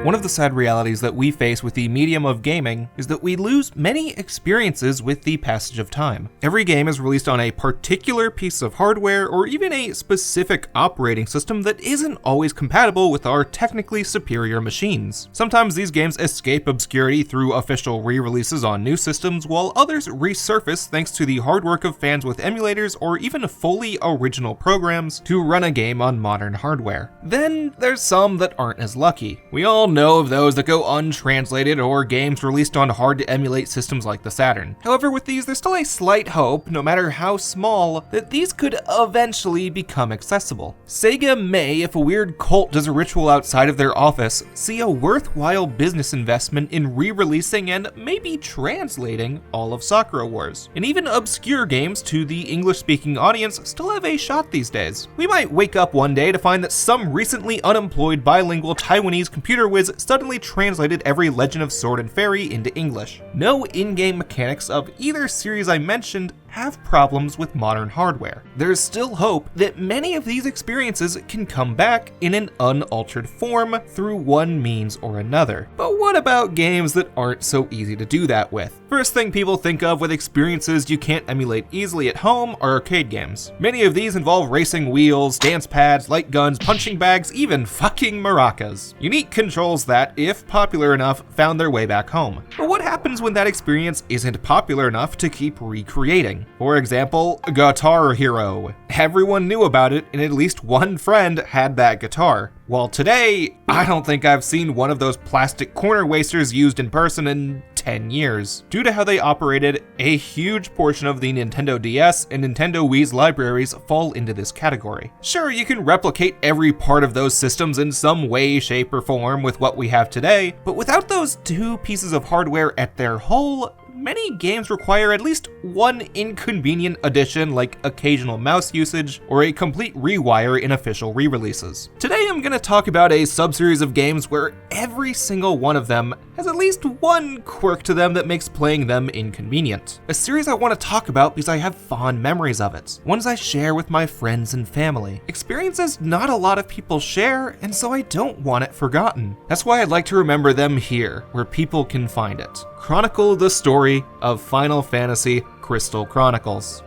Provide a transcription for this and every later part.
One of the sad realities that we face with the medium of gaming is that we lose many experiences with the passage of time. Every game is released on a particular piece of hardware or even a specific operating system that isn't always compatible with our technically superior machines. Sometimes these games escape obscurity through official re-releases on new systems, while others resurface thanks to the hard work of fans with emulators or even fully original programs to run a game on modern hardware. Then there's some that aren't as lucky. We all know of those that go untranslated or games released on hard to emulate systems like the Saturn. However, with these, there's still a slight hope, no matter how small, that these could eventually become accessible. Sega may, if a weird cult does a ritual outside of their office, see a worthwhile business investment in re-releasing and maybe translating all of Sakura Wars. And even obscure games to the English-speaking audience still have a shot these days. We might wake up one day to find that some recently unemployed bilingual Taiwanese computer whiz suddenly translated every Legend of Sword and Fairy into English. No in-game mechanics of either series I mentioned have problems with modern hardware. There's still hope that many of these experiences can come back in an unaltered form through one means or another. But what about games that aren't so easy to do that with? First thing people think of with experiences you can't emulate easily at home are arcade games. Many of these involve racing wheels, dance pads, light guns, punching bags, even fucking maracas. Unique controls that, if popular enough, found their way back home. But what happens when that experience isn't popular enough to keep recreating? For example, Guitar Hero. Everyone knew about it and at least one friend had that guitar. While today, I don't think I've seen one of those plastic corner wasters used in person in 10 years. Due to how they operated, a huge portion of the Nintendo DS and Nintendo Wii's libraries fall into this category. Sure, you can replicate every part of those systems in some way, shape, or form with what we have today, but without those two pieces of hardware at their whole, many games require at least one inconvenient addition like occasional mouse usage or a complete rewire in official re-releases. Today I'm going to talk about a subseries of games where every single one of them has at least one quirk to them that makes playing them inconvenient. A series I want to talk about because I have fond memories of it, ones I share with my friends and family. Experiences not a lot of people share, and so I don't want it forgotten. That's why I'd like to remember them here, where people can find it. Chronicle the story of Final Fantasy Crystal Chronicles.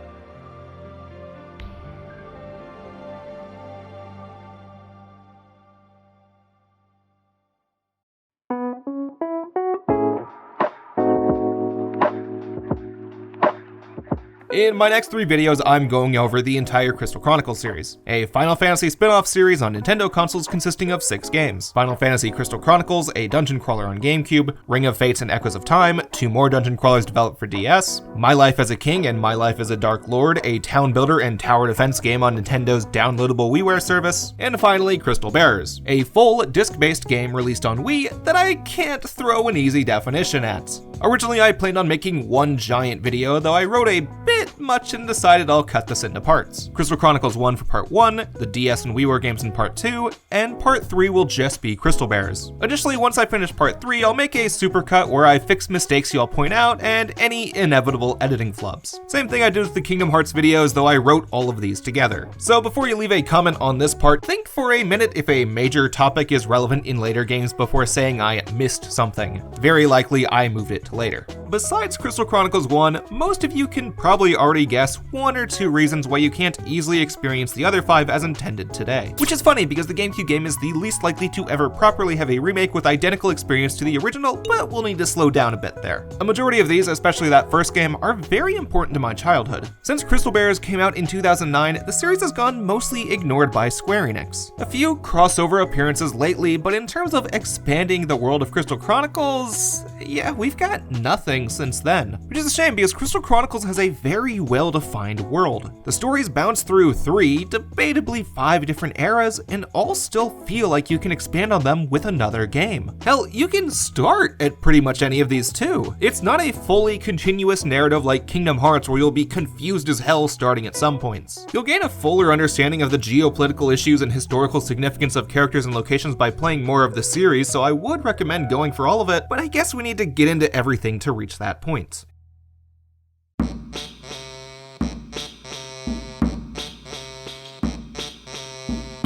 In my next 3 videos, I'm going over the entire Crystal Chronicles series, a Final Fantasy spin-off series on Nintendo consoles consisting of 6 games. Final Fantasy Crystal Chronicles, a dungeon crawler on GameCube, Ring of Fates and Echoes of Time, 2 more dungeon crawlers developed for DS, My Life as a King and My Life as a Dark Lord, a town builder and tower defense game on Nintendo's downloadable WiiWare service, and finally Crystal Bearers, a full disc-based game released on Wii that I can't throw an easy definition at. Originally, I planned on making one giant video, though I wrote a bit much and decided I'll cut this into parts. Crystal Chronicles 1 for part 1, the DS and WiiWare games in part 2, and part 3 will just be Crystal Bearers. Additionally, once I finish part 3, I'll make a supercut where I fix mistakes y'all point out and any inevitable editing flubs. Same thing I did with the Kingdom Hearts videos, though I wrote all of these together. So before you leave a comment on this part, think for a minute if a major topic is relevant in later games before saying I missed something. Very likely I moved it to later. Besides Crystal Chronicles 1, most of you can probably already guess 1 or 2 reasons why you can't easily experience the other 5 as intended today. Which is funny because the GameCube game is the least likely to ever properly have a remake with identical experience to the original, but we'll need to slow down a bit there. A majority of these, especially that first game, are very important to my childhood. Since Crystal Bearers came out in 2009, the series has gone mostly ignored by Square Enix. A few crossover appearances lately, but in terms of expanding the world of Crystal Chronicles, yeah, we've got nothing since then. Which is a shame because Crystal Chronicles has a very well-defined world. The stories bounce through 3, debatably 5 different eras, and all still feel like you can expand on them with another game. Hell, you can start at pretty much any of these too. It's not a fully continuous narrative like Kingdom Hearts where you'll be confused as hell starting at some points. You'll gain a fuller understanding of the geopolitical issues and historical significance of characters and locations by playing more of the series, so I would recommend going for all of it, but I guess we need to get into everything to reach that point.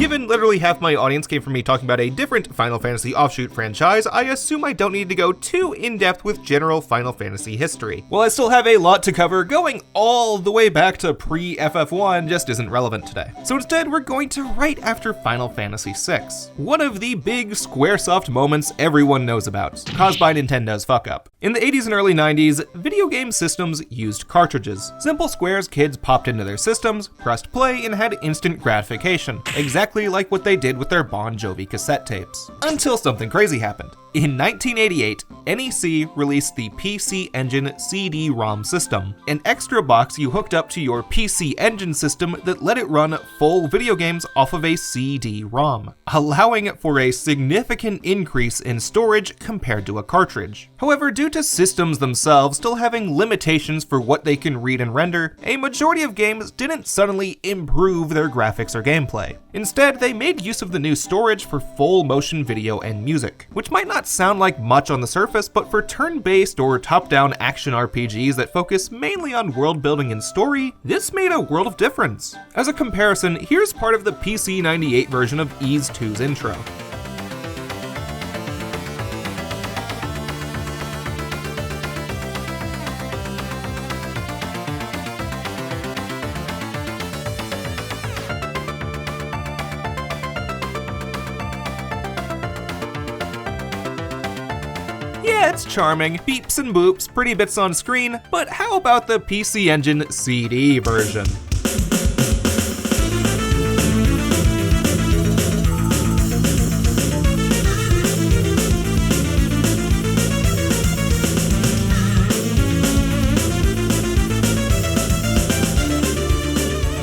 Given literally half my audience came from me talking about a different Final Fantasy offshoot franchise, I assume I don't need to go too in-depth with general Final Fantasy history. While I still have a lot to cover, going all the way back to pre-FF1 just isn't relevant today. So instead, we're going to right after Final Fantasy VI. One of the big Squaresoft moments everyone knows about, caused by Nintendo's fuck-up. In the 80s and early 90s, video game systems used cartridges. Simple squares kids popped into their systems, pressed play, and had instant gratification, exactly like what they did with their Bon Jovi cassette tapes. Until something crazy happened. In 1988, NEC released the PC Engine CD-ROM system, an extra box you hooked up to your PC Engine system that let it run full video games off of a CD-ROM, allowing for a significant increase in storage compared to a cartridge. However, due to systems themselves still having limitations for what they can read and render, a majority of games didn't suddenly improve their graphics or gameplay. Instead, they made use of the new storage for full motion video and music, which might not sound like much on the surface, but for turn-based or top-down action RPGs that focus mainly on world building and story, this made a world of difference. As a comparison, here's part of the PC 98 version of Ys 2's intro. Yeah, it's charming, beeps and boops, pretty bits on screen, but how about the PC Engine CD version?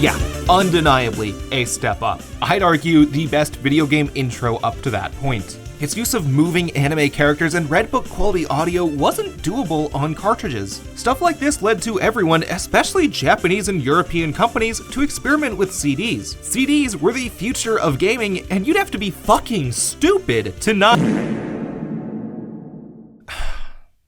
Yeah, undeniably a step up. I'd argue the best video game intro up to that point. Its use of moving anime characters and Redbook quality audio wasn't doable on cartridges. Stuff like this led to everyone, especially Japanese and European companies, to experiment with CDs. CDs were the future of gaming, and you'd have to be fucking stupid to not...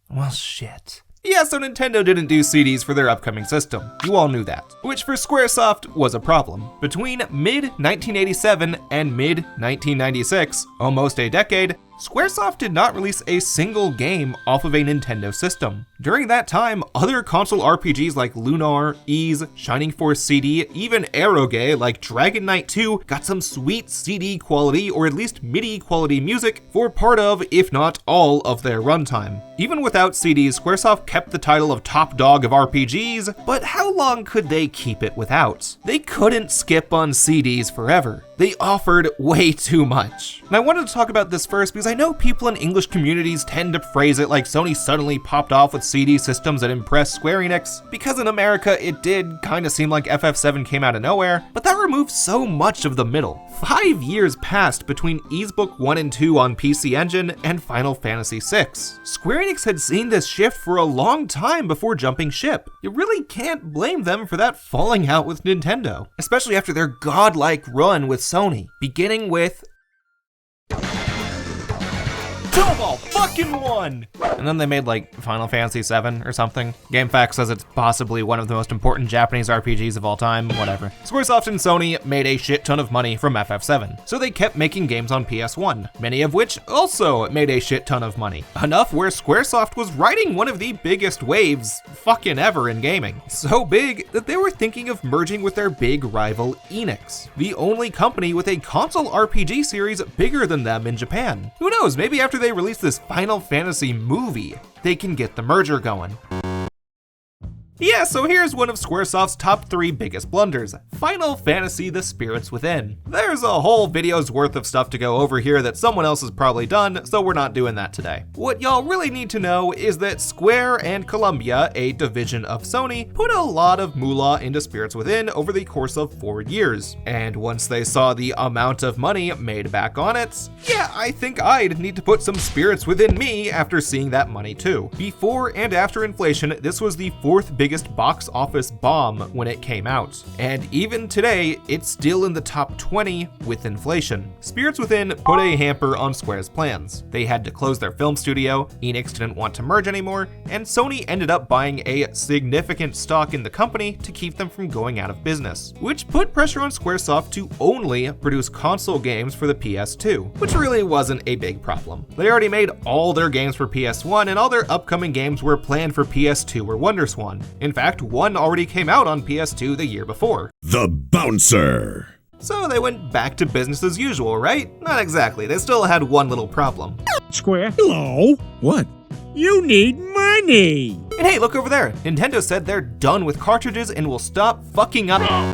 Well, shit. Yeah, so Nintendo didn't do CDs for their upcoming system. You all knew that. Which for Squaresoft was a problem. Between mid-1987 and mid-1996, almost a decade, Squaresoft did not release a single game off of a Nintendo system. During that time, other console RPGs like Lunar, Ys, Shining Force CD, even eroge like Dragon Knight 2 got some sweet CD quality or at least MIDI quality music for part of, if not all, of their runtime. Even without CDs, Squaresoft kept the title of top dog of RPGs, but how long could they keep it without? They couldn't skip on CDs forever. They offered way too much. And I wanted to talk about this first because I know people in English communities tend to phrase it like Sony suddenly popped off with CD systems that impressed Square Enix, because in America it did kinda seem like FF7 came out of nowhere, but that removed so much of the middle. 5 years passed between Ys Book 1 and 2 on PC Engine and Final Fantasy VI. Square Enix had seen this shift for a long time before jumping ship. You really can't blame them for that falling out with Nintendo, especially after their godlike run with Sony, beginning with Snowball fucking won! And then they made like Final Fantasy VII or something. GameFAQs says it's possibly one of the most important Japanese RPGs of all time, whatever. Squaresoft and Sony made a shit ton of money from FF7, so they kept making games on PS1, many of which also made a shit ton of money. Enough where Squaresoft was riding one of the biggest waves fucking ever in gaming. So big that they were thinking of merging with their big rival Enix, the only company with a console RPG series bigger than them in Japan. Who knows, maybe after they release this Final Fantasy movie, they can get the merger going. Yeah, so here's one of Squaresoft's top 3 biggest blunders, Final Fantasy The Spirits Within. There's a whole video's worth of stuff to go over here that someone else has probably done, so we're not doing that today. What y'all really need to know is that Square and Columbia, a division of Sony, put a lot of moolah into Spirits Within over the course of 4 years. And once they saw the amount of money made back on it, yeah, I think I'd need to put some spirits within me after seeing that money too. Before and after inflation, this was the 4th biggest biggest box office bomb when it came out, and even today, it's still in the top 20 with inflation. Spirits Within put a hamper on Square's plans. They had to close their film studio, Enix didn't want to merge anymore, and Sony ended up buying a significant stock in the company to keep them from going out of business, which put pressure on Squaresoft to only produce console games for the PS2, which really wasn't a big problem. They already made all their games for PS1, and all their upcoming games were planned for PS2 or WonderSwan. In fact, one already came out on PS2 the year before. The Bouncer. So they went back to business as usual, right? Not exactly, they still had one little problem. Square. Hello? What? You need money! And hey, look over there. Nintendo said they're done with cartridges and will stop fucking up. Oh,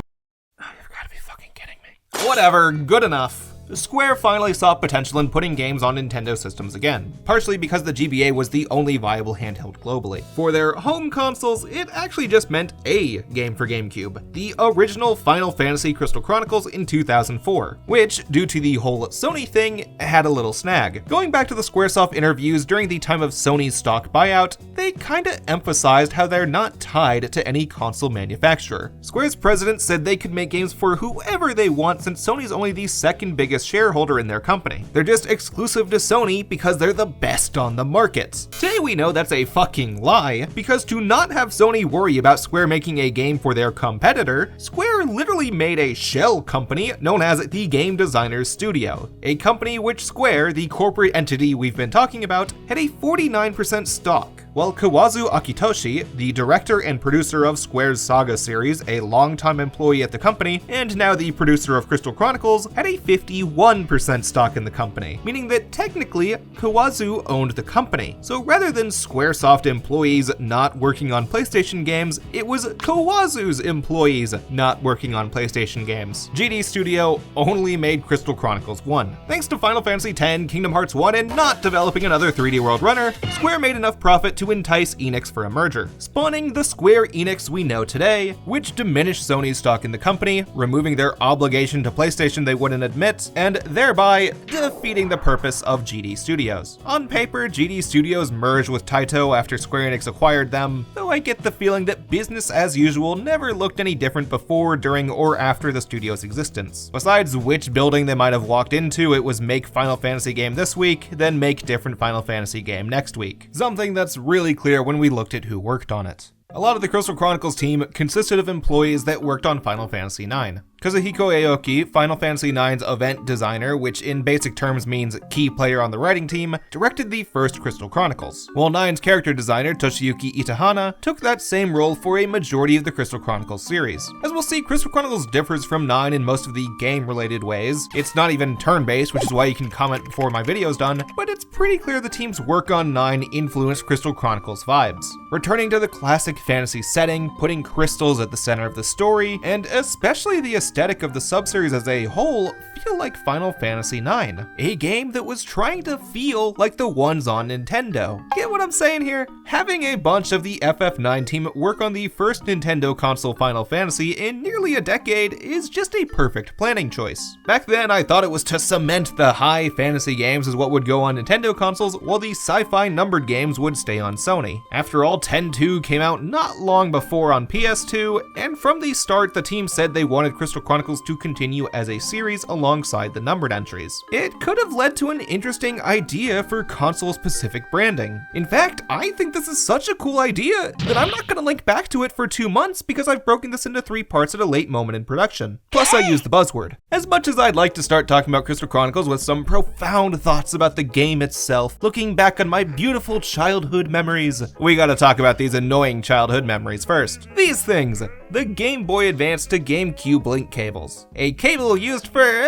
you've gotta be fucking kidding me. Whatever, good enough. Square finally saw potential in putting games on Nintendo systems again, partially because the GBA was the only viable handheld globally. For their home consoles, it actually just meant a game for GameCube, the original Final Fantasy Crystal Chronicles in 2004, which, due to the whole Sony thing, had a little snag. Going back to the Squaresoft interviews during the time of Sony's stock buyout, they kinda emphasized how they're not tied to any console manufacturer. Square's president said they could make games for whoever they want since Sony's only the second biggest shareholder in their company. They're just exclusive to Sony because they're the best on the market. Today we know that's a fucking lie, because to not have Sony worry about Square making a game for their competitor, Square literally made a shell company known as the Game Designers Studio, a company which Square, the corporate entity we've been talking about, had a 49% stock. While Kawazu Akitoshi, the director and producer of Square's Saga series, a longtime employee at the company, and now the producer of Crystal Chronicles, had a 51% stock in the company, meaning that technically, Kawazu owned the company. So rather than Squaresoft employees not working on PlayStation games, it was Kawazu's employees not working on PlayStation games. GD Studio only made Crystal Chronicles 1. Thanks to Final Fantasy X, Kingdom Hearts 1, and not developing another 3D World Runner, Square made enough profit to entice Enix for a merger, spawning the Square Enix we know today, which diminished Sony's stock in the company, removing their obligation to PlayStation they wouldn't admit, and thereby defeating the purpose of GD Studios. On paper, GD Studios merged with Taito after Square Enix acquired them, though I get the feeling that business as usual never looked any different before, during, or after the studio's existence. Besides which building they might have walked into, it was make Final Fantasy game this week, then make different Final Fantasy game next week. Something that's really clear when we looked at who worked on it. A lot of the Crystal Chronicles team consisted of employees that worked on Final Fantasy IX. Kazuhiko Aoki, Final Fantasy IX's event designer, which in basic terms means key player on the writing team, directed the first Crystal Chronicles, while IX's character designer Toshiyuki Itahana took that same role for a majority of the Crystal Chronicles series. As we'll see, Crystal Chronicles differs from IX in most of the game-related ways. It's not even turn-based, which is why you can comment before my video's done, but it's pretty clear the team's work on IX influenced Crystal Chronicles vibes, returning to the classic fantasy setting, putting crystals at the center of the story, and especially the aesthetic of the subseries as a whole feel like Final Fantasy IX, a game that was trying to feel like the ones on Nintendo. Get what I'm saying here? Having a bunch of the FF9 team work on the first Nintendo console Final Fantasy in nearly a decade is just a perfect planning choice. Back then, I thought it was to cement the high fantasy games as what would go on Nintendo consoles, while the sci-fi numbered games would stay on Sony. After all, 10-2 came out not long before on PS2, and from the start, the team said they wanted Crystal Chronicles to continue as a series alongside the numbered entries. It could have led to an interesting idea for console-specific branding. In fact, I think this is such a cool idea that I'm not gonna link back to it for 2 months because I've broken this into 3 parts at a late moment in production. Plus, I used the buzzword. As much as I'd like to start talking about Crystal Chronicles with some profound thoughts about the game itself, looking back on my beautiful childhood memories, we gotta talk about these annoying childhood memories first. These things, the Game Boy Advance to GameCube link cables. A cable used for,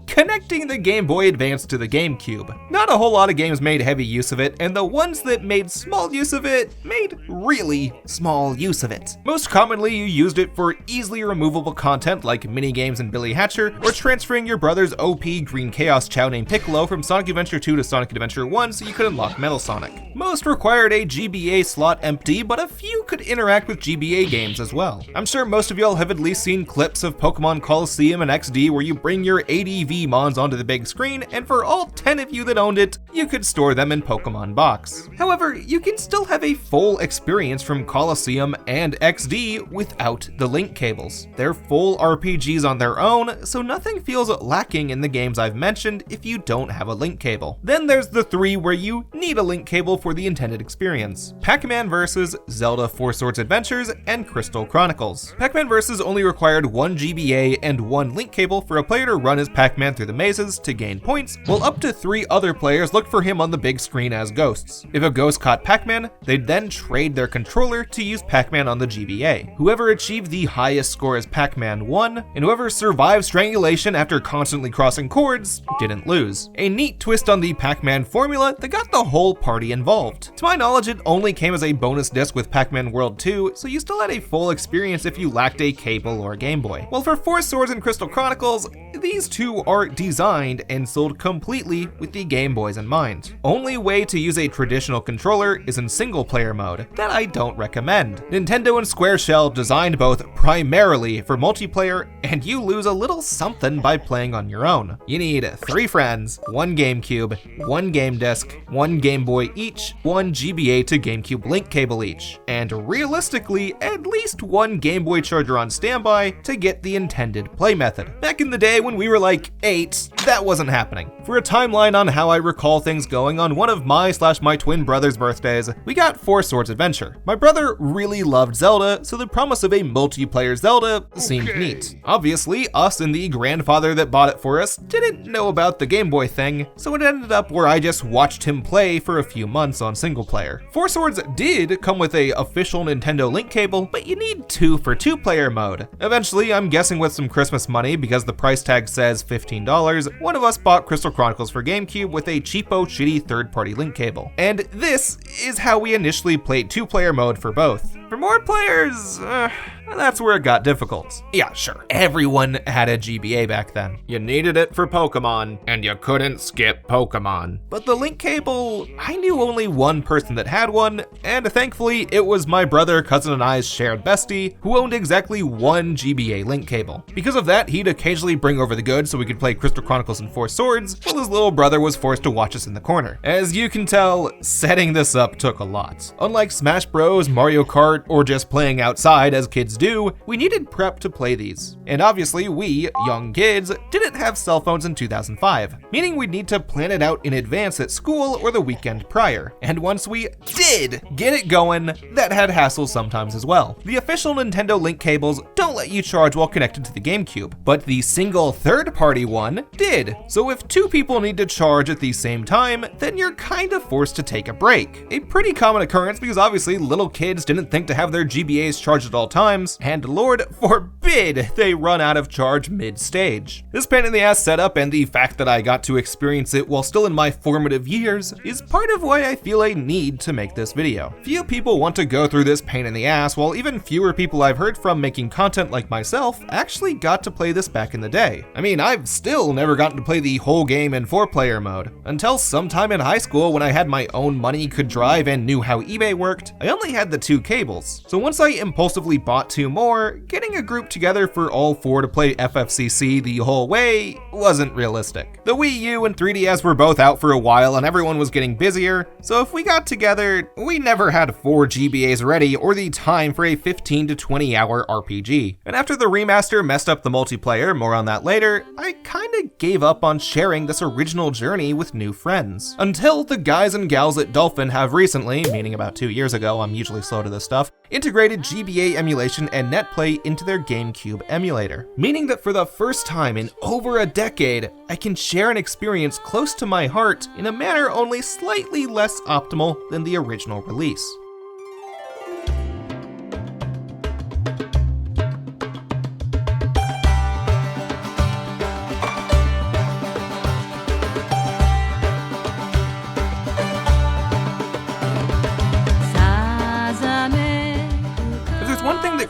connecting the Game Boy Advance to the GameCube. Not a whole lot of games made heavy use of it, and the ones that made small use of it made really small use of it. Most commonly, you used it for easily removable content like minigames in Billy Hatcher, or transferring your brother's OP Green Chaos Chow named Piccolo from Sonic Adventure 2 to Sonic Adventure 1 so you could unlock Metal Sonic. Most required a GBA slot empty, but a few could interact with GBA games as well. I'm sure most of y'all have at least seen clips of Pokemon Coliseum and XD where you bring your ADV 3D mons onto the big screen, and for all 10 of you that owned it, you could store them in Pokemon Box. However, you can still have a full experience from Colosseum and XD without the link cables. They're full RPGs on their own, so nothing feels lacking in the games I've mentioned if you don't have a link cable. Then there's the 3 where you need a link cable for the intended experience: Pac-Man vs, Zelda 4 Swords Adventures, and Crystal Chronicles. Pac-Man vs only required 1 GBA and 1 link cable for a player to run as Pac-Man through the mazes to gain points, while up to 3 other players looked for him on the big screen as ghosts. If a ghost caught Pac-Man, they'd then trade their controller to use Pac-Man on the GBA. Whoever achieved the highest score as Pac-Man won, and whoever survived strangulation after constantly crossing chords didn't lose. A neat twist on the Pac-Man formula that got the whole party involved. To my knowledge, it only came as a bonus disc with Pac-Man World 2, so you still had a full experience if you lacked a cable or Game Boy. While for 4 Swords and Crystal Chronicles, these two are designed and sold completely with the Game Boys in mind. Only way to use a traditional controller is in single player mode, that I don't recommend. Nintendo and Square Shell designed both primarily for multiplayer, and you lose a little something by playing on your own. You need 3 friends, 1 GameCube, 1 game disc, 1 Game Boy each, 1 GBA to GameCube link cable each, and realistically, at least 1 Game Boy charger on standby to get the intended play method. Back in the day when we were like 8, that wasn't happening. For a timeline on how I recall things going, on one of my twin brother's birthdays, we got 4 Swords Adventure. My brother really loved Zelda, so the promise of a multiplayer Zelda seemed neat. Obviously, us and the grandfather that bought it for us didn't know about the Game Boy thing, so it ended up where I just watched him play for a few months on single player. 4 Swords did come with a official Nintendo link cable, but you need 2 for 2-player mode. Eventually, I'm guessing with some Christmas money, because the price tag says $15, one of us bought Crystal Chronicles for GameCube with a cheapo, shitty third-party link cable. And this is how we initially played 2-player mode for both. For more players, that's where it got difficult. Yeah, sure, everyone had a GBA back then. You needed it for Pokemon, and you couldn't skip Pokemon. But the link cable, I knew only one person that had one, and thankfully it was my brother, cousin, and I's shared bestie, who owned exactly 1 GBA link cable. Because of that, he'd occasionally bring over the goods so we could play Crystal Chronicles and 4 Swords, while his little brother was forced to watch us in the corner. As you can tell, setting this up took a lot. Unlike Smash Bros, Mario Kart, or just playing outside as kids do, we needed prep to play these. And obviously we, young kids, didn't have cell phones in 2005, meaning we'd need to plan it out in advance at school or the weekend prior. And once we did get it going, that had hassles sometimes as well. The official Nintendo link cables don't let you charge while connected to the GameCube, but the single third-party one did. So if 2 people need to charge at the same time, then you're kind of forced to take a break. A pretty common occurrence because obviously little kids didn't think to have their GBAs charged at all times, and Lord forbid they run out of charge mid-stage. This pain in the ass setup and the fact that I got to experience it while still in my formative years is part of why I feel a need to make this video. Few people want to go through this pain in the ass, while even fewer people I've heard from making content like myself actually got to play this back in the day. I mean, I've still never gotten to play the whole game in 4-player mode. Until sometime in high school when I had my own money, could drive, and knew how eBay worked, I only had the 2 cables. So once I impulsively bought 2 more, getting a group together for all 4 to play FFCC the whole way wasn't realistic. The Wii U and 3DS were both out for a while and everyone was getting busier, so if we got together, we never had 4 GBAs ready or the time for a 15 to 20 hour RPG. And after the remaster messed up the multiplayer, more on that later, I kinda gave up on sharing this original journey with new friends. Until the guys and gals at Dolphin have recently, meaning about 2 years ago, I'm usually slow to this stuff, integrated GBA emulation and netplay into their GameCube emulator. Meaning that for the first time in over a decade, I can share an experience close to my heart in a manner only slightly less optimal than the original release.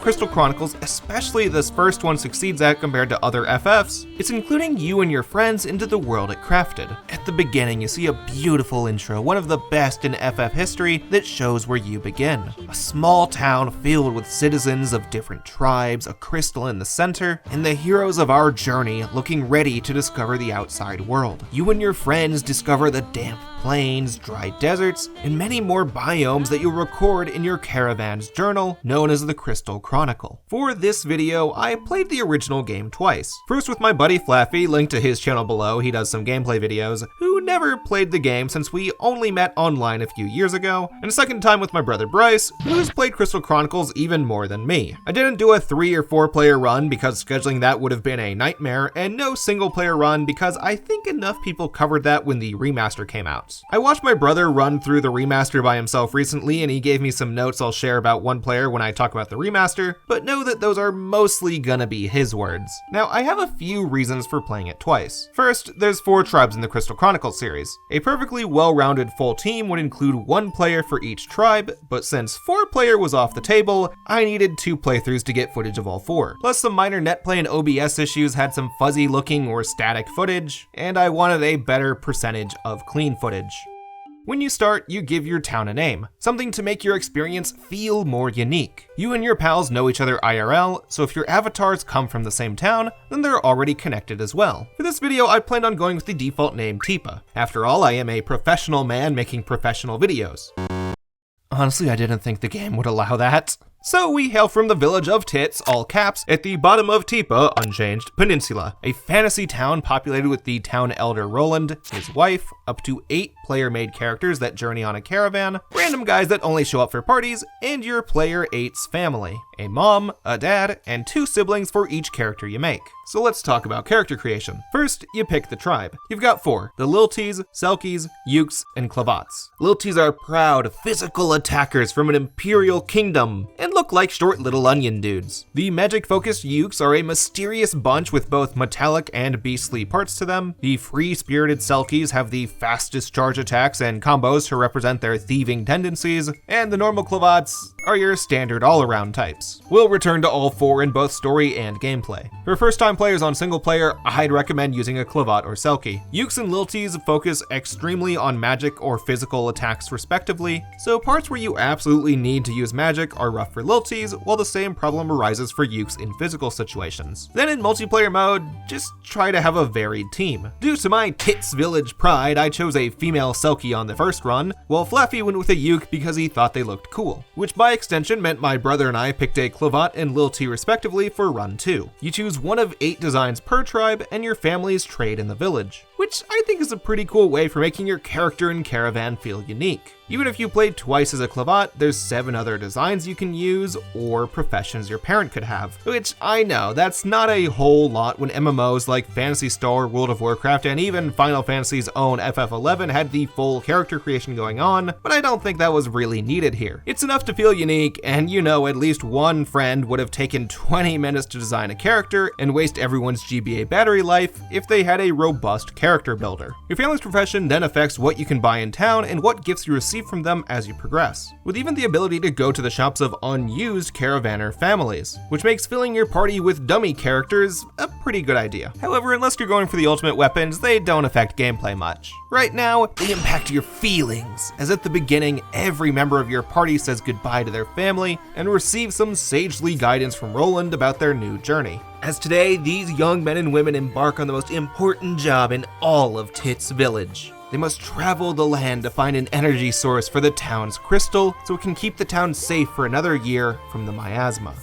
Crystal Chronicles, especially this first one, succeeds at compared to other FFs, it's including you and your friends into the world it crafted. At the beginning, you see a beautiful intro, one of the best in FF history, that shows where you begin. A small town filled with citizens of different tribes, a crystal in the center, and the heroes of our journey looking ready to discover the outside world. You and your friends discover the damp plains, dry deserts, and many more biomes that you'll record in your caravan's journal, known as the Crystal Chronicle. For this video, I played the original game twice. First with my buddy Flaffy, linked to his channel below, he does some gameplay videos, who never played the game since we only met online a few years ago, and a second time with my brother Bryce, who's played Crystal Chronicles even more than me. I didn't do a 3 or 4 player run because scheduling that would have been a nightmare, and no single player run because I think enough people covered that when the remaster came out. I watched my brother run through the remaster by himself recently, and he gave me some notes I'll share about one player when I talk about the remaster, but know that those are mostly gonna be his words. Now, I have a few reasons for playing it twice. First, there's 4 tribes in the Crystal Chronicles series. A perfectly well-rounded full team would include 1 player for each tribe, but since 4 player was off the table, I needed 2 playthroughs to get footage of all 4. Plus, some minor netplay and OBS issues had some fuzzy looking or static footage, and I wanted a better percentage of clean footage. When you start, you give your town a name, something to make your experience feel more unique. You and your pals know each other IRL, so if your avatars come from the same town, then they're already connected as well. For this video, I planned on going with the default name Tipa. After all, I am a professional man making professional videos. Honestly, I didn't think the game would allow that. So we hail from the village of Tits, all caps, at the bottom of Tipa, unchanged, peninsula, a fantasy town populated with the town elder Roland, his wife, up to 8 player-made characters that journey on a caravan, random guys that only show up for parties, and your player 8's family, a mom, a dad, and 2 siblings for each character you make. So let's talk about character creation. First, you pick the tribe. You've got 4, the Lilties, Selkies, Ukes, and Clavats. Lilties are proud, physical attackers from an imperial kingdom, and look like short little onion dudes. The magic-focused Ukes are a mysterious bunch with both metallic and beastly parts to them. The free-spirited Selkies have the fastest charge attacks and combos to represent their thieving tendencies, and the normal Clavats are your standard all-around types. We'll return to all 4 in both story and gameplay. For first-time players on single player, I'd recommend using a Clavat or Selkie. Ukes and Lilties focus extremely on magic or physical attacks respectively, so parts where you absolutely need to use magic are rough for Lilties, while the same problem arises for Ukes in physical situations. Then in multiplayer mode, just try to have a varied team. Due to my Tits Village pride, I chose a female Selkie on the first run, while Flaffy went with a Uke because he thought they looked cool, which by extension meant my brother and I picked a Clavat and Liltie respectively for run 2. You choose one of 8 designs per tribe, and your families trade in the village, which I think is a pretty cool way for making your character and caravan feel unique. Even if you played twice as a Clavat, there's 7 other designs you can use, or professions your parent could have. Which, I know, that's not a whole lot when MMOs like Phantasy Star, World of Warcraft, and even Final Fantasy's own FF11 had the full character creation going on, but I don't think that was really needed here. It's enough to feel unique, and you know at least one friend would have taken 20 minutes to design a character and waste everyone's GBA battery life if they had a robust character builder. Your family's profession then affects what you can buy in town and what gifts you receive from them as you progress, with even the ability to go to the shops of unused caravaner families, which makes filling your party with dummy characters a pretty good idea. However, unless you're going for the ultimate weapons, they don't affect gameplay much. Right now, they impact your feelings, as at the beginning, every member of your party says goodbye to their family and receives some sagely guidance from Roland about their new journey. As today, these young men and women embark on the most important job in all of Tits Village. They must travel the land to find an energy source for the town's crystal so it can keep the town safe for another year from the miasma.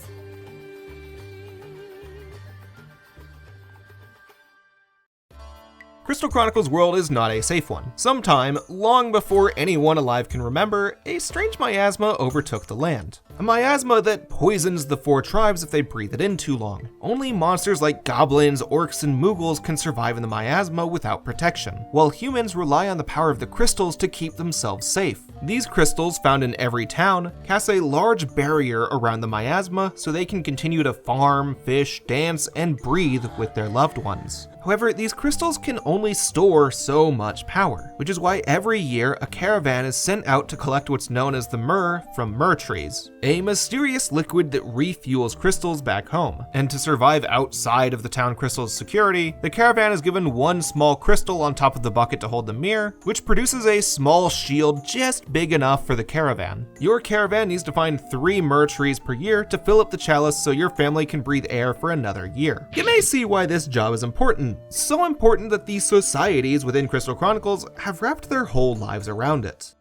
Crystal Chronicles' world is not a safe one. Sometime, long before anyone alive can remember, a strange miasma overtook the land. A miasma that poisons the 4 tribes if they breathe it in too long. Only monsters like goblins, orcs, and moogles can survive in the miasma without protection, while humans rely on the power of the crystals to keep themselves safe. These crystals, found in every town, cast a large barrier around the miasma so they can continue to farm, fish, dance, and breathe with their loved ones. However, these crystals can only store so much power, which is why every year a caravan is sent out to collect what's known as the myrrh from myrrh trees, a mysterious liquid that refuels crystals back home. And to survive outside of the town crystal's security, the caravan is given one small crystal on top of the bucket to hold the mirror, which produces a small shield just big enough for the caravan. Your caravan needs to find 3 myrrh trees per year to fill up the chalice so your family can breathe air for another year. You may see why this job is important. So important that the societies within Crystal Chronicles have wrapped their whole lives around it.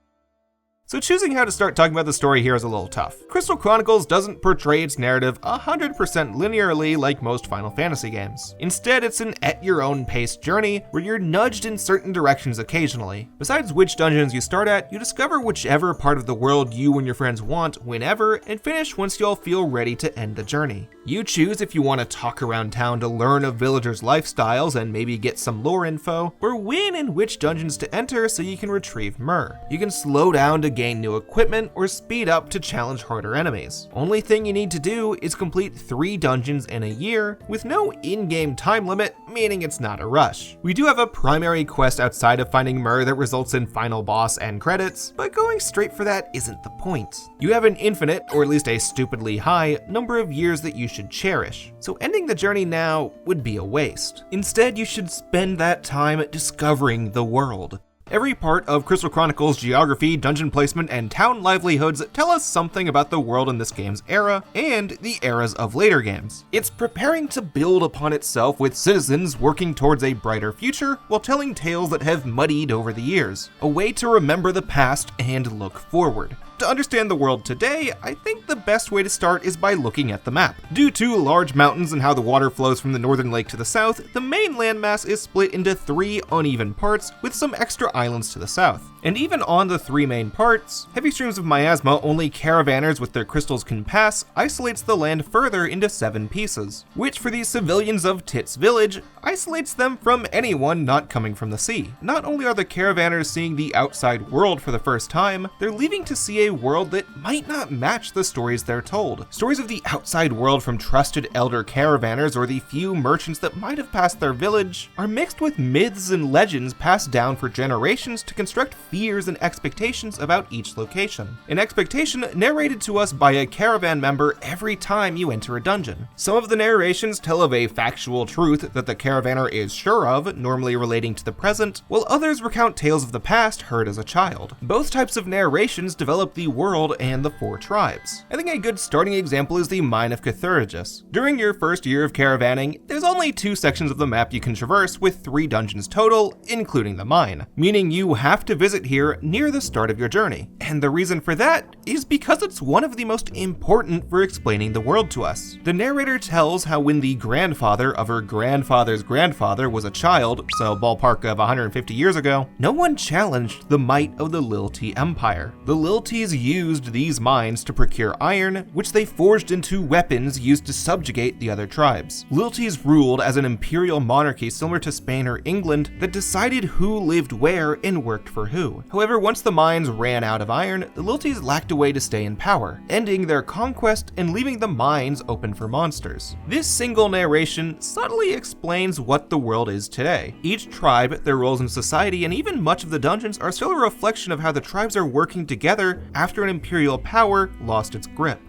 So choosing how to start talking about the story here is a little tough. Crystal Chronicles doesn't portray its narrative 100% linearly like most Final Fantasy games. Instead, it's an at-your-own-pace journey where you're nudged in certain directions occasionally. Besides which dungeons you start at, you discover whichever part of the world you and your friends want whenever, and finish once you all feel ready to end the journey. You choose if you want to talk around town to learn of villagers' lifestyles and maybe get some lore info, or when and which dungeons to enter so you can retrieve myrrh. You can slow down to gain new equipment or speed up to challenge harder enemies. Only thing you need to do is complete 3 dungeons in a year with no in-game time limit, meaning it's not a rush. We do have a primary quest outside of finding myrrh that results in final boss and credits, but going straight for that isn't the point. You have an infinite, or at least a stupidly high, number of years that you should cherish, so ending the journey now would be a waste. Instead, you should spend that time discovering the world. Every part of Crystal Chronicles' geography, dungeon placement, and town livelihoods tell us something about the world in this game's era, and the eras of later games. It's preparing to build upon itself with citizens working towards a brighter future, while telling tales that have muddied over the years. A way to remember the past and look forward. To understand the world today, I think the best way to start is by looking at the map. Due to large mountains and how the water flows from the northern lake to the south, the main landmass is split into 3 uneven parts with some extra islands to the south. And even on the 3 main parts, heavy streams of miasma only caravanners with their crystals can pass isolates the land further into 7 pieces, which for these civilians of Tits Village, isolates them from anyone not coming from the sea. Not only are the caravanners seeing the outside world for the first time, they're leaving to see a world that might not match the stories they're told. Stories of the outside world from trusted elder caravanners or the few merchants that might have passed their village are mixed with myths and legends passed down for generations to construct fears and expectations about each location. An expectation narrated to us by a caravan member every time you enter a dungeon. Some of the narrations tell of a factual truth that the caravaner is sure of, normally relating to the present, while others recount tales of the past heard as a child. Both types of narrations develop the world and the 4 tribes. I think a good starting example is the Mine of Cthulhu. During your first year of caravanning, there's only 2 sections of the map you can traverse with 3 dungeons total, including the mine, meaning you have to visit here near the start of your journey. And the reason for that is because it's one of the most important for explaining the world to us. The narrator tells how when the grandfather of her grandfather's grandfather was a child, so ballpark of 150 years ago, no one challenged the might of the Lilti Empire. The Liltis used these mines to procure iron, which they forged into weapons used to subjugate the other tribes. Liltis ruled as an imperial monarchy similar to Spain or England that decided who lived where and worked for who. However, once the mines ran out of iron, the Liltis lacked a way to stay in power, ending their conquest and leaving the mines open for monsters. This single narration subtly explains what the world is today. Each tribe, their roles in society, and even much of the dungeons are still a reflection of how the tribes are working together after an imperial power lost its grip.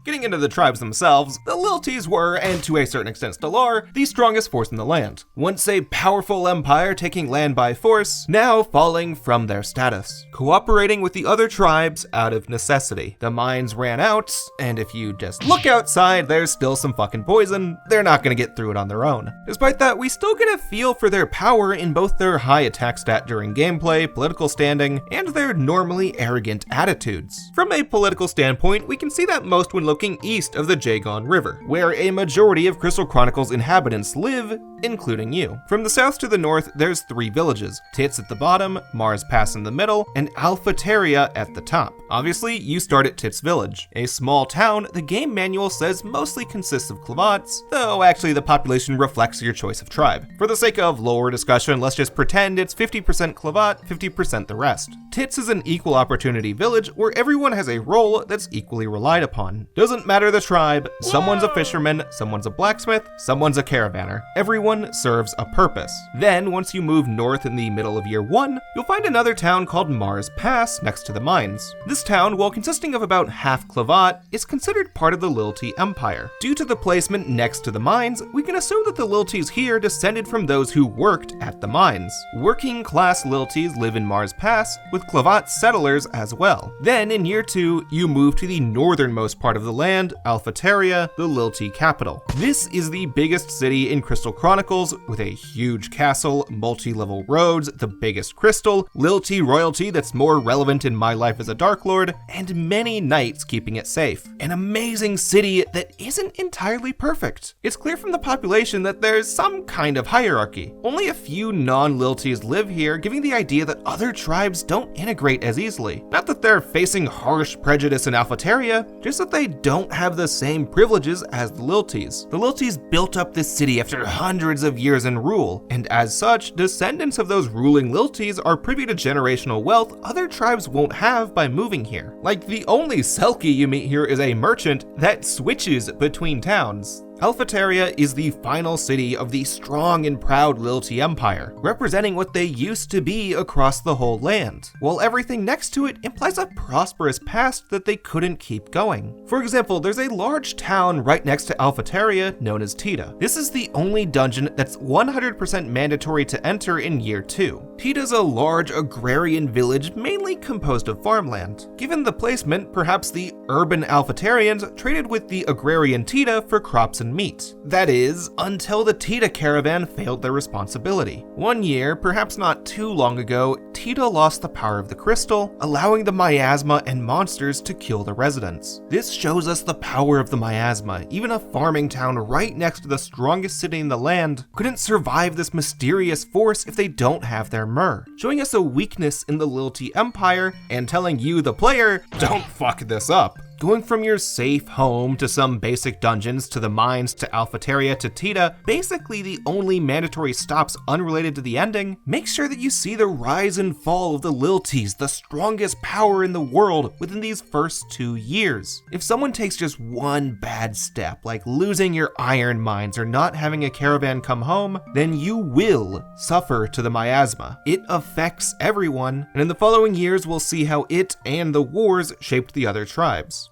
Getting into the tribes themselves, the Liltis were, and to a certain extent still are, the strongest force in the land. Once a powerful empire taking land by force, now falling from their status. Cooperating with the other tribes out of necessity. The mines ran out, and if you just look outside, there's still some fucking poison. They're not gonna get through it on their own. Despite that, we still get a feel for their power in both their high attack stat during gameplay, political standing, and their normally arrogant attitudes. From a political standpoint, we can see that most when looking looking east of the Jagon River, where a majority of Crystal Chronicles inhabitants live, including you. From the south to the north, there's 3 villages: Tits at the bottom, Mars Pass in the middle, and Alphateria at the top. Obviously, you start at Tits Village, a small town the game manual says mostly consists of Clavats, though actually the population reflects your choice of tribe. For the sake of lore discussion, let's just pretend it's 50% Clavat, 50% the rest. Tits is an equal opportunity village where everyone has a role that's equally relied upon. Doesn't matter the tribe, someone's a fisherman, someone's a blacksmith, someone's a caravaner. Everyone serves a purpose. Then, once you move north in the middle of year 1, you'll find another town called Mars Pass next to the mines. This town, while consisting of about half Clavat, is considered part of the Lilti Empire. Due to the placement next to the mines, we can assume that the Liltis here descended from those who worked at the mines. Working class Liltis live in Mars Pass, with Clavat settlers as well. Then, in year 2, you move to the northernmost part of the land, Alphateria, the Lilti capital. This is the biggest city in Crystal Chronicles, with a huge castle, multi-level roads, the biggest crystal, Lilti royalty that's more relevant in my life as a Dark Lord, and many knights keeping it safe. An amazing city that isn't entirely perfect. It's clear from the population that there's some kind of hierarchy. Only a few non-Liltis live here, giving the idea that other tribes don't integrate as easily. Not that they're facing harsh prejudice in Alphateria, just that they don't have the same privileges as the Liltis. The Liltis built up this city after hundreds of years in rule, and as such, descendants of those ruling Liltis are privy to generational wealth other tribes won't have by moving here. Like, the only Selkie you meet here is a merchant that switches between towns. Alphateria is the final city of the strong and proud Lilti Empire, representing what they used to be across the whole land, while everything next to it implies a prosperous past that they couldn't keep going. For example, there's a large town right next to Alphateria known as Tita. This is the only dungeon that's 100% mandatory to enter in year 2. Tita's a large agrarian village mainly composed of farmland. Given the placement, perhaps the urban Alphaterians traded with the agrarian Tita for crops and meat. That is, until the Tita caravan failed their responsibility. One year, perhaps not too long ago, Tita lost the power of the crystal, allowing the miasma and monsters to kill the residents. This shows us the power of the miasma. Even a farming town right next to the strongest city in the land couldn't survive this mysterious force if they don't have their myrrh, showing us a weakness in the Lilti Empire and telling you, the player, don't fuck this up. Going from your safe home to some basic dungeons to the mines to Alphateria to Tita, basically the only mandatory stops unrelated to the ending, make sure that you see the rise and fall of the Liltis, the strongest power in the world within these first 2 years. If someone takes just one bad step, like losing your iron mines or not having a caravan come home, then you will suffer to the miasma. It affects everyone, and in the following years we'll see how it and the wars shaped the other tribes.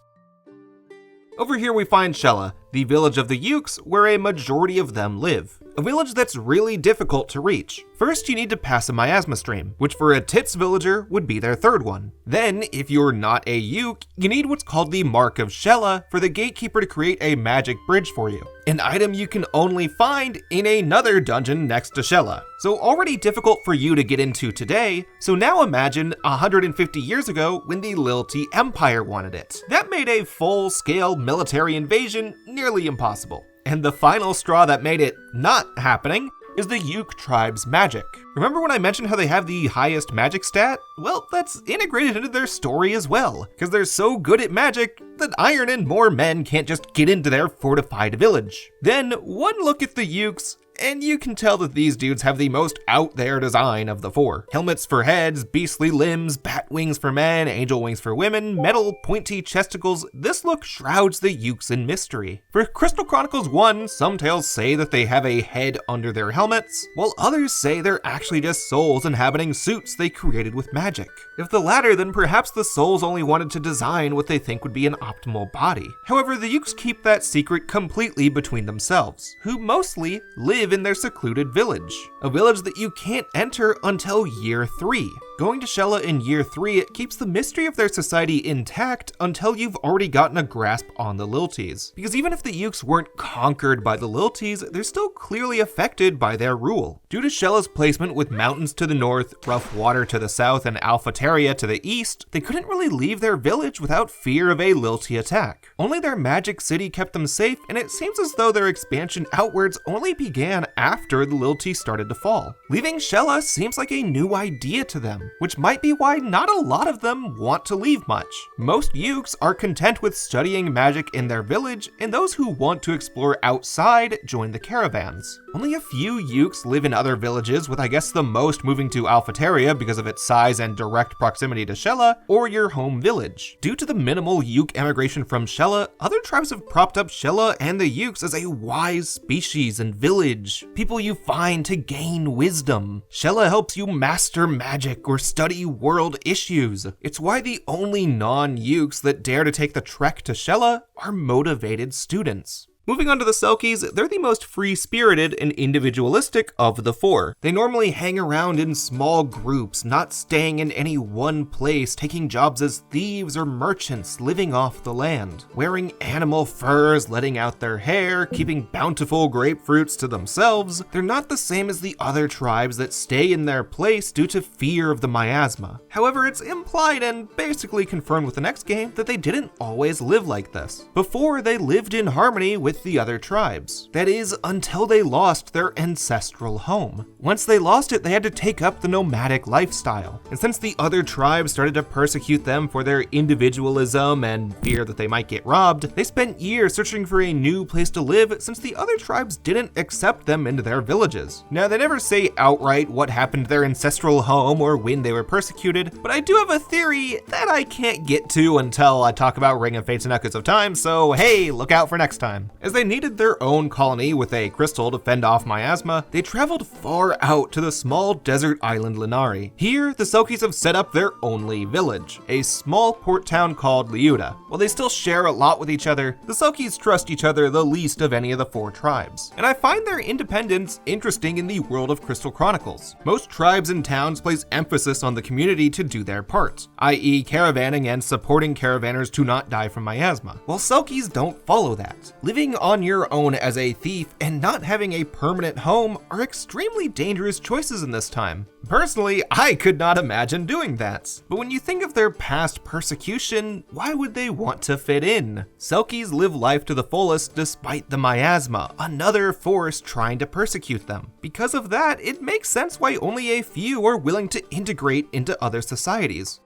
Over here we find Shella, the village of the Ukes, where a majority of them live. A village that's really difficult to reach. First, you need to pass a miasma stream, which for a Tits villager would be their third one. Then, if you're not a Uke, you need what's called the Mark of Shella for the gatekeeper to create a magic bridge for you. An item you can only find in another dungeon next to Shella. So already difficult for you to get into today, so now imagine 150 years ago when the Lilti Empire wanted it. That made a full-scale military invasion nearly impossible. And the final straw that made it not happening is the Uke tribe's magic. Remember when I mentioned how they have the highest magic stat? Well, that's integrated into their story as well, because they're so good at magic that Iron and more men can't just get into their fortified village. Then, one look at the Ukes, and you can tell that these dudes have the most out there design of the 4. Helmets for heads, beastly limbs, bat wings for men, angel wings for women, metal pointy chesticles. This look shrouds the Ukes in mystery. For Crystal Chronicles 1, some tales say that they have a head under their helmets, while others say they're actually just souls inhabiting suits they created with magic. If the latter, then perhaps the souls only wanted to design what they think would be an optimal body. However, the Ukes keep that secret completely between themselves, who mostly live in their secluded village. A village that you can't enter until year 3. Going to Shella in year 3 keeps the mystery of their society intact until you've already gotten a grasp on the Lilties. Because even if the Ukes weren't conquered by the Lilties, they're still clearly affected by their rule. Due to Shella's placement with mountains to the north, rough water to the south, and Alphateria to the east, they couldn't really leave their village without fear of a Liltie attack. Only their magic city kept them safe, and it seems as though their expansion outwards only began after the Liltie started to fall. Leaving Shella seems like a new idea to them, which might be why not a lot of them want to leave much. Most Ukes are content with studying magic in their village, and those who want to explore outside join the caravans. Only a few Ukes live in other villages, with I guess the most moving to Alphateria because of its size and direct proximity to Shella, or your home village. Due to the minimal Uke emigration from Shella, other tribes have propped up Shella and the Ukes as a wise species and village, people you find to gain wisdom. Shella helps you master magic or study world issues. It's why the only non-Ukes that dare to take the trek to Shella are motivated students. Moving on to the Selkies, they're the most free-spirited and individualistic of the four. They normally hang around in small groups, not staying in any one place, taking jobs as thieves or merchants living off the land, wearing animal furs, letting out their hair, keeping bountiful grapefruits to themselves. They're not the same as the other tribes that stay in their place due to fear of the miasma. However, it's implied and basically confirmed with the next game that they didn't always live like this. Before, they lived in harmony with the other tribes. That is, until they lost their ancestral home. Once they lost it, they had to take up the nomadic lifestyle. And since the other tribes started to persecute them for their individualism and fear that they might get robbed, they spent years searching for a new place to live since the other tribes didn't accept them into their villages. Now, they never say outright what happened to their ancestral home or when they were persecuted, but I do have a theory that I can't get to until I talk about Ring of Fates and Echoes of Time, so hey, look out for next time. As they needed their own colony with a crystal to fend off miasma, they traveled far out to the small desert island Linari. Here, the Selkies have set up their only village, a small port town called Liuda. While they still share a lot with each other, the Selkies trust each other the least of any of the four tribes. And I find their independence interesting in the world of Crystal Chronicles. Most tribes and towns place emphasis on the community to do their part, i.e. caravanning and supporting caravanners to not die from miasma, while Selkies don't follow that. Living on your own as a thief and not having a permanent home are extremely dangerous choices in this time. Personally, I could not imagine doing that. But when you think of their past persecution, why would they want to fit in? Selkies live life to the fullest despite the miasma, another force trying to persecute them. Because of that, it makes sense why only a few are willing to integrate into other societies.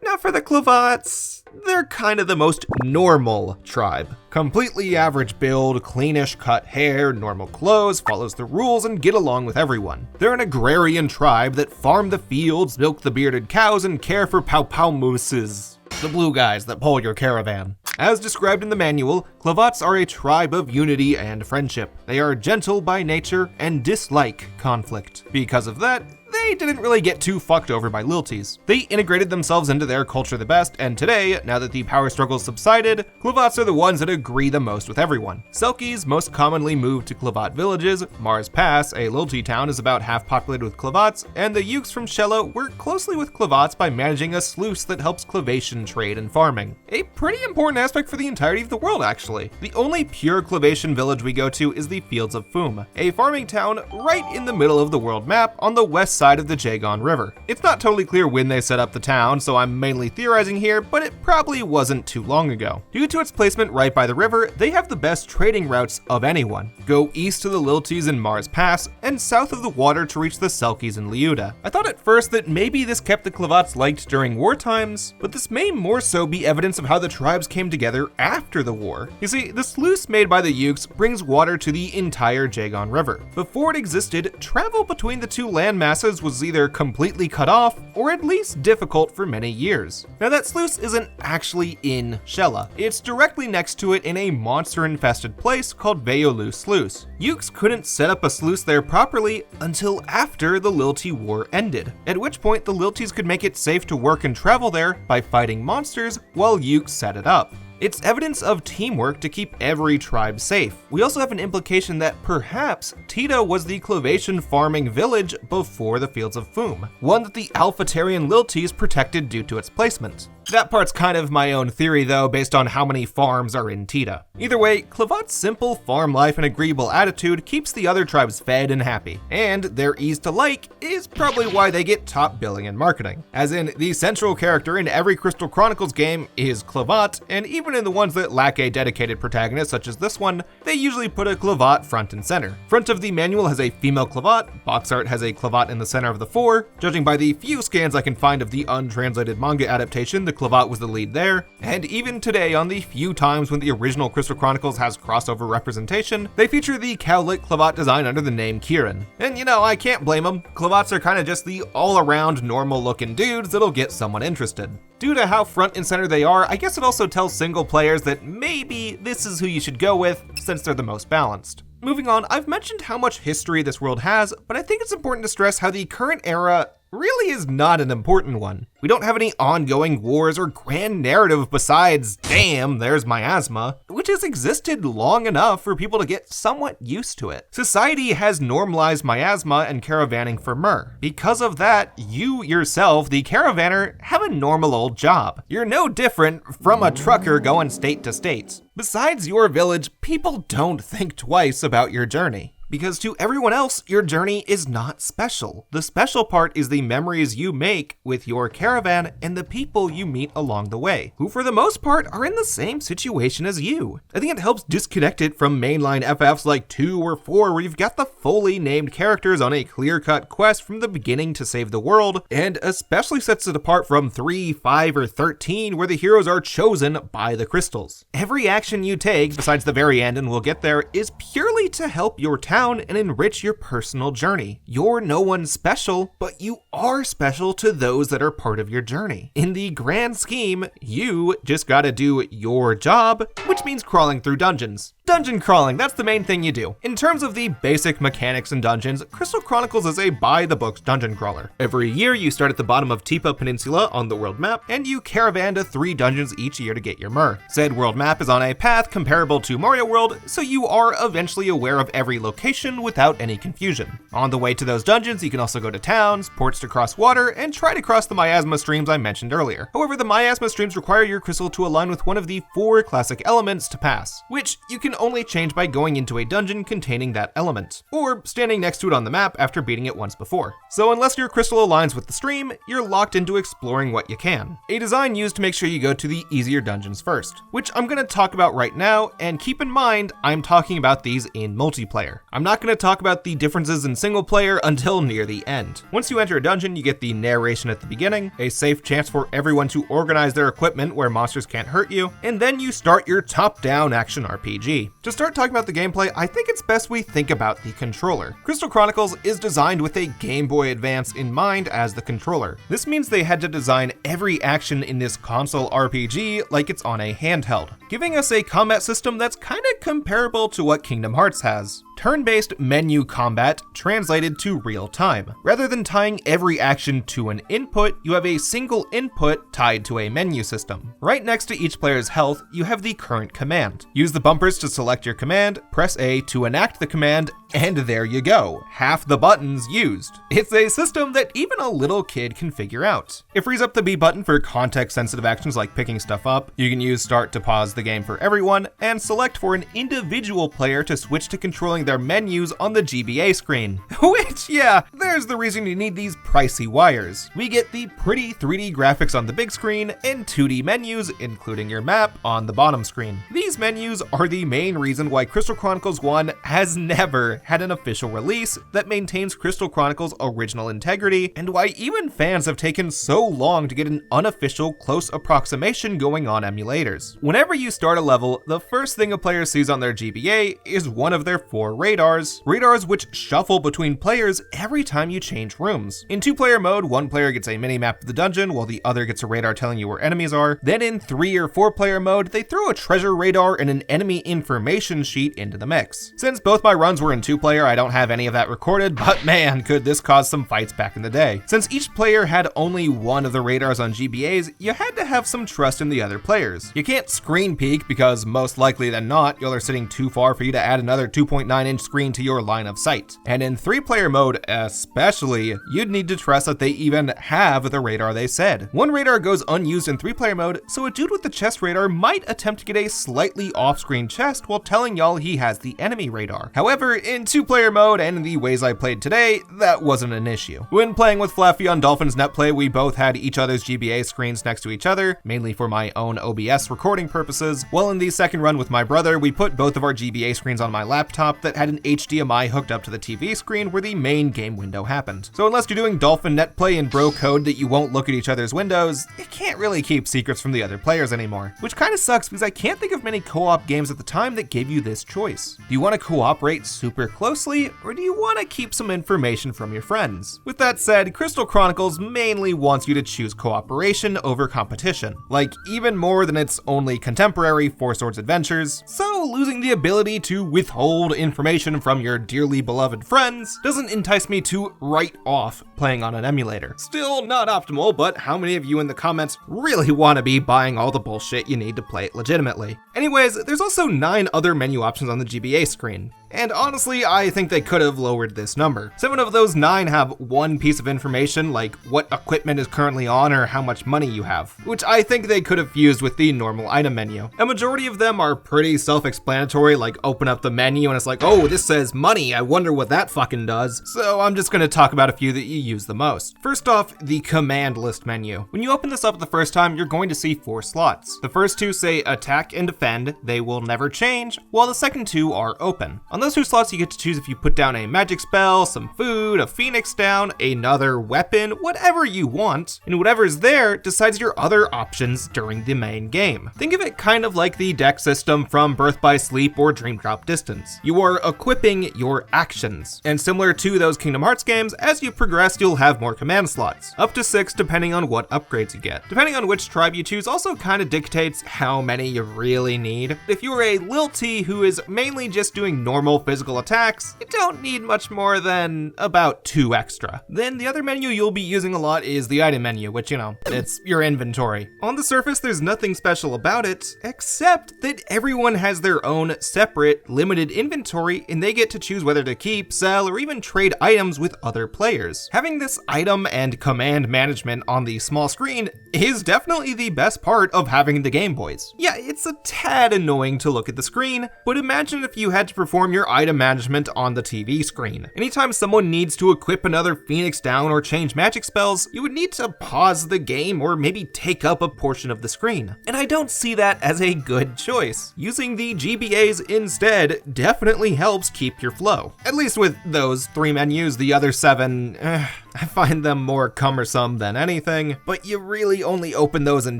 Now for the Clavats, they're kind of the most normal tribe. Completely average build, cleanish cut hair, normal clothes, follows the rules, and get along with everyone. They're an agrarian tribe that farm the fields, milk the bearded cows, and care for pow-pow mooses, the blue guys that pull your caravan. As described in the manual, Clavats are a tribe of unity and friendship. They are gentle by nature and dislike conflict. Because of that, they didn't really get too fucked over by Lilties. They integrated themselves into their culture the best, and today, now that the power struggles subsided, Clavats are the ones that agree the most with everyone. Selkies most commonly move to Clavat villages. Mars Pass, a Liltie town, is about half populated with Clavats, and the Ukes from Shella work closely with Clavats by managing a sluice that helps Clavation trade and farming. A pretty important aspect for the entirety of the world, actually. The only pure Clavation village we go to is the Fields of Foom, a farming town right in the middle of the world map on the west side of the Jagon River. It's not totally clear when they set up the town, so I'm mainly theorizing here, but it probably wasn't too long ago. Due to its placement right by the river, they have the best trading routes of anyone. Go east to the Lilties in Mars Pass, and south of the water to reach the Selkies in Liuda. I thought at first that maybe this kept the Clavats liked during war times, but this may more so be evidence of how the tribes came together after the war. You see, the sluice made by the Ukes brings water to the entire Jagon River. Before it existed, travel between the two land masses was either completely cut off or at least difficult for many years. Now that sluice isn't actually in Shella. It's directly next to it in a monster-infested place called Veolu Sluice. Ukes couldn't set up a sluice there properly until after the Liltie War ended, at which point the Lilties could make it safe to work and travel there by fighting monsters while Ukes set it up. It's evidence of teamwork to keep every tribe safe. We also have an implication that perhaps Tita was the Clovation farming village before the Fields of Foom, one that the Alphatarian Lilties protected due to its placement. That part's kind of my own theory though, based on how many farms are in Tita. Either way, Clavat's simple farm life and agreeable attitude keeps the other tribes fed and happy, and their ease to like is probably why they get top billing and marketing. As in, the central character in every Crystal Chronicles game is Clavat, and even in the ones that lack a dedicated protagonist such as this one, they usually put a Clavat front and center. Front of the manual has a female Clavat, box art has a Clavat in the center of the 4, judging by the few scans I can find of the untranslated manga adaptation, the Clavat was the lead there, and even today on the few times when the original Crystal Chronicles has crossover representation, they feature the cowlit Clavat design under the name Kieran. And you know, I can't blame them, Clavats are kinda just the all-around normal looking dudes that'll get someone interested. Due to how front and center they are, I guess it also tells single players that maybe this is who you should go with since they're the most balanced. Moving on, I've mentioned how much history this world has, but I think it's important to stress how the current era really is not an important one. We don't have any ongoing wars or grand narrative besides, damn, there's miasma, which has existed long enough for people to get somewhat used to it. Society has normalized miasma and caravanning for myrrh. Because of that, you yourself, the caravaner, have a normal old job. You're no different from a trucker going state to state. Besides your village, people don't think twice about your journey. Because to everyone else, your journey is not special. The special part is the memories you make with your caravan and the people you meet along the way, who for the most part are in the same situation as you. I think it helps disconnect it from mainline FFs like 2 or 4, where you've got the fully named characters on a clear-cut quest from the beginning to save the world, and especially sets it apart from 3, 5, or 13, where the heroes are chosen by the crystals. Every action you take, besides the very end, and we'll get there, is purely to help your town and enrich your personal journey. You're no one special, but you are special to those that are part of your journey. In the grand scheme, you just gotta do your job, which means crawling through dungeons. Dungeon crawling, that's the main thing you do. In terms of the basic mechanics in dungeons, Crystal Chronicles is a by-the-books dungeon crawler. Every year, you start at the bottom of Tipa Peninsula on the world map, and you caravan to 3 dungeons each year to get your myrrh. Said world map is on a path comparable to Mario World, so you are eventually aware of every location without any confusion. On the way to those dungeons, you can also go to towns, ports to cross water, and try to cross the miasma streams I mentioned earlier. However, the miasma streams require your crystal to align with one of the 4 classic elements to pass, which you can only change by going into a dungeon containing that element, or standing next to it on the map after beating it once before. So unless your crystal aligns with the stream, you're locked into exploring what you can. A design used to make sure you go to the easier dungeons first, which I'm gonna talk about right now, and keep in mind, I'm talking about these in multiplayer. I'm not gonna talk about the differences in single player until near the end. Once you enter a dungeon, you get the narration at the beginning, a safe chance for everyone to organize their equipment where monsters can't hurt you, and then you start your top-down action RPG. To start talking about the gameplay, I think it's best we think about the controller. Crystal Chronicles is designed with a Game Boy Advance in mind as the controller. This means they had to design every action in this console RPG like it's on a handheld, giving us a combat system that's kinda comparable to what Kingdom Hearts has. Turn-based menu combat translated to real time. Rather than tying every action to an input, you have a single input tied to a menu system. Right next to each player's health, you have the current command. Use the bumpers to select your command, press A to enact the command, and there you go, half the buttons used. It's a system that even a little kid can figure out. It frees up the B button for context-sensitive actions like picking stuff up. You can use start to pause the game for everyone, and select for an individual player to switch to controlling their menus on the GBA screen. Which, yeah, there's the reason you need these pricey wires. We get the pretty 3D graphics on the big screen and 2D menus, including your map, on the bottom screen. These menus are the main reason why Crystal Chronicles 1 has never had an official release that maintains Crystal Chronicles' original integrity, and why even fans have taken so long to get an unofficial close approximation going on emulators. Whenever you start a level, the first thing a player sees on their GBA is one of their 4 radars which shuffle between players every time you change rooms. In 2-player mode, one player gets a mini-map of the dungeon while the other gets a radar telling you where enemies are. Then in 3 or 4-player mode, they throw a treasure radar and an enemy information sheet into the mix. Since both my runs were in 2-player, I don't have any of that recorded, but man, could this cause some fights back in the day. Since each player had only one of the radars on GBAs, you had to have some trust in the other players. You can't screen peek because most likely than not, y'all are sitting too far for you to add another 2.9-inch screen to your line of sight. And in 3-player mode especially, you'd need to trust that they even have the radar they said. One radar goes unused in 3-player mode, so a dude with the chest radar might attempt to get a slightly off-screen chest while telling y'all he has the enemy radar. However, in 2-player mode and in the ways I played today, that wasn't an issue. When playing with Flaffy on Dolphin's netplay, we both had each other's GBA screens next to each other, mainly for my own OBS recording purposes, while in the second run with my brother, we put both of our GBA screens on my laptop that had an HDMI hooked up to the TV screen where the main game window happened. So unless you're doing Dolphin netplay in bro code that you won't look at each other's windows, you can't really keep secrets from the other players anymore. Which kinda sucks because I can't think of many co-op games at the time that gave you this choice. Do you want to cooperate super closely, or do you want to keep some information from your friends? With that said, Crystal Chronicles mainly wants you to choose cooperation over competition, like even more than its only contemporary Four Swords adventures, so losing the ability to withhold information from your dearly beloved friends doesn't entice me to write off playing on an emulator. Still not optimal, but how many of you in the comments really want to be buying all the bullshit you need to play it legitimately? Anyways, there's also 9 other menu options on the GBA screen. And honestly, I think they could have lowered this number. 7 of those 9 have one piece of information, like what equipment is currently on or how much money you have, which I think they could have fused with the normal item menu. A majority of them are pretty self-explanatory, like open up the menu and it's like, oh, this says money, I wonder what that fucking does. So I'm just gonna talk about a few that you use the most. First off, the command list menu. When you open this up the first time, you're going to see 4 slots. The first 2 say attack and defend, they will never change, while the second 2 are open. On those 2 slots, you get to choose if you put down a magic spell, some food, a phoenix down, another weapon, whatever you want, and whatever's there decides your other options during the main game. Think of it kind of like the deck system from Birth by Sleep or Dream Drop Distance. You are equipping your actions, and similar to those Kingdom Hearts games, as you progress, you'll have more command slots, up to 6 depending on what upgrades you get. Depending on which tribe you choose also kind of dictates how many you really need. If you're a Lil T who is mainly just doing normal physical attacks, you don't need much more than about 2 extra. Then the other menu you'll be using a lot is the item menu, which, you know, it's your inventory. On the surface, there's nothing special about it, except that everyone has their own separate, limited inventory, and they get to choose whether to keep, sell, or even trade items with other players. Having this item and command management on the small screen is definitely the best part of having the Game Boys. Yeah, it's a tad annoying to look at the screen, but imagine if you had to perform your item management on the TV screen. Anytime someone needs to equip another Phoenix down or change magic spells, you would need to pause the game or maybe take up a portion of the screen. And I don't see that as a good choice. Using the GBAs instead definitely helps keep your flow. At least with those 3 menus, the other 7, I find them more cumbersome than anything, but you really only open those in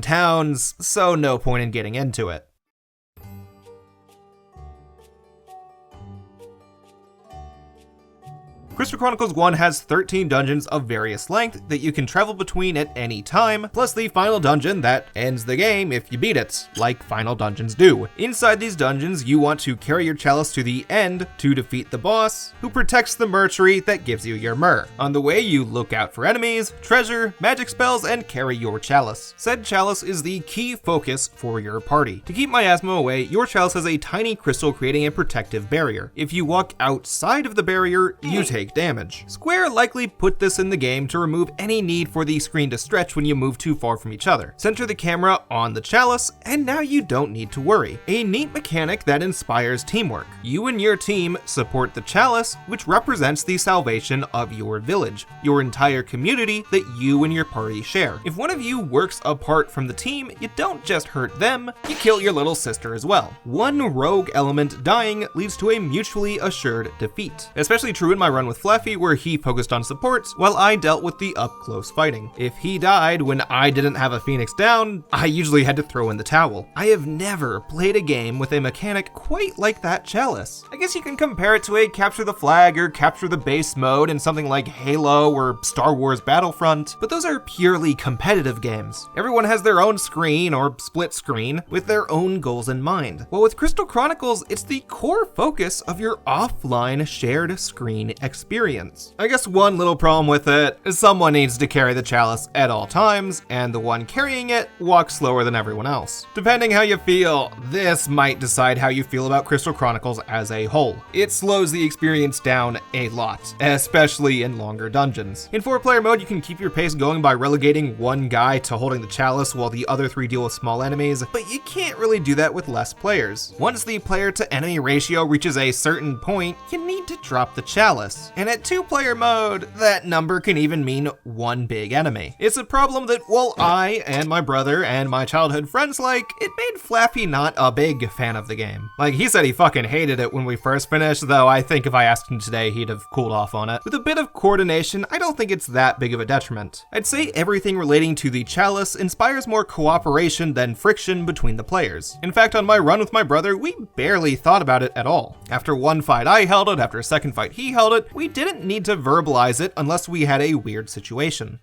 towns, so no point in getting into it. Crystal Chronicles 1 has 13 dungeons of various length that you can travel between at any time, plus the final dungeon that ends the game if you beat it, like final dungeons do. Inside these dungeons, you want to carry your chalice to the end to defeat the boss, who protects the merchant that gives you your myrrh. On the way, you look out for enemies, treasure, magic spells, and carry your chalice. Said chalice is the key focus for your party. To keep miasma away, your chalice has a tiny crystal creating a protective barrier. If you walk outside of the barrier, you take damage. Square likely put this in the game to remove any need for the screen to stretch when you move too far from each other. Center the camera on the chalice, and now you don't need to worry. A neat mechanic that inspires teamwork. You and your team support the chalice, which represents the salvation of your village, your entire community that you and your party share. If one of you works apart from the team, you don't just hurt them, you kill your little sister as well. One rogue element dying leads to a mutually assured defeat. Especially true in my run with with Fluffy where he focused on support, while I dealt with the up-close fighting. If he died when I didn't have a Phoenix down, I usually had to throw in the towel. I have never played a game with a mechanic quite like that Chalice. I guess you can compare it to a capture the flag or capture the base mode in something like Halo or Star Wars Battlefront, but those are purely competitive games. Everyone has their own screen or split screen with their own goals in mind. While with Crystal Chronicles, it's the core focus of your offline shared screen experience. I guess one little problem with it is someone needs to carry the Chalice at all times, and the one carrying it walks slower than everyone else. Depending how you feel, this might decide how you feel about Crystal Chronicles as a whole. It slows the experience down a lot, especially in longer dungeons. In 4-player mode, you can keep your pace going by relegating one guy to holding the Chalice while the other 3 deal with small enemies, but you can't really do that with less players. Once the player to enemy ratio reaches a certain point, you need to drop the Chalice. And at 2-player mode, that number can even mean one big enemy. It's a problem that while I and my brother and my childhood friends like, it made Flaffy not a big fan of the game. Like, he said he fucking hated it when we first finished, though I think if I asked him today, he'd have cooled off on it. With a bit of coordination, I don't think it's that big of a detriment. I'd say everything relating to the Chalice inspires more cooperation than friction between the players. In fact, on my run with my brother, we barely thought about it at all. After one fight I held it, after a second fight he held it, we didn't need to verbalize it unless we had a weird situation.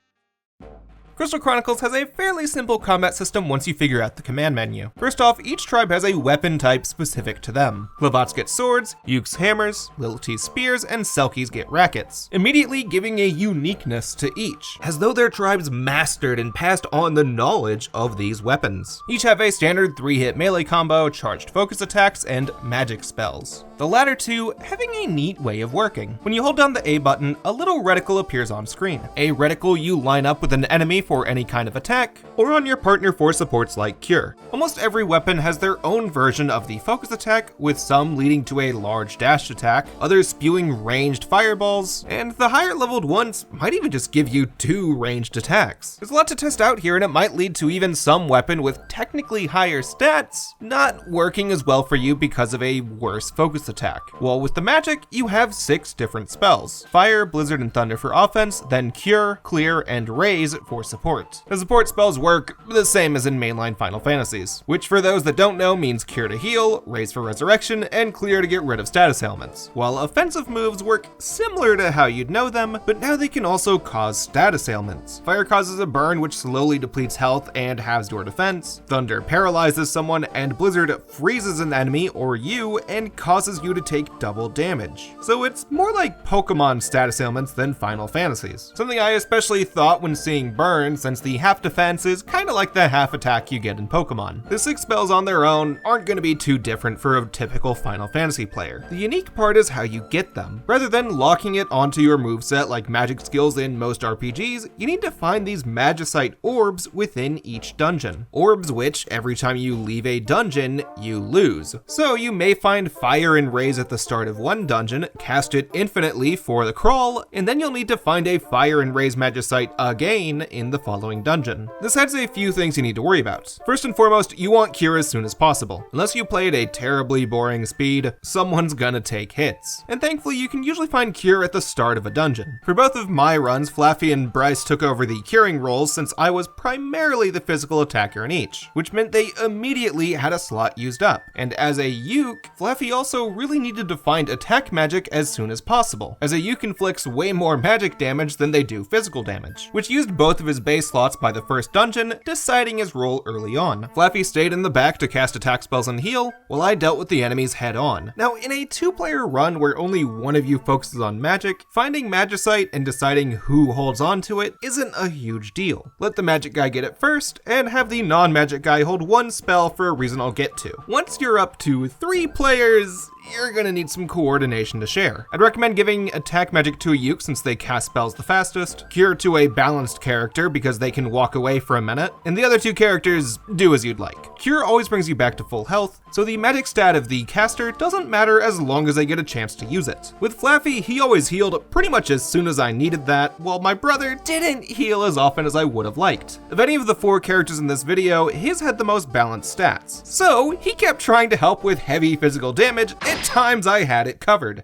Crystal Chronicles has a fairly simple combat system once you figure out the command menu. First off, each tribe has a weapon type specific to them. Levats get swords, Ukes hammers, Lilities spears, and Selkies get rackets, immediately giving a uniqueness to each, as though their tribes mastered and passed on the knowledge of these weapons. Each have a standard 3-hit melee combo, charged focus attacks, and magic spells. The latter two having a neat way of working. When you hold down the A button, a little reticle appears on screen. A reticle you line up with an enemy for any kind of attack, or on your partner for supports like Cure. Almost every weapon has their own version of the focus attack, with some leading to a large dash attack, others spewing ranged fireballs, and the higher leveled ones might even just give you 2 ranged attacks. There's a lot to test out here, and it might lead to even some weapon with technically higher stats not working as well for you because of a worse focus attack. While with the magic, you have 6 different spells: Fire, Blizzard, and Thunder for offense, then Cure, Clear, and Raise for support. The support spells work the same as in mainline Final Fantasies, which for those that don't know means Cure to heal, Raise for resurrection, and Clear to get rid of status ailments. While offensive moves work similar to how you'd know them, but now they can also cause status ailments. Fire causes a burn which slowly depletes health and halves your defense, Thunder paralyzes someone, and Blizzard freezes an enemy or you and causes you to take double damage. So it's more like Pokemon status ailments than Final Fantasies. Something I especially thought when seeing burn, since the half defense is kinda like the half attack you get in Pokemon. The 6 spells on their own aren't gonna be too different for a typical Final Fantasy player. The unique part is how you get them. Rather than locking it onto your moveset like magic skills in most RPGs, you need to find these Magicite orbs within each dungeon. Orbs which, every time you leave a dungeon, you lose. So you may find Fire and Raise at the start of one dungeon, cast it infinitely for the crawl, and then you'll need to find a Fire and Raise Magicite again in the following dungeon. This adds a few things you need to worry about. First and foremost, you want Cure as soon as possible. Unless you play at a terribly boring speed, someone's gonna take hits. And thankfully, you can usually find Cure at the start of a dungeon. For both of my runs, Flaffy and Bryce took over the curing roles since I was primarily the physical attacker in each, which meant they immediately had a slot used up. And as a Uke, Flaffy also really needed to find attack magic as soon as possible, as a Uke inflicts way more magic damage than they do physical damage, which used both of his base slots by the first dungeon, deciding his role early on. Flaffy stayed in the back to cast attack spells and heal, while I dealt with the enemies head on. Now, in a 2-player run where only one of you focuses on magic, finding Magicite and deciding who holds on to it isn't a huge deal. Let the magic guy get it first, and have the non-magic guy hold one spell for a reason I'll get to. Once you're up to 3 players, you're gonna need some coordination to share. I'd recommend giving attack magic to a Uke since they cast spells the fastest, Cure to a balanced character because they can walk away for a minute, and the other 2 characters do as you'd like. Cure always brings you back to full health, so the magic stat of the caster doesn't matter as long as they get a chance to use it. With Flaffy, he always healed pretty much as soon as I needed that, while my brother didn't heal as often as I would have liked. Of any of the 4 characters in this video, his had the most balanced stats, so he kept trying to help with heavy physical damage. At times I had it covered.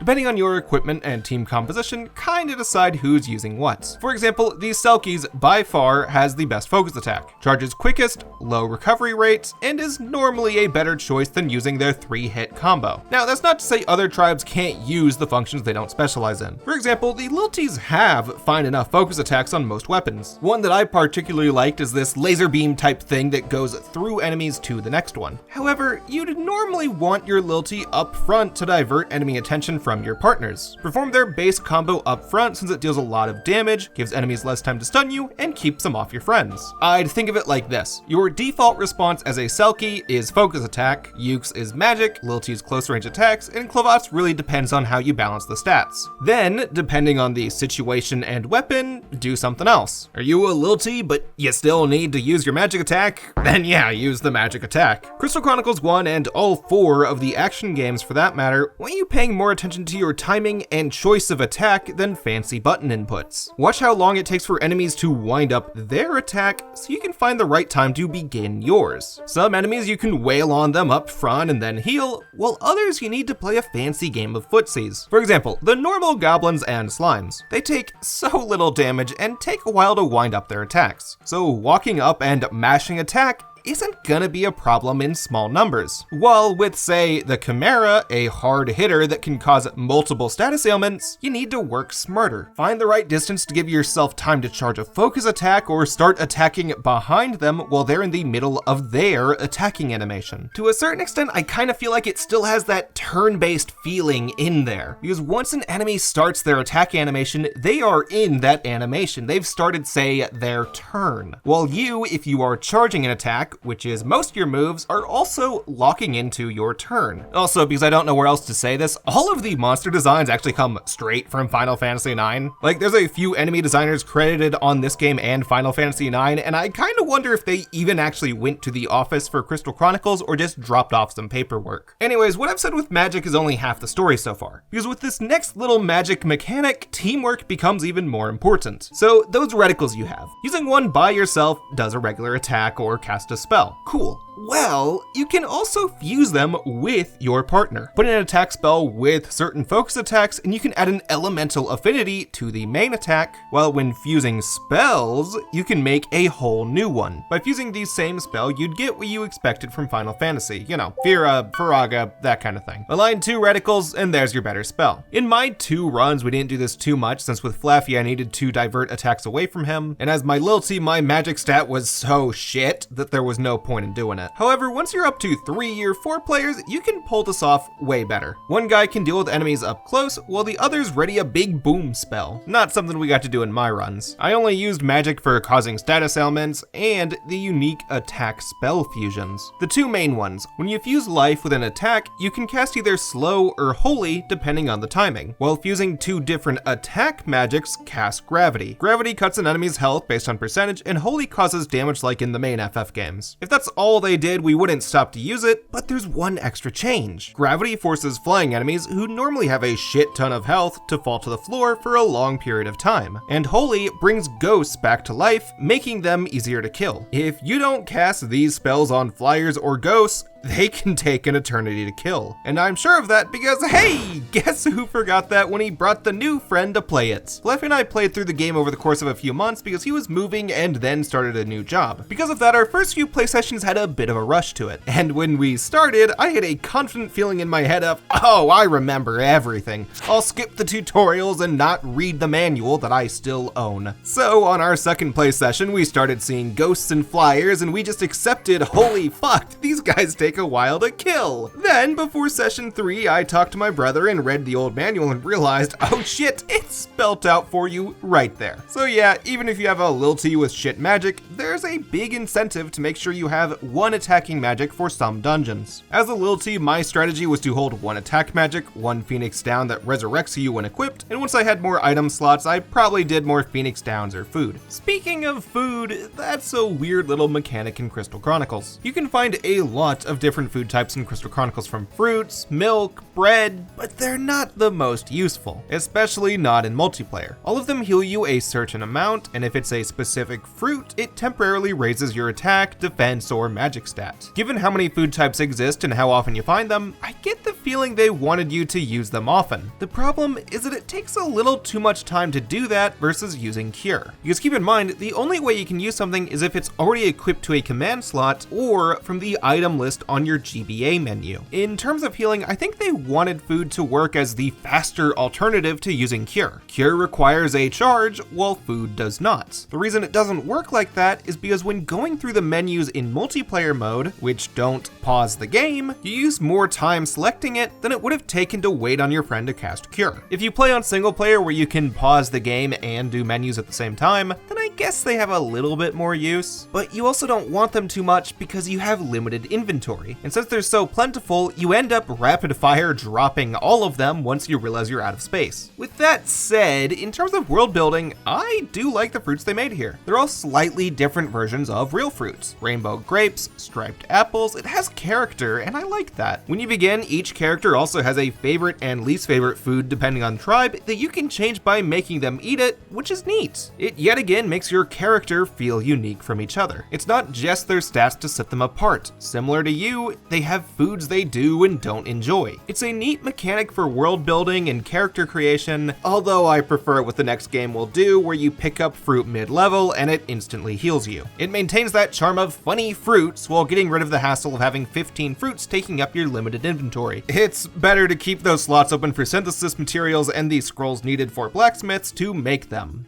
Depending on your equipment and team composition, kinda decide who's using what. For example, the Selkies by far has the best focus attack, charges quickest, low recovery rates, and is normally a better choice than using their 3-hit combo. Now, that's not to say other tribes can't use the functions they don't specialize in. For example, the Lilties have fine enough focus attacks on most weapons. One that I particularly liked is this laser beam type thing that goes through enemies to the next one. However, you'd normally want your Liltie up front to divert enemy attention from your partners. Perform their base combo up front since it deals a lot of damage, gives enemies less time to stun you, and keeps them off your friends. I'd think of it like this. Your default response as a Selkie is focus attack, Yuke's is magic, Liltie's close range attacks, and Clavat's really depends on how you balance the stats. Then, depending on the situation and weapon, do something else. Are you a Liltie, but you still need to use your magic attack? Then yeah, use the magic attack. Crystal Chronicles 1 and all 4 of the action games for that matter want you paying more attention to your timing and choice of attack than fancy button inputs. Watch how long it takes for enemies to wind up their attack so you can find the right time to begin yours. Some enemies you can wail on them up front and then heal, while others you need to play a fancy game of footsies. For example, the normal goblins and slimes. They take so little damage and take a while to wind up their attacks. So walking up and mashing attack isn't gonna be a problem in small numbers. While with, say, the Chimera, a hard hitter that can cause multiple status ailments, you need to work smarter. Find the right distance to give yourself time to charge a focus attack or start attacking behind them while they're in the middle of their attacking animation. To a certain extent, I kind of feel like it still has that turn-based feeling in there, because once an enemy starts their attack animation, they are in that animation. They've started, say, their turn. While you, if you are charging an attack, which is most of your moves, are also locking into your turn. Also, because I don't know where else to say this, all of the monster designs actually come straight from Final Fantasy IX. Like, there's a few enemy designers credited on this game and Final Fantasy IX, and I kind of wonder if they even actually went to the office for Crystal Chronicles or just dropped off some paperwork. Anyways, what I've said with magic is only half the story so far, because with this next little magic mechanic, teamwork becomes even more important. So those reticles you have, using one by yourself does a regular attack or cast a spell. Cool. Well, you can also fuse them with your partner. Put in an attack spell with certain focus attacks, and you can add an elemental affinity to the main attack, while when fusing spells, you can make a whole new one. By fusing the same spell, you'd get what you expected from Final Fantasy. You know, Fira, Faraga, that kind of thing. Align 2 reticles, and there's your better spell. In my 2 runs, we didn't do this too much, since with Flaffy, I needed to divert attacks away from him, and as my Liltie, my magic stat was so shit that there was no point in doing it. However, once you're up to 3 or 4 players, you can pull this off way better. One guy can deal with enemies up close, while the others ready a big boom spell. Not something we got to do in my runs. I only used magic for causing status ailments and the unique attack spell fusions. The 2 main ones. When you fuse life with an attack, you can cast either slow or holy depending on the timing, while fusing 2 different attack magics cast gravity. Gravity cuts an enemy's health based on percentage, and holy causes damage like in the main FF games. If that's all they did, we wouldn't stop to use it, but there's one extra change. Gravity forces flying enemies who normally have a shit ton of health to fall to the floor for a long period of time. And Holy brings ghosts back to life, making them easier to kill. If you don't cast these spells on flyers or ghosts, they can take an eternity to kill. And I'm sure of that because, hey, guess who forgot that when he brought the new friend to play it? Fluffy and I played through the game over the course of a few months because he was moving and then started a new job. Because of that, our first few play sessions had a bit of a rush to it. And when we started, I had a confident feeling in my head of, oh, I remember everything. I'll skip the tutorials and not read the manual that I still own. So on our second play session, we started seeing ghosts and flyers, and we just accepted, holy fuck, these guys take a while to kill. Then before session 3, I talked to my brother and read the old manual and realized, oh shit, it's spelt out for you right there. So yeah, even if you have a Liltie with shit magic, there's a big incentive to make sure you have one attacking magic for some dungeons. As a Liltie, my strategy was to hold one attack magic, one Phoenix down that resurrects you when equipped, and once I had more item slots, I probably did more Phoenix downs or food. Speaking of food, that's a weird little mechanic in Crystal Chronicles. You can find a lot of different food types in Crystal Chronicles, from fruits, milk, bread, but they're not the most useful, especially not in multiplayer. All of them heal you a certain amount, and if it's a specific fruit, it temporarily raises your attack, defense, or magic stat. Given how many food types exist and how often you find them, I get the feeling they wanted you to use them often. The problem is that it takes a little too much time to do that versus using Cure. Because keep in mind, the only way you can use something is if it's already equipped to a command slot or from the item list on your GBA menu. In terms of healing, I think they wanted food to work as the faster alternative to using Cure. Cure requires a charge, while food does not. The reason it doesn't work like that is because when going through the menus in multiplayer mode, which don't pause the game, you use more time selecting it than it would have taken to wait on your friend to cast Cure. If you play on single player where you can pause the game and do menus at the same time, then I guess they have a little bit more use, but you also don't want them too much because you have limited inventory. And since they're so plentiful, you end up rapid fire dropping all of them once you realize you're out of space. With that said, in terms of world building, I do like the fruits they made here. They're all slightly different versions of real fruits. Rainbow grapes, striped apples, it has character, and I like that. When you begin, each character also has a favorite and least favorite food depending on tribe that you can change by making them eat it, which is neat. It yet again makes your character feel unique from each other. It's not just their stats to set them apart. Similar to you, they have foods they do and don't enjoy. It's a neat mechanic for world building and character creation, although I prefer it what the next game will do, where you pick up fruit mid-level and it instantly heals you. It maintains that charm of funny fruits while getting rid of the hassle of having 15 fruits taking up your limited inventory. It's better to keep those slots open for synthesis materials and the scrolls needed for blacksmiths to make them.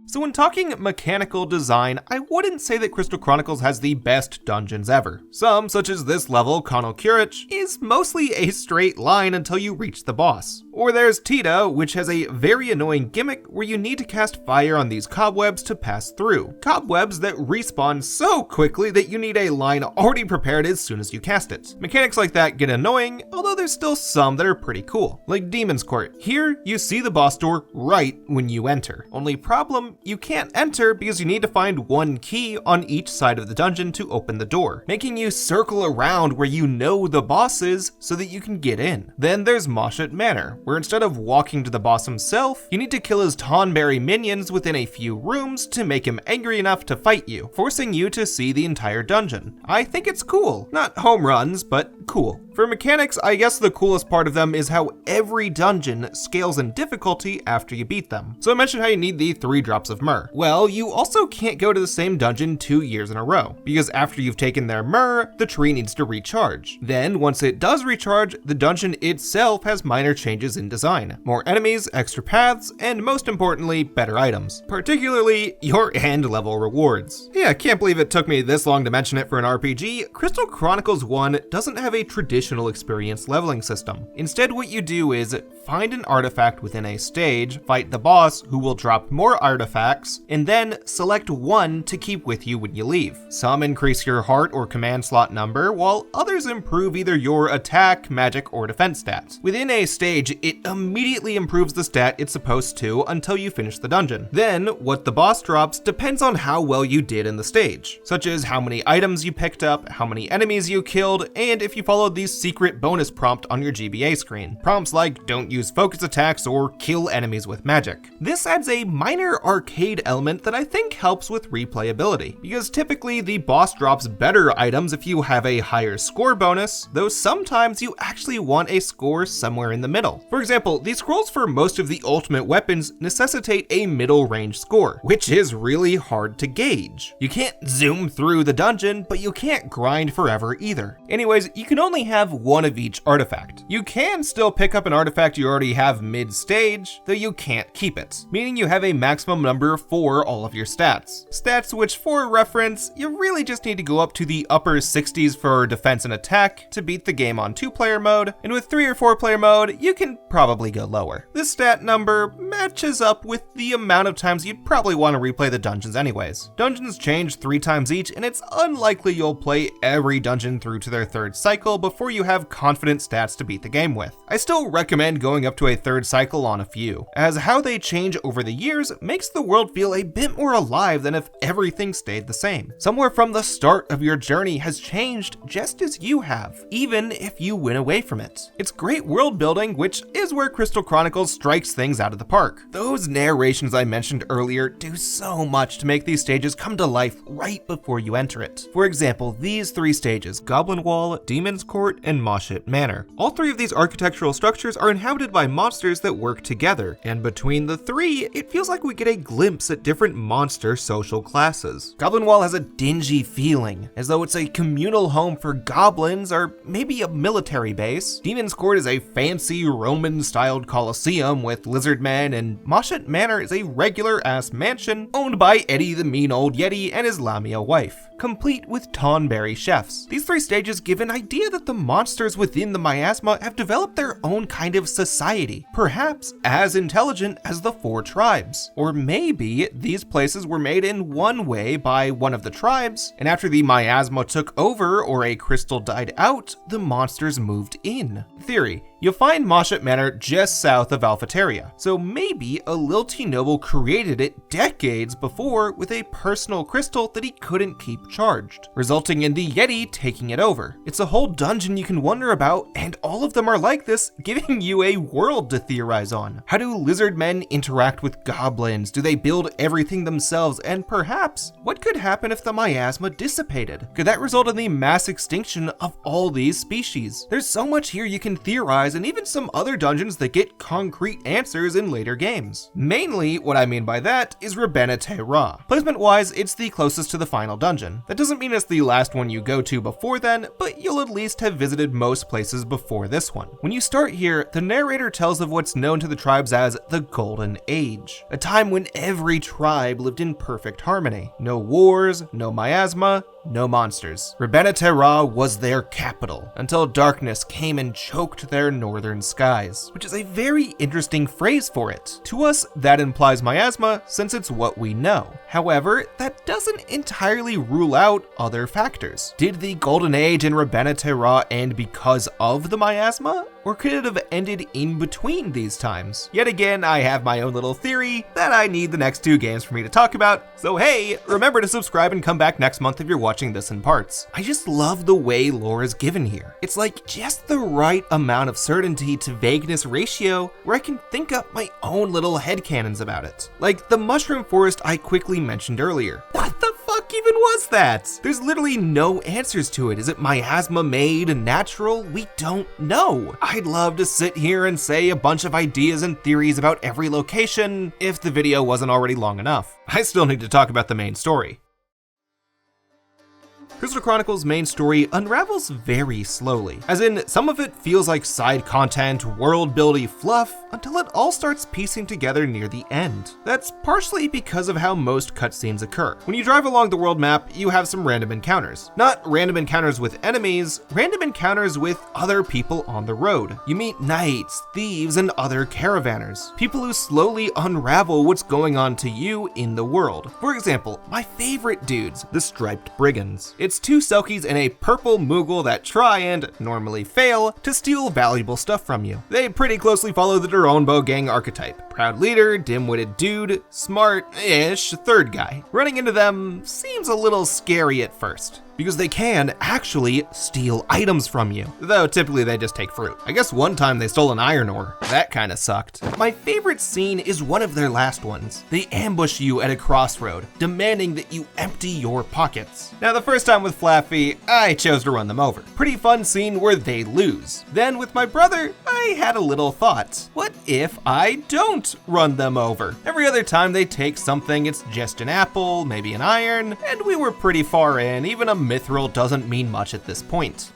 So when talking mechanical design, I wouldn't say that Crystal Chronicles has the best dungeons ever. Some, such as this level, Conal Curich, is mostly a straight line until you reach the boss. Or there's Tita, which has a very annoying gimmick where you need to cast fire on these cobwebs to pass through. Cobwebs that respawn so quickly that you need a line already prepared as soon as you cast it. Mechanics like that get annoying, although there's still some that are pretty cool. Like Demon's Court. Here, you see the boss door right when you enter. Only problem, you can't enter because you need to find one key on each side of the dungeon to open the door, making you circle around where you know the boss is so that you can get in. Then there's Moshet Manor, where instead of walking to the boss himself, you need to kill his Tonberry minions within a few rooms to make him angry enough to fight you, forcing you to see the entire dungeon. I think it's cool. Not home runs, but cool. For mechanics, I guess the coolest part of them is how every dungeon scales in difficulty after you beat them. So I mentioned how you need the 3 drops of myrrh. Well, you also can't go to the same dungeon 2 years in a row, because after you've taken their myrrh, the tree needs to recharge. Then, once it does recharge, the dungeon itself has minor changes in design. More enemies, extra paths, and most importantly, better items. Particularly, your end level rewards. Yeah, I can't believe it took me this long to mention it for an RPG. Crystal Chronicles 1 doesn't have a traditional experience leveling system. Instead, what you do is find an artifact within a stage, fight the boss who will drop more artifacts, and then select one to keep with you when you leave. Some increase your heart or command slot number, while others improve either your attack, magic, or defense stats. Within a stage, it immediately improves the stat it's supposed to until you finish the dungeon. Then, what the boss drops depends on how well you did in the stage, such as how many items you picked up, how many enemies you killed, and if you followed the secret bonus prompt on your GBA screen. Prompts like don't use focus attacks or kill enemies with magic. This adds a minor arcade element that I think helps with replayability, because typically the boss drops better items if you have a higher score bonus, though sometimes you actually want a score somewhere in the middle. For example, the scrolls for most of the ultimate weapons necessitate a middle range score, which is really hard to gauge. You can't zoom through the dungeon, but you can't grind forever either. Anyways, you can only have one of each artifact. You can still pick up an artifact you already have mid-stage, though you can't keep it, meaning you have a maximum number for all of your stats. Stats which, for reference, you really just need to go up to the upper 60s for defense and attack to beat the game on 2-player mode, and with 3 or 4-player mode, you can probably go lower. This stat number matches up with the amount of times you'd probably want to replay the dungeons anyways. Dungeons change 3 times each, and it's unlikely you'll play every dungeon through to their 3rd cycle before you have confident stats to beat the game with. I still recommend going up to a 3rd cycle on a few, as how they change over the years makes the world feel a bit more alive than if everything stayed the same. Somewhere from the start of your journey has changed just as you have, even if you went away from it. It's great world building, which is where Crystal Chronicles strikes things out of the park. Those narrations I mentioned earlier do so much to make these stages come to life right before you enter it. For example, these 3 stages, Goblin Wall, Demon Demon's Court, and Moshet Manor. All three of these architectural structures are inhabited by monsters that work together, and between the three, it feels like we get a glimpse at different monster social classes. Goblin Wall has a dingy feeling, as though it's a communal home for goblins or maybe a military base. Demon's Court is a fancy Roman-styled coliseum with lizard men, and Moshet Manor is a regular-ass mansion owned by Eddie the Mean Old Yeti and his Lamia wife, complete with Tonberry chefs. These three stages give an idea that the monsters within the miasma have developed their own kind of society, perhaps as intelligent as the four tribes. Or maybe these places were made in one way by one of the tribes, and after the miasma took over or a crystal died out, the monsters moved in. Theory: you'll find Moshet Manor just south of Alphateria, so maybe a Lilty noble created it decades before with a personal crystal that he couldn't keep charged, resulting in the Yeti taking it over. It's a whole dungeon you can wonder about, and all of them are like this, giving you a world to theorize on. How do lizard men interact with goblins? Do they build everything themselves? And perhaps, what could happen if the miasma dissipated? Could that result in the mass extinction of all these species? There's so much here you can theorize, and even some other dungeons that get concrete answers in later games. Mainly, what I mean by that is Ra. Placement-wise, it's the closest to the final dungeon. That doesn't mean it's the last one you go to before then, but you'll at least have visited most places before this one. When you start here, the narrator tells of what's known to the tribes as the Golden Age, a time when every tribe lived in perfect harmony. No wars, no miasma, no monsters. Ra was their capital, until darkness came and choked their northern skies, which is a very interesting phrase for it. To us, that implies miasma, since it's what we know. However, that doesn't entirely rule out other factors. Did the Golden Age in Ra end because of the miasma? Or could it have ended in between these times? Yet again, I have my own little theory that I need the next two games for me to talk about, so hey, remember to subscribe and come back next month if you're watching this in parts. I just love the way lore is given here. It's like just the right amount of certainty to vagueness ratio where I can think up my own little headcanons about it. Like the mushroom forest I quickly mentioned earlier. What the fuck even was that? There's literally no answers to it. Is it miasma made natural? We don't know. I'd love to sit here and say a bunch of ideas and theories about every location if the video wasn't already long enough. I still need to talk about the main story. Crystal Chronicles' main story unravels very slowly, as in some of it feels like side content, world-building fluff, until it all starts piecing together near the end. That's partially because of how most cutscenes occur. When you drive along the world map, you have some random encounters. Not random encounters with enemies, random encounters with other people on the road. You meet knights, thieves, and other caravanners. People who slowly unravel what's going on to you in the world. For example, my favorite dudes, the Striped Brigands. It's two Selkies and a purple Moogle that try and, normally fail, to steal valuable stuff from you. They pretty closely follow the Duronbo gang archetype. Proud leader, dim-witted dude, smart-ish third guy. Running into them seems a little scary at first, because they can actually steal items from you, though typically they just take fruit. I guess one time they stole an iron ore. That kinda sucked. My favorite scene is one of their last ones. They ambush you at a crossroad, demanding that you empty your pockets. Now the first time with Flaffy, I chose to run them over. Pretty fun scene where they lose. Then with my brother, I had a little thought. What if I don't run them over? Every other time they take something, it's just an apple, maybe an iron, and we were pretty far in, even a mithril doesn't mean much at this point.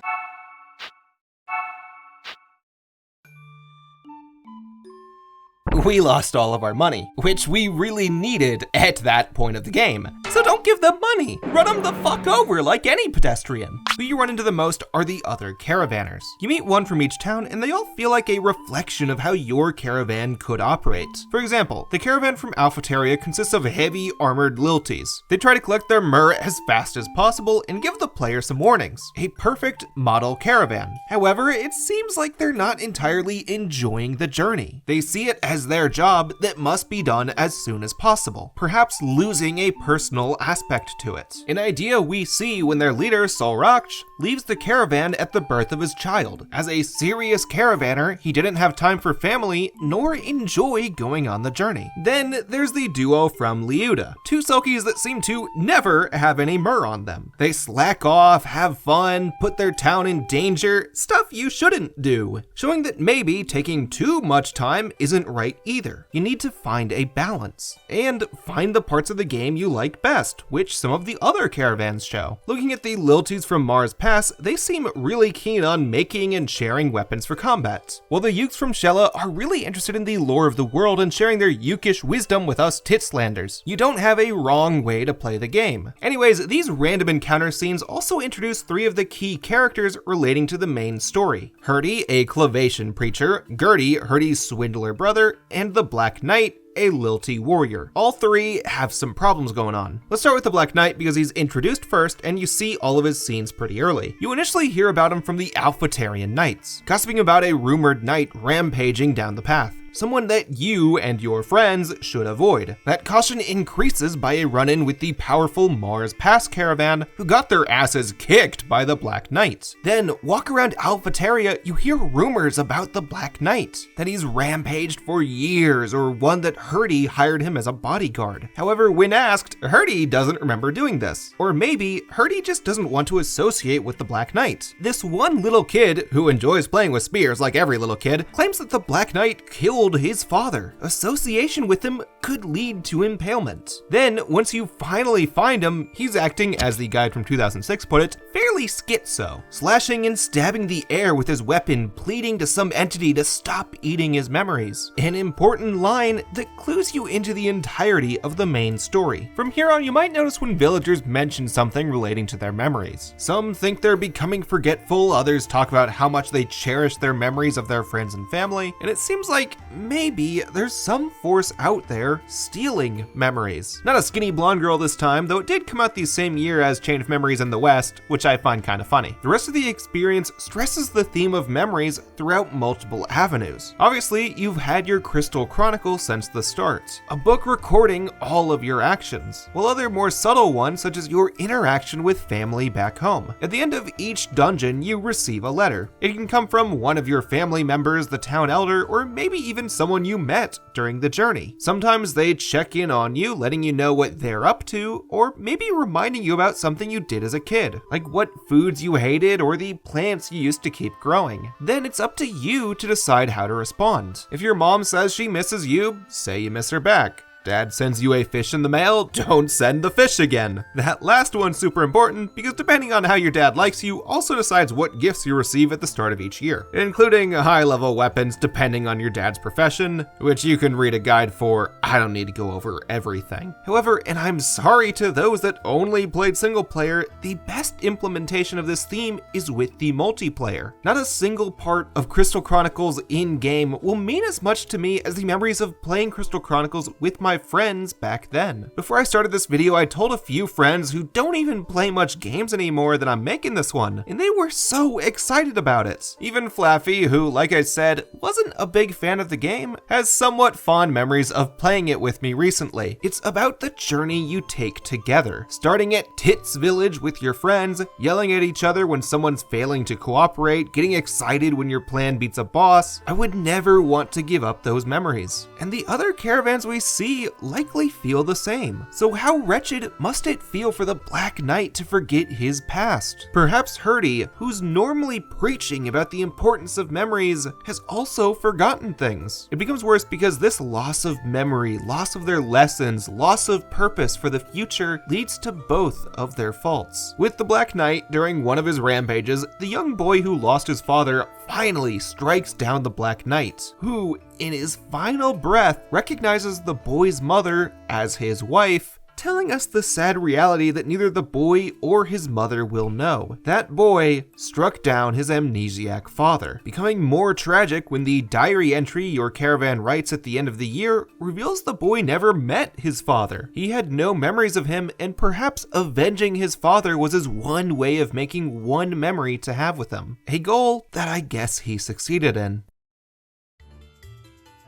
We lost all of our money, which we really needed at that point of the game. So don't give them money, run them the fuck over like any pedestrian. Who you run into the most are the other caravanners. You meet one from each town and they all feel like a reflection of how your caravan could operate. For example, the caravan from Alphateria consists of heavy armored lilties. They try to collect their myrrh as fast as possible and give the player some warnings. A perfect model caravan. However, it seems like they're not entirely enjoying the journey. They see it as their job that must be done as soon as possible, perhaps losing a personal personal aspect to it. An idea we see when their leader, Solrakh, leaves the caravan at the birth of his child. As a serious caravaner, he didn't have time for family, nor enjoy going on the journey. Then there's the duo from Liuda, two Selkies that seem to never have any myrrh on them. They slack off, have fun, put their town in danger, stuff you shouldn't do, showing that maybe taking too much time isn't right either. You need to find a balance, and find the parts of the game you like best, which some of the other caravans show. Looking at the Lilties from Mars Pass, they seem really keen on making and sharing weapons for combat, while the Ukes from Shella are really interested in the lore of the world and sharing their Ukish wisdom with us Titslanders. You don't have a wrong way to play the game. Anyways, these random encounter scenes also introduce three of the key characters relating to the main story. Hurdy, a Clavation preacher, Gertie, Hurdy's swindler brother, and the Black Knight, a Lilty warrior. All three have some problems going on. Let's start with the Black Knight because he's introduced first and you see all of his scenes pretty early. You initially hear about him from the Alphatarian Knights, gossiping about a rumored knight rampaging down the path. Someone that you and your friends should avoid. That caution increases by a run-in with the powerful Mars Pass caravan who got their asses kicked by the Black Knight. Then walk around Alphataria, you hear rumors about the Black Knight, that he's rampaged for years or one that Hurdy hired him as a bodyguard. However, when asked, Hurdy doesn't remember doing this. Or maybe Hurdy just doesn't want to associate with the Black Knight. This one little kid, who enjoys playing with spears like every little kid, claims that the Black Knight killed his father. Association with him could lead to impalement. Then, once you finally find him, he's acting, as the guide from 2006 put it, fairly schizo, slashing and stabbing the air with his weapon, pleading to some entity to stop eating his memories. An important line that clues you into the entirety of the main story. From here on, you might notice when villagers mention something relating to their memories. Some think they're becoming forgetful, others talk about how much they cherish their memories of their friends and family, and it seems like maybe there's some force out there stealing memories. Not a skinny blonde girl this time, though it did come out the same year as Chain of Memories in the West, which I find kind of funny. The rest of the experience stresses the theme of memories throughout multiple avenues. Obviously, you've had your Crystal Chronicles since the start, a book recording all of your actions, while other more subtle ones such as your interaction with family back home. At the end of each dungeon, you receive a letter. It can come from one of your family members, the town elder, or maybe even someone you met during the journey. Sometimes they check in on you, letting you know what they're up to, or maybe reminding you about something you did as a kid, like what foods you hated or the plants you used to keep growing. Then it's up to you to decide how to respond. If your mom says she misses you, say you miss her back. Dad sends you a fish in the mail, don't send the fish again. That last one's super important because depending on how your dad likes you also decides what gifts you receive at the start of each year, including high-level weapons depending on your dad's profession, which you can read a guide for. I don't need to go over everything. However, and I'm sorry to those that only played single player, the best implementation of this theme is with the multiplayer. Not a single part of Crystal Chronicles in-game will mean as much to me as the memories of playing Crystal Chronicles with my friends back then. Before I started this video, I told a few friends who don't even play much games anymore that I'm making this one, and they were so excited about it. Even Flaffy, who, like I said, wasn't a big fan of the game, has somewhat fond memories of playing it with me recently. It's about the journey you take together, starting at Tits Village with your friends, yelling at each other when someone's failing to cooperate, getting excited when your plan beats a boss. I would never want to give up those memories. And the other caravans we see likely feel the same. So how wretched must it feel for the Black Knight to forget his past? Perhaps Hurdy, who's normally preaching about the importance of memories, has also forgotten things. It becomes worse because this loss of memory, loss of their lessons, loss of purpose for the future leads to both of their faults. With the Black Knight, during one of his rampages, the young boy who lost his father finally strikes down the Black Knight, who, in his final breath, recognizes the boy's mother as his wife, telling us the sad reality that neither the boy or his mother will know. That boy struck down his amnesiac father, becoming more tragic when the diary entry your caravan writes at the end of the year reveals the boy never met his father. He had no memories of him, and perhaps avenging his father was his one way of making one memory to have with him. A goal that I guess he succeeded in.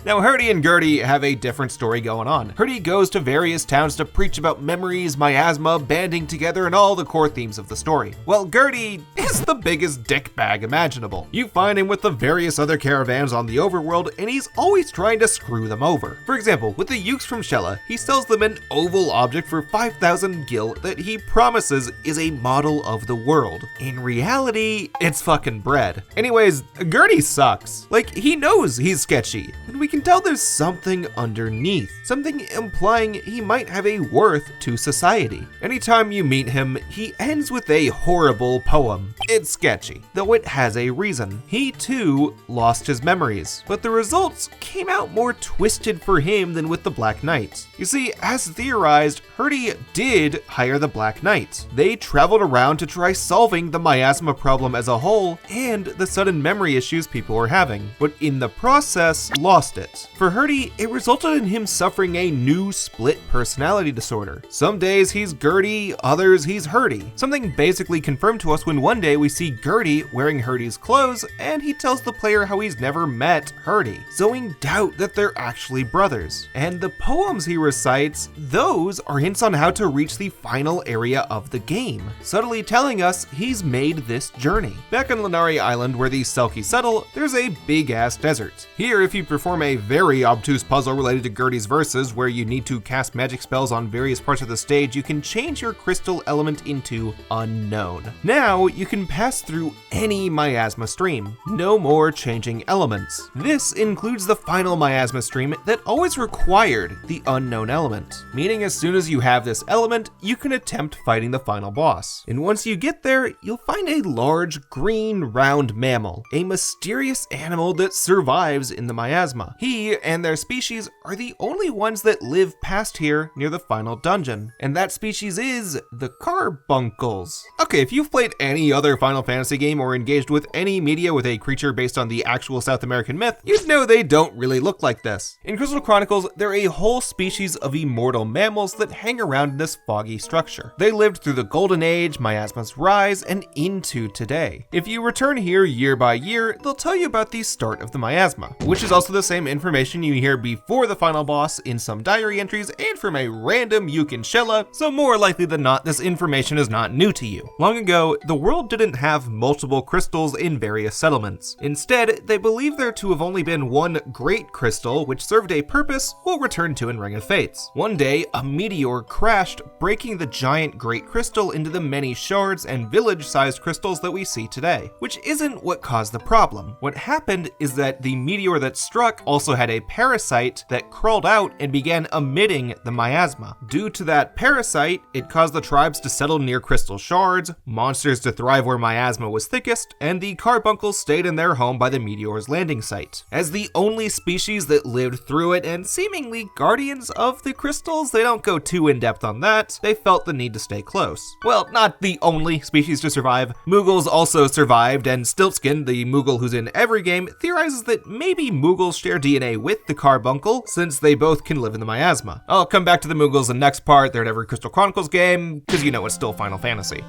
Now, Hurdy and Gurdy have a different story going on. Hurdy goes to various towns to preach about memories, miasma, banding together, and all the core themes of the story. Well, Gurdy is the biggest dickbag imaginable. You find him with the various other caravans on the overworld, and he's always trying to screw them over. For example, with the Ukes from Shella, he sells them an oval object for 5,000 gil that he promises is a model of the world. In reality, it's fucking bread. Anyways, Gurdy sucks. Like, he knows he's sketchy, and we can tell there's something underneath, something implying he might have a worth to society. Anytime you meet him, he ends with a horrible poem. It's sketchy, though it has a reason. He too lost his memories, but the results came out more twisted for him than with the Black Knights. You see, as theorized, Hurdy did hire the Black Knights. They traveled around to try solving the miasma problem as a whole and the sudden memory issues people were having, but in the process, lost it. For Hurdy, it resulted in him suffering a new split personality disorder. Some days he's Gurdy, others he's Hurdy. Something basically confirmed to us when one day we see Gurdy wearing Hurdy's clothes and he tells the player how he's never met Hurdy, sowing doubt that they're actually brothers. And the poems he recites, those are hints on how to reach the final area of the game, subtly telling us he's made this journey. Back on Lanari Island where the Selkie settle, there's a big ass desert. Here, if you perform a very obtuse puzzle related to Gurdy's verses where you need to cast magic spells on various parts of the stage, you can change your crystal element into unknown. Now, you can pass through any miasma stream. No more changing elements. This includes the final miasma stream that always required the unknown element, meaning as soon as you have this element, you can attempt fighting the final boss. And once you get there, you'll find a large green round mammal, a mysterious animal that survives in the miasma. He and their species are the only ones that live past here near the final dungeon, and that species is the carbuncles. Okay, if you've played any other Final Fantasy game or engaged with any media with a creature based on the actual South American myth, you'd know they don't really look like this. In Crystal Chronicles, they're a whole species of immortal mammals that hang around in this foggy structure. They lived through the Golden Age, miasma's rise, and into today. If you return here year by year, they'll tell you about the start of the miasma, which is also the same information you hear before the final boss in some diary entries and from a random Uke in Shella, so more likely than not, this information is not new to you. Long ago, the world didn't have multiple crystals in various settlements. Instead, they believe there to have only been one great crystal, which served a purpose we'll return to in Ring of Fates. One day, a meteor crashed, breaking the giant great crystal into the many shards and village-sized crystals that we see today, which isn't what caused the problem. What happened is that the meteor that struck also had a parasite that crawled out and began emitting the miasma. Due to that parasite, it caused the tribes to settle near crystal shards, monsters to thrive where miasma was thickest, and the carbuncles stayed in their home by the meteor's landing site. As the only species that lived through it and seemingly guardians of the crystals, they don't go too in-depth on that, they felt the need to stay close. Well, not the only species to survive. Moogles also survived, and Stiltskin, the Moogle who's in every game, theorizes that maybe Moogles share DNA with the carbuncle, since they both can live in the miasma. I'll come back to the Moogles in the next part. They're in every Crystal Chronicles game, because you know it's still Final Fantasy.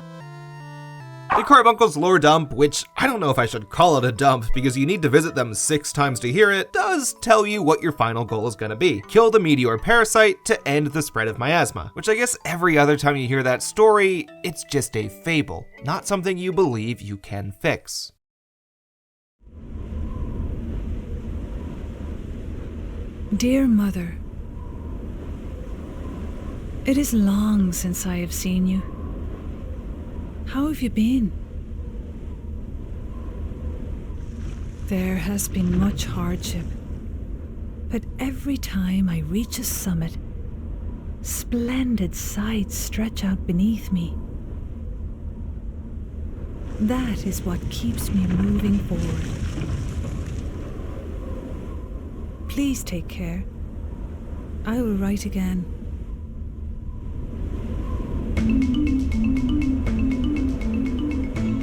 The Carbuncle's lore dump, which I don't know if I should call it a dump because you need to visit them 6 times to hear it, does tell you what your final goal is gonna be. Kill the meteor parasite to end the spread of miasma, which I guess every other time you hear that story, it's just a fable, not something you believe you can fix. Dear Mother, it is long since I have seen you. How have you been? There has been much hardship, but every time I reach a summit, splendid sights stretch out beneath me. That is what keeps me moving forward. Please take care. I will write again.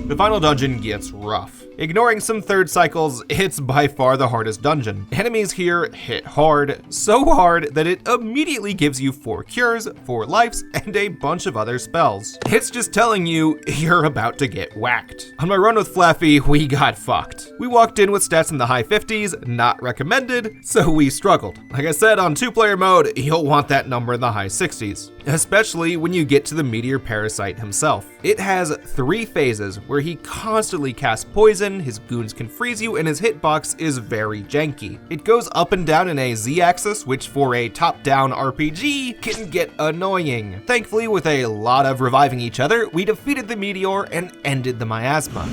The final dungeon gets rough. Ignoring some third cycles, it's by far the hardest dungeon. Enemies here hit hard, so hard that it immediately gives you 4 cures, 4 lives, and a bunch of other spells. It's just telling you you're about to get whacked. On my run with Flaffy, we got fucked. We walked in with stats in the high 50s, not recommended, so we struggled. Like I said, on 2-player mode, you'll want that number in the high 60s, especially when you get to the Meteor Parasite himself. It has 3 phases where he constantly casts poison, his goons can freeze you, and his hitbox is very janky. It goes up and down in a Z-axis, which for a top-down RPG can get annoying. Thankfully, with a lot of reviving each other, we defeated the Meteor and ended the miasma.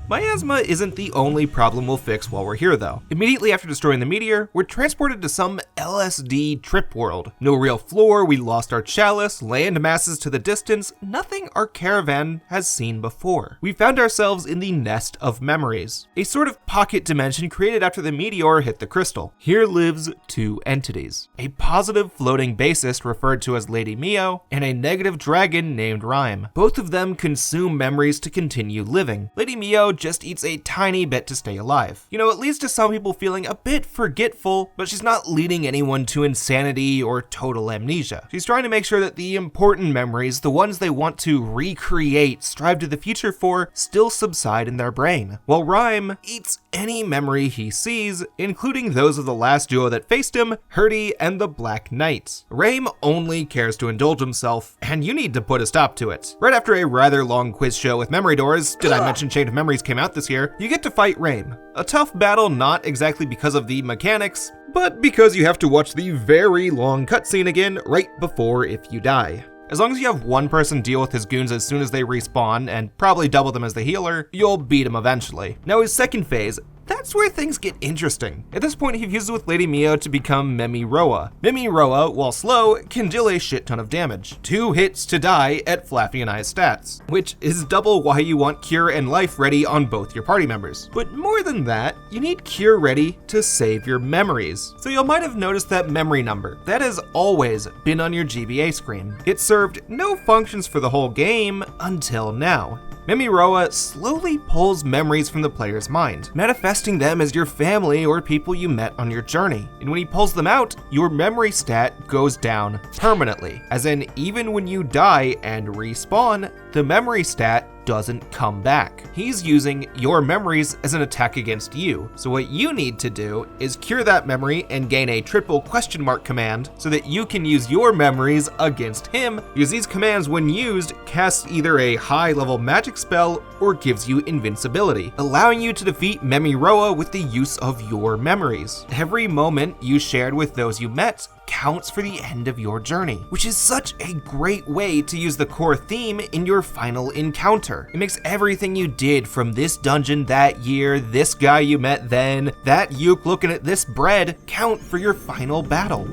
Miasma isn't the only problem we'll fix while we're here though. Immediately after destroying the meteor, we're transported to some LSD trip world. No real floor, we lost our chalice, land masses to the distance, nothing our caravan has seen before. We found ourselves in the Nest of Memories, a sort of pocket dimension created after the meteor hit the crystal. Here lives 2 entities, a positive floating bassist referred to as Lady Mio, and a negative dragon named Rhyme. Both of them consume memories to continue living. Lady Mio just eats a tiny bit to stay alive. You know, it leads to some people feeling a bit forgetful, but she's not leading anyone to insanity or total amnesia. She's trying to make sure that the important memories, the ones they want to recreate, strive to the future for, still subside in their brain. While Rhyme eats any memory he sees, including those of the last duo that faced him, Hurdy and the Black Knights. Rame only cares to indulge himself, and you need to put a stop to it. Right after a rather long quiz show with memory doors, did I mention Chain of Memories came out this year, you get to fight Rame. A tough battle not exactly because of the mechanics, but because you have to watch the very long cutscene again right before if you die. As long as you have one person deal with his goons as soon as they respawn, and probably double them as the healer, you'll beat him eventually. Now his second phase, that's where things get interesting. At this point, he fuses with Lady Mio to become Memi Roa. Memi Roa, while slow, can deal a shit ton of damage. 2 hits to die at Flaffy and I's stats, which is double why you want Cure and Life ready on both your party members. But more than that, you need Cure ready to save your memories. So you might have noticed that memory number. That has always been on your GBA screen. It served no functions for the whole game until now. Memi Roa slowly pulls memories from the player's mind, manifesting them as your family or people you met on your journey. And when he pulls them out, your memory stat goes down permanently. As in, even when you die and respawn, the memory stat doesn't come back. He's using your memories as an attack against you. So what you need to do is cure that memory and gain a triple question mark command so that you can use your memories against him, because these commands when used cast either a high level magic spell or gives you invincibility, allowing you to defeat Memi Roa with the use of your memories. Every moment you shared with those you met counts for the end of your journey, which is such a great way to use the core theme in your final encounter. It makes everything you did from this dungeon that year, this guy you met then, that uke looking at this bread, count for your final battle.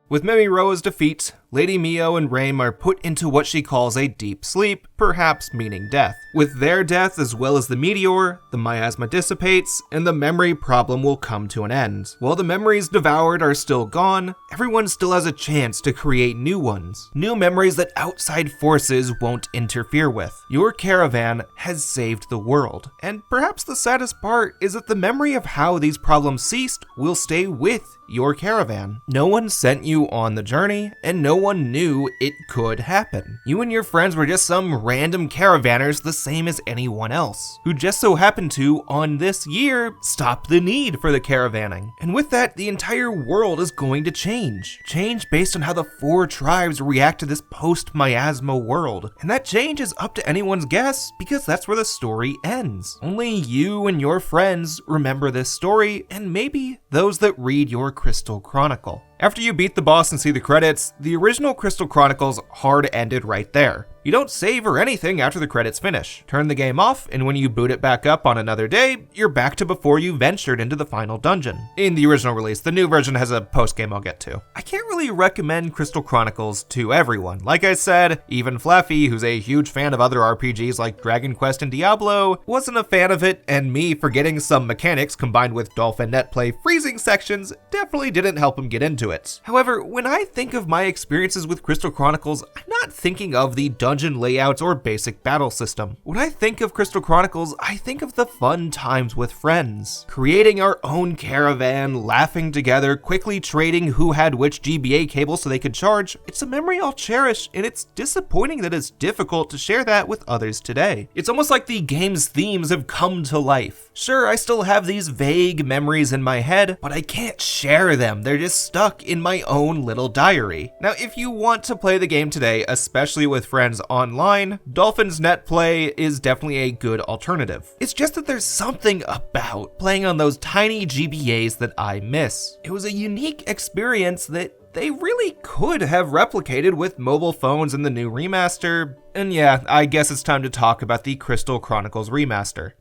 With Memi Roa's defeat, Lady Mio and Rame are put into what she calls a deep sleep, perhaps meaning death. With their death as well as the meteor, the miasma dissipates, and the memory problem will come to an end. While the memories devoured are still gone, everyone still has a chance to create new ones. New memories that outside forces won't interfere with. Your caravan has saved the world. And perhaps the saddest part is that the memory of how these problems ceased will stay with your caravan. No one sent you on the journey, and no one knew it could happen. You and your friends were just some random caravanners the same as anyone else, who just so happened to, on this year, stop the need for the caravanning. And with that, the entire world is going to change. Change based on how the 4 tribes react to this post-miasma world. And that change is up to anyone's guess, because that's where the story ends. Only you and your friends remember this story, and maybe those that read your Crystal Chronicle. After you beat the boss and see the credits, the original Crystal Chronicles hard ended right there. You don't save or anything after the credits finish. Turn the game off, and when you boot it back up on another day, you're back to before you ventured into the final dungeon. In the original release, the new version has a post-game I'll get to. I can't really recommend Crystal Chronicles to everyone. Like I said, even Flaffy, who's a huge fan of other RPGs like Dragon Quest and Diablo, wasn't a fan of it, and me forgetting some mechanics combined with Dolphin Netplay freezing sections definitely didn't help him get into it. However, when I think of my experiences with Crystal Chronicles, I'm not thinking of the dungeon layouts or basic battle system. When I think of Crystal Chronicles, I think of the fun times with friends. Creating our own caravan, laughing together, quickly trading who had which GBA cable so they could charge. It's a memory I'll cherish, and it's disappointing that it's difficult to share that with others today. It's almost like the game's themes have come to life. Sure, I still have these vague memories in my head, but I can't share them. They're just stuck in my own little diary. Now, if you want to play the game today, especially with friends online, Dolphin's Netplay is definitely a good alternative. It's just that there's something about playing on those tiny GBAs that I miss. It was a unique experience that they really could have replicated with mobile phones in the new remaster. And yeah, I guess it's time to talk about the Crystal Chronicles remaster.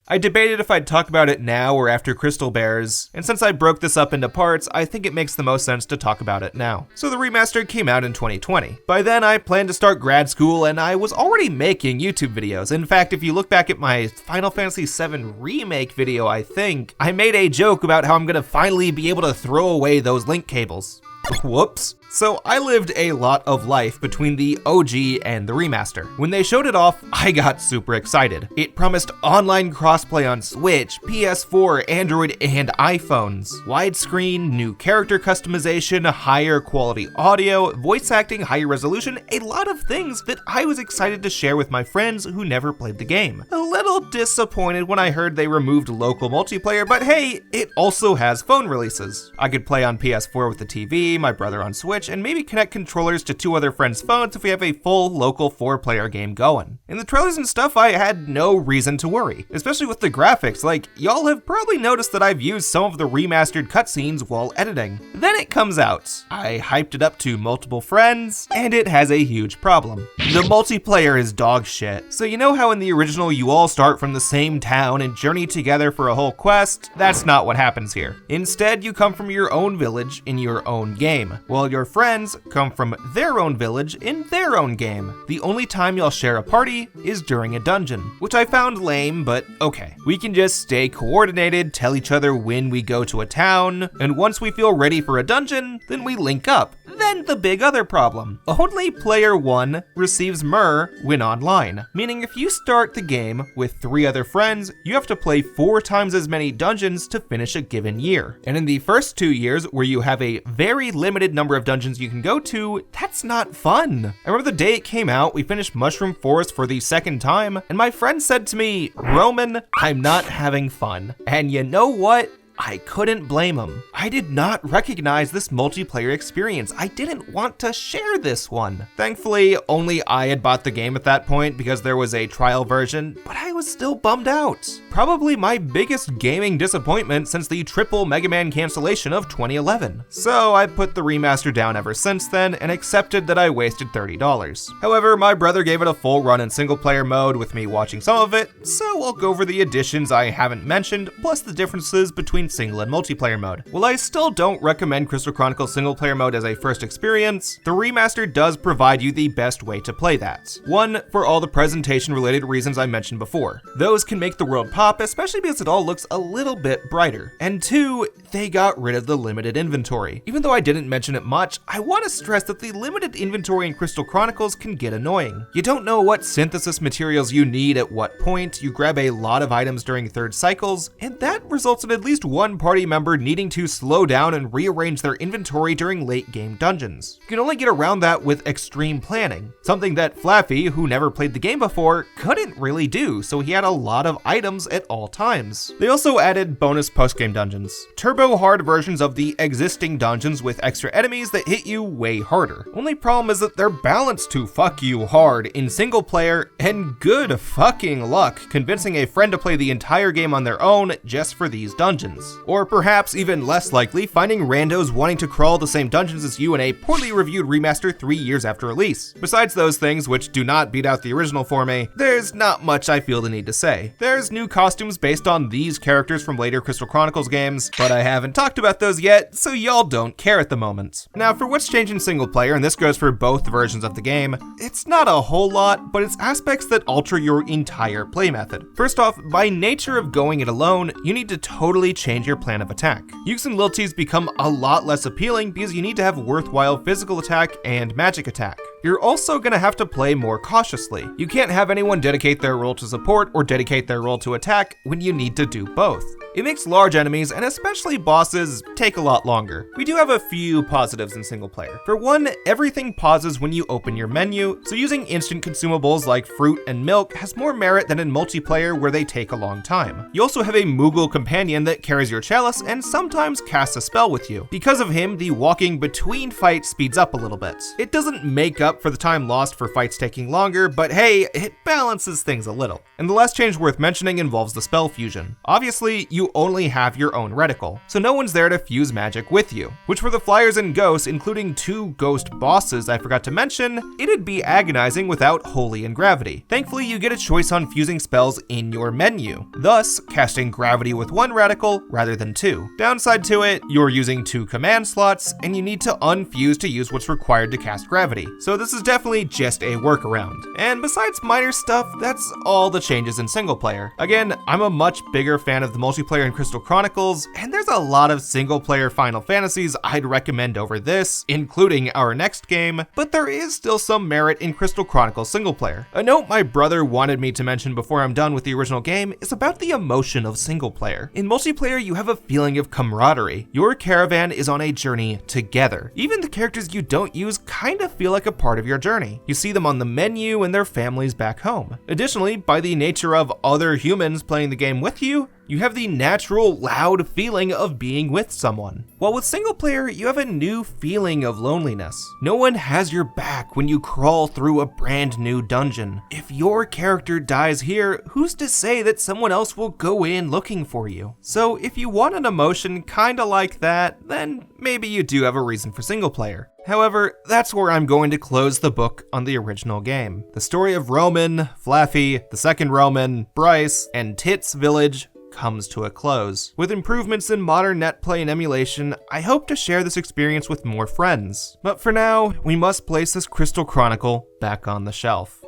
I debated if I'd talk about it now or after Crystal Bears, and since I broke this up into parts, I think it makes the most sense to talk about it now. So the remaster came out in 2020. By then, I planned to start grad school, and I was already making YouTube videos. In fact, if you look back at my Final Fantasy VII Remake video, I think, I made a joke about how I'm gonna finally be able to throw away those link cables. Whoops. So I lived a lot of life between the OG and the remaster. When they showed it off, I got super excited. It promised online crossplay on Switch, PS4, Android, and iPhones. Widescreen, new character customization, higher quality audio, voice acting, higher resolution, a lot of things that I was excited to share with my friends who never played the game. A little disappointed when I heard they removed local multiplayer, but hey, it also has phone releases. I could play on PS4 with the TV, my brother on Switch, and maybe connect controllers to 2 other friends' phones if we have a full local 4-player game going. In the trailers and stuff, I had no reason to worry, especially with the graphics. Like, y'all have probably noticed that I've used some of the remastered cutscenes while editing. Then it comes out. I hyped it up to multiple friends, and it has a huge problem. The multiplayer is dog shit. So you know how in the original you all start from the same town and journey together for a whole quest? That's not what happens here. Instead, you come from your own village in your own game, while your friends come from their own village in their own game. The only time you'll share a party is during a dungeon, which I found lame, but okay. We can just stay coordinated, tell each other when we go to a town, and once we feel ready for a dungeon, then we link up. Then the big other problem. Only player 1 receives Myrrh when online, meaning if you start the game with 3 other friends, you have to play 4 times as many dungeons to finish a given year. And in the first 2 years, where you have a very limited number of dungeons you can go to, that's not fun. I remember the day it came out, we finished Mushroom Forest for the 2nd time, and my friend said to me, "Roman, I'm not having fun." And you know what? I couldn't blame him. I did not recognize this multiplayer experience. I didn't want to share this one. Thankfully, only I had bought the game at that point because there was a trial version, but I was still bummed out. Probably my biggest gaming disappointment since the triple Mega Man cancellation of 2011. So I put the remaster down ever since then and accepted that I wasted $30. However, my brother gave it a full run in single player mode with me watching some of it, so I'll go over the additions I haven't mentioned, plus the differences between single and multiplayer mode. While I still don't recommend Crystal Chronicles single player mode as a first experience, the remaster does provide you the best way to play that. 1, for all the presentation related reasons I mentioned before. Those can make the world pop, especially because it all looks a little bit brighter. And 2, they got rid of the limited inventory. Even though I didn't mention it much, I want to stress that the limited inventory in Crystal Chronicles can get annoying. You don't know what synthesis materials you need at what point, you grab a lot of items during 3rd cycles, and that results in at least one party member needing to slow down and rearrange their inventory during late game dungeons. You can only get around that with extreme planning, something that Flaffy, who never played the game before, couldn't really do, so he had a lot of items at all times. They also added bonus post-game dungeons, turbo hard versions of the existing dungeons with extra enemies that hit you way harder. Only problem is that they're balanced to fuck you hard in single player, and good fucking luck convincing a friend to play the entire game on their own just for these dungeons. dungeons. Or perhaps even less likely, finding randos wanting to crawl the same dungeons as you in a poorly reviewed remaster 3 years after release. Besides those things, which do not beat out the original for me, there's not much I feel the need to say. There's new costumes based on these characters from later Crystal Chronicles games, but I haven't talked about those yet, so y'all don't care at the moment. Now, for what's changed in single player, and this goes for both versions of the game, it's not a whole lot, but it's aspects that alter your entire play method. First off, by nature of going it alone, you need to totally change your plan of attack. Ukes and lilties become a lot less appealing because you need to have worthwhile physical attack and magic attack. You're also gonna have to play more cautiously. You can't have anyone dedicate their role to support or dedicate their role to attack when you need to do both. It makes large enemies, and especially bosses, take a lot longer. We do have a few positives in single player. For one, everything pauses when you open your menu, so using instant consumables like fruit and milk has more merit than in multiplayer where they take a long time. You also have a Moogle companion that carries your chalice and sometimes casts a spell with you. Because of him, the walking between fights speeds up a little bit. It doesn't make up for the time lost for fights taking longer, but hey, it balances things a little. And the last change worth mentioning involves the spell fusion. Obviously, you only have your own reticle, so no one's there to fuse magic with you, which for the flyers and ghosts, including 2 ghost bosses I forgot to mention, it'd be agonizing without Holy and Gravity. Thankfully, you get a choice on fusing spells in your menu, thus casting Gravity with 1 reticle rather than 2. Downside to it, you're using 2 command slots, and you need to unfuse to use what's required to cast Gravity, so this is definitely just a workaround. And besides minor stuff, that's all the changes in single player. Again, I'm a much bigger fan of the multiplayer in Crystal Chronicles, and there's a lot of single player Final Fantasies I'd recommend over this, including our next game, but there is still some merit in Crystal Chronicles single player. A note my brother wanted me to mention before I'm done with the original game is about the emotion of single player. In multiplayer, you have a feeling of camaraderie. Your caravan is on a journey together. Even the characters you don't use kind of feel like a part of your journey. You see them on the menu and their families back home. Additionally, by the nature of other humans playing the game with you, you have the natural, loud feeling of being with someone. While with single player, you have a new feeling of loneliness. No one has your back when you crawl through a brand new dungeon. If your character dies here, who's to say that someone else will go in looking for you? So if you want an emotion kinda like that, then maybe you do have a reason for single player. However, that's where I'm going to close the book on the original game. The story of Roman, Flaffy, the second Roman, Bryce, and Tits Village comes to a close. With improvements in modern netplay and emulation, I hope to share this experience with more friends. But for now, we must place this Crystal Chronicle back on the shelf.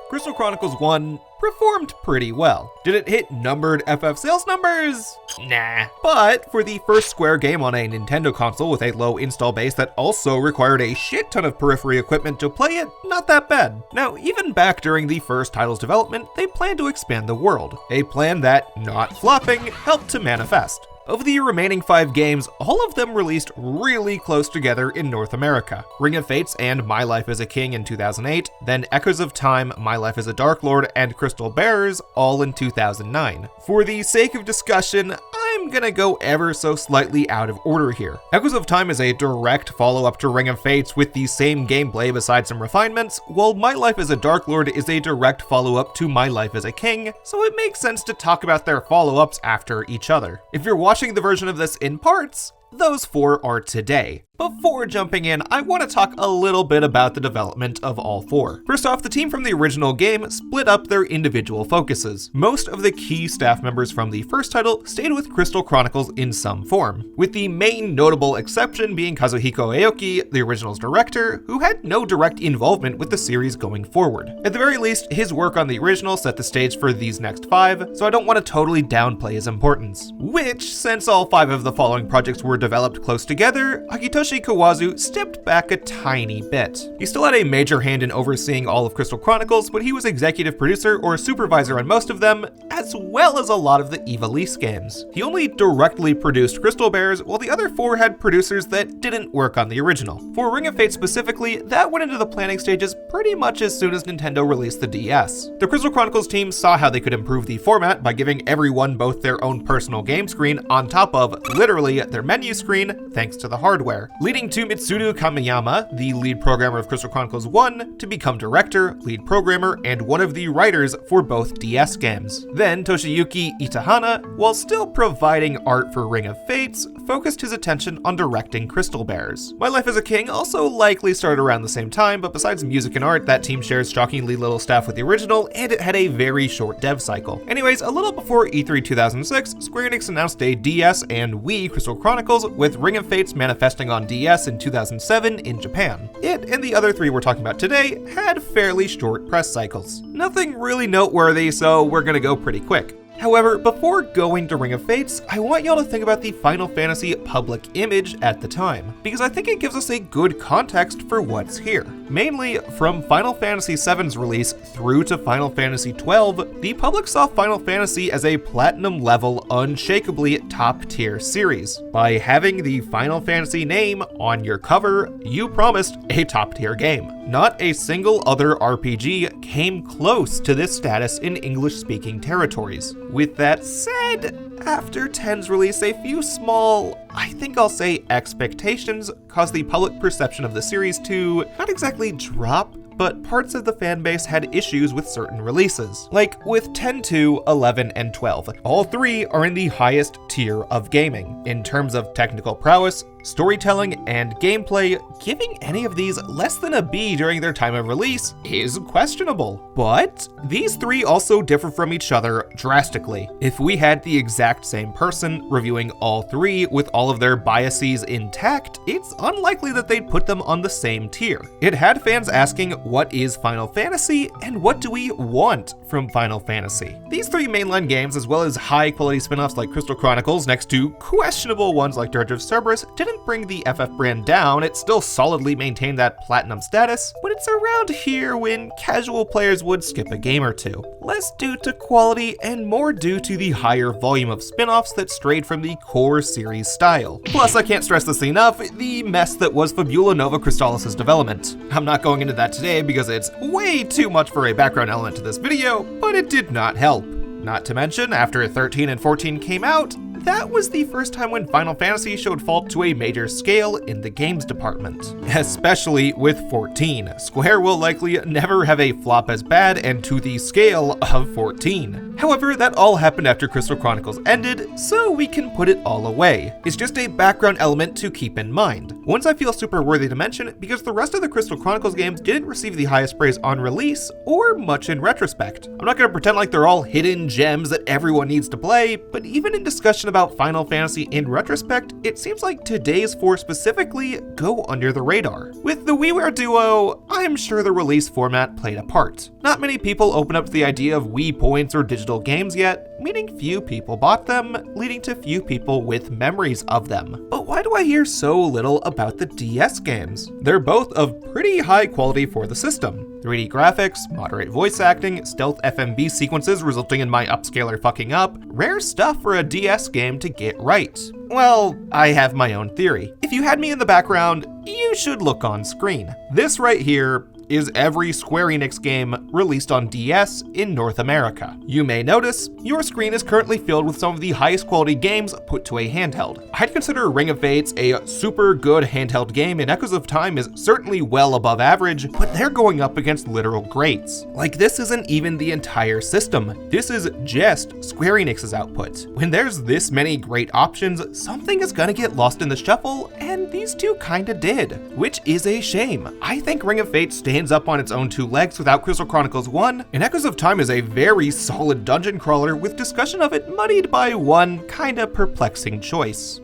Crystal Chronicles 1 performed pretty well. Did it hit numbered FF sales numbers? Nah. But for the first Square game on a Nintendo console with a low install base that also required a shit ton of periphery equipment to play it, not that bad. Now, even back during the first title's development, they planned to expand the world, a plan that, not flopping, helped to manifest. Of the remaining 5 games, all of them released really close together in North America. Ring of Fates and My Life as a King in 2008, then Echoes of Time, My Life as a Dark Lord, and Crystal Bearers all in 2009. For the sake of discussion, I'm gonna go ever so slightly out of order here. Echoes of Time is a direct follow-up to Ring of Fates with the same gameplay besides some refinements, while My Life as a Dark Lord is a direct follow-up to My Life as a King, so it makes sense to talk about their follow-ups after each other. If you're watching the version of this in parts, those 4 are today. Before jumping in, I want to talk a little bit about the development of all 4. First off, the team from the original game split up their individual focuses. Most of the key staff members from the first title stayed with Crystal Chronicles in some form, with the main notable exception being Kazuhiko Aoki, the original's director, who had no direct involvement with the series going forward. At the very least, his work on the original set the stage for these next 5, so I don't want to totally downplay his importance. Which, since all 5 of the following projects were developed close together, Akitoshi Hiroshi Kawazu stepped back a tiny bit. He still had a major hand in overseeing all of Crystal Chronicles, but he was executive producer or supervisor on most of them, as well as a lot of the Ivalice games. He only directly produced Crystal Bears, while the other 4 had producers that didn't work on the original. For Ring of Fate specifically, that went into the planning stages pretty much as soon as Nintendo released the DS. The Crystal Chronicles team saw how they could improve the format by giving everyone both their own personal game screen on top of, literally, their menu screen, thanks to the hardware, leading to Mitsuru Kamiyama, the lead programmer of Crystal Chronicles 1, to become director, lead programmer, and one of the writers for both DS games. Then Toshiyuki Itahana, while still providing art for Ring of Fates, focused his attention on directing Crystal Bears. My Life as a King also likely started around the same time, but besides music and art, that team shares shockingly little staff with the original, and it had a very short dev cycle. Anyways, a little before E3 2006, Square Enix announced a DS and Wii Crystal Chronicles, with Ring of Fates manifesting on DS in 2007 in Japan. It and the other 3 we're talking about today had fairly short press cycles. Nothing really noteworthy, so we're gonna go pretty quick. However, before going to Ring of Fates, I want y'all to think about the Final Fantasy public image at the time, because I think it gives us a good context for what's here. Mainly, from Final Fantasy VII's release through to Final Fantasy XII, the public saw Final Fantasy as a platinum-level, unshakably top-tier series. By having the Final Fantasy name on your cover, you promised a top-tier game. Not a single other RPG came close to this status in English-speaking territories. With that said, after 10's release, a few small, I think I'll say expectations, caused the public perception of the series to not exactly drop, but parts of the fanbase had issues with certain releases. Like with 10-2, 11, and 12. All 3 are in the highest tier of gaming. In terms of technical prowess, storytelling, and gameplay, giving any of these less than a B during their time of release is questionable. But these 3 also differ from each other drastically. If we had the exact same person reviewing all 3 with all of their biases intact, it's unlikely that they'd put them on the same tier. It had fans asking, what is Final Fantasy, and what do we want from Final Fantasy? These 3 mainline games, as well as high-quality spin-offs like Crystal Chronicles, next to questionable ones like Dirge of Cerberus, didn't bring the FF brand down. It still solidly maintained that platinum status, but it's around here when casual players would skip a game or 2. Less due to quality and more due to the higher volume of spin-offs that strayed from the core series style. Plus, I can't stress this enough, the mess that was Fabula Nova Crystallis' development. I'm not going into that today because it's way too much for a background element to this video, but it did not help. Not to mention, after 13 and 14 came out, that was the first time when Final Fantasy showed fault to a major scale in the games department. Especially with 14. Square will likely never have a flop as bad and to the scale of 14. However, that all happened after Crystal Chronicles ended, so we can put it all away. It's just a background element to keep in mind. Ones I feel super worthy to mention because the rest of the Crystal Chronicles games didn't receive the highest praise on release or much in retrospect. I'm not gonna pretend like they're all hidden gems that everyone needs to play, but even in discussion about Final Fantasy in retrospect, it seems like today's 4 specifically go under the radar. With the WiiWare Duo, I'm sure the release format played a part. Not many people open up to the idea of Wii points or digital games yet, meaning few people bought them, leading to few people with memories of them. But why do I hear so little about the DS games? They're both of pretty high quality for the system. 3D graphics, moderate voice acting, stealth FMV sequences resulting in my upscaler fucking up, rare stuff for a DS game to get right. Well, I have my own theory. If you had me in the background, you should look on screen. This right here is every Square Enix game released on DS in North America. You may notice, your screen is currently filled with some of the highest quality games put to a handheld. I'd consider Ring of Fates a super good handheld game, and Echoes of Time is certainly well above average, but they're going up against literal greats. Like, this isn't even the entire system. This is just Square Enix's output. When there's this many great options, something is gonna get lost in the shuffle, and these two kinda did, which is a shame. I think Ring of Fate stands up on its own 2 legs without Crystal Chronicles 1, and Echoes of Time is a very solid dungeon crawler with discussion of it muddied by one kinda perplexing choice.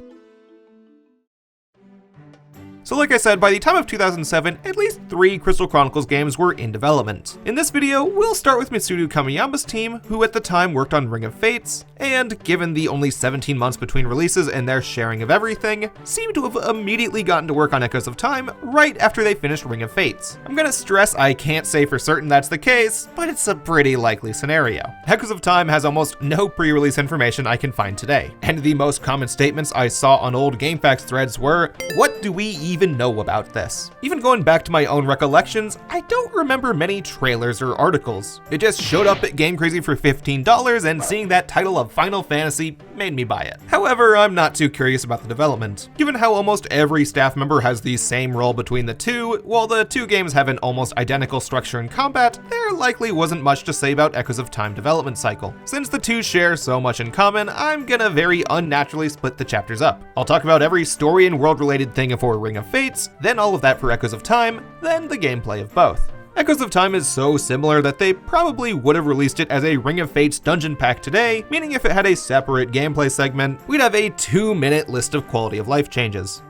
So like I said, by the time of 2007, at least 3 Crystal Chronicles games were in development. In this video, we'll start with Mitsudo Kamiyama's team, who at the time worked on Ring of Fates, and given the only 17 months between releases and their sharing of everything, seem to have immediately gotten to work on Echoes of Time right after they finished Ring of Fates. I'm gonna stress I can't say for certain that's the case, but it's a pretty likely scenario. Echoes of Time has almost no pre-release information I can find today, and the most common statements I saw on old GameFAQs threads were, "What do we even know about this?" Even going back to my own recollections, I don't remember many trailers or articles. It just showed up at Game Crazy for $15, and seeing that title of Final Fantasy made me buy it. However, I'm not too curious about the development. Given how almost every staff member has the same role between the two, while the two games have an almost identical structure and combat, there likely wasn't much to say about Echoes of Time development cycle. Since the two share so much in common, I'm gonna very unnaturally split the chapters up. I'll talk about every story and world-related thing for Ring of Fates, then all of that for Echoes of Time, then the gameplay of both. Echoes of Time is so similar that they probably would have released it as a Ring of Fates dungeon pack today, meaning if it had a separate gameplay segment, we'd have a 2-minute list of quality of life changes.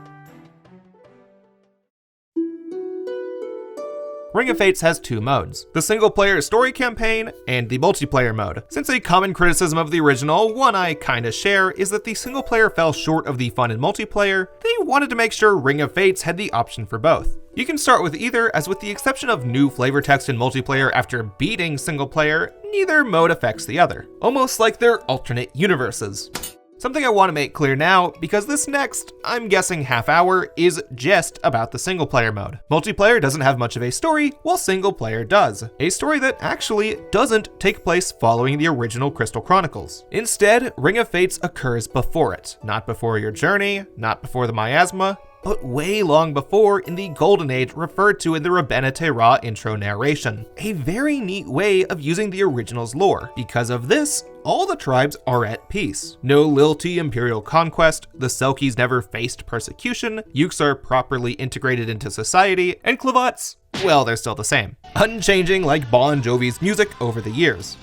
Ring of Fates has 2 modes, the single-player story campaign and the multiplayer mode. Since a common criticism of the original, one I kinda share, is that the single-player fell short of the fun in multiplayer, they wanted to make sure Ring of Fates had the option for both. You can start with either, as with the exception of new flavor text in multiplayer after beating single-player, neither mode affects the other, almost like they're alternate universes. Something I want to make clear now, because this next, I'm guessing half hour, is just about the single player mode. Multiplayer doesn't have much of a story, while single player does. A story that actually doesn't take place following the original Crystal Chronicles. Instead, Ring of Fates occurs before it. Not before your journey, not before the miasma, but way long before in the Golden Age referred to in the Rabbena Terah intro narration. A very neat way of using the original's lore. Because of this, all the tribes are at peace. No lilty imperial conquest, the Selkies never faced persecution, Yuks are properly integrated into society, and Clavats, well, they're still the same. Unchanging like Bon Jovi's music over the years.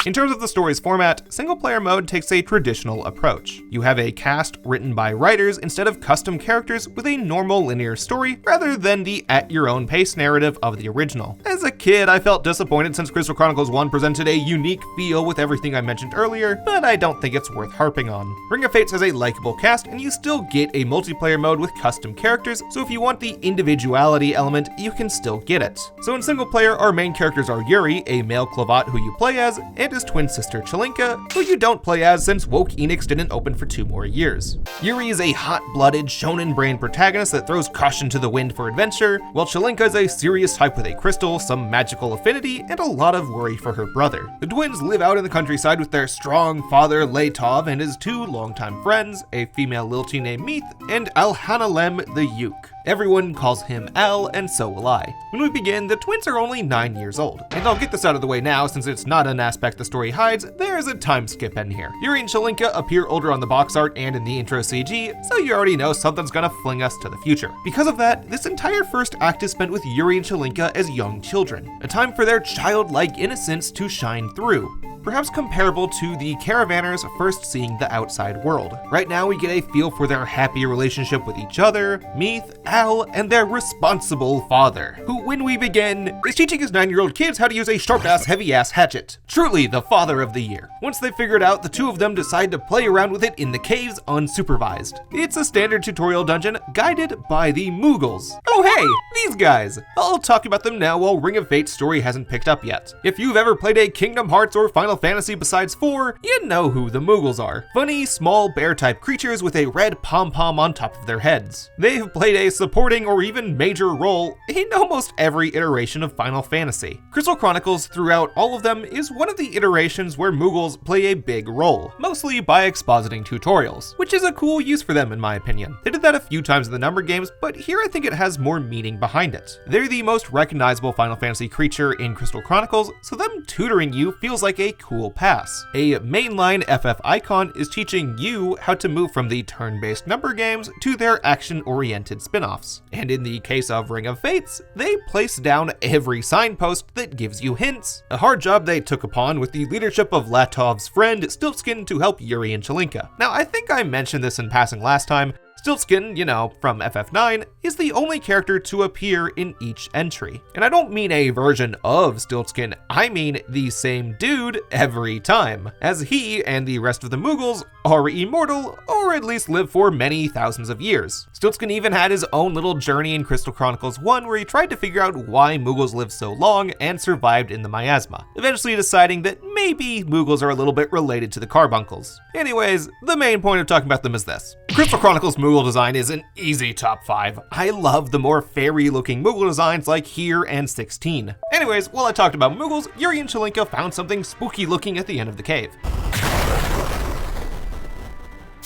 In terms of the story's format, single-player mode takes a traditional approach. You have a cast written by writers instead of custom characters with a normal linear story, rather than the at-your-own-pace narrative of the original. As a kid, I felt disappointed since Crystal Chronicles 1 presented a unique feel with everything I mentioned earlier, but I don't think it's worth harping on. Ring of Fates has a likable cast, and you still get a multiplayer mode with custom characters, so if you want the individuality element, you can still get it. So in single-player, our main characters are Yuri, a male Clavat who you play as, and his twin sister Chelinka, who you don't play as since Woke Enix didn't open for 2 more years. Yuri is a hot-blooded, shonen-brain protagonist that throws caution to the wind for adventure, while Chelinka is a serious type with a crystal, some magical affinity, and a lot of worry for her brother. The twins live out in the countryside with their strong father Leitov and his 2 longtime friends, a female lilty named Meath, and Alhanalem the Yuk. Everyone calls him Al, and so will I. When we begin, the twins are only 9 years old. And I'll get this out of the way now, since it's not an aspect the story hides, there's a time skip in here. Yuri and Chelinka appear older on the box art and in the intro CG, so you already know something's gonna fling us to the future. Because of that, this entire first act is spent with Yuri and Chelinka as young children, a time for their childlike innocence to shine through. Perhaps comparable to the caravanners first seeing the outside world. Right now we get a feel for their happy relationship with each other, Meath, Al, and their responsible father, who when we begin, is teaching his 9-year-old kids how to use a sharp-ass, heavy-ass hatchet. Truly the father of the year. Once they figure it out, the 2 of them decide to play around with it in the caves unsupervised. It's a standard tutorial dungeon guided by the Moogles. Oh hey, these guys! I'll talk about them now while Ring of Fate's story hasn't picked up yet. If you've ever played a Kingdom Hearts or Final Fantasy besides 4, you know who the Moogles are. Funny, small, bear-type creatures with a red pom-pom on top of their heads. They've played a supporting or even major role in almost every iteration of Final Fantasy. Crystal Chronicles, throughout all of them, is one of the iterations where Moogles play a big role, mostly by expositing tutorials, which is a cool use for them in my opinion. They did that a few times in the number games, but here I think it has more meaning behind it. They're the most recognizable Final Fantasy creature in Crystal Chronicles, so them tutoring you feels like a cool pass. A mainline FF icon is teaching you how to move from the turn-based number games to their action-oriented spin-offs. And in the case of Ring of Fates, they place down every signpost that gives you hints, a hard job they took upon with the leadership of Latov's friend Stiltskin to help Yuri and Chelinka. Now I think I mentioned this in passing last time, Stiltskin, you know, from FF9, is the only character to appear in each entry. And I don't mean a version of Stiltskin, I mean the same dude every time, as he and the rest of the Moogles are immortal, or at least live for many thousands of years. Stiltskin even had his own little journey in Crystal Chronicles 1 where he tried to figure out why Moogles lived so long and survived in the miasma, eventually deciding that maybe Moogles are a little bit related to the Carbuncles. Anyways, the main point of talking about them is this. Crystal Chronicles Moogle design is an easy top 5. I love the more fairy looking Moogle designs like here and 16. Anyways, while I talked about Moogles, Yuri and Chelinka found something spooky looking at the end of the cave.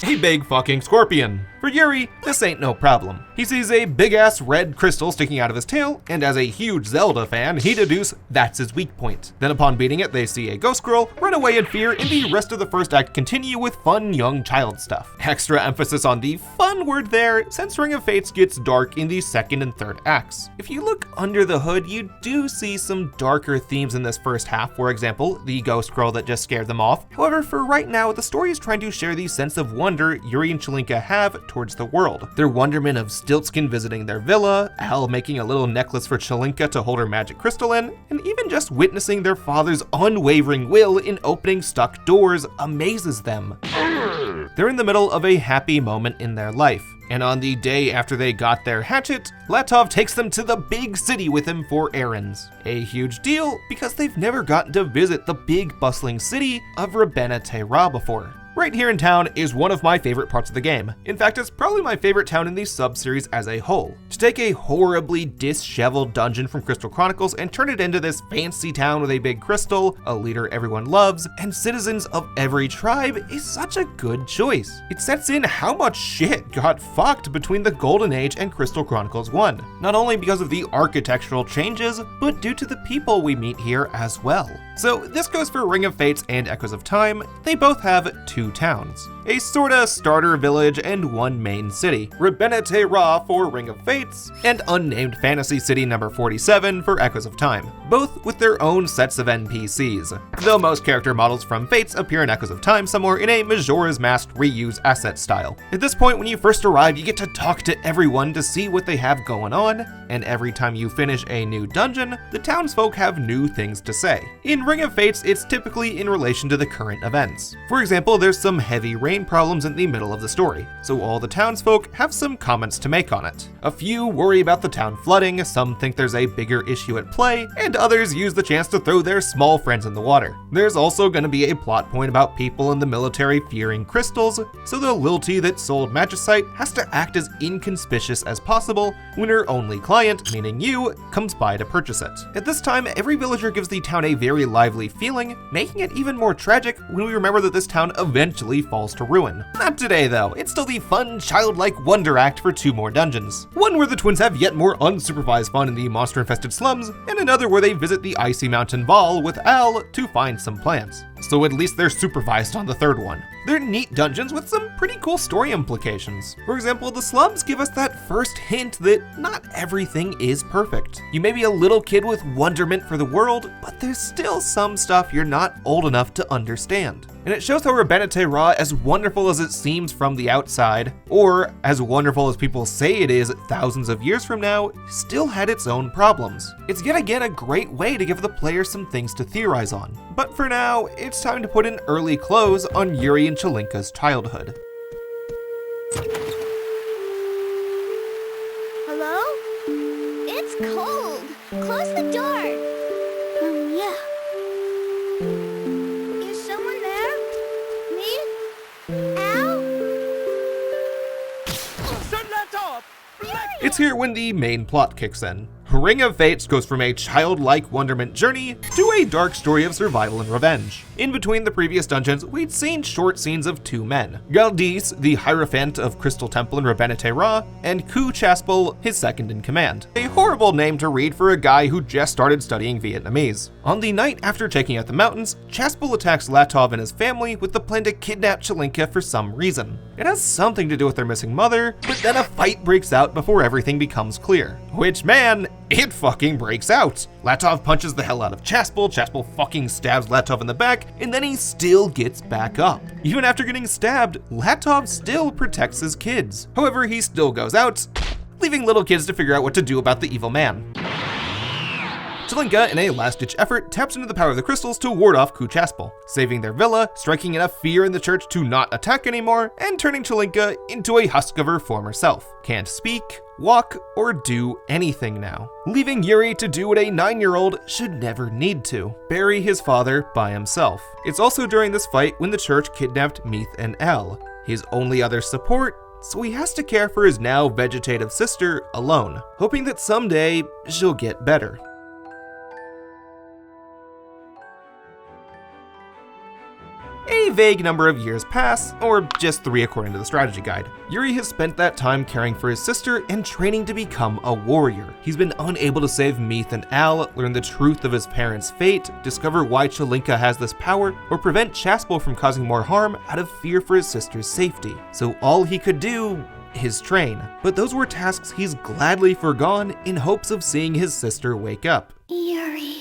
A big fucking scorpion. For Yuri, this ain't no problem. He sees a big-ass red crystal sticking out of his tail, and as a huge Zelda fan, he deduces that's his weak point. Then upon beating it, they see a ghost girl, run away in fear, and the rest of the first act continue with fun young child stuff. Extra emphasis on the fun word there, since Ring of Fates gets dark in the second and third acts. If you look under the hood, you do see some darker themes in this first half, for example, the ghost girl that just scared them off. However, for right now, the story is trying to share the sense of wonder Yuri and Chelinka have towards the world. Their wonderment of Stiltskin visiting their villa, Al making a little necklace for Chelinka to hold her magic crystal in, and even just witnessing their father's unwavering will in opening stuck doors amazes them. They're in the middle of a happy moment in their life, and on the day after they got their hatchet, Latov takes them to the big city with him for errands. A huge deal because they've never gotten to visit the big bustling city of Rebena Terra before. Right here in town is one of my favorite parts of the game. In fact, it's probably my favorite town in the sub-series as a whole. To take a horribly disheveled dungeon from Crystal Chronicles and turn it into this fancy town with a big crystal, a leader everyone loves, and citizens of every tribe is such a good choice. It sets in how much shit got fucked between the Golden Age and Crystal Chronicles 1. Not only because of the architectural changes, but due to the people we meet here as well. So this goes for Ring of Fates and Echoes of Time. They both have 2 towns, a sorta starter village and one main city, Rebena Terra for Ring of Fates, and Unnamed Fantasy City number 47 for Echoes of Time, both with their own sets of NPCs, though most character models from Fates appear in Echoes of Time somewhere in a Majora's Mask reuse asset style. At this point, when you first arrive, you get to talk to everyone to see what they have going on, and every time you finish a new dungeon, the townsfolk have new things to say. In Ring of Fates, it's typically in relation to the current events. For example, there's some heavy rain problems in the middle of the story, so all the townsfolk have some comments to make on it. A few worry about the town flooding, some think there's a bigger issue at play, and others use the chance to throw their small friends in the water. There's also going to be a plot point about people in the military fearing crystals, so the lilty that sold Magicite has to act as inconspicuous as possible when her only client, meaning you, comes by to purchase it. At this time, every villager gives the town a very lively feeling, making it even more tragic when we remember that this town eventually falls to ruin. Not today though, it's still the fun, childlike wonder act for 2 more dungeons. One where the twins have yet more unsupervised fun in the monster-infested slums, and another where they visit the icy mountain Val with Al to find some plants. So at least they're supervised on the third one. They're neat dungeons with some pretty cool story implications. For example, the slums give us that first hint that not everything is perfect. You may be a little kid with wonderment for the world, but there's still some stuff you're not old enough to understand. And it shows how Rebena Terra, as wonderful as it seems from the outside, or as wonderful as people say it is thousands of years from now, still had its own problems. It's yet again a great way to give the player some things to theorize on. But for now, it's time to put an early close on Yuri and Chelinka's childhood. Hello? It's cold. Close the door. Yeah. Is someone there? Me? Al? It's here when the main plot kicks in. Ring of Fates goes from a childlike wonderment journey to a dark story of survival and revenge. In between the previous dungeons, we'd seen short scenes of 2 men. Galdis, the Hierophant of Crystal Temple in Rebena Terra, and Ku Chaspel, his second in command. A horrible name to read for a guy who just started studying Vietnamese. On the night after checking out the mountains, Chaspel attacks Latov and his family with the plan to kidnap Chelinka for some reason. It has something to do with their missing mother, but then a fight breaks out before everything becomes clear. Which, man, it fucking breaks out. Latov punches the hell out of Chaspel, Chaspel fucking stabs Latov in the back, and then he still gets back up. Even after getting stabbed, Latov still protects his kids. However, he still goes out, leaving little kids to figure out what to do about the evil man. Chelinka, in a last-ditch effort, taps into the power of the crystals to ward off Chaspel, saving their villa, striking enough fear in the church to not attack anymore, and turning Chelinka into a husk of her former self. Can't speak, walk, or do anything now, leaving Yuri to do what a 9-year-old should never need to: bury his father by himself. It's also during this fight when the church kidnapped Meath and Al, his only other support, so he has to care for his now vegetative sister alone, hoping that someday she'll get better. A vague number of years pass, or just 3 according to the strategy guide. Yuri has spent that time caring for his sister and training to become a warrior. He's been unable to save Meath and Al, learn the truth of his parents' fate, discover why Chelinka has this power, or prevent Chaspel from causing more harm out of fear for his sister's safety. So all he could do is train. But those were tasks he's gladly forgone in hopes of seeing his sister wake up. Yuri.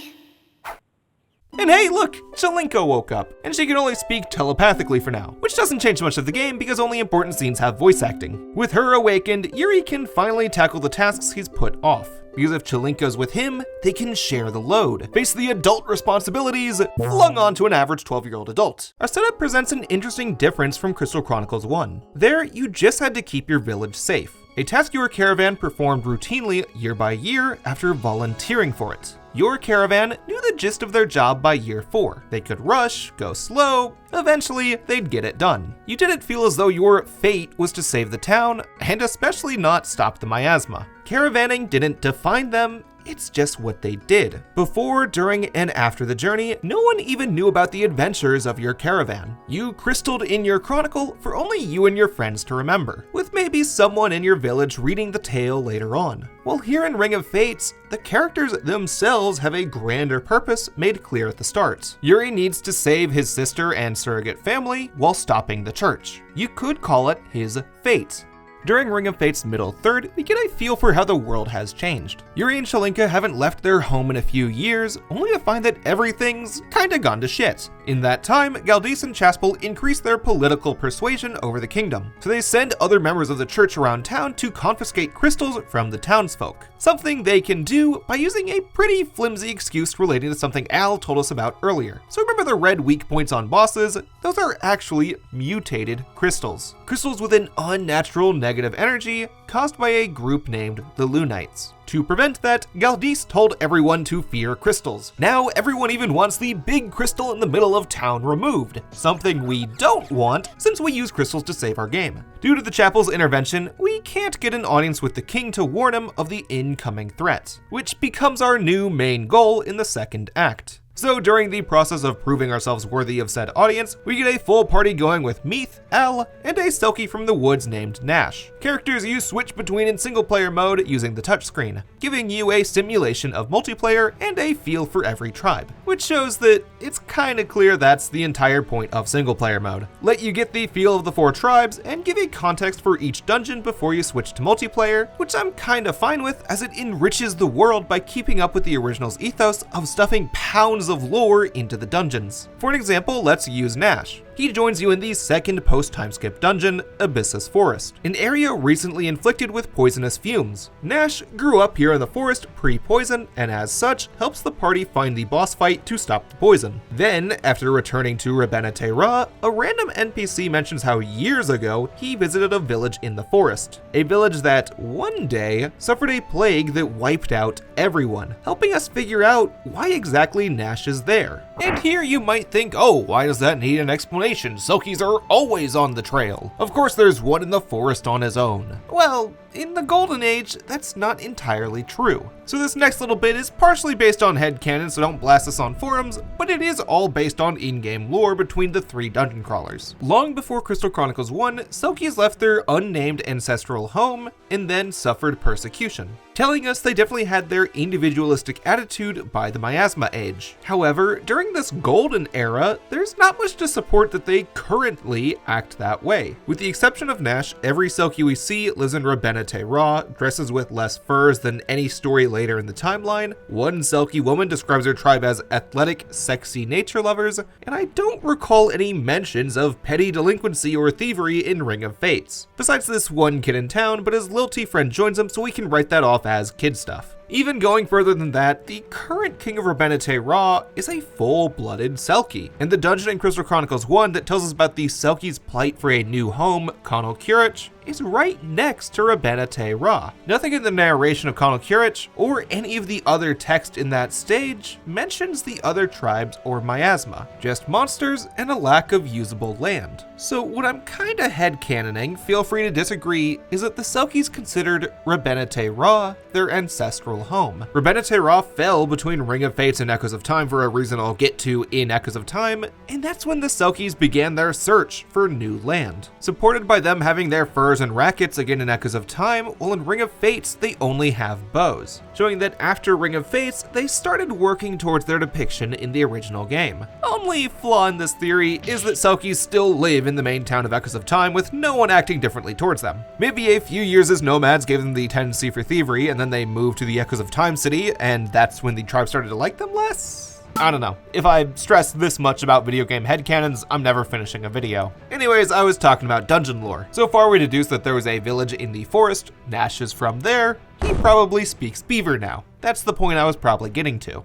And hey, look, Chelinka woke up, and she can only speak telepathically for now, which doesn't change much of the game because only important scenes have voice acting. With her awakened, Yuri can finally tackle the tasks he's put off, because if Chelinka's with him, they can share the load, face the adult responsibilities flung onto an average 12-year-old adult. Our setup presents an interesting difference from Crystal Chronicles 1. There, you just had to keep your village safe, a task your caravan performed routinely year by year after volunteering for it. Your caravan knew the gist of their job by year 4. They could rush, go slow, eventually they'd get it done. You didn't feel as though your fate was to save the town, and especially not stop the miasma. Caravanning didn't define them, it's just what they did. Before, during, and after the journey, no one even knew about the adventures of your caravan. You crystalled in your chronicle for only you and your friends to remember, with maybe someone in your village reading the tale later on. While here in Ring of Fates, the characters themselves have a grander purpose made clear at the start. Yuri needs to save his sister and surrogate family while stopping the church. You could call it his fate. During Ring of Fate's middle third, we get a feel for how the world has changed. Yuri and Chelinka haven't left their home in a few years, only to find that everything's kinda gone to shit. In that time, Galdice and Chaspel increase their political persuasion over the kingdom, so they send other members of the church around town to confiscate crystals from the townsfolk. Something they can do by using a pretty flimsy excuse relating to something Al told us about earlier. So remember the red weak points on bosses? Those are actually mutated crystals. Crystals with an unnatural negative energy caused by a group named the Lunites. To prevent that, Galdice told everyone to fear crystals. Now everyone even wants the big crystal in the middle of town removed, something we don't want since we use crystals to save our game. Due to the chapel's intervention, we can't get an audience with the king to warn him of the incoming threat, which becomes our new main goal in the second act. So during the process of proving ourselves worthy of said audience, we get a full party going with Meath, Al, and a Selkie from the woods named Nash. Characters you switch between in single player mode using the touchscreen, giving you a simulation of multiplayer and a feel for every tribe, which shows that it's kinda clear that's the entire point of single player mode. Let you get the feel of the 4 tribes and give a context for each dungeon before you switch to multiplayer, which I'm kinda fine with as it enriches the world by keeping up with the original's ethos of stuffing pounds of lore into the dungeons. For an example, let's use Nash. He joins you in the second post-time skip dungeon, Abyssus Forest, an area recently inflicted with poisonous fumes. Nash grew up here in the forest pre-poison, and as such, helps the party find the boss fight to stop the poison. Then, after returning to Rabenete Ra, a random NPC mentions how years ago, he visited a village in the forest. A village that, one day, suffered a plague that wiped out everyone, helping us figure out why exactly Nash is there. And here you might think, oh, why does that need an explanation? Selkies are always on the trail. Of course there's one in the forest on his own. Well, in the Golden Age, that's not entirely true. So this next little bit is partially based on headcanon, so don't blast us on forums, but it is all based on in-game lore between the 3 dungeon crawlers. Long before Crystal Chronicles 1, Selkies left their unnamed ancestral home and then suffered persecution, telling us they definitely had their individualistic attitude by the Miasma Age. However, during this golden era, there's not much to support this that they currently act that way. With the exception of Nash, every Selkie we see lives in Rabenete Ra, dresses with less furs than any story later in the timeline. One Selkie woman describes her tribe as athletic, sexy nature lovers, and I don't recall any mentions of petty delinquency or thievery in Ring of Fates. Besides this one kid in town, but his lilty friend joins him, so we can write that off as kid stuff. Even going further than that, the current king of Rabenete Ra is a full-blooded Selkie. In the dungeon in Crystal Chronicles 1 that tells us about the Selkie's plight for a new home, Conal Curich is right next to Rabenete Ra. Nothing in the narration of Conal Curich, or any of the other text in that stage, mentions the other tribes or miasma, just monsters and a lack of usable land. So what I'm kinda headcanoning, feel free to disagree, is that the Selkies considered Rabenete Ra their ancestral home. Rabenete Ra fell between Ring of Fates and Echoes of Time for a reason I'll get to in Echoes of Time, and that's when the Selkies began their search for new land. Supported by them having their furs and rackets again in Echoes of Time, while in Ring of Fates they only have bows, showing that after Ring of Fates they started working towards their depiction in the original game. Only flaw in this theory is that Selkies still live in the main town of Echoes of Time with no one acting differently towards them. Maybe a few years as nomads gave them the tendency for thievery, and then they moved to the Echoes of Time city, and that's when the tribe started to like them less? I don't know. If I stress this much about video game headcanons, I'm never finishing a video. Anyways, I was talking about dungeon lore. So far we deduced that there was a village in the forest, Nash is from there, he probably speaks Beaver now. That's the point I was probably getting to.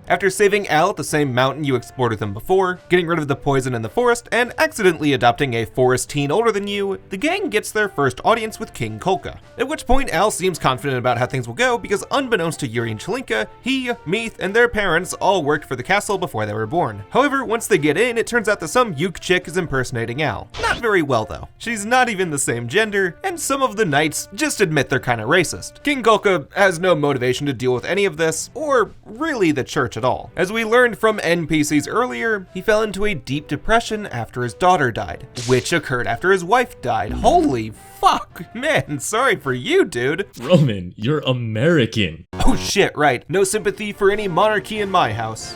After saving Al at the same mountain you explored with him before, getting rid of the poison in the forest, and accidentally adopting a forest teen older than you, the gang gets their first audience with King Kolka. At which point Al seems confident about how things will go because unbeknownst to Yuri and Chelinka, he, Meath, and their parents all worked for the castle before they were born. However, once they get in, it turns out that some Yuke chick is impersonating Al. Not very well though. She's not even the same gender, and some of the knights just admit they're kinda racist. King Kolka has no motivation to deal with any of this, or really the church at all. As we learned from NPCs earlier, he fell into a deep depression after his daughter died, which occurred after his wife died. Holy fuck, man, sorry for you, dude. Roman, you're American. Oh shit, right, no sympathy for any monarchy in my house.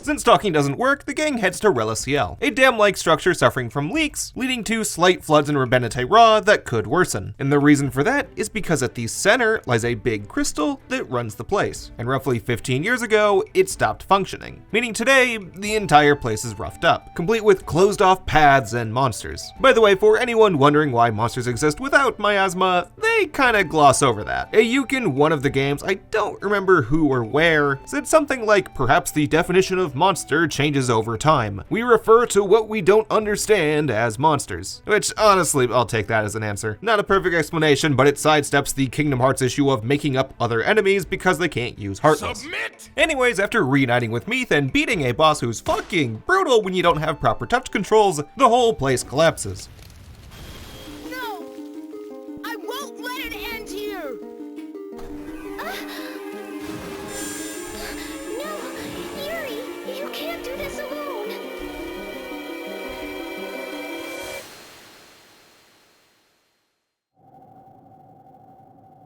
Since talking doesn't work, the gang heads to Reliciel, a dam-like structure suffering from leaks, leading to slight floods in Rabenete Ra that could worsen. And the reason for that is because at the center lies a big crystal that runs the place, and roughly 15 years ago, it stopped functioning. Meaning today, the entire place is roughed up, complete with closed-off paths and monsters. By the way, for anyone wondering why monsters exist without miasma, they kinda gloss over that. A Yuke in one of the games, I don't remember who or where, said something like, perhaps the definition of monster changes over time. We refer to what we don't understand as monsters. Which, honestly, I'll take that as an answer. Not a perfect explanation, but it sidesteps the Kingdom Hearts issue of making up other enemies because they can't use Heartless. Submit! Anyways, after reuniting with Meath and beating a boss who's fucking brutal when you don't have proper touch controls, the whole place collapses. No! I won't let it end here! No! Yuri! You can't do this alone!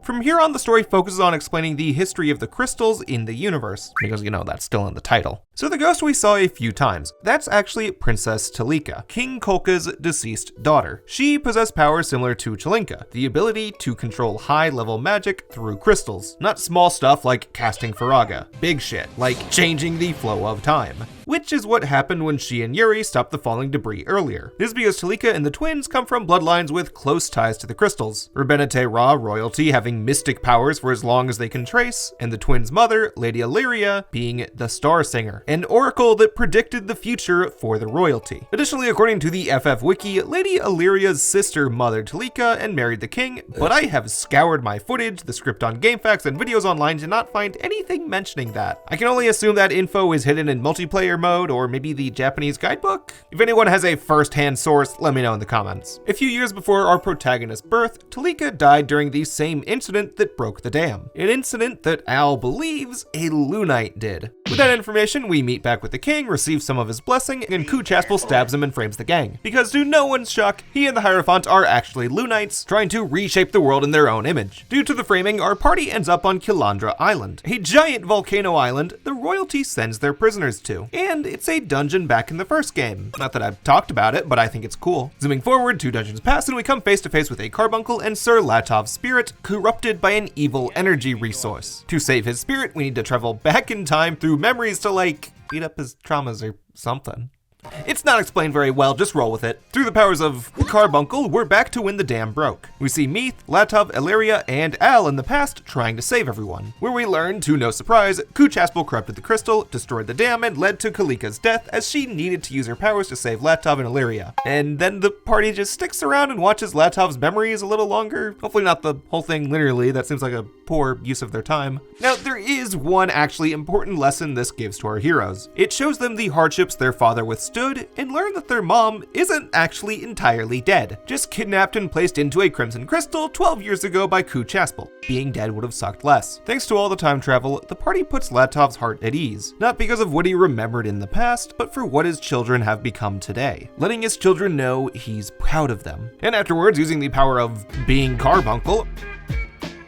From here on, the story focuses on explaining the history of the crystals in the universe, because, you know, that's still in the title. So the ghost we saw a few times, that's actually Princess Talika, King Kolka's deceased daughter. She possessed powers similar to Chelinka, the ability to control high-level magic through crystals. Not small stuff like casting Faraga, big shit, like changing the flow of time. Which is what happened when she and Yuri stopped the falling debris earlier. This is because Talika and the twins come from bloodlines with close ties to the crystals. Rabenete Ra royalty having mystic powers for as long as they can trace, and the twins' mother, Lady Illyria, being the Star Singer, an oracle that predicted the future for the royalty. Additionally, according to the FF Wiki, Lady Illyria's sister mothered Talika and married the king, but I have scoured my footage, the script on GameFAQs, and videos online to not find anything mentioning that. I can only assume that info is hidden in multiplayer mode, or maybe the Japanese guidebook? If anyone has a first-hand source, let me know in the comments. A few years before our protagonist's birth, Talika died during the same incident that broke the dam. An incident that Al believes a Lunite did. With that information, we meet back with the king, receive some of his blessing, and Kuchaspel stabs him and frames the gang. Because to no one's shock, he and the Hierophant are actually Lunites, trying to reshape the world in their own image. Due to the framing, our party ends up on Kilandra Island, a giant volcano island the royalty sends their prisoners to. And it's a dungeon back in the first game. Not that I've talked about it, but I think it's cool. Zooming forward, 2 dungeons pass and we come face to face with a carbuncle and Sir Latov's spirit, corrupted by an evil energy resource. To save his spirit, we need to travel back in time through memories to like, beat up his traumas or something. It's not explained very well, just roll with it. Through the powers of Carbuncle, we're back to when the dam broke. We see Meath, Latov, Illyria, and Al in the past trying to save everyone. Where we learn, to no surprise, Kuchaspel corrupted the crystal, destroyed the dam, and led to Kalika's death as she needed to use her powers to save Latov and Illyria. And then the party just sticks around and watches Latov's memories a little longer. Hopefully not the whole thing literally, that seems like a poor use of their time. Now, there is one actually important lesson this gives to our heroes. It shows them the hardships their father withstood and learn that their mom isn't actually entirely dead, just kidnapped and placed into a crimson crystal 12 years ago by Kuchaspel. Being dead would have sucked less. Thanks to all the time travel, the party puts Latov's heart at ease, not because of what he remembered in the past, but for what his children have become today, letting his children know he's proud of them. And afterwards, using the power of being Carbuncle,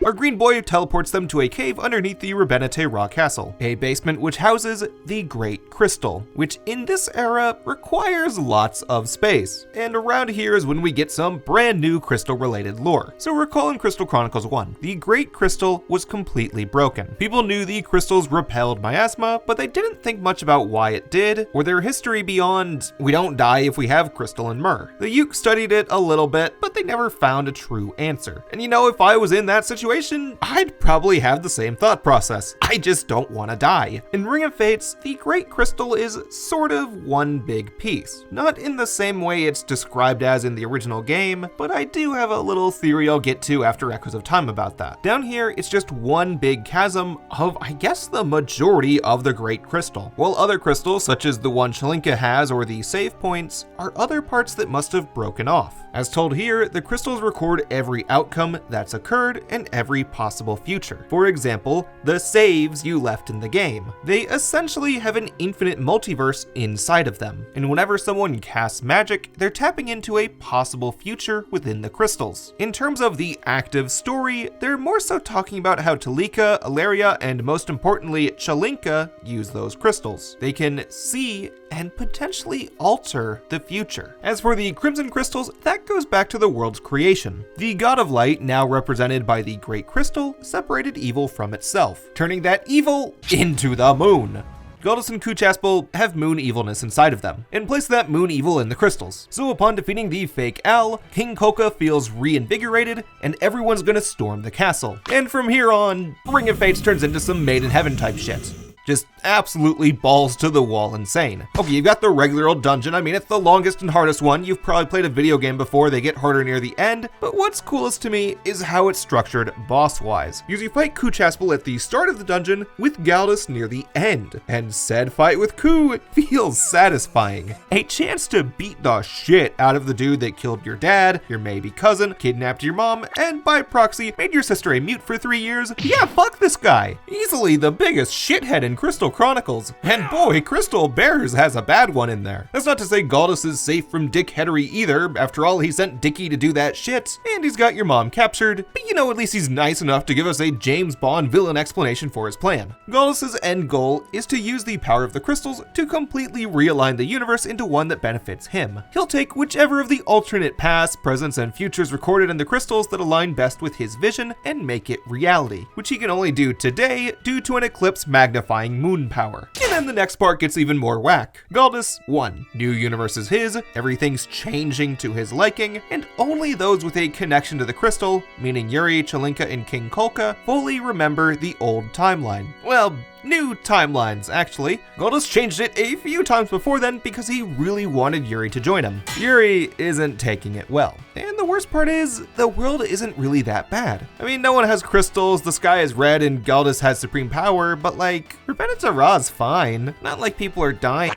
our green boy teleports them to a cave underneath the Rebenete Raw Castle, a basement which houses the Great Crystal, which in this era requires lots of space. And around here is when we get some brand new crystal related lore. So recall in Crystal Chronicles 1, the Great Crystal was completely broken. People knew the crystals repelled miasma, but they didn't think much about why it did, or their history beyond, we don't die if we have crystal and myrrh. The Yuke studied it a little bit, but they never found a true answer. And you know, if I was in that situation, I'd probably have the same thought process. I just don't want to die. In Ring of Fates, the Great Crystal is sort of one big piece. Not in the same way it's described as in the original game, but I do have a little theory I'll get to after Echoes of Time about that. Down here, it's just one big chasm of, I guess, the majority of the Great Crystal. While other crystals, such as the one Shalinka has or the save points, are other parts that must have broken off. As told here, the crystals record every outcome that's occurred and every possible future. For example, the saves you left in the game. They essentially have an infinite multiverse inside of them, and whenever someone casts magic, they're tapping into a possible future within the crystals. In terms of the active story, they're more so talking about how Talika, Illyria, and most importantly, Shalinka use those crystals. They can see and potentially alter the future. As for the Crimson Crystals, that goes back to the world's creation. The God of Light, now represented by the Great Crystal, separated evil from itself, turning that evil into the moon. Goldus and Kuchaspel have moon evilness inside of them, and place that moon evil in the crystals. So upon defeating the fake Al, King Kolka feels reinvigorated, and everyone's gonna storm the castle. And from here on, Ring of Fates turns into some Made in Heaven type shit. Just absolutely balls to the wall insane. Okay, you've got the regular old dungeon. I mean, it's the longest and hardest one. You've probably played a video game before. They get harder near the end. But what's coolest to me is how it's structured boss-wise. Because you fight Kuchaspel at the start of the dungeon with Galdus near the end. And said fight with Ku feels satisfying. A chance to beat the shit out of the dude that killed your dad, your maybe cousin, kidnapped your mom, and by proxy made your sister a mute for 3 years. Yeah, fuck this guy. Easily the biggest shithead in Crystal Chronicles. And boy, Crystal Bears has a bad one in there. That's not to say Galdus is safe from dickheadery either. After all, he sent Dickie to do that shit. And he's got your mom captured. But you know, at least he's nice enough to give us a James Bond villain explanation for his plan. Galdus's end goal is to use the power of the crystals to completely realign the universe into one that benefits him. He'll take whichever of the alternate past, presents, and futures recorded in the crystals that align best with his vision and make it reality, which he can only do today due to an eclipse magnifying moon power. And then the next part gets even more whack. Galdus, 1. New universe is his, everything's changing to his liking, and only those with a connection to the crystal, meaning Yuri, Chalinka, and King Kolka, fully remember the old timeline. Well, new timelines, actually. Galdus changed it a few times before then because he really wanted Yuri to join him. Yuri isn't taking it well. And the worst part is, the world isn't really that bad. I mean, no one has crystals, the sky is red, and Galdus has supreme power, but like, Rebenete Ra's fine. Not like people are dying.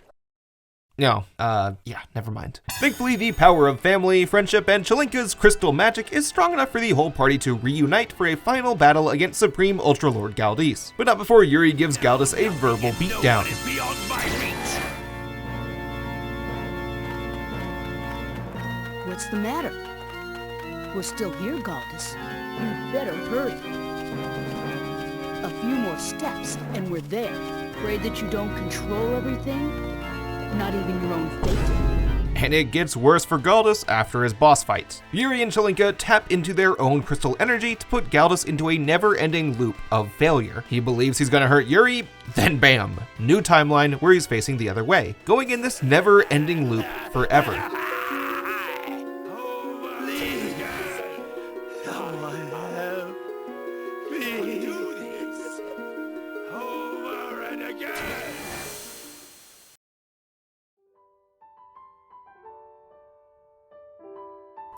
No, yeah, never mind. Thankfully, the power of family, friendship, and Chelinka's crystal magic is strong enough for the whole party to reunite for a final battle against Supreme Ultra Lord Galdice. But not before Yuri gives Galdice a verbal beatdown. What's the matter? We're still here, Galdice. You better hurry. A few more steps, and we're there. Afraid that you don't control everything? Not even your own fate. And it gets worse for Galdice after his boss fight. Yuri and Chelinka tap into their own crystal energy to put Galdice into a never-ending loop of failure. He believes he's gonna hurt Yuri, then bam! New timeline where he's facing the other way, going in this never-ending loop forever.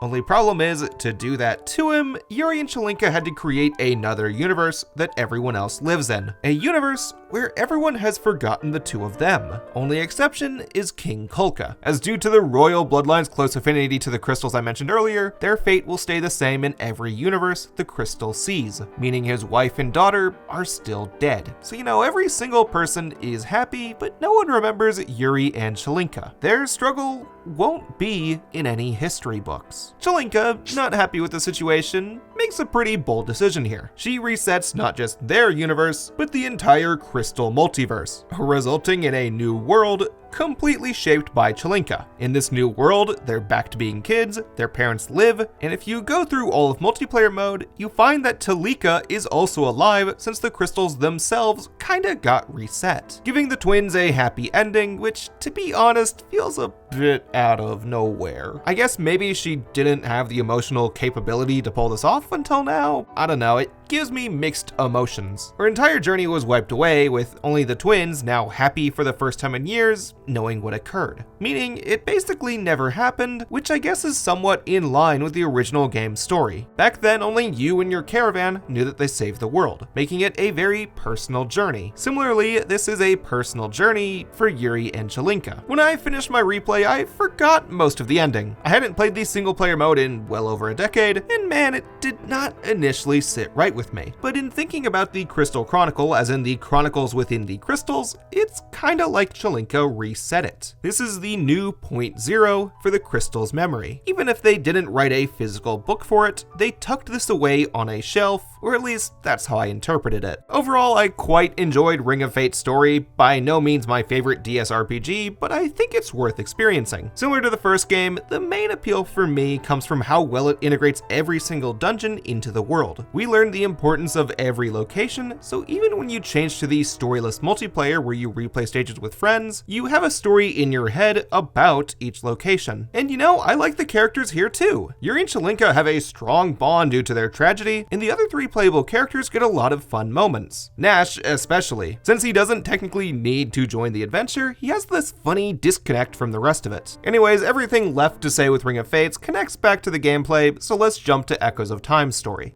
Only problem is, to do that to him, Yuri and Chelinka had to create another universe that everyone else lives in. A universe where everyone has forgotten the two of them. Only exception is King Kulka, as due to the royal bloodline's close affinity to the crystals I mentioned earlier, their fate will stay the same in every universe the crystal sees, meaning his wife and daughter are still dead. So every single person is happy, but no one remembers Yuri and Chelinka. Their struggle won't be in any history books. Chelinka, not happy with the situation, makes a pretty bold decision here. She resets not just their universe, but the entire crystal multiverse, resulting in a new world completely shaped by Chelinka. In this new world, they're back to being kids, their parents live, and if you go through all of multiplayer mode, you find that Talika is also alive since the crystals themselves kinda got reset, giving the twins a happy ending, which, to be honest, feels a bit out of nowhere. I guess maybe she didn't have the emotional capability to pull this off until now? I don't know, it gives me mixed emotions. Her entire journey was wiped away, with only the twins, now happy for the first time in years, knowing what occurred. Meaning, it basically never happened, which I guess is somewhat in line with the original game's story. Back then, only you and your caravan knew that they saved the world, making it a very personal journey. Similarly, this is a personal journey for Yuri and Chelinka. When I finished my replay, I forgot most of the ending. I hadn't played the single player mode in well over a decade, and man, it did not initially sit right with me. But in thinking about the Crystal Chronicle, as in the chronicles within the crystals, it's kinda like Chelinka reset it. This is the new point zero for the crystal's memory. Even if they didn't write a physical book for it, they tucked this away on a shelf, or at least that's how I interpreted it. Overall, I quite enjoyed Ring of Fate's story, by no means my favorite DS RPG, but I think it's worth experiencing. Similar to the first game, the main appeal for me comes from how well it integrates every single dungeon into the world. We learned the importance of every location, so even when you change to the storyless multiplayer where you replay stages with friends, you have a story in your head about each location. And I like the characters here too. Yuri and Chelinka have a strong bond due to their tragedy, and the other three playable characters get a lot of fun moments. Nash especially. Since he doesn't technically need to join the adventure, he has this funny disconnect from the rest of it. Anyways, everything left to say with Ring of Fates connects back to the gameplay, so let's jump to Echoes of Time's story.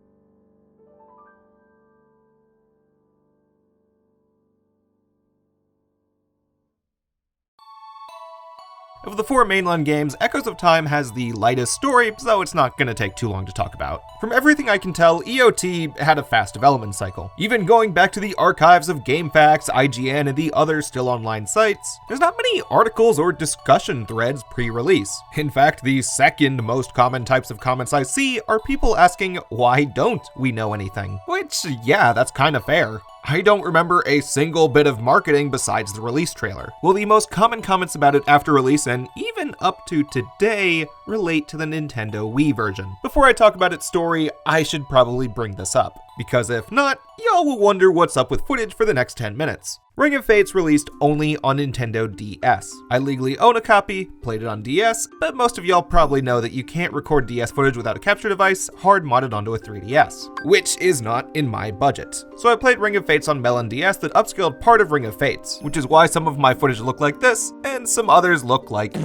Of the four mainline games, Echoes of Time has the lightest story, so it's not gonna take too long to talk about. From everything I can tell, EOT had a fast development cycle. Even going back to the archives of GameFAQs, IGN, and the other still online sites, there's not many articles or discussion threads pre-release. In fact, the second most common types of comments I see are people asking, why don't we know anything? Which, yeah, that's kinda fair. I don't remember a single bit of marketing besides the release trailer. Well, the most common comments about it after release and even up to today relate to the Nintendo Wii version. Before I talk about its story, I should probably bring this up, because if not, y'all will wonder what's up with footage for the next 10 minutes. Ring of Fate's released only on Nintendo DS. I legally own a copy, played it on DS, but most of y'all probably know that you can't record DS footage without a capture device hard modded onto a 3DS, which is not in my budget. So I played Ring of Fates on Melon DS that upscaled part of Ring of Fates, which is why some of my footage look like this, and some others look like...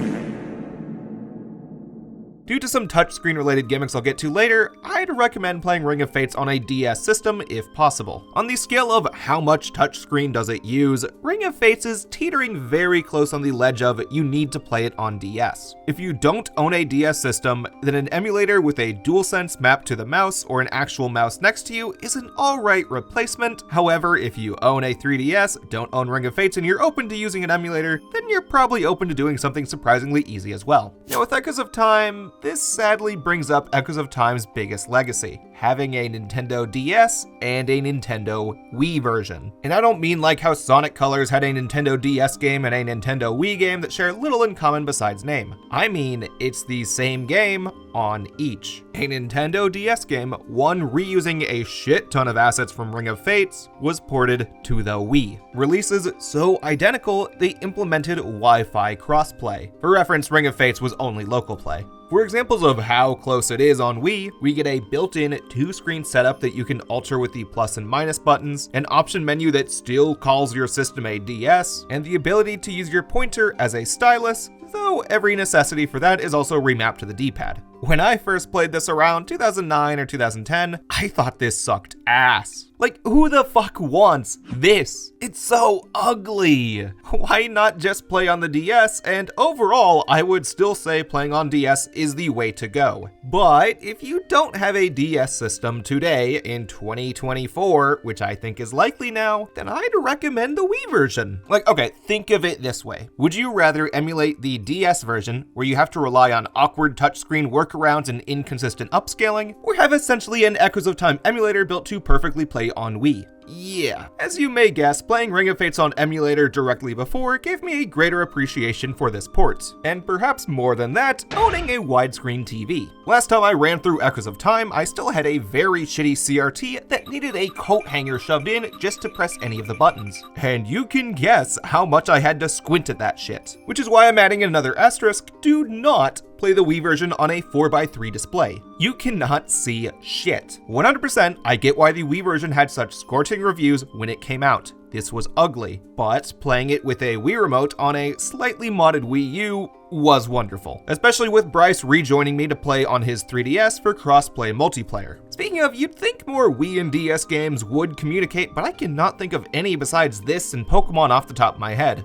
Due to some touchscreen related gimmicks I'll get to later, I'd recommend playing Ring of Fates on a DS system if possible. On the scale of how much touchscreen does it use, Ring of Fates is teetering very close on the ledge of you need to play it on DS. If you don't own a DS system, then an emulator with a DualSense mapped to the mouse or an actual mouse next to you is an alright replacement. However, if you own a 3DS, don't own Ring of Fates, and you're open to using an emulator, then you're probably open to doing something surprisingly easy as well. Now with Echoes of Time, this sadly brings up Echoes of Time's biggest legacy, having a Nintendo DS and a Nintendo Wii version. And I don't mean like how Sonic Colors had a Nintendo DS game and a Nintendo Wii game that share little in common besides name. I mean, it's the same game on each. A Nintendo DS game, one reusing a shit ton of assets from Ring of Fates, was ported to the Wii. Releases so identical, they implemented Wi-Fi crossplay. For reference, Ring of Fates was only local play. For examples of how close it is on Wii, we get a built-in 2-screen setup that you can alter with the plus and minus buttons, an option menu that still calls your system a DS, and the ability to use your pointer as a stylus, though every necessity for that is also remapped to the D-pad. When I first played this around 2009 or 2010, I thought this sucked ass. Like, who the fuck wants this? It's so ugly. Why not just play on the DS? And overall, I would still say playing on DS is the way to go. But if you don't have a DS system today in 2024, which I think is likely now, then I'd recommend the Wii version. Like, okay, think of it this way. Would you rather emulate the DS version, where you have to rely on awkward touchscreen workarounds and inconsistent upscaling, or have essentially an Echoes of Time emulator built to perfectly play on Wii? Yeah, as you may guess, playing Ring of Fates on emulator directly before gave me a greater appreciation for this port, and perhaps more than that, owning a widescreen TV. Last time I ran through Echoes of Time, I still had a very shitty CRT that needed a coat hanger shoved in just to press any of the buttons. And you can guess how much I had to squint at that shit. Which is why I'm adding another asterisk: do not play the Wii version on a 4x3 display. You cannot see shit. 100%, I get why the Wii version had such scorching reviews when it came out. This was ugly, but playing it with a Wii remote on a slightly modded Wii U was wonderful, especially with Bryce rejoining me to play on his 3DS for cross-play multiplayer. Speaking of, you'd think more Wii and DS games would communicate, but I cannot think of any besides this and Pokemon off the top of my head.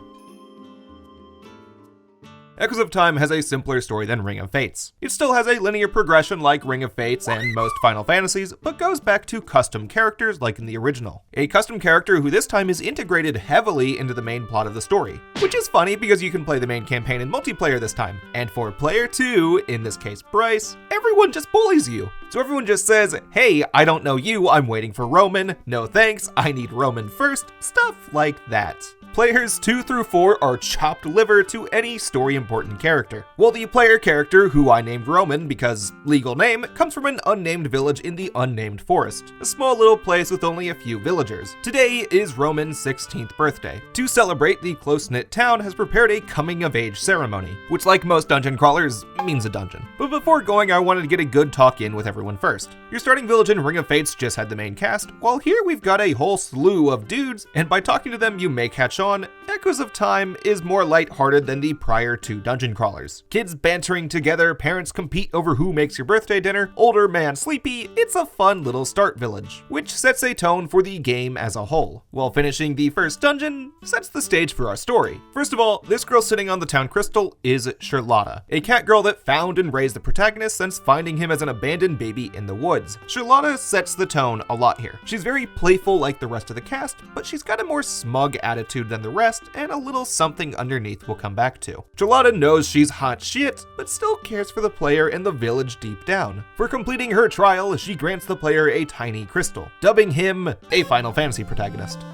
Echoes of Time has a simpler story than Ring of Fates. It still has a linear progression like Ring of Fates and most Final Fantasies, but goes back to custom characters like in the original. A custom character who this time is integrated heavily into the main plot of the story, which is funny because you can play the main campaign in multiplayer this time. And for player 2, in this case Bryce, everyone just bullies you. So everyone just says, hey, I don't know you, I'm waiting for Roman, no thanks, I need Roman first, stuff like that. Players 2 through 4 are chopped liver to any story important character, while the player character, who I named Roman because legal name, comes from an unnamed village in the unnamed forest, a small little place with only a few villagers. Today is Roman's 16th birthday. To celebrate, the close-knit town has prepared a coming-of-age ceremony, which like most dungeon crawlers, means a dungeon. But before going, I wanted to get a good talk in with everyone first. Your starting village in Ring of Fates just had the main cast, while here we've got a whole slew of dudes, and by talking to them you may catch on, Echoes of Time is more lighthearted than the prior 2 dungeon crawlers. Kids bantering together, parents compete over who makes your birthday dinner, older man sleepy, it's a fun little start village, which sets a tone for the game as a whole, while finishing the first dungeon sets the stage for our story. First of all, this girl sitting on the town crystal is Charlotta, a cat girl that found and raised the protagonist since finding him as an abandoned baby in the woods. Charlotta sets the tone a lot here. She's very playful like the rest of the cast, but she's got a more smug attitude than the rest, and a little something underneath we'll come back to. Charlotta knows she's hot shit, but still cares for the player and the village deep down. For completing her trial, she grants the player a tiny crystal, dubbing him a Final Fantasy protagonist.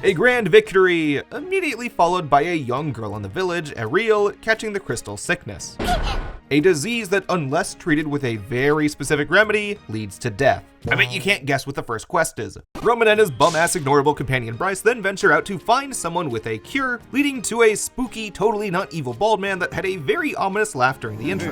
A grand victory, immediately followed by a young girl in the village, Ariel, catching the crystal sickness. A disease that, unless treated with a very specific remedy, leads to death. I bet you can't guess what the first quest is. Roman and his bum-ass ignorable companion Bryce then venture out to find someone with a cure, leading to a spooky, totally not evil bald man that had a very ominous laugh during the intro.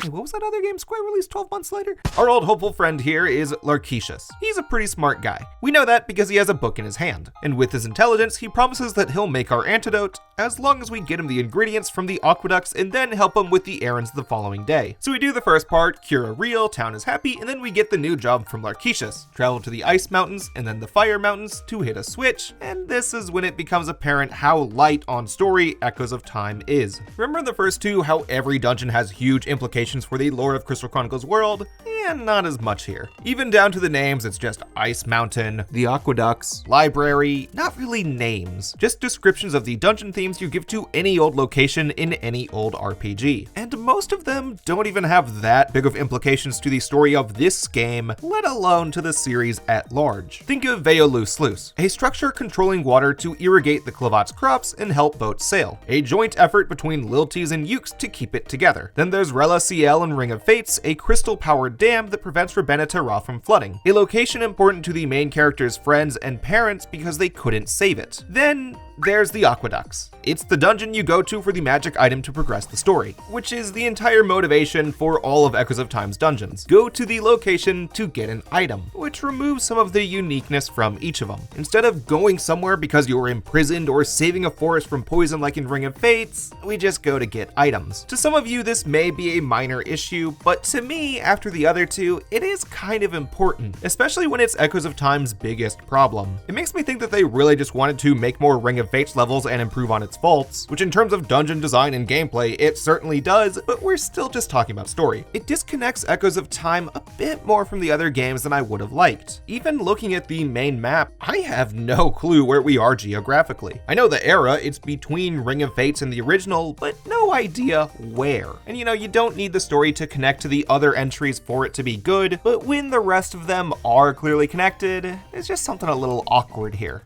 God, what was that other game Square released 12 months later? Our old hopeful friend here is Larketius. He's a pretty smart guy. We know that because he has a book in his hand. And with his intelligence, he promises that he'll make our antidote as long as we get him the ingredients from the aqueducts and then help him with the errands the following day. So we do the first part, cure a real, town is happy, and then we get the new job from Larketius. Travel to the ice mountains and then the fire mountains to hit a switch, and this is when it becomes apparent how light on story Echoes of Time is. Remember in the first two how every dungeon has huge implications for the lore of Crystal Chronicles world? And not as much here. Even down to the names, it's just Ice Mountain, the Aqueducts, Library, not really names, just descriptions of the dungeon themes you give to any old location in any old RPG. And most of them don't even have that big of implications to the story of this game, let alone to the series at large. Think of Veolu Sluice, a structure controlling water to irrigate the Clavat's crops and help boats sail, a joint effort between Lilties and Ukes to keep it together. Then there's Rela Ciel and Ring of Fates, a crystal-powered dam that prevents Rabenna Terra from flooding, a location important to the main character's friends and parents because they couldn't save it. Then there's the Aqueducts. It's the dungeon you go to for the magic item to progress the story, which is the entire motivation for all of Echoes of Time's dungeons. Go to the location to get an item, which removes some of the uniqueness from each of them. Instead of going somewhere because you were imprisoned or saving a forest from poison like in Ring of Fates, we just go to get items. To some of you, this may be a minor issue, but to me, after the other two, it is kind of important, especially when it's Echoes of Time's biggest problem. It makes me think that they really just wanted to make more Ring of Fates levels and improve on its faults, which in terms of dungeon design and gameplay, it certainly does, but we're still just talking about story. It disconnects Echoes of Time a bit more from the other games than I would have liked. Even looking at the main map, I have no clue where we are geographically. I know the era, it's between Ring of Fates and the original, but no idea where. And you don't need the story to connect to the other entries for it to be good, but when the rest of them are clearly connected, there's just something a little awkward here.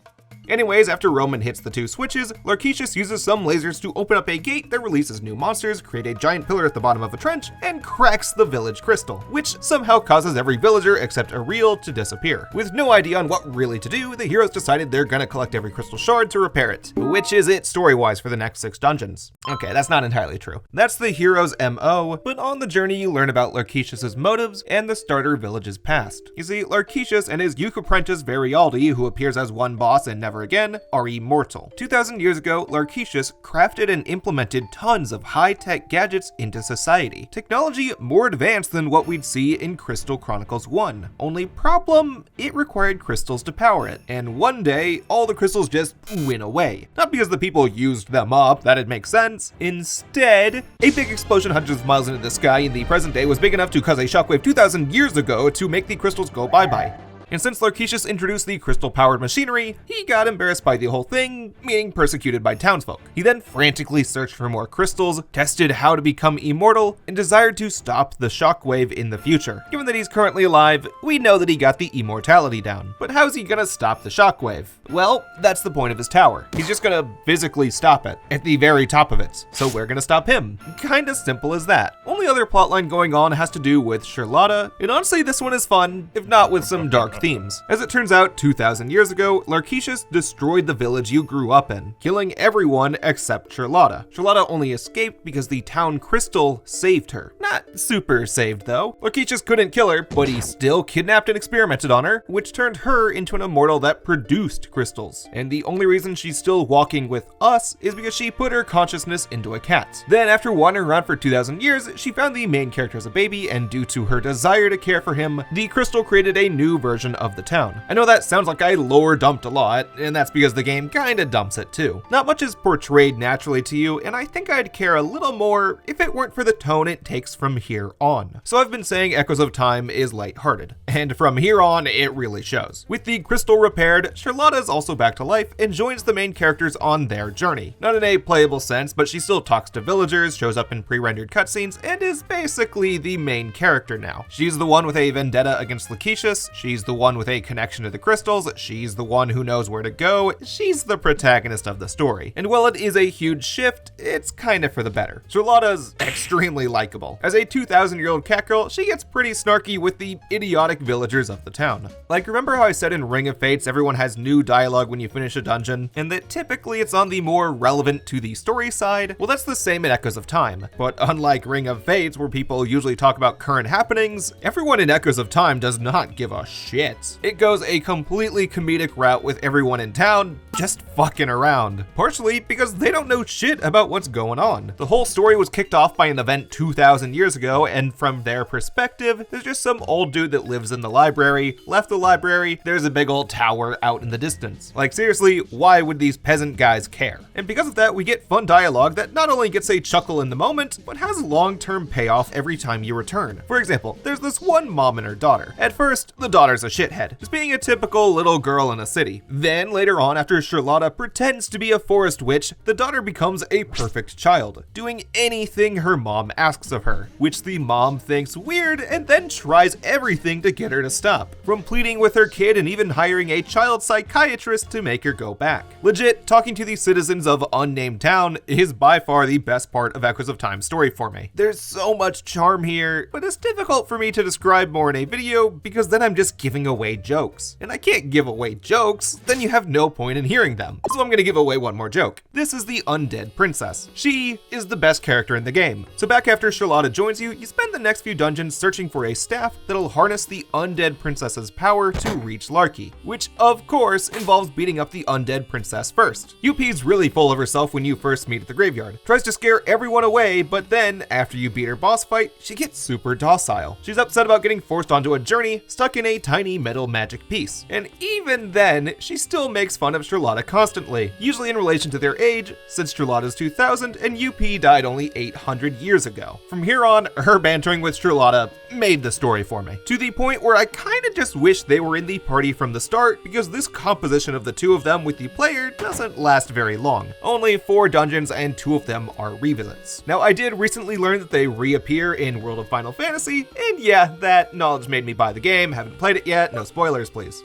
Anyways, after Roman hits the two switches, Larketius uses some lasers to open up a gate that releases new monsters, create a giant pillar at the bottom of a trench, and cracks the village crystal, which somehow causes every villager except Ariel to disappear. With no idea on what really to do, the heroes decided they're gonna collect every crystal shard to repair it, which is it story-wise for the next 6 dungeons. Okay, that's not entirely true. That's the hero's MO, but on the journey you learn about Larketius' motives and the starter village's past. You see, Larketius and his Uke apprentice Varialdi, who appears as one boss and never again, are immortal. 2,000 years ago, Larketius crafted and implemented tons of high-tech gadgets into society. Technology more advanced than what we'd see in Crystal Chronicles 1. Only problem, it required crystals to power it. And one day, all the crystals just went away. Not because the people used them up, that'd make sense. Instead, a big explosion hundreds of miles into the sky in the present day was big enough to cause a shockwave 2,000 years ago to make the crystals go bye-bye. And since Larketius introduced the crystal-powered machinery, he got embarrassed by the whole thing, meaning persecuted by townsfolk. He then frantically searched for more crystals, tested how to become immortal, and desired to stop the shockwave in the future. Given that he's currently alive, we know that he got the immortality down. But how's he gonna stop the shockwave? Well, that's the point of his tower. He's just gonna physically stop it, at the very top of it. So we're gonna stop him. Kinda simple as that. Only other plotline going on has to do with Charlotta, and honestly this one is fun, if not with some dark themes. As it turns out, 2,000 years ago, Larketius destroyed the village you grew up in, killing everyone except Charlotta. Charlotta only escaped because the town crystal saved her. Not super saved though. Larketius couldn't kill her, but he still kidnapped and experimented on her, which turned her into an immortal that produced crystals. And the only reason she's still walking with us is because she put her consciousness into a cat. Then after wandering around for 2,000 years, she found the main character as a baby, and due to her desire to care for him, the crystal created a new version of the town. I know that sounds like I lore dumped a lot, and that's because the game kinda dumps it too. Not much is portrayed naturally to you, and I think I'd care a little more if it weren't for the tone it takes from here on. So I've been saying Echoes of Time is lighthearted, and from here on, it really shows. With the crystal repaired, Charlotta is also back to life and joins the main characters on their journey. Not in a playable sense, but she still talks to villagers, shows up in pre-rendered cutscenes, and is basically the main character now. She's the one with a vendetta against Larketius, she's the the one with a connection to the crystals, she's the one who knows where to go, she's the protagonist of the story. And while it is a huge shift, it's kinda for the better. Charlotta's extremely likable. As a 2,000-year-old cat girl, she gets pretty snarky with the idiotic villagers of the town. Like, remember how I said in Ring of Fates everyone has new dialogue when you finish a dungeon, and that typically it's on the more relevant to the story side? Well, that's the same in Echoes of Time. But unlike Ring of Fates, where people usually talk about current happenings, everyone in Echoes of Time does not give a shit. It goes a completely comedic route with everyone in town just fucking around. Partially because they don't know shit about what's going on. The whole story was kicked off by an event 2,000 years ago, and from their perspective, there's just some old dude that lives in the library, left the library, there's a big old tower out in the distance. Like, seriously, why would these peasant guys care? And because of that, we get fun dialogue that not only gets a chuckle in the moment, but has long-term payoff every time you return. For example, there's this one mom and her daughter. At first, the daughter's a shithead, just being a typical little girl in a city. Then, later on, after Charlotta pretends to be a forest witch, the daughter becomes a perfect child, doing anything her mom asks of her, which the mom thinks weird and then tries everything to get her to stop, from pleading with her kid and even hiring a child psychiatrist to make her go back. Legit, talking to the citizens of Unnamed Town is by far the best part of Echoes of Time's story for me. There's so much charm here, but it's difficult for me to describe more in a video because then I'm just giving away jokes. And I can't give away jokes, then you have no point in hearing them. So I'm gonna give away one more joke. This is the Undead Princess. She is the best character in the game. So back after Charlotta joins you, you spend the next few dungeons searching for a staff that'll harness the Undead Princess's power to reach Larky, which of course involves beating up the Undead Princess first. UP's really full of herself when you first meet at the graveyard, tries to scare everyone away, but then after you beat her boss fight, she gets super docile. She's upset about getting forced onto a journey, stuck in a tiny metal magic piece. And even then, she still makes fun of Charlotta constantly, usually in relation to their age, since Charlotta's 2000 and UP died only 800 years ago. From here on, her bantering with Charlotta made the story for me, to the point where I kinda just wish they were in the party from the start, because this composition of the two of them with the player doesn't last very long. Only 4 dungeons and 2 of them are revisits. Now, I did recently learn that they reappear in World of Final Fantasy, and yeah, that knowledge made me buy the game. Haven't played it yet, no spoilers please.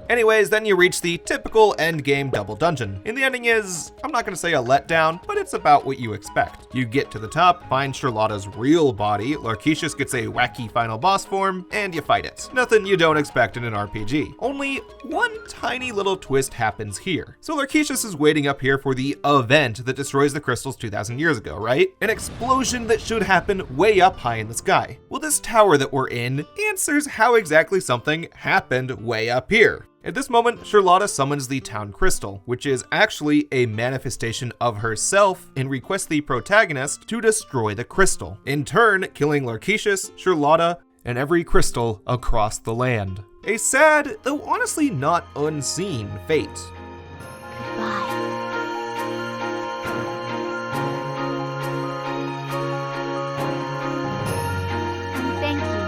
Anyways, then you reach the typical endgame double dungeon. And the ending is, I'm not gonna say a letdown, but it's about what you expect. You get to the top, find Charlotta's real body, Larketius gets a wacky final boss form, and you fight it. Nothing you don't expect in an RPG. Only one tiny little twist happens here. So Larketius is waiting up here for the event that destroys the crystals 2,000 years ago, right? An explosion that should happen way up high in the sky. Well, this tower that we're in answers how exactly something happened way up here. At this moment, Charlotta summons the town crystal, which is actually a manifestation of herself, and requests the protagonist to destroy the crystal, in turn killing Larketius, Charlotta, and every crystal across the land. A sad, though honestly not unseen, fate. Bye. Thank you.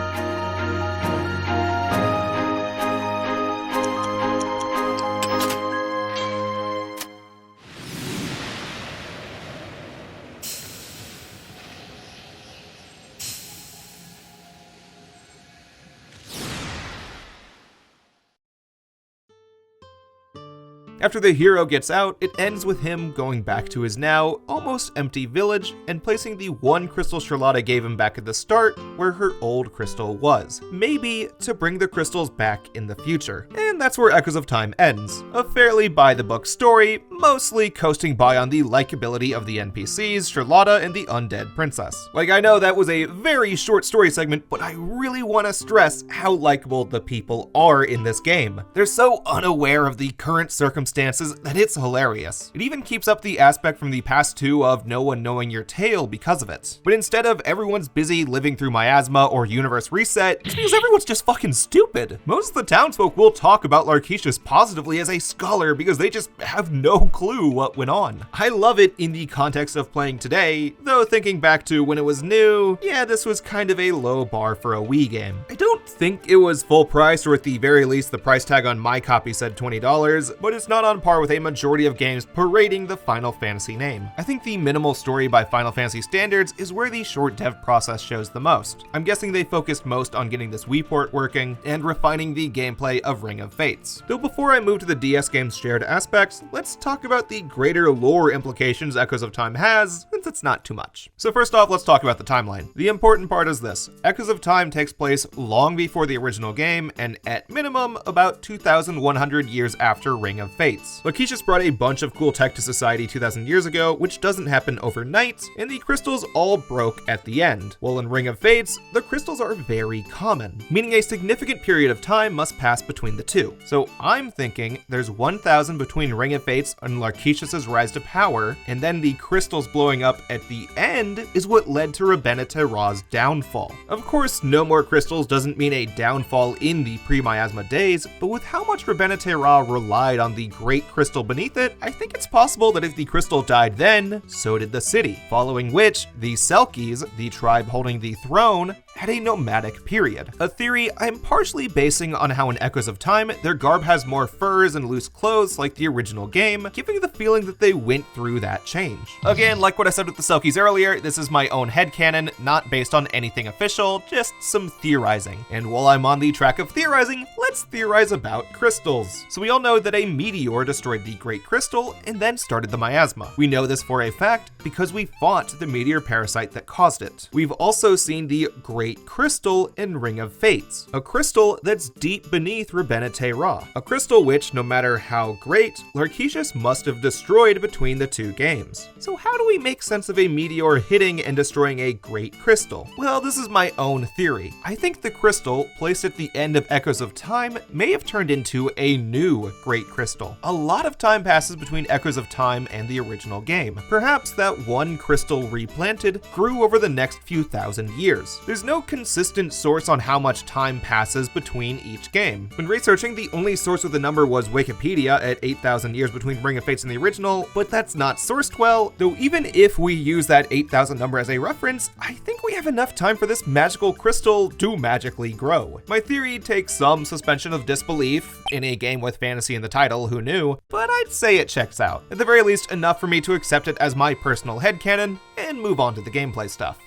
After the hero gets out, it ends with him going back to his now almost empty village and placing the one crystal Charlotta gave him back at the start where her old crystal was. Maybe to bring the crystals back in the future. And that's where Echoes of Time ends. A fairly by-the-book story, mostly coasting by on the likability of the NPCs, Charlotta, and the undead princess. Like, I know that was a very short story segment, but I really want to stress how likable the people are in this game. They're so unaware of the current circumstances that it's hilarious. It even keeps up the aspect from the past 2 of no one knowing your tale because of it. But instead of everyone's busy living through miasma or universe reset, it's because everyone's just fucking stupid. Most of the townsfolk will talk about Larketius positively as a scholar because they just have no clue what went on. I love it in the context of playing today, though thinking back to when it was new, yeah, this was kind of a low bar for a Wii game. I don't think it was full price, or at the very least the price tag on my copy said $20, but it's not on par with a majority of games parading the Final Fantasy name. I think the minimal story by Final Fantasy standards is where the short dev process shows the most. I'm guessing they focused most on getting this Wii port working and refining the gameplay of Ring of Fates. Though before I move to the DS game's shared aspects, let's talk about the greater lore implications Echoes of Time has, since it's not too much. So first off, let's talk about the timeline. The important part is this: Echoes of Time takes place long before the original game, and at minimum, about 2,100 years after Ring of Fates. Larketius brought a bunch of cool tech to society 2,000 years ago, which doesn't happen overnight, and the crystals all broke at the end. While in Ring of Fates, the crystals are very common, meaning a significant period of time must pass between the two. So I'm thinking there's 1,000 between Ring of Fates and Larketius' rise to power, and then the crystals blowing up at the end is what led to Rebenite Ra's downfall. Of course, no more crystals doesn't mean a downfall in the pre-miasma days, but with how much Rebenite Ra relied on the great crystal beneath it, I think it's possible that if the crystal died then, so did the city, following which the Selkies, the tribe holding the throne, had a nomadic period. A theory I'm partially basing on how in Echoes of Time, their garb has more furs and loose clothes like the original game, giving the feeling that they went through that change. Again, like what I said with the Selkies earlier, this is my own headcanon, not based on anything official, just some theorizing. And while I'm on the track of theorizing, let's theorize about crystals. So we all know that a meteor destroyed the Great Crystal and then started the miasma. We know this for a fact because we fought the meteor parasite that caused it. We've also seen the Great Crystal in Ring of Fates, a crystal that's deep beneath Rebenite Ra, a crystal which, no matter how great, Larketius must have destroyed between the two games. So how do we make sense of a meteor hitting and destroying a Great Crystal? Well, this is my own theory. I think the crystal, placed at the end of Echoes of Time, may have turned into a new Great Crystal. A lot of time passes between Echoes of Time and the original game. Perhaps that one crystal replanted grew over the next few thousand years. There's no consistent source on how much time passes between each game. When researching, the only source with a number was Wikipedia at 8,000 years between Ring of Fates and the original, but that's not sourced well, though even if we use that 8,000 number as a reference, I think we have enough time for this magical crystal to magically grow. My theory takes some suspension of disbelief, in a game with fantasy in the title, who knew, but I'd say it checks out. At the very least, enough for me to accept it as my personal headcanon, and move on to the gameplay stuff.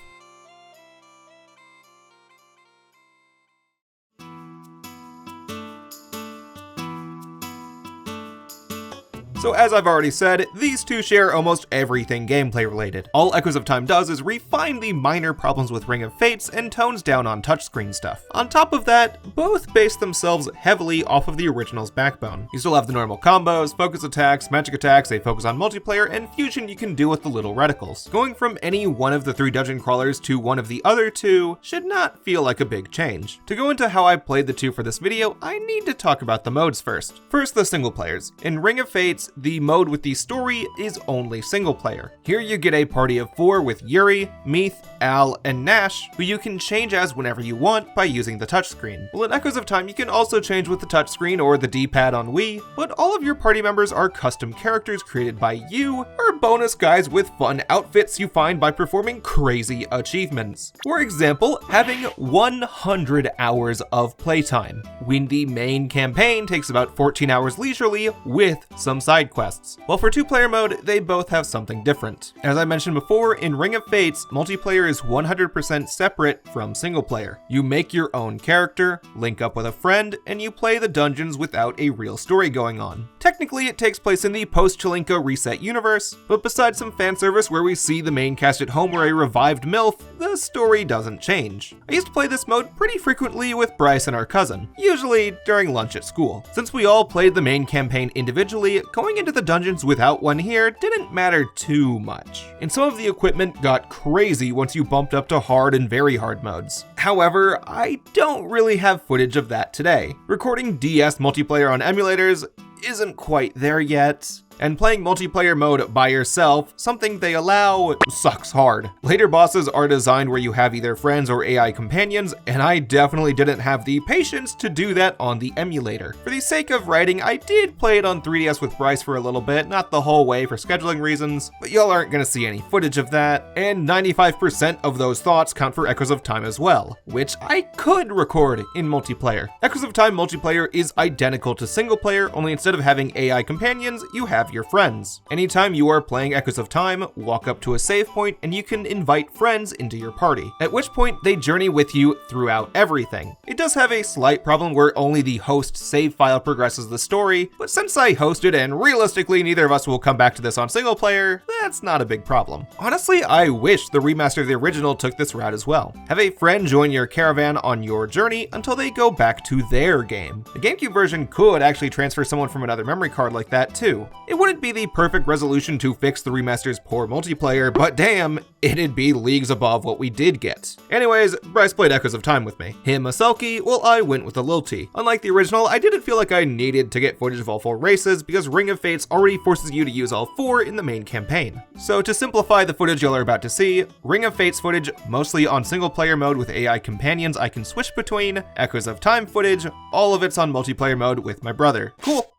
So as I've already said, these two share almost everything gameplay related. All Echoes of Time does is refine the minor problems with Ring of Fates and tones down on touchscreen stuff. On top of that, both base themselves heavily off of the original's backbone. You still have the normal combos, focus attacks, magic attacks, a focus on multiplayer, and fusion you can do with the little reticles. Going from any one of the 3 dungeon crawlers to one of the other 2 should not feel like a big change. To go into how I played the 2 for this video, I need to talk about the modes first. First, the single players. In Ring of Fates, the mode with the story is only single player. Here you get a party of 4 with Yuri, Meath, Al, and Nash, who you can change as whenever you want by using the touchscreen. Well, in Echoes of Time, you can also change with the touchscreen or the D-pad on Wii, but all of your party members are custom characters created by you, or bonus guys with fun outfits you find by performing crazy achievements. For example, having 100 hours of playtime, when the main campaign takes about 14 hours leisurely with some side quests. While for 2-player mode, they both have something different. As I mentioned before, in Ring of Fates, multiplayer is 100% separate from single player. You make your own character, link up with a friend, and you play the dungeons without a real story going on. Technically, it takes place in the post-Chelinka reset universe, but besides some fan service where we see the main cast at home where a revived MILF, the story doesn't change. I used to play this mode pretty frequently with Bryce and our cousin, usually during lunch at school. Since we all played the main campaign individually, going into the dungeons without one here didn't matter too much. And some of the equipment got crazy once you bumped up to hard and very hard modes. However, I don't really have footage of that today. Recording DS multiplayer on emulators isn't quite there yet, And playing multiplayer mode by yourself, something they allow, sucks hard. Later bosses are designed where you have either friends or AI companions, and I definitely didn't have the patience to do that on the emulator. For the sake of writing, I did play it on 3DS with Bryce for a little bit, not the whole way for scheduling reasons, but y'all aren't gonna see any footage of that, and 95% of those thoughts count for Echoes of Time as well, which I could record in multiplayer. Echoes of Time multiplayer is identical to single player, only instead of having AI companions, you have your friends. Anytime you are playing Echoes of Time, walk up to a save point and you can invite friends into your party, at which point they journey with you throughout everything. It does have a slight problem where only the host save file progresses the story, but since I hosted and realistically neither of us will come back to this on single player, that's not a big problem. Honestly, I wish the remaster of the original took this route as well. Have a friend join your caravan on your journey until they go back to their game. The GameCube version could actually transfer someone from another memory card like that too. It wouldn't be the perfect resolution to fix the remaster's poor multiplayer, but damn, it'd be leagues above what we did get. Anyways, Bryce played Echoes of Time with me. Him a Selkie, well I went with a Lilty. Unlike the original, I didn't feel like I needed to get footage of all 4 races because Ring of Fates already forces you to use all 4 in the main campaign. So to simplify the footage y'all are about to see, Ring of Fates footage mostly on single player mode with AI companions I can switch between, Echoes of Time footage, all of it's on multiplayer mode with my brother. Cool.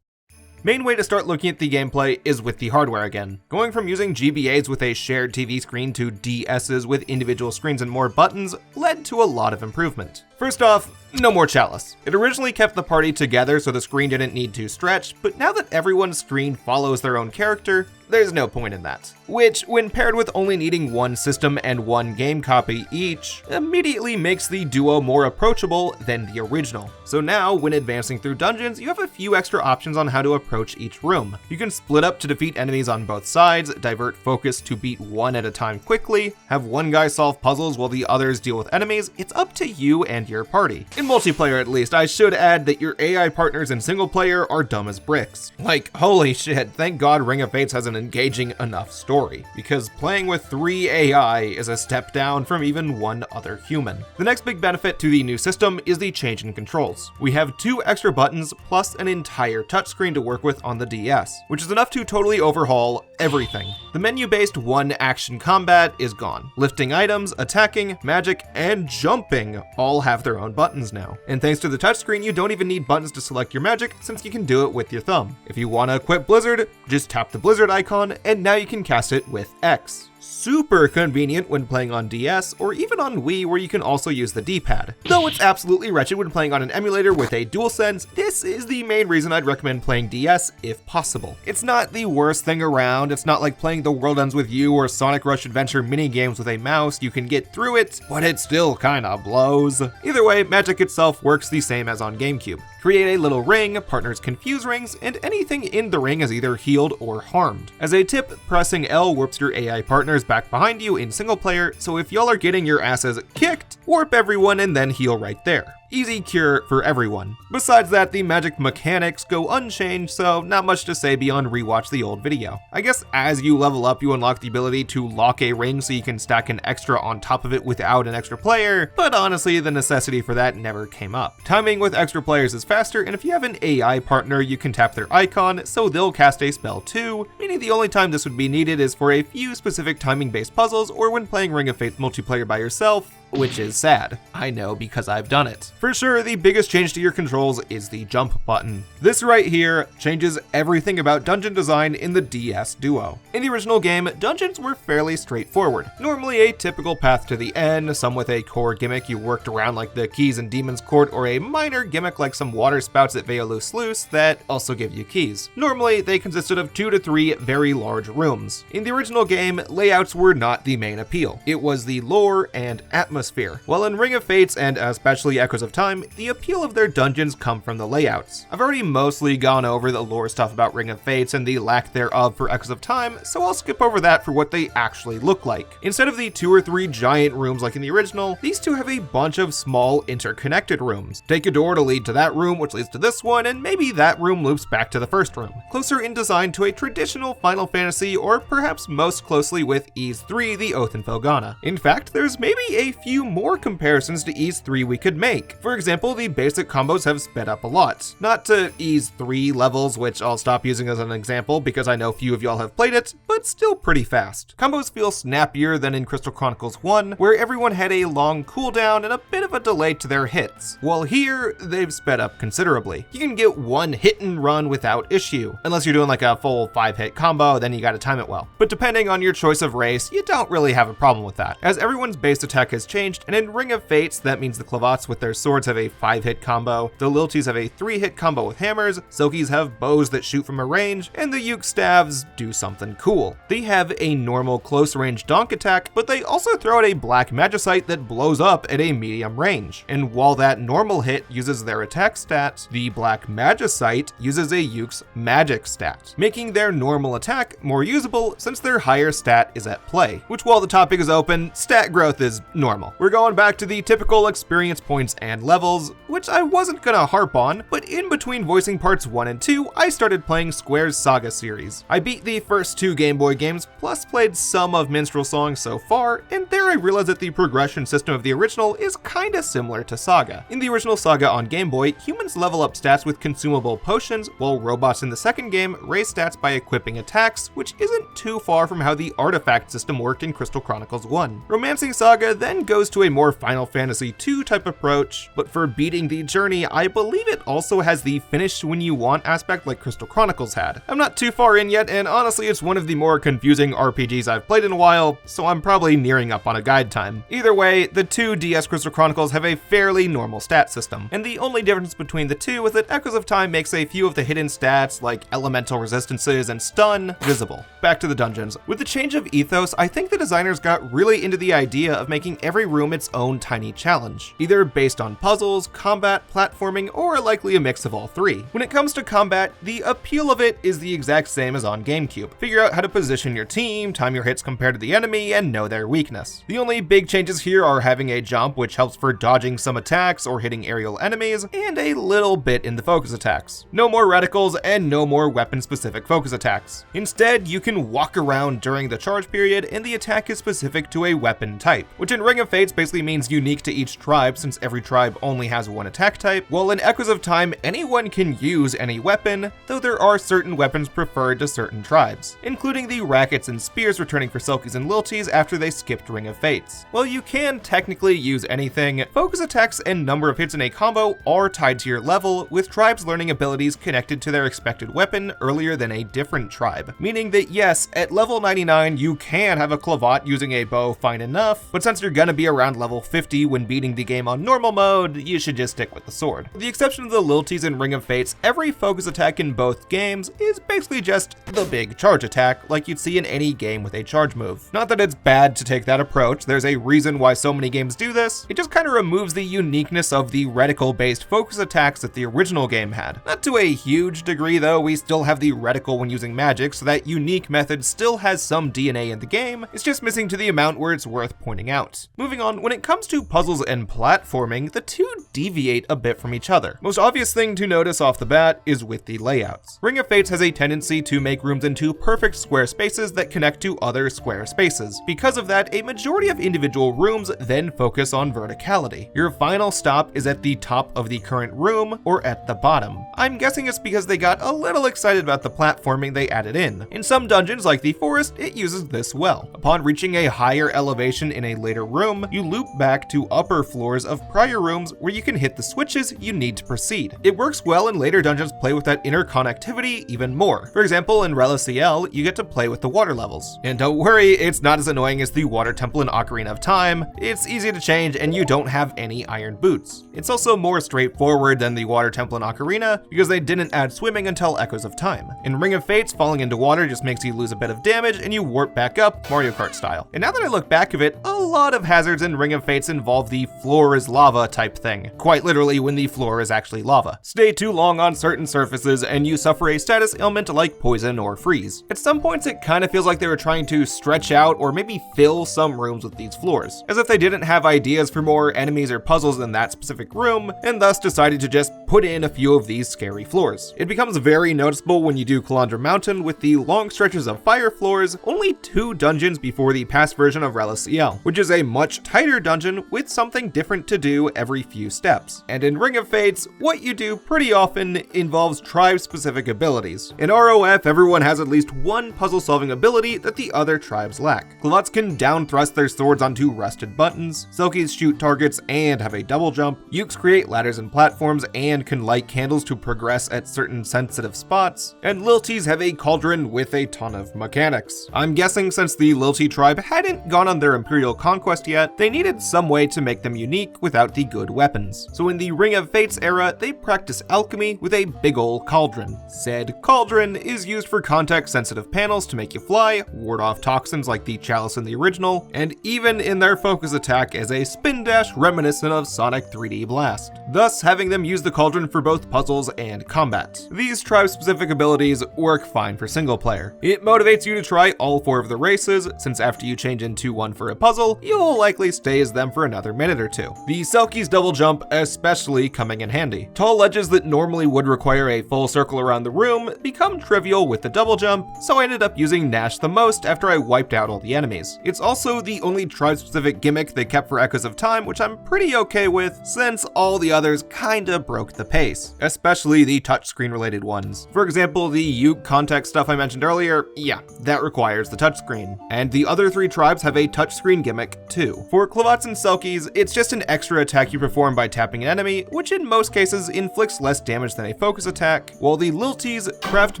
Main way to start looking at the gameplay is with the hardware again. Going from using GBAs with a shared TV screen to DSs with individual screens and more buttons led to a lot of improvement. First off, no more chalice. It originally kept the party together so the screen didn't need to stretch, but now that everyone's screen follows their own character, there's no point in that. Which, when paired with only needing one system and one game copy each, immediately makes the duo more approachable than the original. So now, when advancing through dungeons, you have a few extra options on how to approach each room. You can split up to defeat enemies on both sides, divert focus to beat one at a time quickly, have one guy solve puzzles while the others deal with enemies. It's up to you and your party. In multiplayer at least, I should add that your AI partners in single player are dumb as bricks. Like, holy shit, thank God Ring of Fates has an engaging enough story, because playing with 3 AI is a step down from even one other human. The next big benefit to the new system is the change in controls. We have 2 extra buttons plus an entire touchscreen to work with on the DS, which is enough to totally overhaul everything. The menu-based one action combat is gone. Lifting items, attacking, magic, and jumping all have their own buttons now. And thanks to the touchscreen, you don't even need buttons to select your magic since you can do it with your thumb. If you want to equip Blizzard, just tap the Blizzard icon and now you can cast it with X. Super convenient when playing on DS or even on Wii where you can also use the D-pad. Though it's absolutely wretched when playing on an emulator with a DualSense, this is the main reason I'd recommend playing DS if possible. It's not the worst thing around, it's not like playing The World Ends With You or Sonic Rush Adventure minigames with a mouse. You can get through it, but it still kinda blows. Either way, magic itself works the same as on GameCube. Create a little ring, partners confuse rings, and anything in the ring is either healed or harmed. As a tip, pressing L warps your AI partners back behind you in single player, so if y'all are getting your asses kicked, warp everyone and then heal right there. Easy cure for everyone. Besides that, the magic mechanics go unchanged, so not much to say beyond rewatch the old video. I guess as you level up, you unlock the ability to lock a ring so you can stack an extra on top of it without an extra player, but honestly, the necessity for that never came up. Timing with extra players is faster, and if you have an AI partner, you can tap their icon, so they'll cast a spell too, meaning the only time this would be needed is for a few specific timing-based puzzles or when playing Ring of Fates multiplayer by yourself, which is sad. I know because I've done it. For sure, the biggest change to your controls is the jump button. This right here changes everything about dungeon design in the DS Duo. In the original game, dungeons were fairly straightforward. Normally a typical path to the end, some with a core gimmick you worked around like the keys in Demon's Court, or a minor gimmick like some water spouts at Veilous Sluice that also give you keys. Normally, they consisted of 2 to 3 very large rooms. In the original game, layouts were not the main appeal. It was the lore and atmosphere. While in Ring of Fates and especially Echoes of Time, the appeal of their dungeons come from the layouts. I've already mostly gone over the lore stuff about Ring of Fates and the lack thereof for Echoes of Time, so I'll skip over that for what they actually look like. Instead of the 2 or 3 giant rooms like in the original, these two have a bunch of small interconnected rooms. Take a door to lead to that room, which leads to this one, and maybe that room loops back to the first room. Closer in design to a traditional Final Fantasy, or perhaps most closely with Ys 3, The Oath in Felghana. In fact, there's maybe a few few more comparisons to Ys 3 we could make. For example, the basic combos have sped up a lot. Not to Ys 3 levels, which I'll stop using as an example because I know few of y'all have played it, but still pretty fast. Combos feel snappier than in Crystal Chronicles 1, where everyone had a long cooldown and a bit of a delay to their hits. While here, they've sped up considerably. You can get one hit and run without issue. Unless you're doing like a full 5-hit combo, then you gotta time it well. But depending on your choice of race, you don't really have a problem with that, as everyone's base attack has changed, and in Ring of Fates, that means the Clavats with their swords have a 5-hit combo, the Lilties have a 3-hit combo with hammers, Silkies have bows that shoot from a range, and the Uke staves do something cool. They have a normal close-range donk attack, but they also throw out a black magicite that blows up at a medium range. And while that normal hit uses their attack stat, the black magicite uses a Uke's magic stat, making their normal attack more usable since their higher stat is at play, which while the topic is open, stat growth is normal. We're going back to the typical experience points and levels, which I wasn't gonna harp on, but in between voicing parts 1 and 2, I started playing Square's Saga series. I beat the first 2 Game Boy games, plus played some of Minstrel Songs so far, and there I realized that the progression system of the original is kinda similar to Saga. In the original Saga on Game Boy, humans level up stats with consumable potions, while robots in the second game raise stats by equipping attacks, which isn't too far from how the artifact system worked in Crystal Chronicles 1. Romancing Saga then goes to a more Final Fantasy II type approach, but for beating the journey, I believe it also has the finish when you want aspect like Crystal Chronicles had. I'm not too far in yet, and honestly it's one of the more confusing RPGs I've played in a while, so I'm probably nearing up on a guide time. Either way, the 2 DS Crystal Chronicles have a fairly normal stat system, and the only difference between the two is that Echoes of Time makes a few of the hidden stats like elemental resistances and stun visible. Back to the dungeons. With the change of ethos, I think the designers got really into the idea of making every room its own tiny challenge, either based on puzzles, combat, platforming, or likely a mix of all three. When it comes to combat, the appeal of it is the exact same as on GameCube. Figure out how to position your team, time your hits compared to the enemy, and know their weakness. The only big changes here are having a jump, which helps for dodging some attacks or hitting aerial enemies, and a little bit in the focus attacks. No more reticles and no more weapon-specific focus attacks. Instead, you can walk around during the charge period, and the attack is specific to a weapon type, which in Ring of Fates basically means unique to each tribe since every tribe only has one attack type, while in Echoes of Time, anyone can use any weapon, though there are certain weapons preferred to certain tribes, including the rackets and spears returning for Silkies and Lilties after they skipped Ring of Fates. While you can technically use anything, focus attacks and number of hits in a combo are tied to your level, with tribes learning abilities connected to their expected weapon earlier than a different tribe, meaning that yes, at level 99 you can have a Clavat using a bow fine enough, but since you're gonna be around level 50 when beating the game on normal mode, you should just stick with the sword. With the exception of the Lilties in Ring of Fates, every focus attack in both games is basically just the big charge attack like you'd see in any game with a charge move. Not that it's bad to take that approach, there's a reason why so many games do this, it just kind of removes the uniqueness of the reticle-based focus attacks that the original game had. Not to a huge degree though, we still have the reticle when using magic, so that unique method still has some DNA in the game, it's just missing to the amount where it's worth pointing out. Moving on, when it comes to puzzles and platforming, the two deviate a bit from each other. Most obvious thing to notice off the bat is with the layouts. Ring of Fates has a tendency to make rooms into perfect square spaces that connect to other square spaces. Because of that, a majority of individual rooms then focus on verticality. Your final stop is at the top of the current room or at the bottom. I'm guessing it's because they got a little excited about the platforming they added in. In some dungeons like the forest, it uses this well. Upon reaching a higher elevation in a later room, you loop back to upper floors of prior rooms where you can hit the switches you need to proceed. It works well in later dungeons play with that interconnectivity even more. For example, in Relic CL, you get to play with the water levels. And don't worry, it's not as annoying as the water temple in Ocarina of Time. It's easy to change and you don't have any iron boots. It's also more straightforward than the water temple in Ocarina because they didn't add swimming until Echoes of Time. In Ring of Fates, falling into water just makes you lose a bit of damage and you warp back up Mario Kart style. And now that I look back of it, a lot of hazards in Ring of Fates involve the floor is lava type thing. Quite literally when the floor is actually lava. Stay too long on certain surfaces and you suffer a status ailment like poison or freeze. At some points it kind of feels like they were trying to stretch out or maybe fill some rooms with these floors, as if they didn't have ideas for more enemies or puzzles in that specific room, and thus decided to just put in a few of these scary floors. It becomes very noticeable when you do Calandra Mountain with the long stretches of fire floors, only 2 dungeons before the past version of Relic CL, which is a much much tighter dungeon with something different to do every few steps. And in Ring of Fates, what you do pretty often involves tribe-specific abilities. In ROF, everyone has at least one puzzle-solving ability that the other tribes lack. Klavots can down-thrust their swords onto rusted buttons, Selkies shoot targets and have a double jump, Ukes create ladders and platforms and can light candles to progress at certain sensitive spots, and Lilties have a cauldron with a ton of mechanics. I'm guessing since the Liltie tribe hadn't gone on their Imperial conquest yet, they needed some way to make them unique without the good weapons. So in the Ring of Fates era, they practice alchemy with a big ol' cauldron. Said cauldron is used for context-sensitive panels to make you fly, ward off toxins like the chalice in the original, and even in their focus attack as a spin dash reminiscent of Sonic 3D Blast, thus having them use the cauldron for both puzzles and combat. These tribe-specific abilities work fine for single player. It motivates you to try all 4 of the races, since after you change into one for a puzzle, you'll likely stay as them for another minute or two. The Selkies double jump especially coming in handy. Tall ledges that normally would require a full circle around the room become trivial with the double jump, so I ended up using Nash the most after I wiped out all the enemies. It's also the only tribe-specific gimmick they kept for Echoes of Time, which I'm pretty okay with, since all the others kinda broke the pace, especially the touchscreen related ones. For example, the Uke context stuff I mentioned earlier, yeah, that requires the touchscreen. And the other 3 tribes have a touchscreen gimmick too. For Klavots and Selkies, it's just an extra attack you perform by tapping an enemy, which in most cases inflicts less damage than a focus attack, while the Lilties craft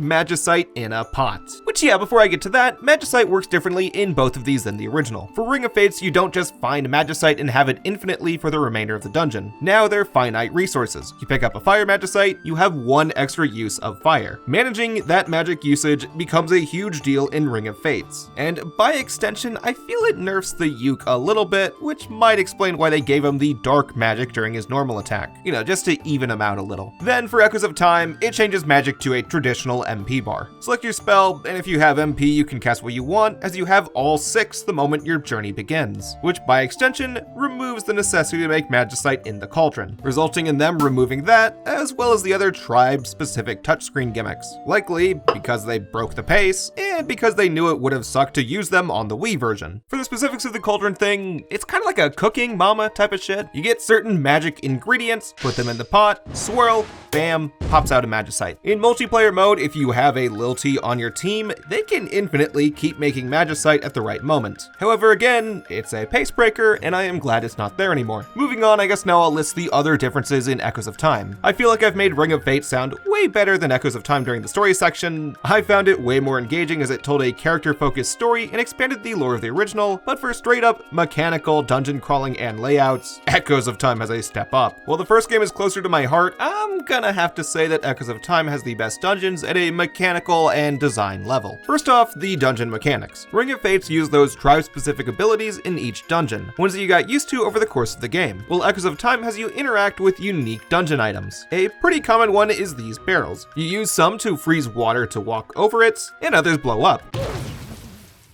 Magicite in a pot. Which yeah, before I get to that, Magicite works differently in both of these than the original. For Ring of Fates, you don't just find Magicite and have it infinitely for the remainder of the dungeon. Now they're finite resources. You pick up a fire Magicite, you have 1 extra use of fire. Managing that magic usage becomes a huge deal in Ring of Fates, and by extension, I feel it nerfs the Uke a little bit, which might explain why they gave him the dark magic during his normal attack. You know, just to even him out a little. Then for Echoes of Time, it changes magic to a traditional MP bar. Select your spell, and if you have MP, you can cast what you want, as you have all 6 the moment your journey begins, which by extension removes the necessity to make Magicite in the cauldron, resulting in them removing that, as well as the other tribe-specific touchscreen gimmicks, likely because they broke the pace, and because they knew it would have sucked to use them on the Wii version. For the specifics of the cauldron thing, it's kind of like a cooking mama type of shit. You get certain magic ingredients, put them in the pot, swirl, bam, pops out a Magicite. In multiplayer mode, if you have a Liltie on your team, they can infinitely keep making Magicite at the right moment. However, again, it's a pace breaker, and I am glad it's not there anymore. Moving on, I guess now I'll list the other differences in Echoes of Time. I feel like I've made Ring of Fate sound way better than Echoes of Time during the story section. I found it way more engaging as it told a character-focused story and expanded the lore of the original, but for straight-up mechanical dungeon crawling and layouts, Echoes of Time has a step up. While the first game is closer to my heart, I'm gonna have to say that Echoes of Time has the best dungeons at a mechanical and design level. First off, the dungeon mechanics. Ring of Fates use those tribe-specific abilities in each dungeon, ones that you got used to over the course of the game, while Echoes of Time has you interact with unique dungeon items. A pretty common one is these barrels. You use some to freeze water to walk over it, and others blow up.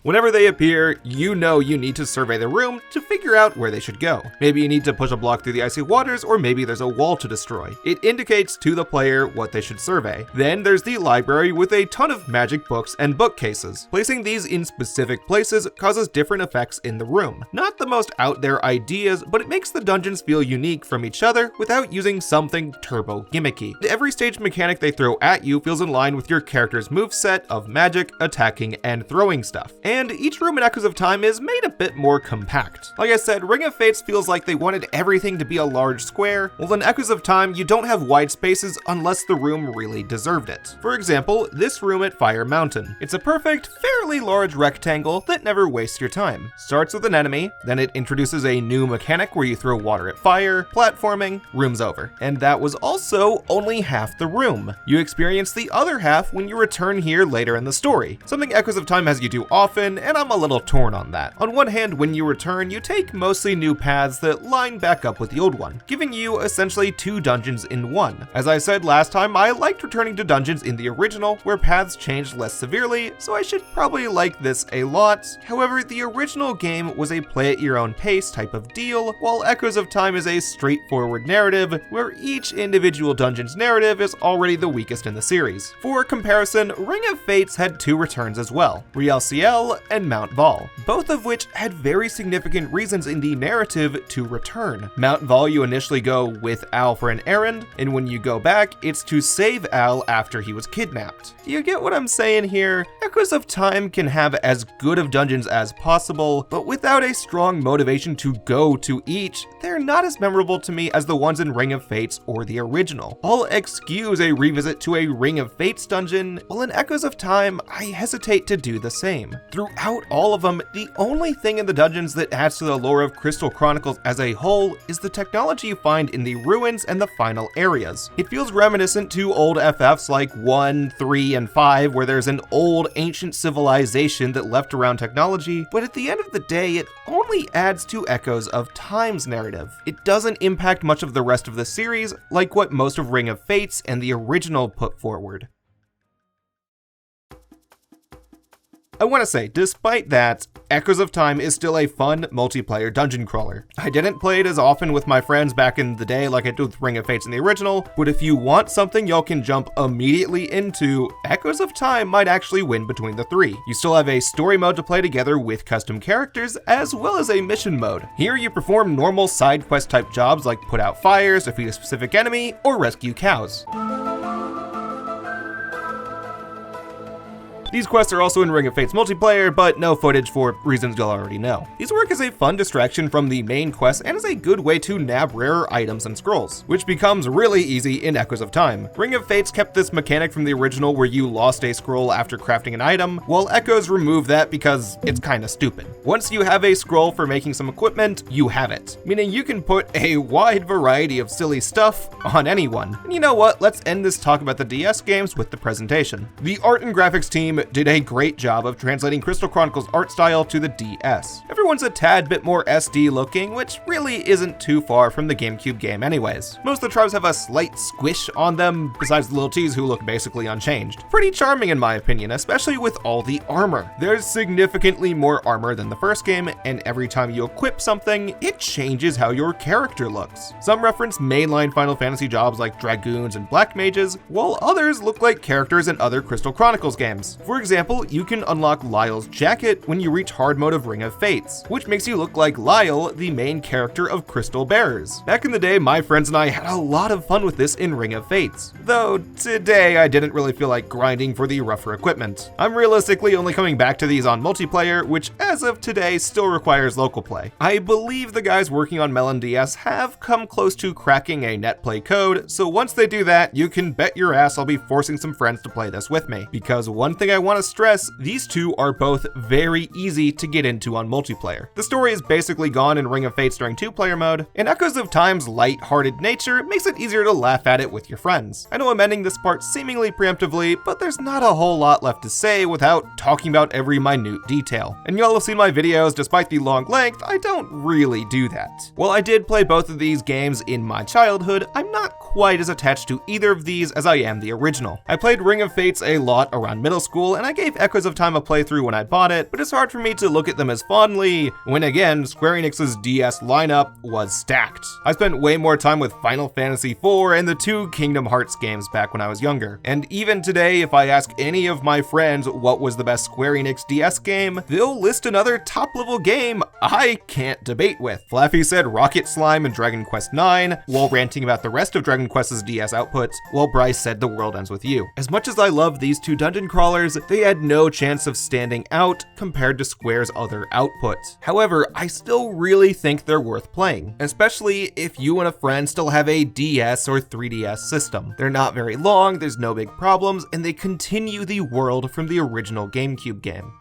Whenever they appear, you know you need to survey the room to figure out where they should go. Maybe you need to push a block through the icy waters, or maybe there's a wall to destroy. It indicates to the player what they should survey. Then there's the library with a ton of magic books and bookcases. Placing these in specific places causes different effects in the room. Not the most out there ideas, but it makes the dungeons feel unique from each other without using something turbo gimmicky. Every stage mechanic they throw at you feels in line with your character's moveset of magic, attacking, and throwing stuff. And each room in Echoes of Time is made a bit more compact. Like I said, Ring of Fates feels like they wanted everything to be a large square, while in Echoes of Time you don't have wide spaces unless the room really deserved it. For example, this room at Fire Mountain. It's a perfect, fairly large rectangle that never wastes your time. Starts with an enemy, then it introduces a new mechanic where you throw water at fire, platforming, room's over. And that was also only half the room. You experience the other half when you return here later in the story, something Echoes of Time has you do often, and I'm a little torn on that. On one hand, when you return, you take mostly new paths that line back up with the old one, giving you essentially 2 dungeons in one. As I said last time, I liked returning to dungeons in the original, where paths changed less severely, so I should probably like this a lot. However, the original game was a play at your own pace type of deal, while Echoes of Time is a straightforward narrative, where each individual dungeon's narrative is already the weakest in the series. For comparison, Ring of Fates had 2 returns as well, Riel Ciel Al and Mount Vol, both of which had very significant reasons in the narrative to return. Mount Vol, you initially go with Al for an errand, and when you go back, it's to save Al after he was kidnapped. Do you get what I'm saying here? Echoes of Time can have as good of dungeons as possible, but without a strong motivation to go to each, they're not as memorable to me as the ones in Ring of Fates or the original. I'll excuse a revisit to a Ring of Fates dungeon, while in Echoes of Time, I hesitate to do the same. Throughout all of them, the only thing in the dungeons that adds to the lore of Crystal Chronicles as a whole is the technology you find in the ruins and the final areas. It feels reminiscent to old FFs like 1, 3, and 5, where there's an old ancient civilization that left around technology, but at the end of the day, it only adds to Echoes of Time's narrative. It doesn't impact much of the rest of the series, like what most of Ring of Fates and the original put forward. I want to say, despite that, Echoes of Time is still a fun multiplayer dungeon crawler. I didn't play it as often with my friends back in the day like I did with Ring of Fates in the original, but if you want something y'all can jump immediately into, Echoes of Time might actually win between the three. You still have a story mode to play together with custom characters, as well as a mission mode. Here you perform normal side quest type jobs like put out fires, defeat a specific enemy, or rescue cows. These quests are also in Ring of Fates multiplayer, but no footage for reasons you'll already know. These work as a fun distraction from the main quest and as a good way to nab rarer items and scrolls, which becomes really easy in Echoes of Time. Ring of Fates kept this mechanic from the original where you lost a scroll after crafting an item, while Echoes removed that because it's kinda stupid. Once you have a scroll for making some equipment, you have it, meaning you can put a wide variety of silly stuff on anyone. And you know what, let's end this talk about the DS games with the presentation. The art and graphics team did a great job of translating Crystal Chronicles art style to the DS. Everyone's a tad bit more SD looking, which really isn't too far from the GameCube game anyways. Most of the tribes have a slight squish on them, besides the little T's who look basically unchanged. Pretty charming in my opinion, especially with all the armor. There's significantly more armor than the first game, and every time you equip something, it changes how your character looks. Some reference mainline Final Fantasy jobs like Dragoons and Black Mages, while others look like characters in other Crystal Chronicles games. For example, you can unlock Lyle's jacket when you reach hard mode of Ring of Fates, which makes you look like Lyle, the main character of Crystal Bearers. Back in the day, my friends and I had a lot of fun with this in Ring of Fates, though today I didn't really feel like grinding for the rougher equipment. I'm realistically only coming back to these on multiplayer, which as of today still requires local play. I believe the guys working on Melon DS have come close to cracking a netplay code, so once they do that, you can bet your ass I'll be forcing some friends to play this with me, because one thing I want to stress, these two are both very easy to get into on multiplayer. The story is basically gone in Ring of Fates during 2-player mode, and Echoes of Time's light-hearted nature makes it easier to laugh at it with your friends. I know I'm ending this part seemingly preemptively, but there's not a whole lot left to say without talking about every minute detail. And y'all have seen my videos, despite the long length, I don't really do that. While I did play both of these games in my childhood, I'm not quite as attached to either of these as I am the original. I played Ring of Fates a lot around middle school, and I gave Echoes of Time a playthrough when I bought it, but it's hard for me to look at them as fondly when again, Square Enix's DS lineup was stacked. I spent way more time with Final Fantasy IV and the 2 Kingdom Hearts games back when I was younger. And even today, if I ask any of my friends what was the best Square Enix DS game, they'll list another top-level game I can't debate with. Flaffy said Rocket Slime and Dragon Quest IX, while ranting about the rest of Dragon Quest's DS outputs, while Bryce said The World Ends With You. As much as I love these two dungeon crawlers, they had no chance of standing out compared to Square's other outputs. However, I still really think they're worth playing, especially if you and a friend still have a DS or 3DS system. They're not very long, there's no big problems, and they continue the world from the original GameCube game.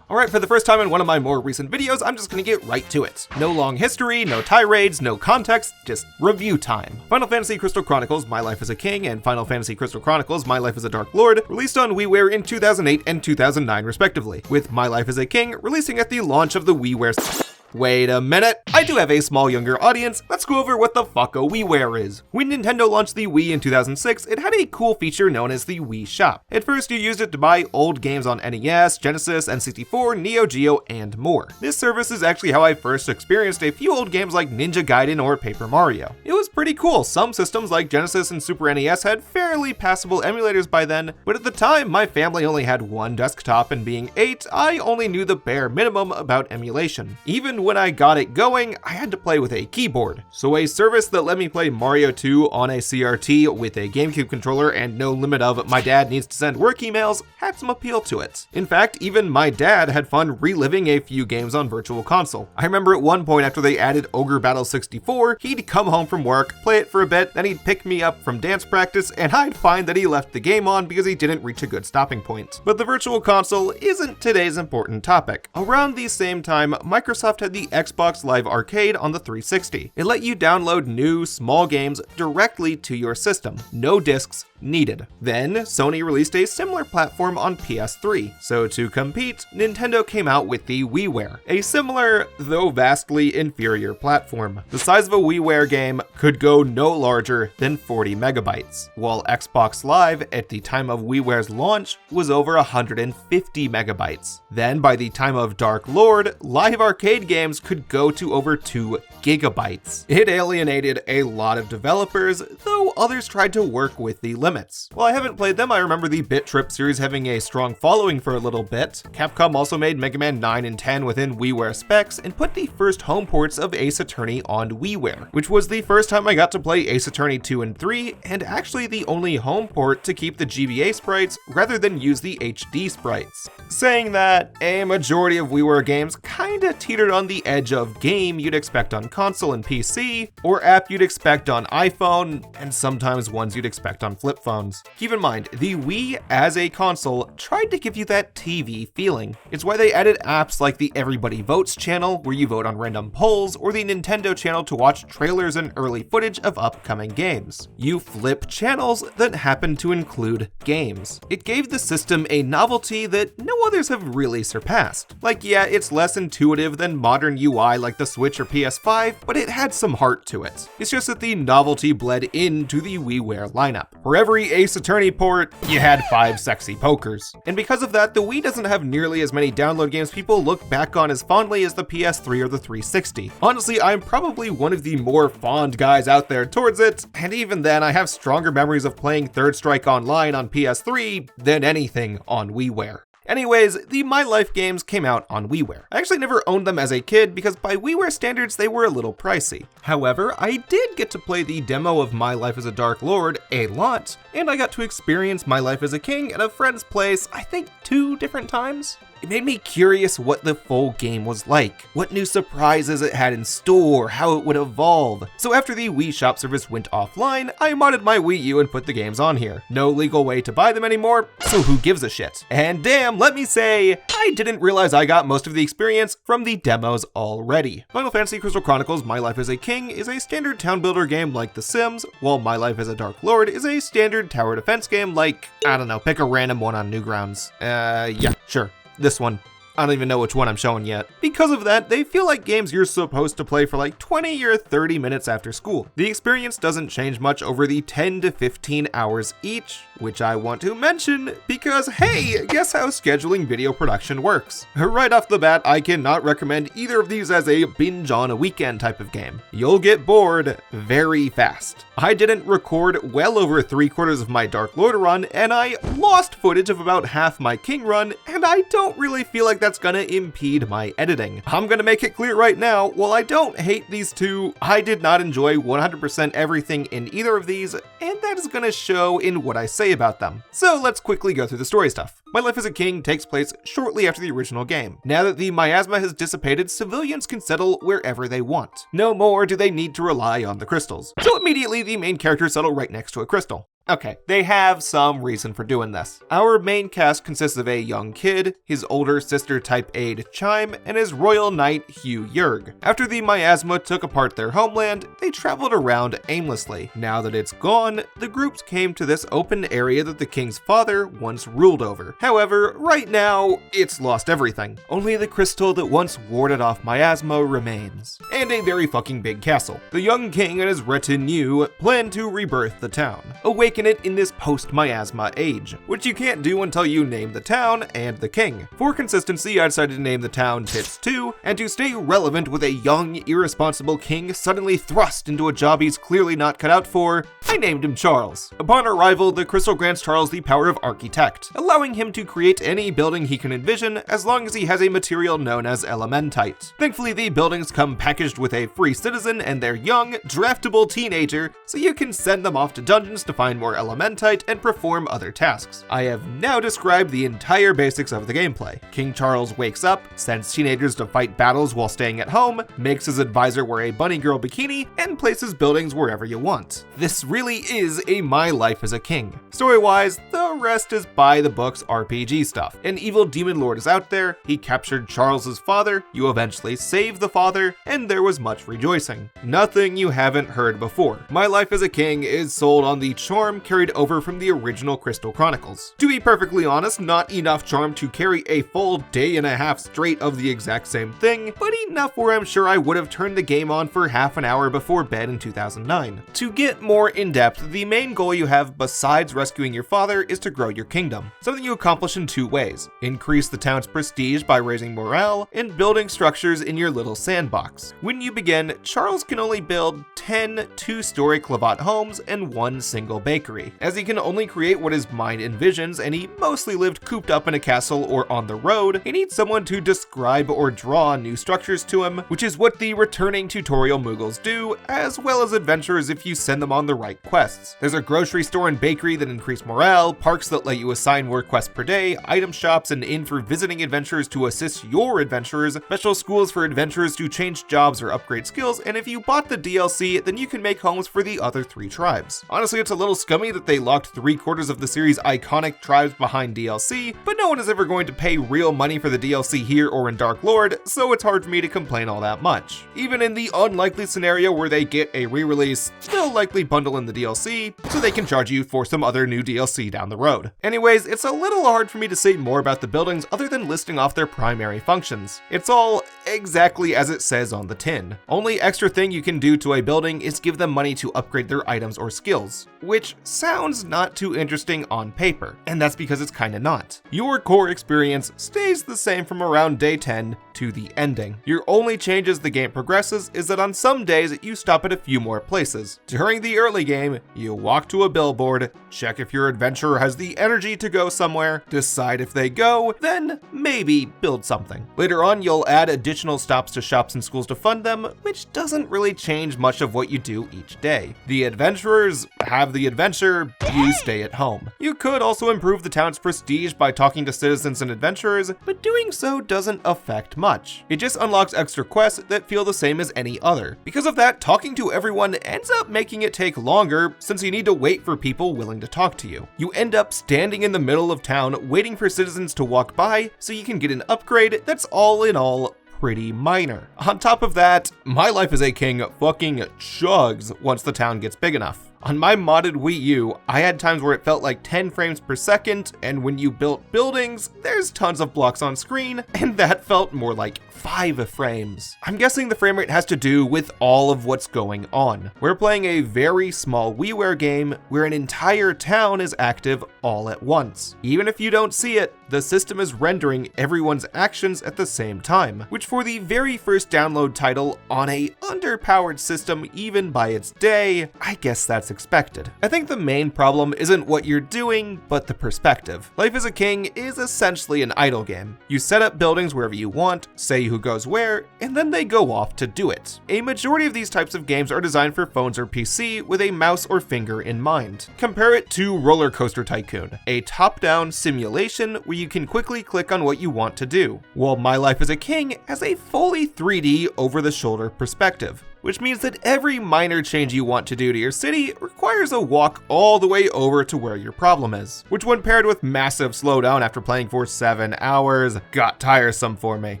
Alright, for the first time in one of my more recent videos, I'm just gonna get right to it. No long history, no tirades, no context, just review time. Final Fantasy Crystal Chronicles, My Life as a King, and Final Fantasy Crystal Chronicles, My Life as a Dark Lord, released on WiiWare in 2008 and 2009 respectively, with My Life as a King releasing at the launch of the WiiWare. Wait a minute, I do have a small younger audience. Let's go over what the fuck a WiiWare is. When Nintendo launched the Wii in 2006, it had a cool feature known as the Wii Shop. At first, you used it to buy old games on NES, Genesis, N64, Neo Geo, and more. This service is actually how I first experienced a few old games like Ninja Gaiden or Paper Mario. It was pretty cool. Some systems like Genesis and Super NES had fairly passable emulators by then, but at the time, my family only had one desktop, and being 8, I only knew the bare minimum about emulation. Even when I got it going, I had to play with a keyboard. So a service that let me play Mario 2 on a CRT with a GameCube controller and no limit of my dad needs to send work emails had some appeal to it. In fact, even my dad had fun reliving a few games on Virtual Console. I remember at one point after they added Ogre Battle 64, he'd come home from work, play it for a bit, then he'd pick me up from dance practice, and I'd find that he left the game on because he didn't reach a good stopping point. But the Virtual Console isn't today's important topic. Around the same time, Microsoft had the Xbox Live Arcade on the 360. It let you download new, small games directly to your system. No discs needed. Then, Sony released a similar platform on PS3. So to compete, Nintendo came out with the WiiWare, a similar, though vastly inferior platform. The size of a WiiWare game could go no larger than 40 megabytes, while Xbox Live at the time of WiiWare's launch was over 150 megabytes. Then by the time of Dark Lord, live arcade games could go to over 2 gigabytes. It alienated a lot of developers, though others tried to work with the limits. While I haven't played them, I remember the Bit Trip series having a strong following for a little bit. Capcom also made Mega Man 9 and 10 within WiiWare specs and put the first home ports of Ace Attorney on WiiWare, which was the first time I got to play Ace Attorney 2 and 3, and actually the only home port to keep the GBA sprites rather than use the HD sprites. Saying that, a majority of WiiWare games kinda teetered on the edge of game you'd expect on console and PC, or app you'd expect on iPhone, and sometimes ones you'd expect on flip phones. Keep in mind, the Wii as a console tried to give you that TV feeling. It's why they added apps like the Everybody Votes channel, where you vote on random polls, or the Nintendo channel to watch trailers and early footage of upcoming games. You flip channels that happen to include games. It gave the system a novelty that no others have really surpassed. Like, yeah, it's less intuitive than modern UI like the Switch or PS5, but it had some heart to it. It's just that the novelty bled into the WiiWare lineup. For every Ace Attorney port, you had 5 sexy pokers. And because of that, the Wii doesn't have nearly as many download games people look back on as fondly as the PS3 or the 360. Honestly, I'm probably one of the more fond guys out there towards it, and even then I have stronger memories of playing Third Strike Online on PS3 than anything on WiiWare. Anyways, the My Life games came out on WiiWare. I actually never owned them as a kid because by WiiWare standards they were a little pricey. However, I did get to play the demo of My Life as a Dark Lord a lot, and I got to experience My Life as a King at a friend's place, I think 2 different times. It made me curious what the full game was like, what new surprises it had in store, how it would evolve. So after the Wii Shop service went offline, I modded my Wii U and put the games on here. No legal way to buy them anymore, so who gives a shit? And damn, let me say, I didn't realize I got most of the experience from the demos already. Final Fantasy Crystal Chronicles My Life as a King is a standard town builder game like The Sims, while My Life as a Dark Lord is a standard tower defense game like, I don't know, pick a random one on Newgrounds. Yeah, sure. This one. I don't even know which one I'm showing yet. Because of that, they feel like games you're supposed to play for like 20 or 30 minutes after school. The experience doesn't change much over the 10 to 15 hours each, which I want to mention because, hey, guess how scheduling video production works? Right off the bat, I cannot recommend either of these as a binge on a weekend type of game. You'll get bored very fast. I didn't record well over 3/4 of my Dark Lord run, and I lost footage of about half my King run, and I don't really feel like that's gonna impede my editing. I'm gonna make it clear right now, while I don't hate these two, I did not enjoy 100% everything in either of these, and that is gonna show in what I say about them. So let's quickly go through the story stuff. My Life as a King takes place shortly after the original game. Now that the miasma has dissipated, civilians can settle wherever they want. No more do they need to rely on the crystals. So immediately the main characters settle right next to a crystal. Okay, they have some reason for doing this. Our main cast consists of a young kid, his older sister type aide Chime, and his royal knight Hugh Yerg. After the miasma took apart their homeland, they traveled around aimlessly. Now that it's gone, the groups came to this open area that the king's father once ruled over. However, right now, it's lost everything. Only the crystal that once warded off miasma remains. And a very fucking big castle. The young king and his retinue plan to rebirth the town, awaken it in this post-miasma age, which you can't do until you name the town and the king. For consistency, I decided to name the town Tits 2, and to stay relevant with a young, irresponsible king suddenly thrust into a job he's clearly not cut out for, I named him Charles. Upon arrival, the crystal grants Charles the power of architect, allowing him to create any building he can envision as long as he has a material known as elementite. Thankfully, the buildings come packaged with a free citizen and their young, draftable teenager, so you can send them off to dungeons to find more elementite and perform other tasks. I have now described the entire basics of the gameplay. King Charles wakes up, sends teenagers to fight battles while staying at home, makes his advisor wear a bunny girl bikini, and places buildings wherever you want. This really is a My Life as a King. Story-wise, the rest is by the books RPG stuff. An evil demon lord is out there, he captured Charles's father, you eventually save the father, and there was much rejoicing. Nothing you haven't heard before. My Life as a King is sold on the charm carried over from the original Crystal Chronicles. To be perfectly honest, not enough charm to carry a full day and a half straight of the exact same thing, but enough where I'm sure I would have turned the game on for half an hour before bed in 2009. To get more in-depth, the main goal you have besides rescuing your father is to grow your kingdom, something you accomplish in two ways: increase the town's prestige by raising morale, and building structures in your little sandbox. When you begin, Charles can only build 10 two-story clavat homes and one single bakery, as he can only create what his mind envisions, and he mostly lived cooped up in a castle or on the road. He needs someone to describe or draw new structures to him, which is what the returning tutorial Moogles do, as well as adventurers if you send them on the right quests. There's a grocery store and bakery that increase morale, parks that let you assign more quests per day, item shops and inn for visiting adventurers to assist your adventurers, special schools for adventurers to change jobs or upgrade skills, and if you bought the DLC, then you can make homes for the other 3 tribes. Honestly, it's a little scummy that they locked 3/4 of the series' iconic tribes behind DLC, but no one is ever going to pay real money for the DLC here or in Dark Lord, so it's hard for me to complain all that much. Even in the unlikely scenario where they get a re-release, they'll likely bundle in the DLC, so they can charge you for some other new DLC down the road. Anyways, it's a little hard for me to say more about the buildings other than listing off their primary functions. It's all exactly as it says on the tin. Only extra thing you can do to a building is give them money to upgrade their items or skills, which sounds not too interesting on paper, and that's because it's kinda not. Your core experience stays the same from around day 10 to the ending. Your only change as the game progresses is that on some days you stop at a few more places. During the early game, you walk to a billboard, check if your adventurer has the energy to go somewhere, decide if they go, then maybe build something. Later on, you'll add additional stops to shops and schools to fund them, which doesn't really change much of what you do each day. The adventurers have the adventure, you stay at home. You could also improve the town's prestige by talking to citizens and adventurers, but doing so doesn't affect much. It just unlocks extra quests that feel the same as any other. Because of that, talking to everyone ends up making it take longer, since you need to wait for people willing to talk to you. You end up standing in the middle of town waiting for citizens to walk by so you can get an upgrade that's all in all pretty minor. On top of that, My Life as a King fucking chugs once the town gets big enough. On my modded Wii U, I had times where it felt like 10 frames per second, and when you built buildings, there's tons of blocks on screen, and that felt more like 5 frames. I'm guessing the frame rate has to do with all of what's going on. We're playing a very small WiiWare game where an entire town is active all at once. Even if you don't see it, the system is rendering everyone's actions at the same time, which for the very first download title on a underpowered system even by its day, I guess that's expected. I think the main problem isn't what you're doing, but the perspective. Life as a King is essentially an idle game. You set up buildings wherever you want, say who goes where, and then they go off to do it. A majority of these types of games are designed for phones or PC with a mouse or finger in mind. Compare it to Roller Coaster Tycoon, a top-down simulation where you can quickly click on what you want to do, while My Life as a King has a fully 3D over-the-shoulder perspective. which means that every minor change you want to do to your city requires a walk all the way over to where your problem is, which when paired with massive slowdown after playing for 7 hours, got tiresome for me.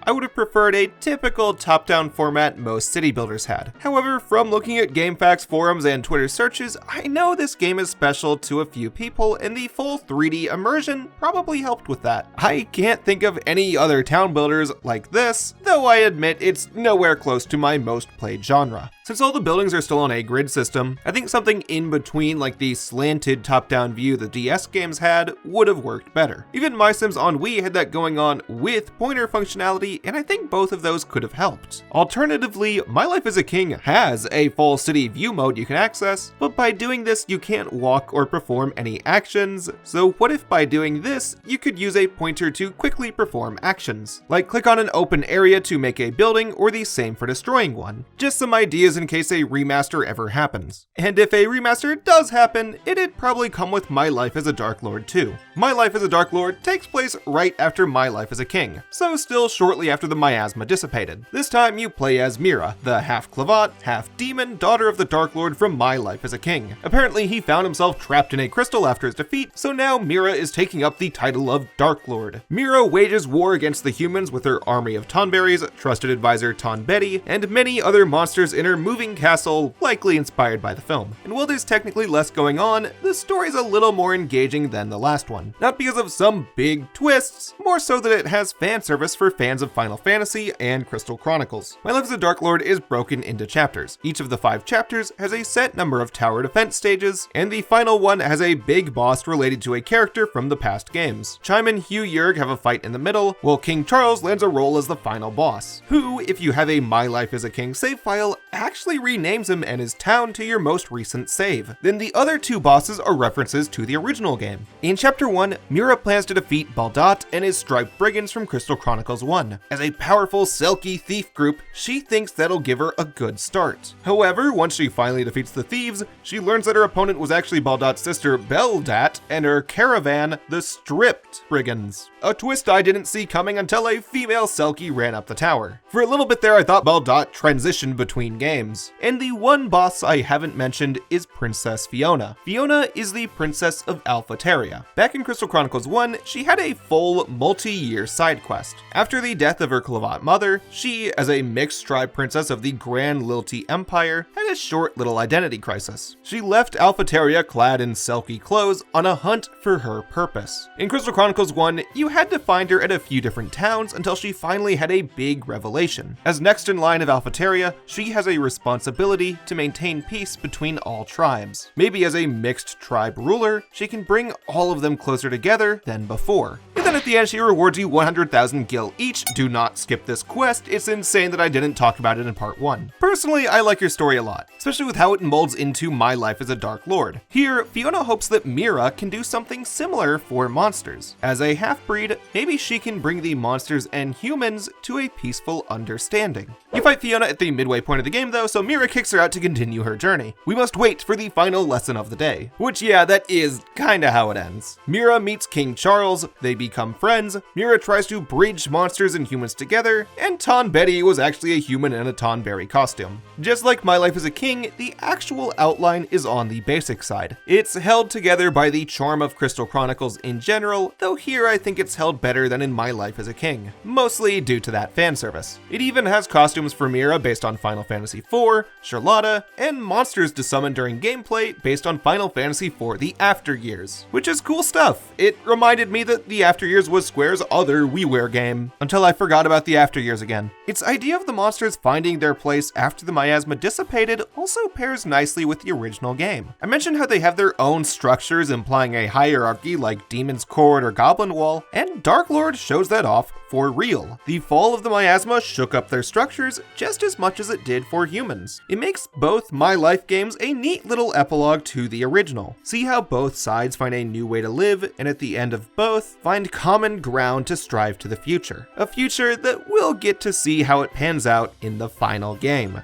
I would have preferred a typical top-down format most city builders had. However, from looking at GameFAQs forums and Twitter searches, I know this game is special to a few people, and the full 3D immersion probably helped with that. I can't think of any other town builders like this, though I admit it's nowhere close to my most played genre. Since all the buildings are still on a grid system, I think something in between like the slanted top-down view the DS games had would have worked better. Even My Sims on Wii had that going on with pointer functionality, and I think both of those could have helped. Alternatively, My Life as a King has a full city view mode you can access, but by doing this you can't walk or perform any actions, so what if by doing this you could use a pointer to quickly perform actions, like click on an open area to make a building or the same for destroying one. Just some ideas in case a remaster ever happens. And if a remaster does happen, it'd probably come with My Life as a Dark Lord too. My Life as a Dark Lord takes place right after My Life as a King, so still shortly after the miasma dissipated. This time you play as Mira, the half-clavat, half-demon daughter of the Dark Lord from My Life as a King. Apparently he found himself trapped in a crystal after his defeat, so now Mira is taking up the title of Dark Lord. Mira wages war against the humans with her army of Tonberries, trusted advisor Tonbetty, and many other monsters in her moving castle, likely inspired by the film. And while there's technically less going on, the story's a little more engaging than the last one. Not because of some big twists, more so that it has fan service for fans of Final Fantasy and Crystal Chronicles. My Life as a Dark Lord is broken into chapters. Each of the 5 chapters has a set number of tower defense stages, and the final one has a big boss related to a character from the past games. Chime and Hugh Yerg have a fight in the middle, while King Charles lands a role as the final boss, who, if you have a My Life as a King save file, actually renames him and his town to your most recent save. Then the other 2 bosses are references to the original game. In Chapter 1, Mira plans to defeat Baldat and his striped brigands from Crystal Chronicles 1. As a powerful Selkie thief group, she thinks that'll give her a good start. However, once she finally defeats the thieves, she learns that her opponent was actually Baldat's sister Beldat and her caravan, the Stripped Brigands. A twist I didn't see coming until a female Selkie ran up the tower. For a little bit there I thought Baldat transitioned between games. And the one boss I haven't mentioned is Princess Fiona. Fiona is the princess of Alphateria. Back in Crystal Chronicles 1, she had a full multi-year side quest. After the death of her Clavat mother, she, as a mixed tribe princess of the Grand Lilty Empire, had a short little identity crisis. She left Alphateria clad in Selkie clothes on a hunt for her purpose. In Crystal Chronicles 1, you had to find her at a few different towns until she finally had a big revelation. As next in line of Alphateria, she has a responsibility to maintain peace between all tribes. Maybe as a mixed tribe ruler, she can bring all of them closer together than before. And then at the end she rewards you 100,000 gil each. Do not skip this quest, it's insane that I didn't talk about it in part 1. Personally, I like your story a lot, especially with how it molds into My Life as a Dark Lord. Here, Fiona hopes that Mira can do something similar for monsters. As a half-breed, maybe she can bring the monsters and humans to a peaceful understanding. You fight Fiona at the midway point of the game though, so Mira kicks her out to continue her journey. We must wait for the final lesson of the day. Which yeah, that is kinda how it ends. Mira meets King Charles, they become friends, Mira tries to bridge monsters and humans together, and Tonbetty was actually a human in a Tonberry costume. Just like My Life as a King, the actual outline is on the basic side. It's held together by the charm of Crystal Chronicles in general, though here I think it's held better than in My Life as a King, mostly due to that fan service. It even has costumes for Mira based on Final Fantasy IV, Charlotta, and monsters to summon during gameplay based on Final Fantasy IV The After Years, which is cool stuff. It reminded me that The After Years was Square's other WiiWare game, until I forgot about The After Years again. Its idea of the monsters finding their place after the miasma dissipated also pairs nicely with the original game. I mentioned how they have their own structures implying a hierarchy like Demon's Court or Goblin Wall, and Dark Lord shows that off for real. The fall of the miasma shook up their structures just as much as it did for humans. It makes both My Life games a neat little epilogue to the original. See how both sides find a new way to live, and at the end of both, find common ground to strive to the future. A future that we'll get to see how it pans out in the final game.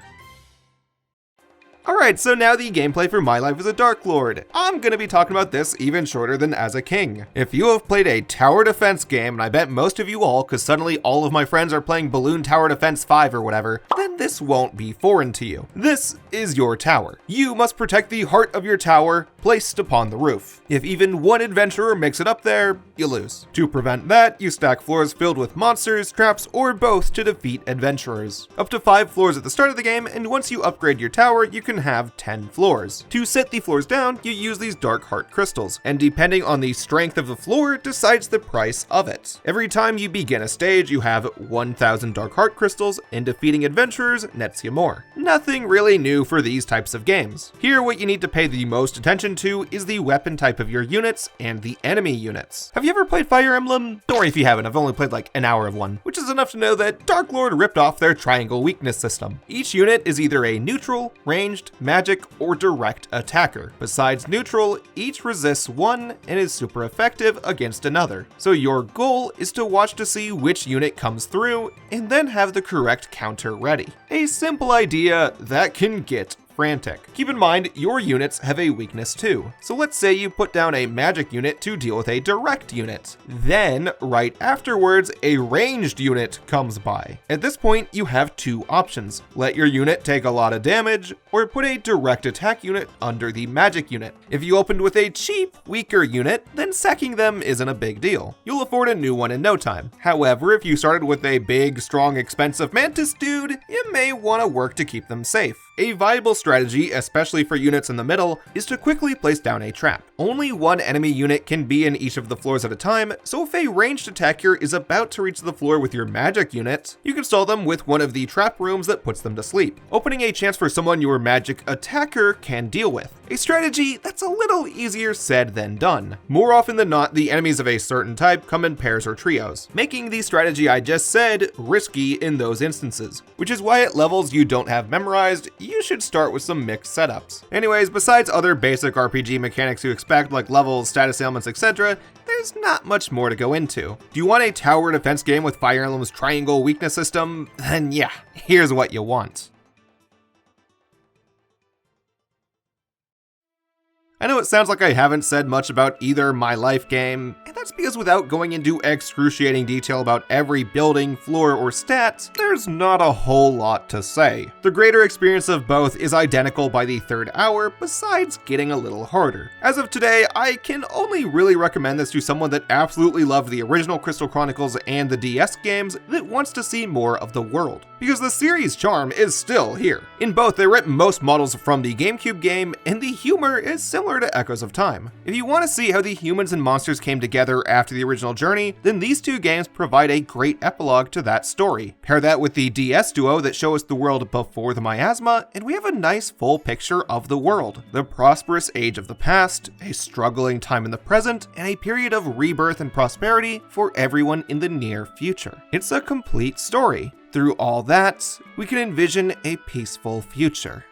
Alright, so now the gameplay for My Life as a Dark Lord. I'm gonna be talking about this even shorter than As a King. If you have played a tower defense game, and I bet most of you all, cause suddenly all of my friends are playing Balloon Tower Defense 5 or whatever, then this won't be foreign to you. This is your tower. You must protect the heart of your tower, placed upon the roof. If even one adventurer makes it up there, you lose. To prevent that, you stack floors filled with monsters, traps, or both to defeat adventurers. Up to 5 floors at the start of the game, and once you upgrade your tower, you can have 10 floors. To set the floors down, you use these dark heart crystals, and depending on the strength of the floor decides the price of it. Every time you begin a stage, you have 1,000 dark heart crystals, and defeating adventurers nets you more. Nothing really new for these types of games. Here, what you need to pay the most attention to is the weapon type of your units and the enemy units. Have you ever played Fire Emblem? Don't worry if you haven't, I've only played like an hour of one, which is enough to know that Dark Lord ripped off their triangle weakness system. Each unit is either a neutral, ranged, magic, or direct attacker. Besides neutral, each resists one and is super effective against another. So your goal is to watch to see which unit comes through and then have the correct counter ready. A simple idea that can get frantic. Keep in mind, your units have a weakness too. So let's say you put down a magic unit to deal with a direct unit. Then, right afterwards, a ranged unit comes by. At this point, you have 2 options. Let your unit take a lot of damage, or put a direct attack unit under the magic unit. If you opened with a cheap, weaker unit, then sacking them isn't a big deal. You'll afford a new one in no time. However, if you started with a big, strong, expensive mantis dude, you may want to work to keep them safe. A viable strategy, especially for units in the middle, is to quickly place down a trap. Only one enemy unit can be in each of the floors at a time, so if a ranged attacker is about to reach the floor with your magic unit, you can stall them with one of the trap rooms that puts them to sleep, opening a chance for someone your magic attacker can deal with. A strategy that's a little easier said than done. More often than not, the enemies of a certain type come in pairs or trios, making the strategy I just said risky in those instances, which is why at levels you don't have memorized, you should start with some mixed setups. Anyways, besides other basic RPG mechanics you expect like levels, status ailments, etc., there's not much more to go into. Do you want a tower defense game with Fire Emblem's triangle weakness system? Then yeah, here's what you want. I know it sounds like I haven't said much about either My Life game, and that's because without going into excruciating detail about every building, floor, or stat, there's not a whole lot to say. The greater experience of both is identical by the 3rd hour, besides getting a little harder. As of today, I can only really recommend this to someone that absolutely loved the original Crystal Chronicles and the DS games that wants to see more of the world, because the series' charm is still here. In both, they rip most models from the GameCube game, and the humor is similar to Echoes of Time. If you want to see how the humans and monsters came together after the original journey, then these 2 games provide a great epilogue to that story. Pair that with the DS duo that show us the world before the miasma, and we have a nice full picture of the world. The prosperous age of the past, a struggling time in the present, and a period of rebirth and prosperity for everyone in the near future. It's a complete story. Through all that, we can envision a peaceful future.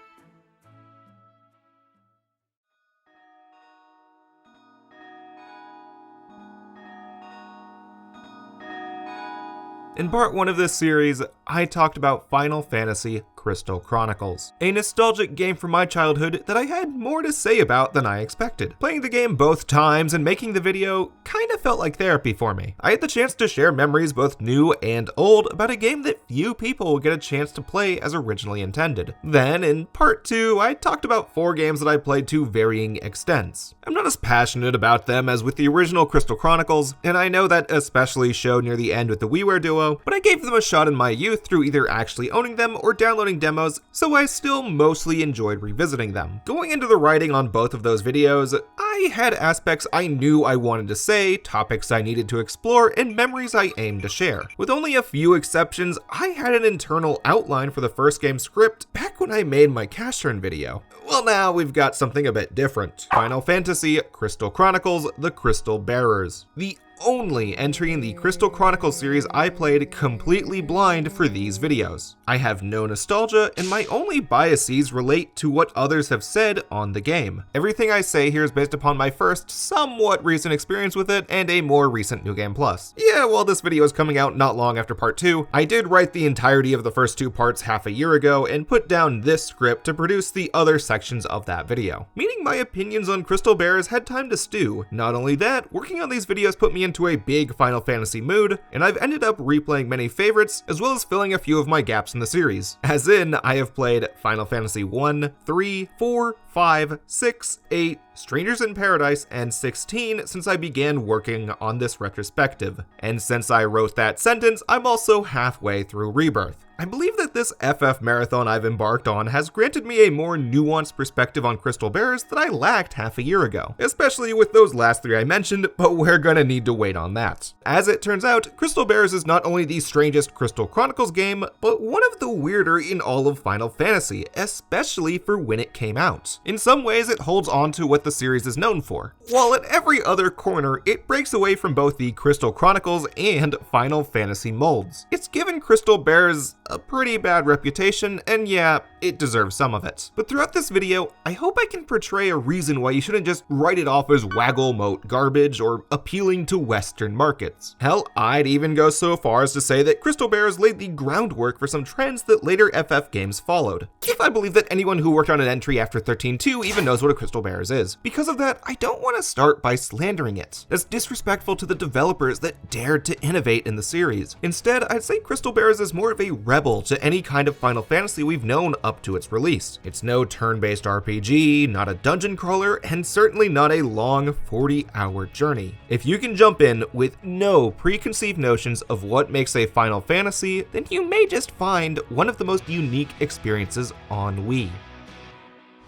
In part 1 of this series, I talked about Final Fantasy Crystal Chronicles, a nostalgic game from my childhood that I had more to say about than I expected. Playing the game both times and making the video kinda felt like therapy for me. I had the chance to share memories both new and old about a game that few people will get a chance to play as originally intended. Then, in part 2, I talked about 4 games that I played to varying extents. I'm not as passionate about them as with the original Crystal Chronicles, and I know that especially showed near the end with the WiiWare duo, but I gave them a shot in my youth through either actually owning them or downloading demos, so I still mostly enjoyed revisiting them. Going into the writing on both of those videos, I had aspects I knew I wanted to say, topics I needed to explore, and memories I aimed to share. With only a few exceptions, I had an internal outline for the first game script back when I made my cash turn video. Well, now we've got something a bit different. Final Fantasy Crystal Chronicles: The Crystal Bearers. The only entering the Crystal Chronicles series I played completely blind for these videos. I have no nostalgia, and my only biases relate to what others have said on the game. Everything I say here is based upon my first, somewhat recent experience with it, and a more recent New Game Plus. Yeah, while this video is coming out not long after part 2, I did write the entirety of the first 2 parts half a year ago, and put down this script to produce the other sections of that video, meaning my opinions on Crystal Bears had time to stew. Not only that, working on these videos put me into a big Final Fantasy mood, and I've ended up replaying many favorites, as well as filling a few of my gaps in the series. As in, I have played Final Fantasy 1, 3, 4, 5, 6, 8, Strangers in Paradise, and 16 since I began working on this retrospective. And since I wrote that sentence, I'm also halfway through Rebirth. I believe that this FF marathon I've embarked on has granted me a more nuanced perspective on Crystal Bears that I lacked half a year ago, especially with those last 3 I mentioned, but we're gonna need to wait on that. As it turns out, Crystal Bears is not only the strangest Crystal Chronicles game, but one of the weirder in all of Final Fantasy, especially for when it came out. In some ways, it holds on to what the series is known for, while at every other corner, it breaks away from both the Crystal Chronicles and Final Fantasy molds. It's given Crystal Bears a pretty bad reputation, and yeah, it deserves some of it. But throughout this video, I hope I can portray a reason why you shouldn't just write it off as waggle moat garbage or appealing to Western markets. Hell, I'd even go so far as to say that Crystal Bears laid the groundwork for some trends that later FF games followed. If I believe that anyone who worked on an entry after 13.2 even knows what a Crystal Bears is. Because of that, I don't want to start by slandering it. That's disrespectful to the developers that dared to innovate in the series. Instead, I'd say Crystal Bears is more of a rebel to any kind of Final Fantasy we've known up to its release. It's no turn-based RPG, not a dungeon crawler, and certainly not a long 40-hour journey. If you can jump in with no preconceived notions of what makes a Final Fantasy, then you may just find one of the most unique experiences on Wii.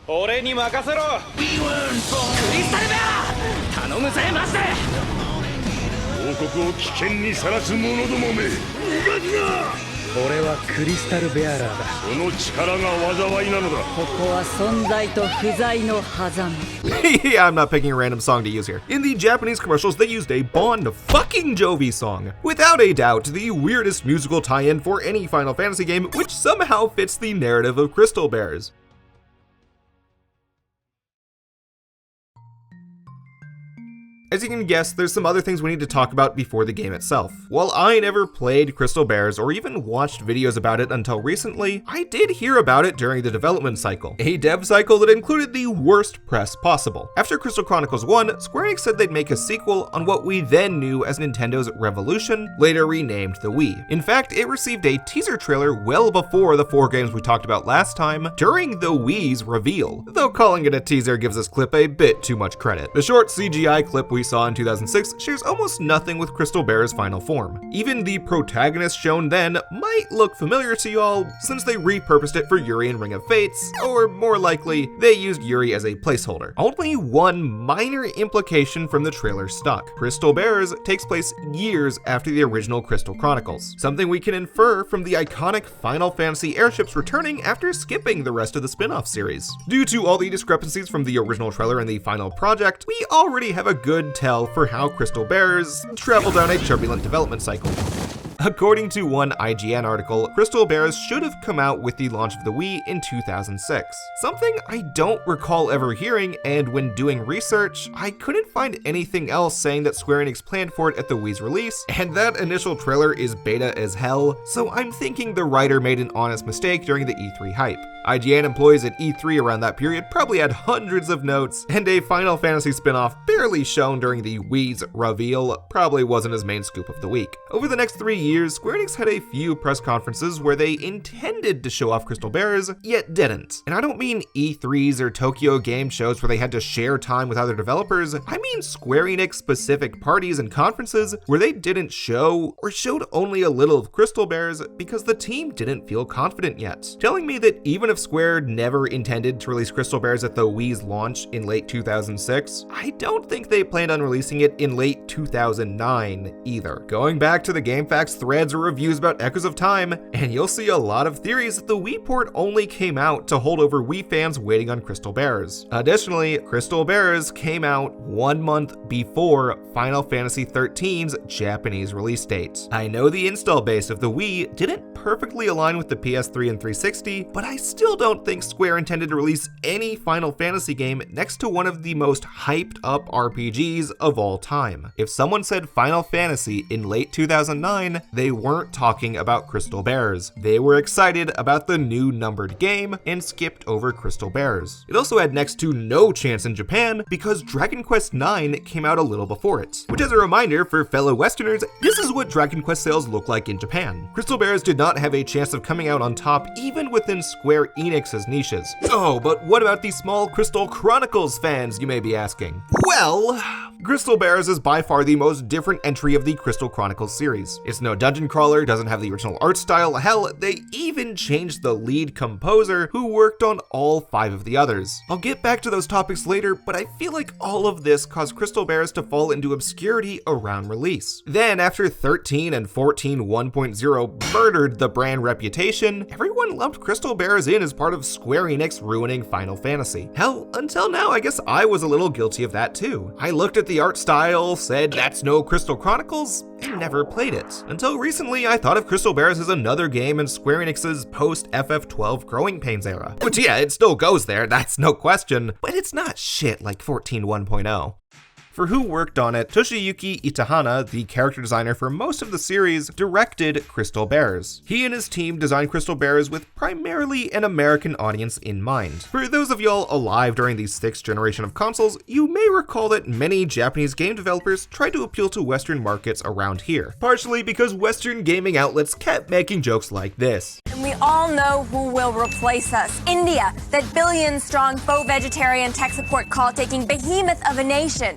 俺に任せろクリスタルベア頼むぜマジで王国を危険にさらす者どもめ動きが俺はクリスタルベアラーだその力が災いなのだここは存在と不在の狭間 Yeah, I'm not picking a random song to use here. In the Japanese commercials, they used a Bon fucking Jovi song. Without a doubt, the weirdest musical tie-in for any Final Fantasy game, which somehow fits the narrative of Crystal Bears. As you can guess, there's some other things we need to talk about before the game itself. While I never played Crystal Bears or even watched videos about it until recently, I did hear about it during the development cycle. A dev cycle that included the worst press possible. After Crystal Chronicles 1, Square Enix said they'd make a sequel on what we then knew as Nintendo's Revolution, later renamed the Wii. In fact, it received a teaser trailer well before the 4 games we talked about last time, during the Wii's reveal, though calling it a teaser gives this clip a bit too much credit. The short CGI clip we saw in 2006 shares almost nothing with Crystal Bears' final form. Even the protagonist shown then might look familiar to y'all, since they repurposed it for Yuri in Ring of Fates, or more likely, they used Yuri as a placeholder. Only one minor implication from the trailer stuck. Crystal Bears takes place years after the original Crystal Chronicles, something we can infer from the iconic Final Fantasy airships returning after skipping the rest of the spin-off series. Due to all the discrepancies from the original trailer and the final project, we already have a good tell for how Crystal Bears travel down a turbulent development cycle. According to one IGN article, Crystal Bears should have come out with the launch of the Wii in 2006. Something I don't recall ever hearing, and when doing research, I couldn't find anything else saying that Square Enix planned for it at the Wii's release, and that initial trailer is beta as hell, so I'm thinking the writer made an honest mistake during the E3 hype. IGN employees at E3 around that period probably had hundreds of notes, and a Final Fantasy spin-off barely shown during the Wii's reveal probably wasn't his main scoop of the week. Over the next 3 years, Square Enix had a few press conferences where they intended to show off Crystal Bears, yet didn't. And I don't mean E3s or Tokyo Game Shows where they had to share time with other developers, I mean Square Enix specific parties and conferences where they didn't show, or showed only a little of Crystal Bears because the team didn't feel confident yet. Telling me that even if Square never intended to release Crystal Bears at the Wii's launch in late 2006, I don't think they planned on releasing it in late 2009 either. Going back to the GameFAQs threads or reviews about Echoes of Time, and you'll see a lot of theories that the Wii port only came out to hold over Wii fans waiting on Crystal Bears. Additionally, Crystal Bears came out 1 month before Final Fantasy XIII's Japanese release date. I know the install base of the Wii didn't perfectly align with the PS3 and 360, but I still don't think Square intended to release any Final Fantasy game next to one of the most hyped up RPGs of all time. If someone said Final Fantasy in late 2009, they weren't talking about Crystal Bears. They were excited about the new numbered game and skipped over Crystal Bears. It also had next to no chance in Japan because Dragon Quest IX came out a little before it. Which, as a reminder for fellow Westerners, this is what Dragon Quest sales look like in Japan. Crystal Bears did not have a chance of coming out on top even within Square Enix's niches. Oh, but what about these small Crystal Chronicles fans, you may be asking? Well, Crystal Bears is by far the most different entry of the Crystal Chronicles series. It's no dungeon crawler, doesn't have the original art style, hell, they even changed the lead composer who worked on all 5 of the others. I'll get back to those topics later, but I feel like all of this caused Crystal Bears to fall into obscurity around release. Then, after 13 and 14 1.0 murdered the brand reputation, everyone lumped Crystal Bears in as part of Square Enix ruining Final Fantasy. Hell, until now, I guess I was a little guilty of that too. I looked at the art style, said that's no Crystal Chronicles, and never played it. Until recently, I thought of Crystal Bears as another game in Square Enix's post-FF12 Growing Pains era. Which yeah, it still goes there, that's no question, but it's not shit like 14 1.0. For who worked on it, Toshiyuki Itahana, the character designer for most of the series, directed Crystal Bears. He and his team designed Crystal Bears with primarily an American audience in mind. For those of y'all alive during the 6th generation of consoles, you may recall that many Japanese game developers tried to appeal to Western markets around here, partially because Western gaming outlets kept making jokes like this. And we all know who will replace us. India, that billion-strong faux vegetarian tech support call-taking behemoth of a nation.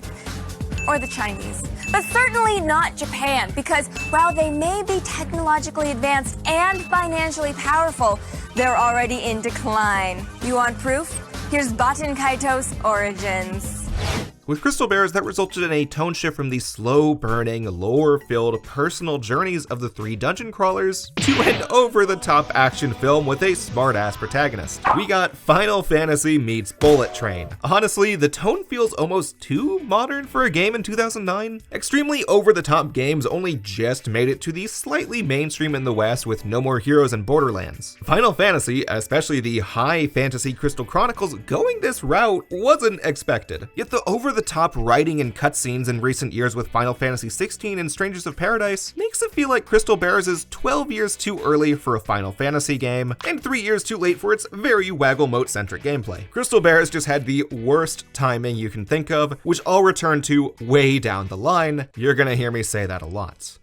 Or the Chinese. But certainly not Japan, because while they may be technologically advanced and financially powerful, they're already in decline. You want proof? Here's Baten Kaito's origins. With Crystal Bears, that resulted in a tone shift from the slow-burning, lore-filled personal journeys of the 3 dungeon crawlers to an over-the-top action film with a smart-ass protagonist. We got Final Fantasy meets Bullet Train. Honestly, the tone feels almost too modern for a game in 2009. Extremely over-the-top games only just made it to the slightly mainstream in the West with No More Heroes and Borderlands. Final Fantasy, especially the high fantasy Crystal Chronicles, going this route wasn't expected. Yet the over-the-top writing and cutscenes in recent years with Final Fantasy XVI and Strangers of Paradise makes it feel like Crystal Bears is 12 years too early for a Final Fantasy game, and 3 years too late for its very waggle-moat-centric gameplay. Crystal Bears just had the worst timing you can think of, which I'll return to way down the line. You're gonna hear me say that a lot.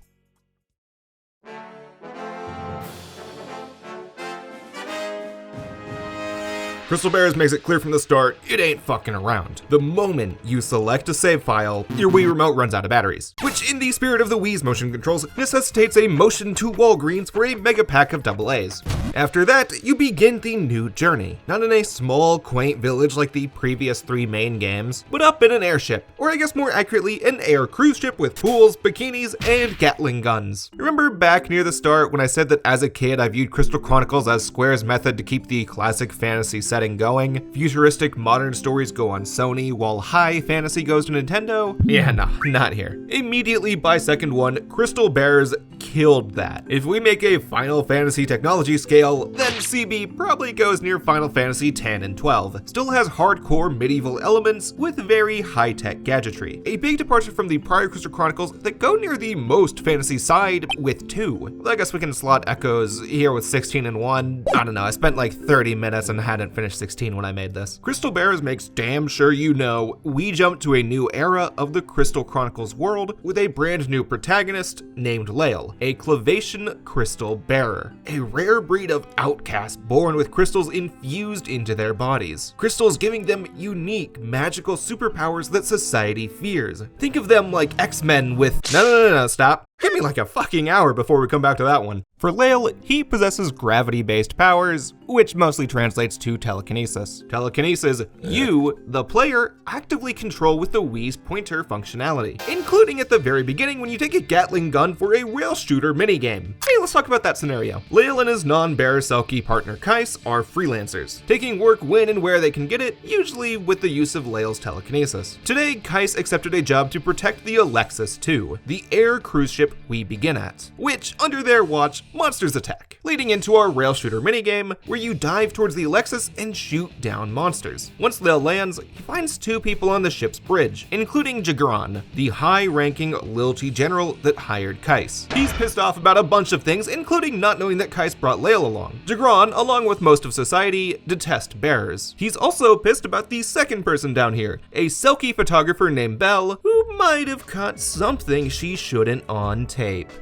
Crystal Bears makes it clear from the start, it ain't fucking around. The moment you select a save file, your Wii remote runs out of batteries, which in the spirit of the Wii's motion controls necessitates a motion to Walgreens for a mega pack of AA's. After that, you begin the new journey, not in a small, quaint village like the previous 3 main games, but up in an airship, or I guess more accurately, an air cruise ship with pools, bikinis, and Gatling guns. Remember back near the start when I said that as a kid I viewed Crystal Chronicles as Square's method to keep the classic fantasy setting going? Futuristic modern stories go on Sony, while high fantasy goes to Nintendo? Yeah, no, not here. Immediately by second one, Crystal Bears killed that. If we make a Final Fantasy technology scale, then CB probably goes near Final Fantasy X and 12. Still has hardcore medieval elements with very high-tech gadgetry. A big departure from the prior Crystal Chronicles that go near the most fantasy side with 2. Well, I guess we can slot Echoes here with 16 and 1. I don't know, I spent like 30 minutes and hadn't finished 16 when I made this. Crystal Bears makes damn sure you know we jumped to a new era of the Crystal Chronicles world with a brand new protagonist named Lael, a Clavation Crystal Bearer, a rare breed of outcasts born with crystals infused into their bodies. Crystals giving them unique magical superpowers that society fears. Think of them like X-Men with... No, stop. Give me like a fucking hour before we come back to that one. For Lael, he possesses gravity-based powers, which mostly translates to telekinesis. Telekinesis, you, the player, actively control with the Wii's pointer functionality, including at the very beginning when you take a Gatling gun for a rail shooter minigame. Hey, let's talk about that scenario. Lael and his non-bear Selkie partner Kais are freelancers, taking work when and where they can get it, usually with the use of Lael's telekinesis. Today, Kais accepted a job to protect the Alexis II, the air cruise ship we begin at, which, under their watch, monsters attack, leading into our rail shooter minigame, where you dive towards the Alexis and shoot down monsters. Once Lael lands, he finds two people on the ship's bridge, including Jagran, the high-ranking loyalty general that hired Kais. He's pissed off about a bunch of things, including not knowing that Kais brought Lael along. Jagran, along with most of society, detest bears. He's also pissed about the second person down here, a Selkie photographer named Belle, who might have caught something she shouldn't on tape.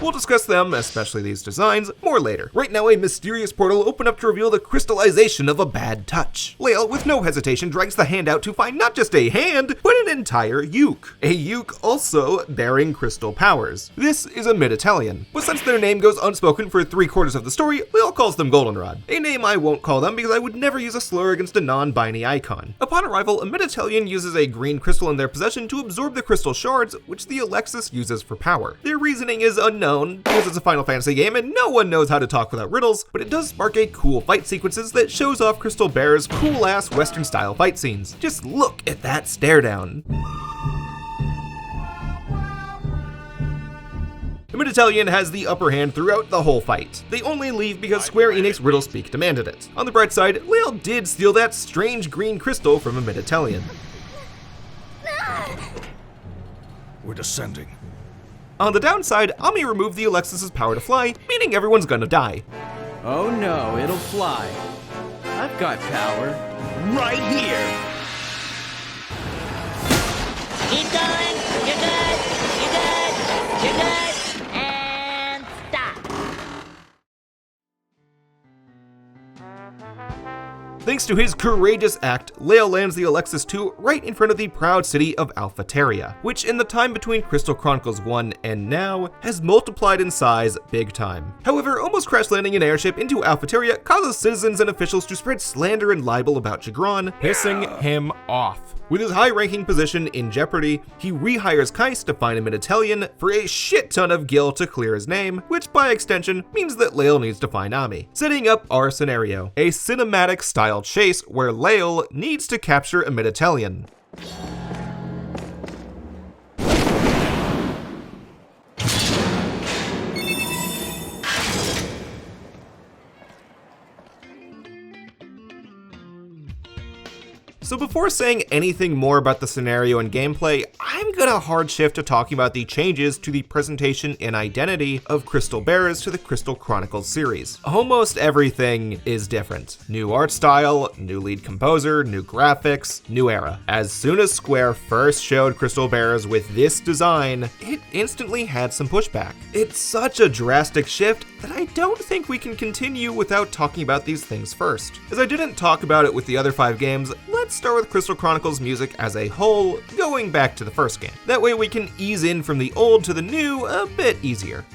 We'll discuss them, especially these designs, more later. Right now, a mysterious portal opened up to reveal the crystallization of a bad touch. Lael, with no hesitation, drags the hand out to find not just a hand, but an entire uke. A uke also bearing crystal powers. This is a mid-Italian, but since their name goes unspoken for 3/4 of the story, Lael calls them Goldenrod, a name I won't call them because I would never use a slur against a non-binary icon. Upon arrival, a mid-Italian uses a green crystal in their possession to absorb the crystal shards, which the Alexis uses for power. Their reasoning is unknown, because it's a Final Fantasy game and no one knows how to talk without riddles, but it does spark a cool fight sequences that shows off Crystal Bear's cool-ass Western style fight scenes. Just look at that stare down. The mid-Italian has the upper hand throughout the whole fight. They only leave because Square Enix Riddlespeak demanded it. On the bright side, Lael did steal that strange green crystal from a mid-Italian. We're descending. On the downside, Ami removed the Alexis's power to fly, meaning everyone's gonna die. Oh no, it'll fly. I've got power. Right here! Keep going! You're good! You're good! You're good! And stop! Thanks to his courageous act, Lael lands the Alexis II right in front of the proud city of Alphateria, which in the time between Crystal Chronicles 1 and now has multiplied in size big time. However, almost crash landing an airship into Alphateria causes citizens and officials to spread slander and libel about Jagran, pissing him off. With his high-ranking position in jeopardy, he rehires Kais to find a mid-Italian for a shit ton of gil to clear his name, which by extension means that Lael needs to find Ami. Setting up our scenario, a cinematic-style chase where Lael needs to capture a mid-Italian. So before saying anything more about the scenario and gameplay, I'm gonna hard shift to talking about the changes to the presentation and identity of Crystal Bears to the Crystal Chronicles series. Almost everything is different. New art style, new lead composer, new graphics, new era. As soon as Square first showed Crystal Bears with this design, it instantly had some pushback. It's such a drastic shift that I don't think we can continue without talking about these things first. As I didn't talk about it with the other 5 games, let's start with Crystal Chronicles music as a whole, going back to the first game. That way we can ease in from the old to the new a bit easier.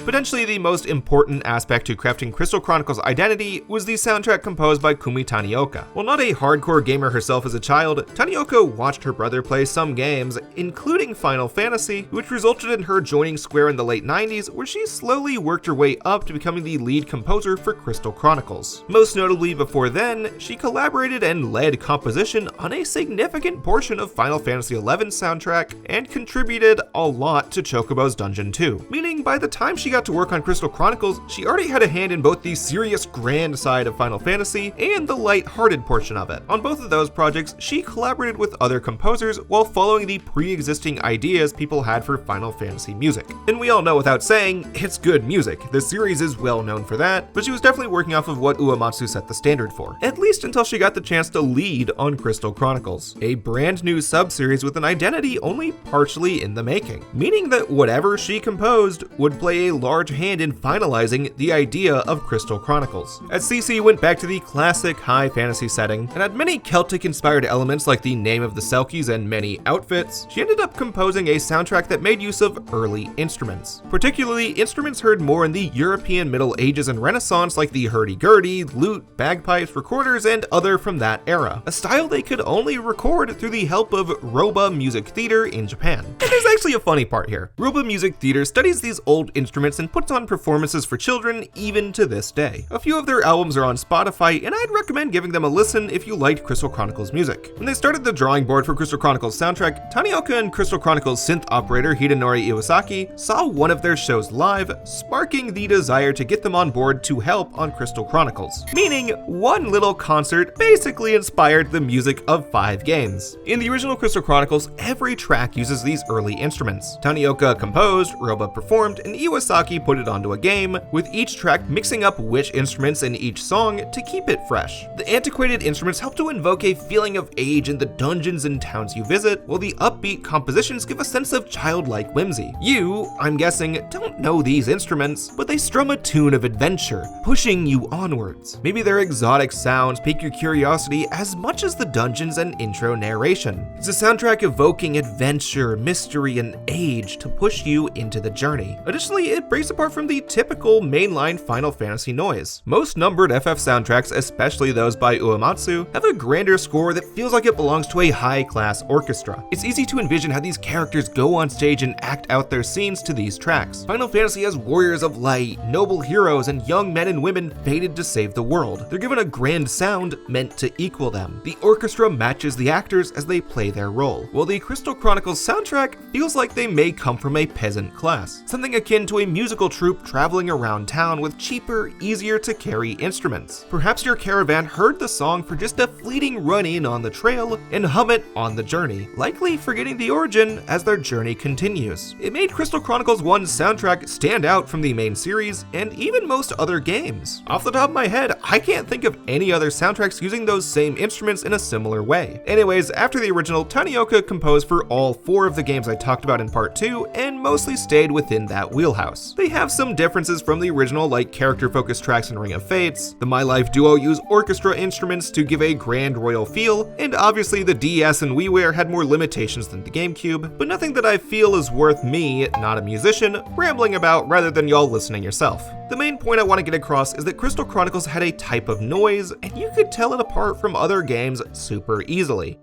Potentially the most important aspect to crafting Crystal Chronicles' identity was the soundtrack composed by Kumi Tanioka. While not a hardcore gamer herself as a child, Tanioka watched her brother play some games, including Final Fantasy, which resulted in her joining Square in the late 90s, where she slowly worked her way up to becoming the lead composer for Crystal Chronicles. Most notably before then, she collaborated and led composition on a significant portion of Final Fantasy XI's soundtrack, and contributed a lot to Chocobo's Dungeon 2, meaning by the time she got to work on Crystal Chronicles, she already had a hand in both the serious grand side of Final Fantasy and the light-hearted portion of it. On both of those projects, she collaborated with other composers while following the pre-existing ideas people had for Final Fantasy music. And we all know without saying, it's good music. The series is well known for that, but she was definitely working off of what Uematsu set the standard for, at least until she got the chance to lead on Crystal Chronicles, a brand new sub-series with an identity only partially in the making, meaning that whatever she composed would play a large hand in finalizing the idea of Crystal Chronicles, as CC went back to the classic high fantasy setting and had many Celtic-inspired elements like the name of the Selkies and many outfits. She ended up composing a soundtrack that made use of early instruments, particularly instruments heard more in the European Middle Ages and Renaissance like the hurdy-gurdy, lute, bagpipes, recorders, and other from that era, a style they could only record through the help of Roba Music Theater in Japan. And there's actually a funny part here. Roba Music Theater studies these old instruments and puts on performances for children even to this day. A few of their albums are on Spotify, and I'd recommend giving them a listen if you liked Crystal Chronicles music. When they started the drawing board for Crystal Chronicles soundtrack, Tanioka and Crystal Chronicles synth operator Hidenori Iwasaki saw one of their shows live, sparking the desire to get them on board to help on Crystal Chronicles. Meaning, one little concert basically inspired the music of 5 games. In the original Crystal Chronicles, every track uses these early instruments. Tanioka composed, Roba performed, and Iwasaki put it onto a game, with each track mixing up which instruments in each song to keep it fresh. The antiquated instruments help to invoke a feeling of age in the dungeons and towns you visit, while the upbeat compositions give a sense of childlike whimsy. You, I'm guessing, don't know these instruments, but they strum a tune of adventure, pushing you onwards. Maybe their exotic sounds pique your curiosity as much as the dungeons and intro narration. It's a soundtrack evoking adventure, mystery, and age to push you into the journey. Additionally, it breaks apart from the typical mainline Final Fantasy noise. Most numbered FF soundtracks, especially those by Uematsu, have a grander score that feels like it belongs to a high-class orchestra. It's easy to envision how these characters go on stage and act out their scenes to these tracks. Final Fantasy has warriors of light, noble heroes, and young men and women fated to save the world. They're given a grand sound meant to equal them. The orchestra matches the actors as they play their role, while the Crystal Chronicles soundtrack feels like they may come from a peasant class, something akin to a musical troupe traveling around town with cheaper, easier to carry instruments. Perhaps your caravan heard the song for just a fleeting run-in on the trail and hum it on the journey, likely forgetting the origin as their journey continues. It made Crystal Chronicles 1's soundtrack stand out from the main series and even most other games. Off the top of my head, I can't think of any other soundtracks using those same instruments in a similar way. Anyways, after the original, Tanioka composed for all 4 of the games I talked about in part 2 and mostly stayed within that wheelhouse. They have some differences from the original, like character-focused tracks in Ring of Fates. The My Life duo use orchestra instruments to give a grand royal feel, and obviously the DS and WiiWare had more limitations than the GameCube, but nothing that I feel is worth me, not a musician, rambling about rather than y'all listening yourself. The main point I want to get across is that Crystal Chronicles had a type of noise, and you could tell it apart from other games super easily.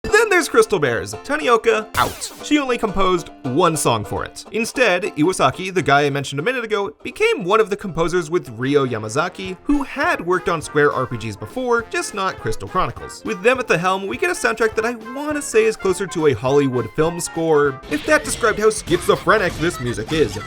Then there's Crystal Bears. Tanioka, out. She only composed 1 song for it. Instead, Iwasaki, the guy I mentioned a minute ago, became one of the composers with Ryo Yamazaki, who had worked on Square RPGs before, just not Crystal Chronicles. With them at the helm, we get a soundtrack that I want to say is closer to a Hollywood film score, if that described how schizophrenic this music is.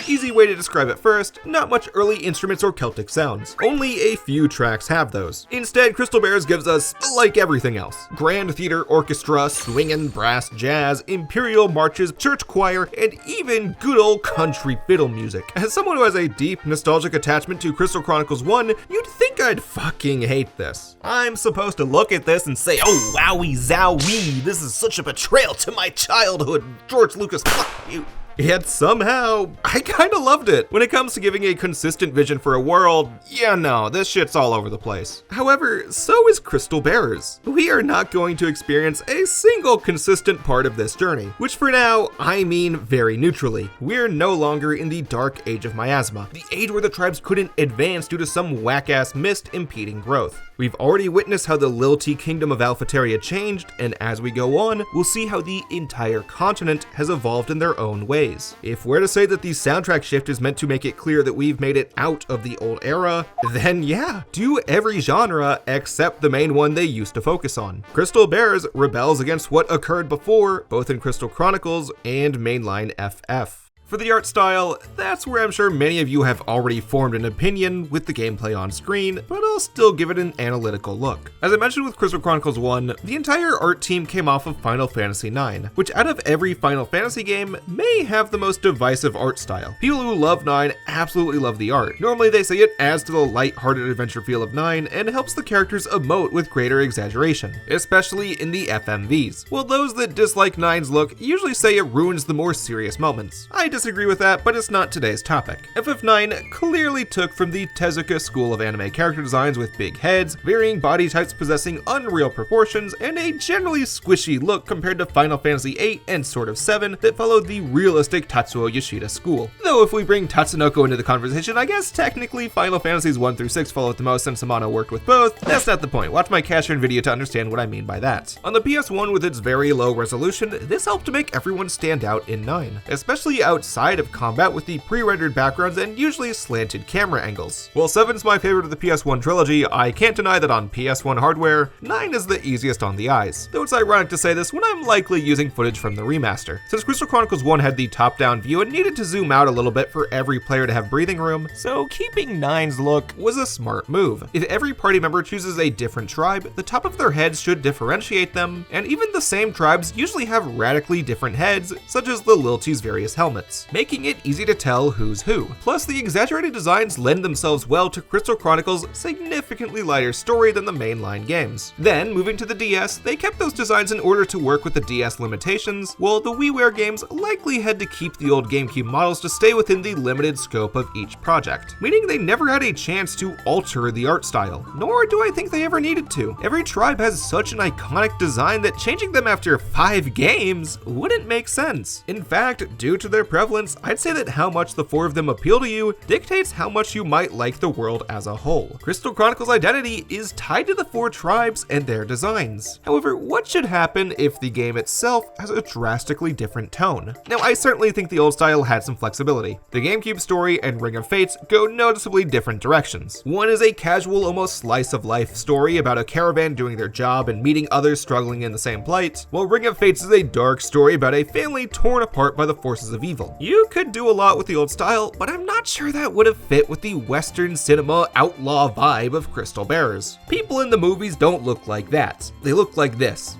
Easy way to describe it first, not much early instruments or Celtic sounds. Only a few tracks have those. Instead, Crystal Bears gives us, like everything else, grand theater orchestra, swingin' brass jazz, imperial marches, church choir, and even good old country fiddle music. As someone who has a deep nostalgic attachment to Crystal Chronicles 1, you'd think I'd fucking hate this. I'm supposed to look at this and say, oh wowie zowie, this is such a betrayal to my childhood, George Lucas, fuck you. Yet somehow, I kinda loved it. When it comes to giving a consistent vision for a world, yeah no, this shit's all over the place. However, so is Crystal Bears. We are not going to experience a single consistent part of this journey, which for now, I mean very neutrally. We're no longer in the dark age of miasma, the age where the tribes couldn't advance due to some whack-ass mist impeding growth. We've already witnessed how the Lilty Kingdom of Alphateria changed, and as we go on, we'll see how the entire continent has evolved in their own ways. If we're to say that the soundtrack shift is meant to make it clear that we've made it out of the old era, then yeah, do every genre except the main one they used to focus on. Crystal Bears rebels against what occurred before, both in Crystal Chronicles and mainline FF. For the art style, that's where I'm sure many of you have already formed an opinion with the gameplay on screen, but I'll still give it an analytical look. As I mentioned with Crystal Chronicles 1, the entire art team came off of Final Fantasy IX, which out of every Final Fantasy game may have the most divisive art style. People who love 9 absolutely love the art. Normally they say it adds to the light-hearted adventure feel of 9 and helps the characters emote with greater exaggeration, especially in the FMVs, while those that dislike 9's look usually say it ruins the more serious moments. I disagree with that, but it's not today's topic. FF9 clearly took from the Tezuka school of anime character designs with big heads, varying body types possessing unreal proportions, and a generally squishy look compared to Final Fantasy VIII and Sword of 7 that followed the realistic Tatsuo Yoshida school. Though if we bring Tatsunoko into the conversation, I guess technically Final Fantasies 1 through 6 followed the most since Amano worked with both. That's not the point. Watch my cash in video to understand what I mean by that. On the PS1 with its very low resolution, this helped to make everyone stand out in 9, especially outside of combat with the pre-rendered backgrounds and usually slanted camera angles. While 7's my favorite of the PS1 trilogy, I can't deny that on PS1 hardware, 9 is the easiest on the eyes. Though it's ironic to say this when I'm likely using footage from the remaster. Since Crystal Chronicles 1 had the top-down view and needed to zoom out a little bit for every player to have breathing room, so keeping 9's look was a smart move. If every party member chooses a different tribe, the top of their heads should differentiate them, and even the same tribes usually have radically different heads, such as the Lilti's various helmets, making it easy to tell who's who. Plus, the exaggerated designs lend themselves well to Crystal Chronicles' significantly lighter story than the mainline games. Then, moving to the DS, they kept those designs in order to work with the DS limitations, while the WiiWare games likely had to keep the old GameCube models to stay within the limited scope of each project, meaning they never had a chance to alter the art style, nor do I think they ever needed to. Every tribe has such an iconic design that changing them after 5 games wouldn't make sense. In fact, due to their prevalence, I'd say that how much the 4 of them appeal to you dictates how much you might like the world as a whole. Crystal Chronicles' identity is tied to the 4 tribes and their designs. However, what should happen if the game itself has a drastically different tone? Now, I certainly think the old style had some flexibility. The GameCube story and Ring of Fates go noticeably different directions. One is a casual, almost slice-of-life story about a caravan doing their job and meeting others struggling in the same plight, while Ring of Fates is a dark story about a family torn apart by the forces of evil. You could do a lot with the old style, but I'm not sure that would have fit with the Western cinema outlaw vibe of Crystal Bearers. People in the movies don't look like that. They look like this.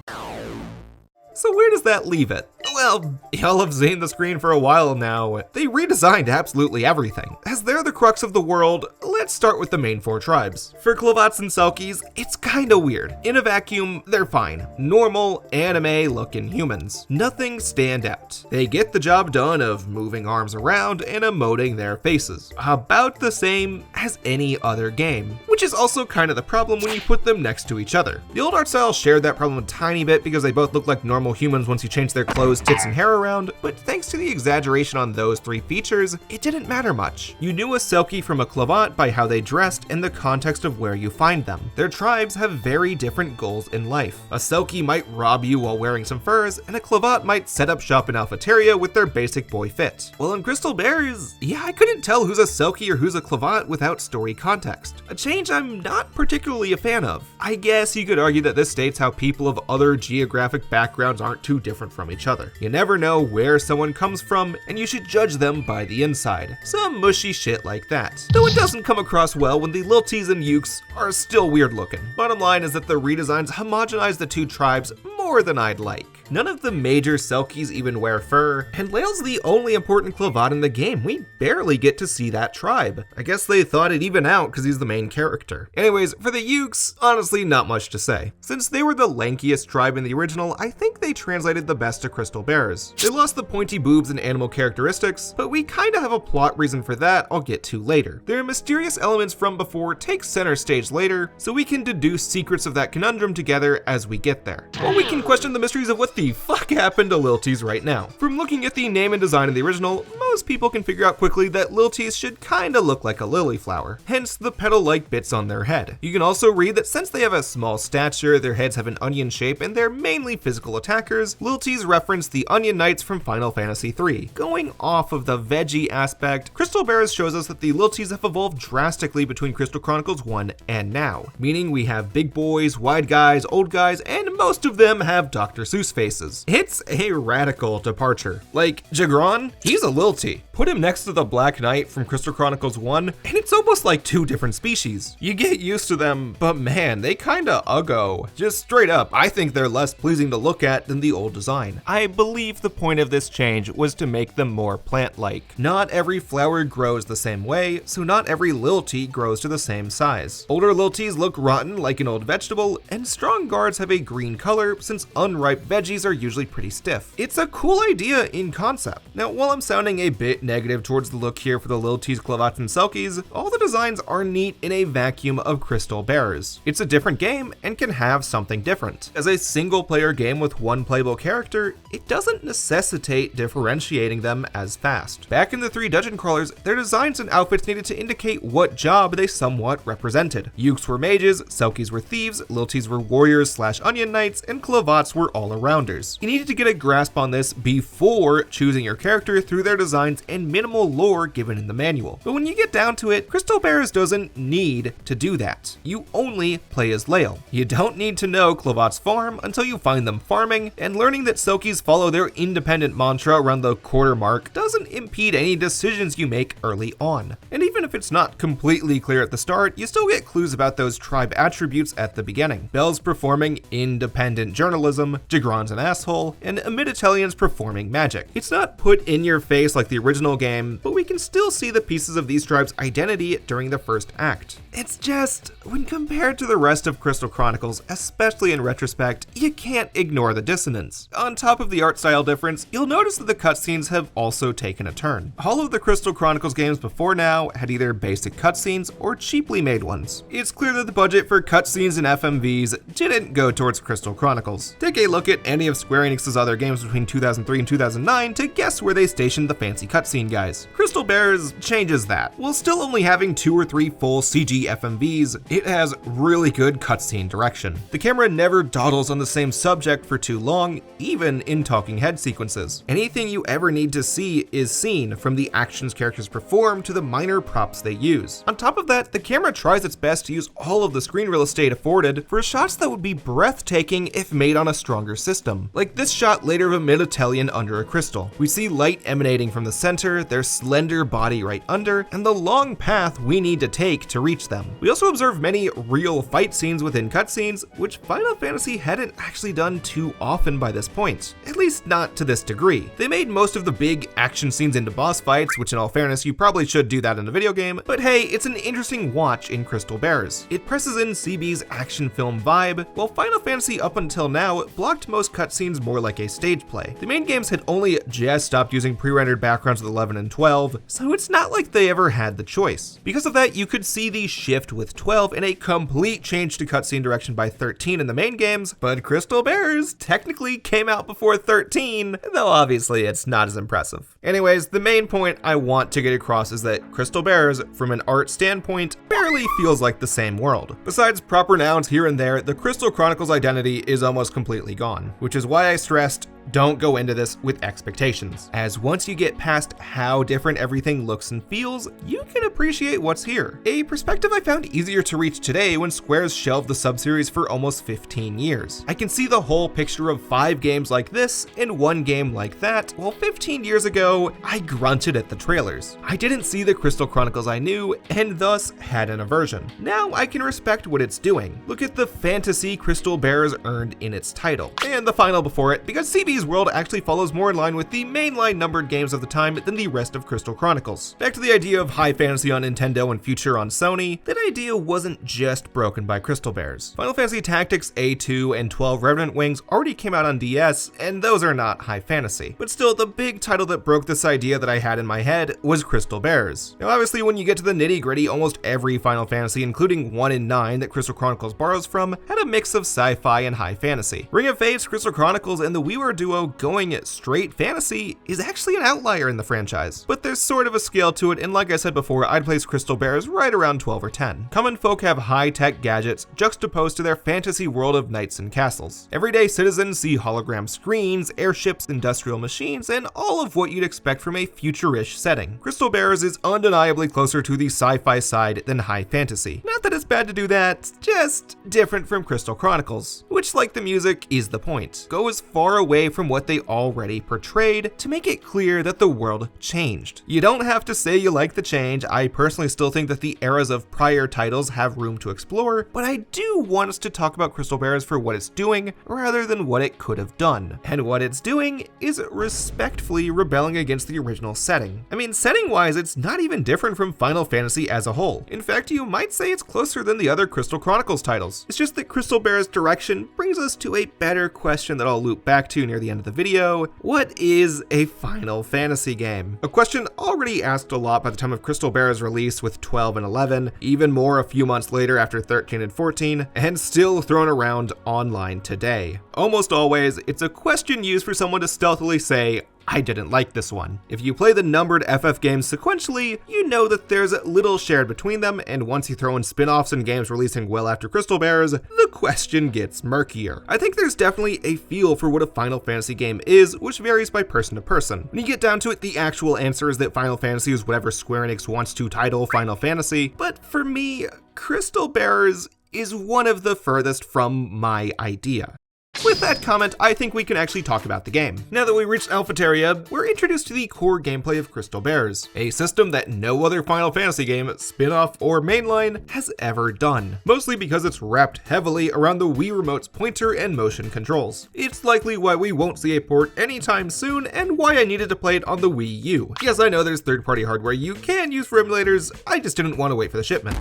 So where does that leave it? Well, y'all have seen the screen for a while now. They redesigned absolutely everything. As they're the crux of the world, let's start with the main 4 tribes. For Klavats and Selkies, it's kinda weird. In a vacuum, they're fine. Normal, anime-looking humans. Nothing stand out. They get the job done of moving arms around and emoting their faces. About the same as any other game. Which is also kind of the problem when you put them next to each other. The old art style shared that problem a tiny bit because they both look like normal humans once you change their clothes, tits, and hair around, but thanks to the exaggeration on those 3 features, it didn't matter much. You knew a Selkie from a Klavat by how they dressed and the context of where you find them. Their tribes have very different goals in life. A Selkie might rob you while wearing some furs, and a Klavat might set up shop in Alphateria with their basic boy fit. Well, in Crystal Bears, yeah, I couldn't tell who's a Selkie or who's a Klavat without story context. A change I'm not particularly a fan of. I guess you could argue that this states how people of other geographic backgrounds aren't too different from each other. You never know where someone comes from, and you should judge them by the inside. Some mushy shit like that. Though it doesn't come across well when the Liltis and Ukes are still weird looking. Bottom line is that the redesigns homogenize the 2 tribes more than I'd like. None of the major Selkies even wear fur, and Lael's the only important Klavat in the game. We barely get to see that tribe. I guess they thought it'd even out because he's the main character. Anyways, for the Ukes, honestly not much to say. Since they were the lankiest tribe in the original, I think they translated the best to Crystal Bearers. They lost the pointy boobs and animal characteristics, but we kinda have a plot reason for that I'll get to later. Their mysterious elements from before take center stage later, so we can deduce secrets of that conundrum together as we get there. Or we can question the mysteries of what the fuck happened to Liltis right now. From looking at the name and design of the original, most people can figure out quickly that Liltis should kinda look like a lily flower, hence the petal-like bits on their head. You can also read that since they have a small stature, their heads have an onion shape, and they're mainly physical attackers, Liltis reference the Onion Knights from Final Fantasy III. Going off of the veggie aspect, Crystal Bearers shows us that the Liltis have evolved drastically between Crystal Chronicles 1 and now, meaning we have big boys, wide guys, old guys, and most of them have Dr. Seuss faces. It's a radical departure. Like, Jagron, he's a Lilti. Put him next to the Black Knight from Crystal Chronicles 1, and it's almost like 2 different species. You get used to them, but man, they kinda uggo. Just straight up, I think they're less pleasing to look at than the old design. I believe the point of this change was to make them more plant-like. Not every flower grows the same way, so not every Lilti grows to the same size. Older Liltis look rotten like an old vegetable, and strong guards have a green green color since unripe veggies are usually pretty stiff. It's a cool idea in concept. Now, while I'm sounding a bit negative towards the look here for the Lilties, Clavats, and Selkies, all the designs are neat in a vacuum of Crystal Bearers. It's a different game and can have something different. As a single player game with one playable character, it doesn't necessitate differentiating them as fast. Back in the 3 dungeon crawlers, their designs and outfits needed to indicate what job they somewhat represented. Yukes were mages, Selkies were thieves, Lilties were warriors / onion knights, and Clavats were all-arounders. You needed to get a grasp on this before choosing your character through their designs and minimal lore given in the manual. But when you get down to it, Crystal Bearers doesn't need to do that. You only play as Lael. You don't need to know Clavats farm until you find them farming, and learning that Selkies follow their independent mantra around the quarter mark doesn't impede any decisions you make early on. And even if it's not completely clear at the start, you still get clues about those tribe attributes at the beginning. Belle's performing independent journalism, Jagron's an asshole, and Amiditelian's performing magic. It's not put in your face like the original game, but we can still see the pieces of these tribes' identity during the first act. It's just, when compared to the rest of Crystal Chronicles, especially in retrospect, you can't ignore the dissonance. On top of the art style difference, you'll notice that the cutscenes have also taken a turn. All of the Crystal Chronicles games before now had either basic cutscenes or cheaply made ones. It's clear that the budget for cutscenes and FMVs didn't go towards Crystal Chronicles. Take a look at any of Square Enix's other games between 2003 and 2009 to guess where they stationed the fancy cutscene guys. Crystal Bearers changes that. While still only having 2 or 3 full CG FMVs, it has really good cutscene direction. The camera never dawdles on the same subject for too long, even in talking head sequences. Anything you ever need to see is seen, from the actions characters perform to the minor props they use. On top of that, the camera tries its best to use all of the screen real estate afforded for shots that would be breathtaking if made on a stronger system. Like this shot later of a Amiditelian under a crystal. We see light emanating from the center, their slender body right under, and the long path we need to take to reach them. We also observe many real fight scenes within cutscenes, which Final Fantasy hadn't actually done too often by this point, at least not to this degree. They made most of the big action scenes into boss fights, which in all fairness, you probably should do that in a video game, but hey, it's an interesting watch in Crystal Bearers. It presses in CB's action film vibe, while Final Fantasy up until now blocked most cutscenes more like a stage play. The main games had only just stopped using pre-rendered backgrounds with 11 and 12, so it's not like they ever had the choice. Because of that, you could see the shift with 12 and a complete change to cutscene direction by 13 in the main games, but Crystal Bearers technically came out before 13, though obviously it's not as impressive. Anyways, the main point I want to get across is that Crystal Bearers, from an art standpoint, barely feels like the same world. Besides proper nouns here and there, the Crystal Chronicles identity is almost completely gone, which is why I stressed, don't go into this with expectations, as once you get past how different everything looks and feels, you can appreciate what's here. A perspective I found easier to reach today when Square's shelved the subseries for almost 15 years. I can see the whole picture of 5 games like this and 1 game like that, while 15 years ago, I grunted at the trailers. I didn't see the Crystal Chronicles I knew, and thus had an aversion. Now I can respect what it's doing. Look at the fantasy Crystal Bearers earned in its title, and the final before it, because CB's world actually follows more in line with the mainline numbered games of the time than the rest of Crystal Chronicles. Back to the idea of high fantasy on Nintendo and future on Sony, that idea wasn't just broken by Crystal Bearers. Final Fantasy Tactics A2 and 12 Revenant Wings already came out on DS, and those are not high fantasy. But still, the big title that broke this idea that I had in my head was Crystal Bearers. Now obviously when you get to the nitty gritty, almost every Final Fantasy, including 1 and 9 that Crystal Chronicles borrows from, had a mix of sci-fi and high fantasy. Ring of Fates, Crystal Chronicles, and the WiiWare duo going straight fantasy is actually an outlier in the franchise. But there's sort of a scale to it, and like I said before, I'd place Crystal Bearers right around 12 or 10. Common folk have high-tech gadgets juxtaposed to their fantasy world of knights and castles. Everyday citizens see hologram screens, airships, industrial machines, and all of what you'd expect from a future-ish setting. Crystal Bearers is undeniably closer to the sci-fi side than high fantasy. Not that it's bad to do that, just different from Crystal Chronicles, which, like the music, is the point. Go as far away from from what they already portrayed to make it clear that the world changed. You don't have to say you like the change. I personally still think that the eras of prior titles have room to explore, but I do want us to talk about Crystal Bears for what it's doing rather than what it could have done. And what it's doing is respectfully rebelling against the original setting. I mean, setting-wise, it's not even different from Final Fantasy as a whole. In fact, you might say it's closer than the other Crystal Chronicles titles. It's just that Crystal Bears' direction brings us to a better question that I'll loop back to near the end of the video. What is a Final Fantasy game? A question already asked a lot by the time of Crystal Bears' release with 12 and 11, even more a few months later after 13 and 14, and still thrown around online today. Almost always, it's a question used for someone to stealthily say, I didn't like this one. If you play the numbered FF games sequentially, you know that there's little shared between them, and once you throw in spin-offs and games releasing well after Crystal Bears, the question gets murkier. I think there's definitely a feel for what a Final Fantasy game is, which varies by person to person. When you get down to it, the actual answer is that Final Fantasy is whatever Square Enix wants to title Final Fantasy, but for me, Crystal Bears is one of the furthest from my idea. With that comment, I think we can actually talk about the game. Now that we reached Alphateria, we're introduced to the core gameplay of Crystal Bears, a system that no other Final Fantasy game, spin-off or mainline, has ever done, mostly because it's wrapped heavily around the Wii Remote's pointer and motion controls. It's likely why we won't see a port anytime soon, and why I needed to play it on the Wii U. Yes, I know there's third-party hardware you can use for emulators, I just didn't want to wait for the shipment.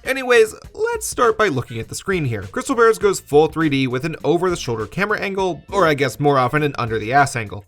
Anyways, let's start by looking at the screen here. Crystal Bears goes full 3D with an over-the-shoulder camera angle, or I guess more often an under-the-ass angle.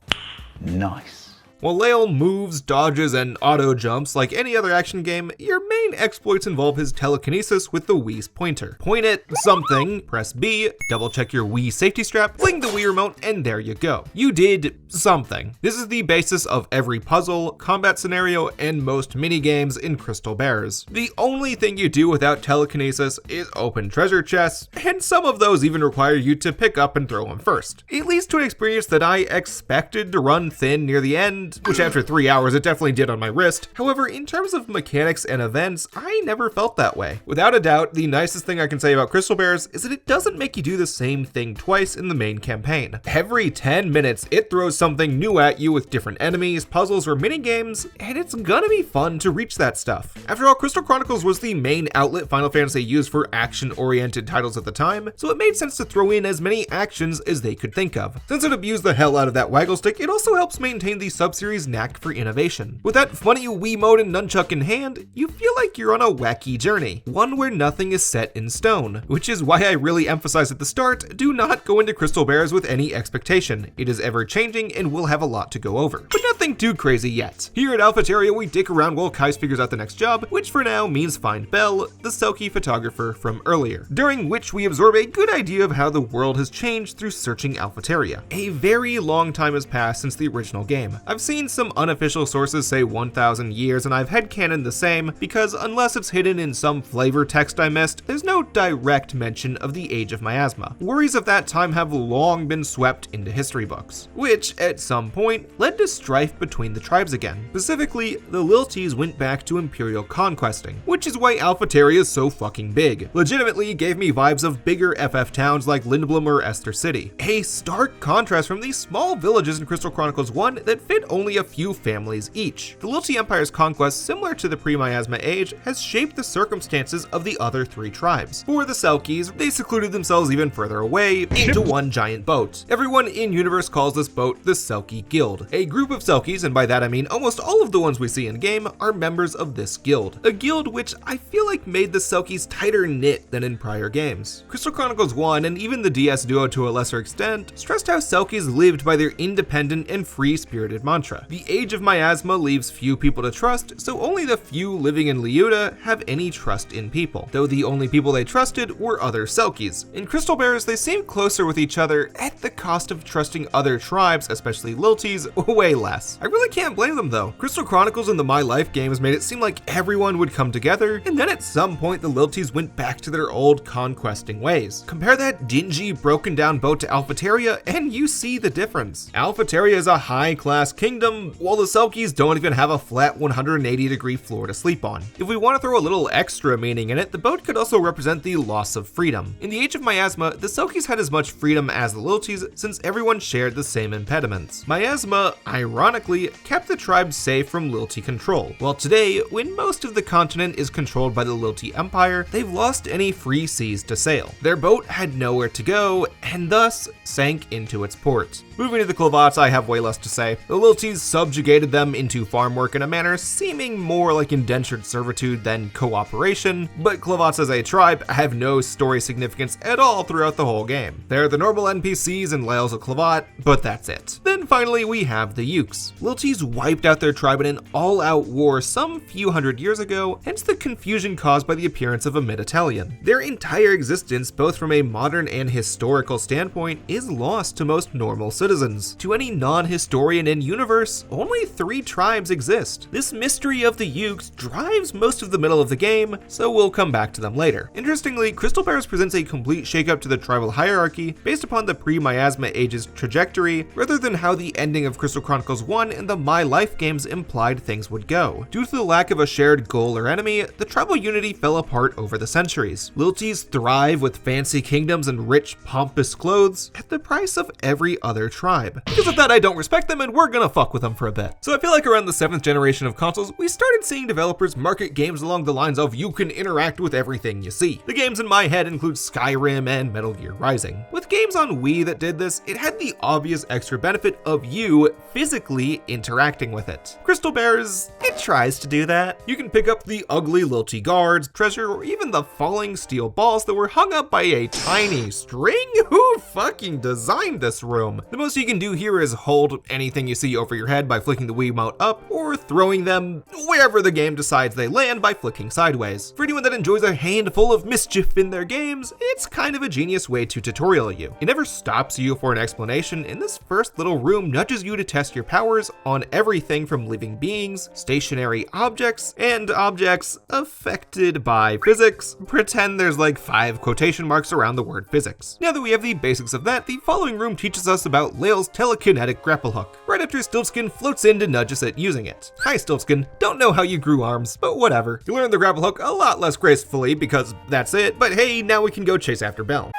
Nice. While Lael moves, dodges, and auto-jumps like any other action game, your main exploits involve his telekinesis with the Wii's pointer. Point at something, press B, double-check your Wii safety strap, fling the Wii remote, and there you go. You did something. This is the basis of every puzzle, combat scenario, and most mini-games in Crystal Bears. The only thing you do without telekinesis is open treasure chests, and some of those even require you to pick up and throw them first. It leads to an experience that I expected to run thin near the end, which after 3 hours it definitely did on my wrist. However, in terms of mechanics and events, I never felt that way. Without a doubt, the nicest thing I can say about Crystal Bears is that it doesn't make you do the same thing twice in the main campaign. Every 10 minutes, it throws something new at you with different enemies, puzzles, or mini-games, and it's gonna be fun to reach that stuff. After all, Crystal Chronicles was the main outlet Final Fantasy used for action-oriented titles at the time, so it made sense to throw in as many actions as they could think of. Since it abused the hell out of that waggle stick, it also helps maintain the sub-series knack for innovation. With that funny Wiimote and nunchuck in hand, you feel like you're on a wacky journey, one where nothing is set in stone, which is why I really emphasize at the start, do not go into Crystal Bears with any expectation. It is ever changing and we'll have a lot to go over, but nothing too crazy yet. Here at Alphateria, we dick around while Kais figures out the next job, which for now means find Belle, the Selkie photographer from earlier, during which we absorb a good idea of how the world has changed through searching Alphateria. A very long time has passed since the original game. I've seen some unofficial sources say 1,000 years, and I've headcanoned the same, because unless it's hidden in some flavor text I missed, there's no direct mention of the age of miasma. Worries of that time have long been swept into history books, which, at some point, led to strife between the tribes again. Specifically, the Lilties went back to Imperial conquesting, which is why Alphateria is so fucking big. Legitimately gave me vibes of bigger FF towns like Lindblom or Esther City. A stark contrast from these small villages in Crystal Chronicles 1 that fit only a few families each. The Liltie Empire's conquest, similar to the pre-miasma age, has shaped the circumstances of the other three tribes. For the Selkies, they secluded themselves even further away into one giant boat. Everyone in-universe calls this boat the Selkie Guild. A group of Selkies, and by that I mean almost all of the ones we see in-game, are members of this guild. A guild which I feel like made the Selkies tighter knit than in prior games. Crystal Chronicles 1, and even the DS Duo to a lesser extent, stressed how Selkies lived by their independent and free-spirited mantra. The age of miasma leaves few people to trust, so only the few living in Liuta have any trust in people, though the only people they trusted were other Selkies. In Crystal Bears, they seem closer with each other at the cost of trusting other tribes, especially Lilties, way less. I really can't blame them though. Crystal Chronicles and the My Life games made it seem like everyone would come together, and then at some point the Lilties went back to their old conquesting ways. Compare that dingy, broken down boat to Alphateria, and you see the difference. Alphateria is a high-class kingdom kingdom, while the Selkies don't even have a flat 180-degree floor to sleep on. If we want to throw a little extra meaning in it, the boat could also represent the loss of freedom. In the Age of Miasma, the Selkies had as much freedom as the Lilties since everyone shared the same impediments. Miasma, ironically, kept the tribe safe from Liltie control, while today, when most of the continent is controlled by the Liltie Empire, they've lost any free seas to sail. Their boat had nowhere to go, and thus sank into its port. Moving to the Clavats, I have way less to say. The Lilties subjugated them into farm work in a manner seeming more like indentured servitude than cooperation, but Clavats as a tribe have no story significance at all throughout the whole game. They're the normal NPCs and Lael's a Clavat, but that's it. Then finally we have the Ukes. Lilties wiped out their tribe in an all-out war some few hundred years ago, hence the confusion caused by the appearance of a mid-Italian. Their entire existence, both from a modern and historical standpoint, is lost to most normal citizens. To any non-historian in universe, only 3 tribes exist. This mystery of the Ukes drives most of the middle of the game, so we'll come back to them later. Interestingly, Crystal Bears presents a complete shakeup to the tribal hierarchy based upon the pre-Miasma Age's trajectory, rather than how the ending of Crystal Chronicles 1 and the My Life games implied things would go. Due to the lack of a shared goal or enemy, the tribal unity fell apart over the centuries. Lilties thrive with fancy kingdoms and rich, pompous clothes at the price of every other tribe. Because of that, I don't respect them and we're gonna fuck with them for a bit. So I feel like around the 7th generation of consoles, we started seeing developers market games along the lines of you can interact with everything you see. The games in my head include Skyrim and Metal Gear Rising. With games on Wii that did this, it had the obvious extra benefit of you physically interacting with it. Crystal Bears, it tries to do that. You can pick up the ugly Liltie guards, treasure, or even the falling steel balls that were hung up by a tiny string? Who fucking designed this room? The most you can do here is hold anything you see over your head by flicking the Wiimote up, or throwing them wherever the game decides they land by flicking sideways. For anyone that enjoys a handful of mischief in their games, it's kind of a genius way to tutorial you. It never stops you for an explanation, and this first little room nudges you to test your powers on everything from living beings, stationary objects, and objects affected by physics. Pretend there's like 5 quotation marks around the word physics. Now that we have the basics of that, the following room teaches us about Lael's telekinetic grapple hook, right after Stiltskin floats in to nudge us at using it. Hi Stiltskin, don't know how you grew arms, but whatever. You learn the grapple hook a lot less gracefully because that's it, but hey, now we can go chase after Belle.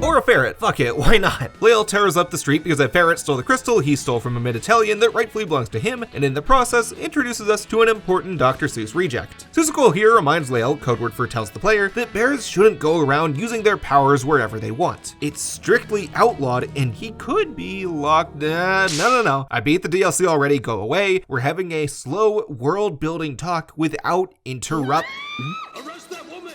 Or a ferret, fuck it, why not? Lael tears up the street because a ferret stole the crystal he stole from a mid-Italian that rightfully belongs to him, and in the process, introduces us to an important Dr. Seuss reject. Seussical here reminds Lael, codeword for tells the player, that bears shouldn't go around using their powers wherever they want. It's strictly outlawed, and he could be locked. No. I beat the DLC already, go away. We're having a slow world-building talk without interrupt. Arrest that woman!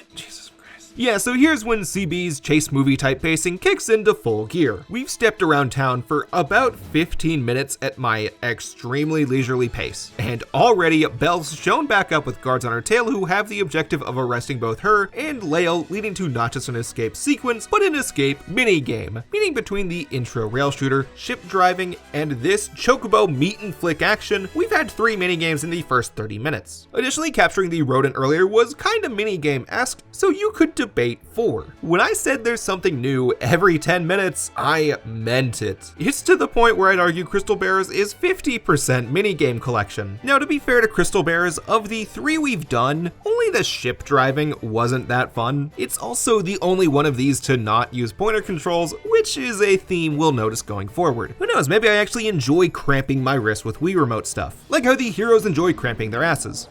Yeah, so here's when CB's chase movie type pacing kicks into full gear. We've stepped around town for about 15 minutes at my extremely leisurely pace, and already Belle's shown back up with guards on her tail who have the objective of arresting both her and Lael, leading to not just an escape sequence, but an escape mini-game, meaning between the intro rail shooter, ship driving, and this chocobo meet and flick action, we've had 3 mini-games in the first 30 minutes. Additionally, capturing the rodent earlier was kinda mini-game-esque, so you could debate 4. When I said there's something new every 10 minutes, I meant it. It's to the point where I'd argue Crystal Bears is 50% minigame collection. Now, to be fair to Crystal Bears, of the 3 we've done, only the ship driving wasn't that fun. It's also the only one of these to not use pointer controls, which is a theme we'll notice going forward. Who knows, maybe I actually enjoy cramping my wrist with Wii Remote stuff, like how the heroes enjoy cramping their asses.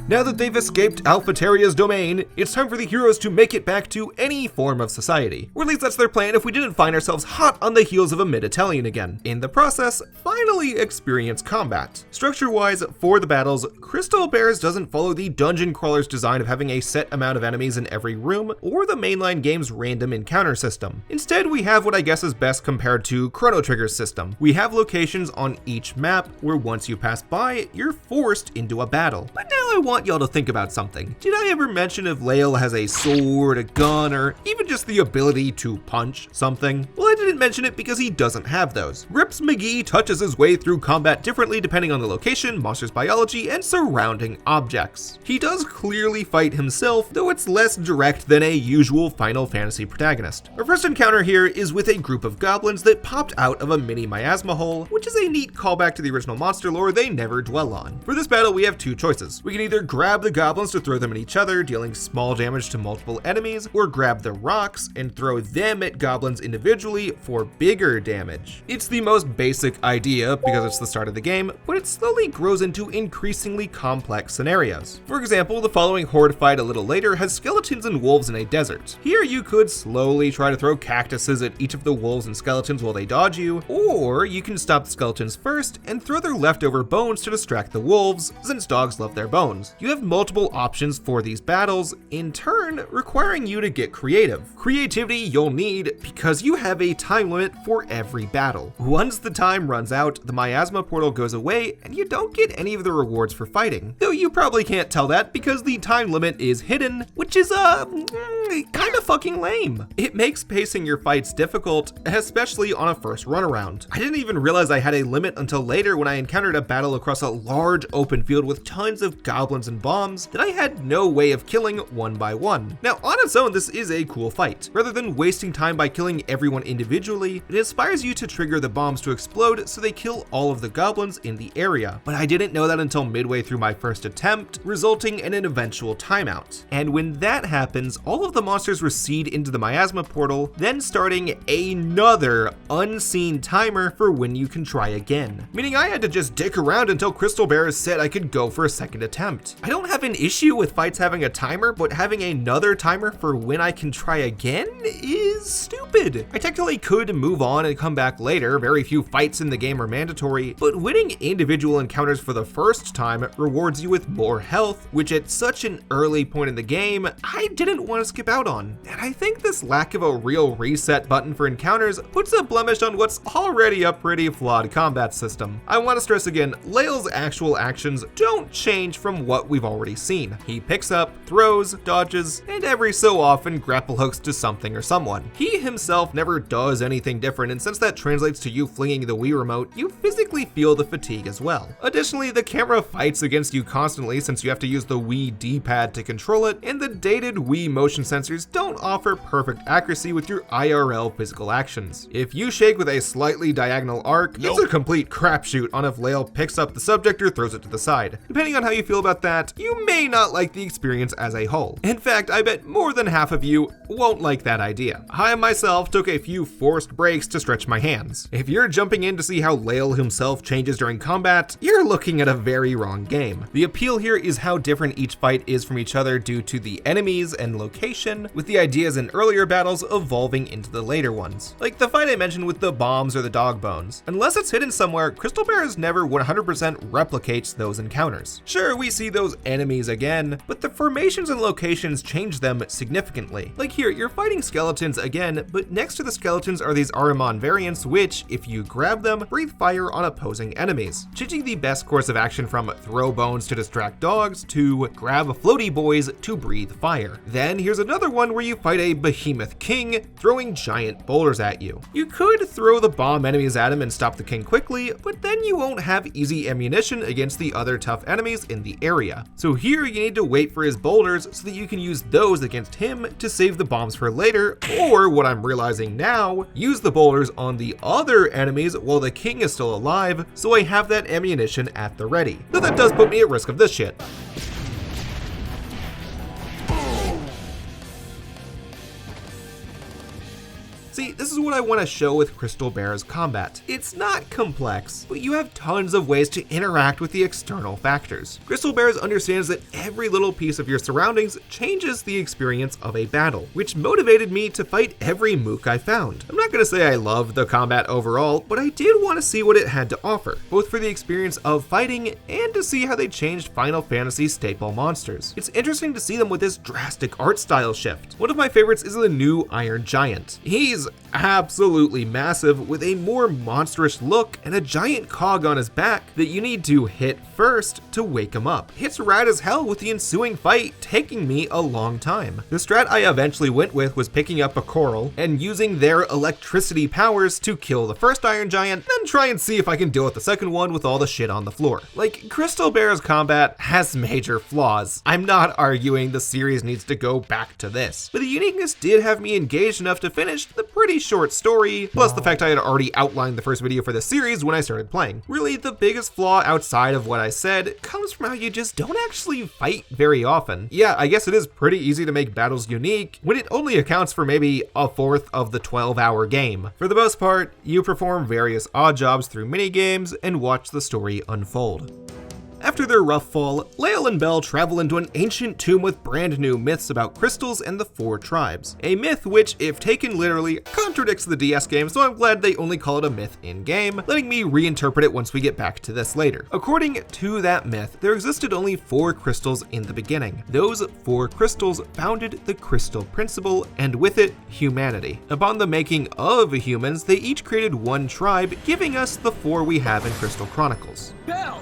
Now that they've escaped Alphataria's domain, it's time for the heroes to make it back to any form of society. Or at least that's their plan if we didn't find ourselves hot on the heels of a mid-Italian again. In the process, finally experience combat. Structure-wise, for the battles, Crystal Bears doesn't follow the dungeon crawler's design of having a set amount of enemies in every room, or the mainline game's random encounter system. Instead, we have what I guess is best compared to Chrono Trigger's system. We have locations on each map where once you pass by, you're forced into a battle. But now I want y'all to think about something. Did I ever mention if Lael has a sword, a gun, or even just the ability to punch something? Well, I didn't didn't mention it because he doesn't have those. Rips McGee touches his way through combat differently depending on the location, monster's biology, and surrounding objects. He does clearly fight himself, though it's less direct than a usual Final Fantasy protagonist. Our first encounter here is with a group of goblins that popped out of a mini miasma hole, which is a neat callback to the original monster lore they never dwell on. For this battle, we have two choices. We can either grab the goblins to throw them at each other, dealing small damage to multiple enemies, or grab the rocks and throw them at goblins individually for bigger damage. It's the most basic idea because it's the start of the game, but it slowly grows into increasingly complex scenarios. For example, the following horde fight a little later has skeletons and wolves in a desert. Here you could slowly try to throw cactuses at each of the wolves and skeletons while they dodge you, or you can stop the skeletons first and throw their leftover bones to distract the wolves, since dogs love their bones. You have multiple options for these battles, in turn requiring you to get creative. Creativity you'll need because you have a time limit for every battle. Once the time runs out, the miasma portal goes away and you don't get any of the rewards for fighting. Though you probably can't tell that because the time limit is hidden, which is kind of fucking lame. It makes pacing your fights difficult, especially on a first run around. I didn't even realize I had a limit until later when I encountered a battle across a large open field with tons of goblins and bombs that I had no way of killing one by one. Now on its own, this is a cool fight. Rather than wasting time by killing everyone individually, it inspires you to trigger the bombs to explode so they kill all of the goblins in the area. But I didn't know that until midway through my first attempt, resulting in an eventual timeout. And when that happens, all of the monsters recede into the miasma portal, then starting another unseen timer for when you can try again. Meaning I had to just dick around until Crystal Bears said I could go for a second attempt. I don't have an issue with fights having a timer, but having another timer for when I can try again is stupid. I technically could move on and come back later, very few fights in the game are mandatory, but winning individual encounters for the first time rewards you with more health, which at such an early point in the game, I didn't want to skip out on. And I think this lack of a real reset button for encounters puts a blemish on what's already a pretty flawed combat system. I want to stress again, Lael's actual actions don't change from what we've already seen. He picks up, throws, dodges, and every so often grapple hooks to something or someone. He himself never does anything different, and since that translates to you flinging the Wii remote, you physically feel the fatigue as well. Additionally, the camera fights against you constantly since you have to use the Wii D-pad to control it, and the dated Wii motion sensors don't offer perfect accuracy with your IRL physical actions. If you shake with a slightly diagonal arc, it's a complete crapshoot on if Lael picks up the subject or throws it to the side. Depending on how you feel about that, you may not like the experience as a whole. In fact, I bet more than half of you won't like that idea. I myself took a few forced breaks to stretch my hands. If you're jumping in to see how Lael himself changes during combat, you're looking at a very wrong game. The appeal here is how different each fight is from each other due to the enemies and location, with the ideas in earlier battles evolving into the later ones. Like the fight I mentioned with the bombs or the dog bones. Unless it's hidden somewhere, Crystal Bears never 100% replicates those encounters. Sure, we see those enemies again, but the formations and locations change them significantly. Like here, you're fighting skeletons again, but next to the skeletons are these Ahriman variants which, if you grab them, breathe fire on opposing enemies, changing the best course of action from throw bones to distract dogs to grab floaty boys to breathe fire. Then here's another one where you fight a behemoth king throwing giant boulders at you. You could throw the bomb enemies at him and stop the king quickly, but then you won't have easy ammunition against the other tough enemies in the area. So here you need to wait for his boulders so that you can use those against him to save the bombs for later, or what I'm realizing now, use the boulders on the other enemies while the king is still alive, so I have that ammunition at the ready. Though that does put me at risk of this shit. See, this is what I want to show with Crystal Bears combat. It's not complex, but you have tons of ways to interact with the external factors. Crystal Bears understands that every little piece of your surroundings changes the experience of a battle, which motivated me to fight every mook I found. I'm not going to say I loved the combat overall, but I did want to see what it had to offer, both for the experience of fighting and to see how they changed Final Fantasy staple monsters. It's interesting to see them with this drastic art style shift. One of my favorites is the new Iron Giant. He's absolutely massive with a more monstrous look and a giant cog on his back that you need to hit first to wake him up. It's rad as hell with the ensuing fight taking me a long time. The strat I eventually went with was picking up a coral and using their electricity powers to kill the first Iron Giant, then try and see if I can deal with the second one with all the shit on the floor. Like, Crystal Bear's combat has major flaws. I'm not arguing the series needs to go back to this, but the uniqueness did have me engaged enough to finish the pretty short story, plus the fact I had already outlined the first video for the series when I started playing. Really, the biggest flaw outside of what I said comes from how you just don't actually fight very often. Yeah, I guess it is pretty easy to make battles unique when it only accounts for maybe a fourth of the 12-hour game. For the most part, you perform various odd jobs through minigames and watch the story unfold. After their rough fall, Lael and Belle travel into an ancient tomb with brand new myths about crystals and the 4 tribes. A myth which, if taken literally, contradicts the DS game, so I'm glad they only call it a myth in-game, letting me reinterpret it once we get back to this later. According to that myth, there existed only 4 crystals in the beginning. Those 4 crystals founded the crystal principle, and with it, humanity. Upon the making of humans, they each created one tribe, giving us the 4 we have in Crystal Chronicles. Belle!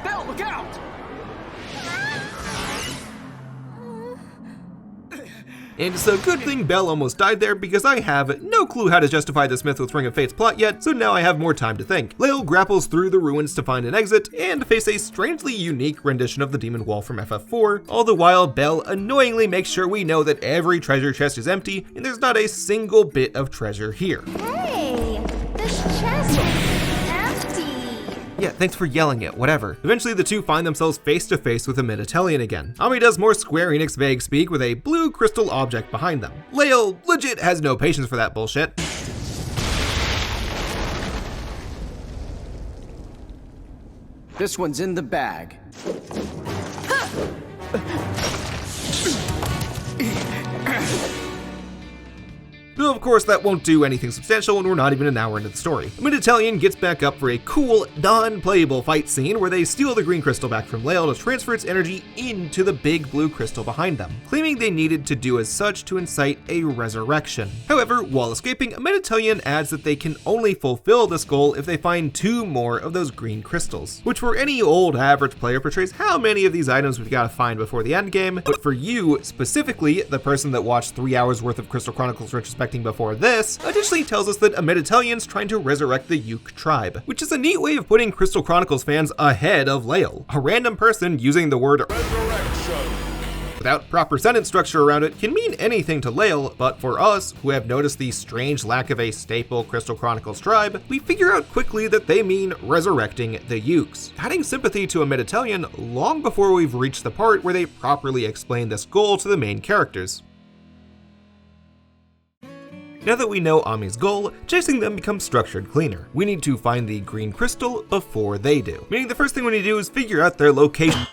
Belle, look out! And it's a good thing Belle almost died there because I have no clue how to justify this myth with Ring of Fate's plot yet, so now I have more time to think. Lael grapples through the ruins to find an exit and face a strangely unique rendition of the Demon Wall from FF4, all the while Belle annoyingly makes sure we know that every treasure chest is empty and there's not a single bit of treasure here. Hey, this chest is empty. Yeah, thanks for yelling it, whatever. Eventually the two find themselves face to face with a Mid-Italian again. Ami does more Square Enix vague speak with a blue crystal object behind them. Lael legit has no patience for that bullshit. This one's in the bag. Though of course that won't do anything substantial when we're not even an hour into the story. Mid-Italian gets back up for a cool, non-playable fight scene where they steal the green crystal back from Lael to transfer its energy into the big blue crystal behind them, claiming they needed to do as such to incite a resurrection. However, while escaping, Mid-Italian adds that they can only fulfill this goal if they find 2 more of those green crystals, which for any old average player portrays how many of these items we've got to find before the end game, but for you, specifically, the person that watched 3 hours worth of Crystal Chronicles Retrospective before this, additionally tells us that a Mid-Italian's trying to resurrect the Yuke tribe, which is a neat way of putting Crystal Chronicles fans ahead of Lael. A random person using the word resurrection without proper sentence structure around it can mean anything to Lael, but for us, who have noticed the strange lack of a staple Crystal Chronicles tribe, we figure out quickly that they mean resurrecting the Yukes, adding sympathy to a Mid-Italian long before we've reached the part where they properly explain this goal to the main characters. Now that we know Ami's goal, chasing them becomes structured cleaner. We need to find the green crystal before they do, meaning the first thing we need to do is figure out their location.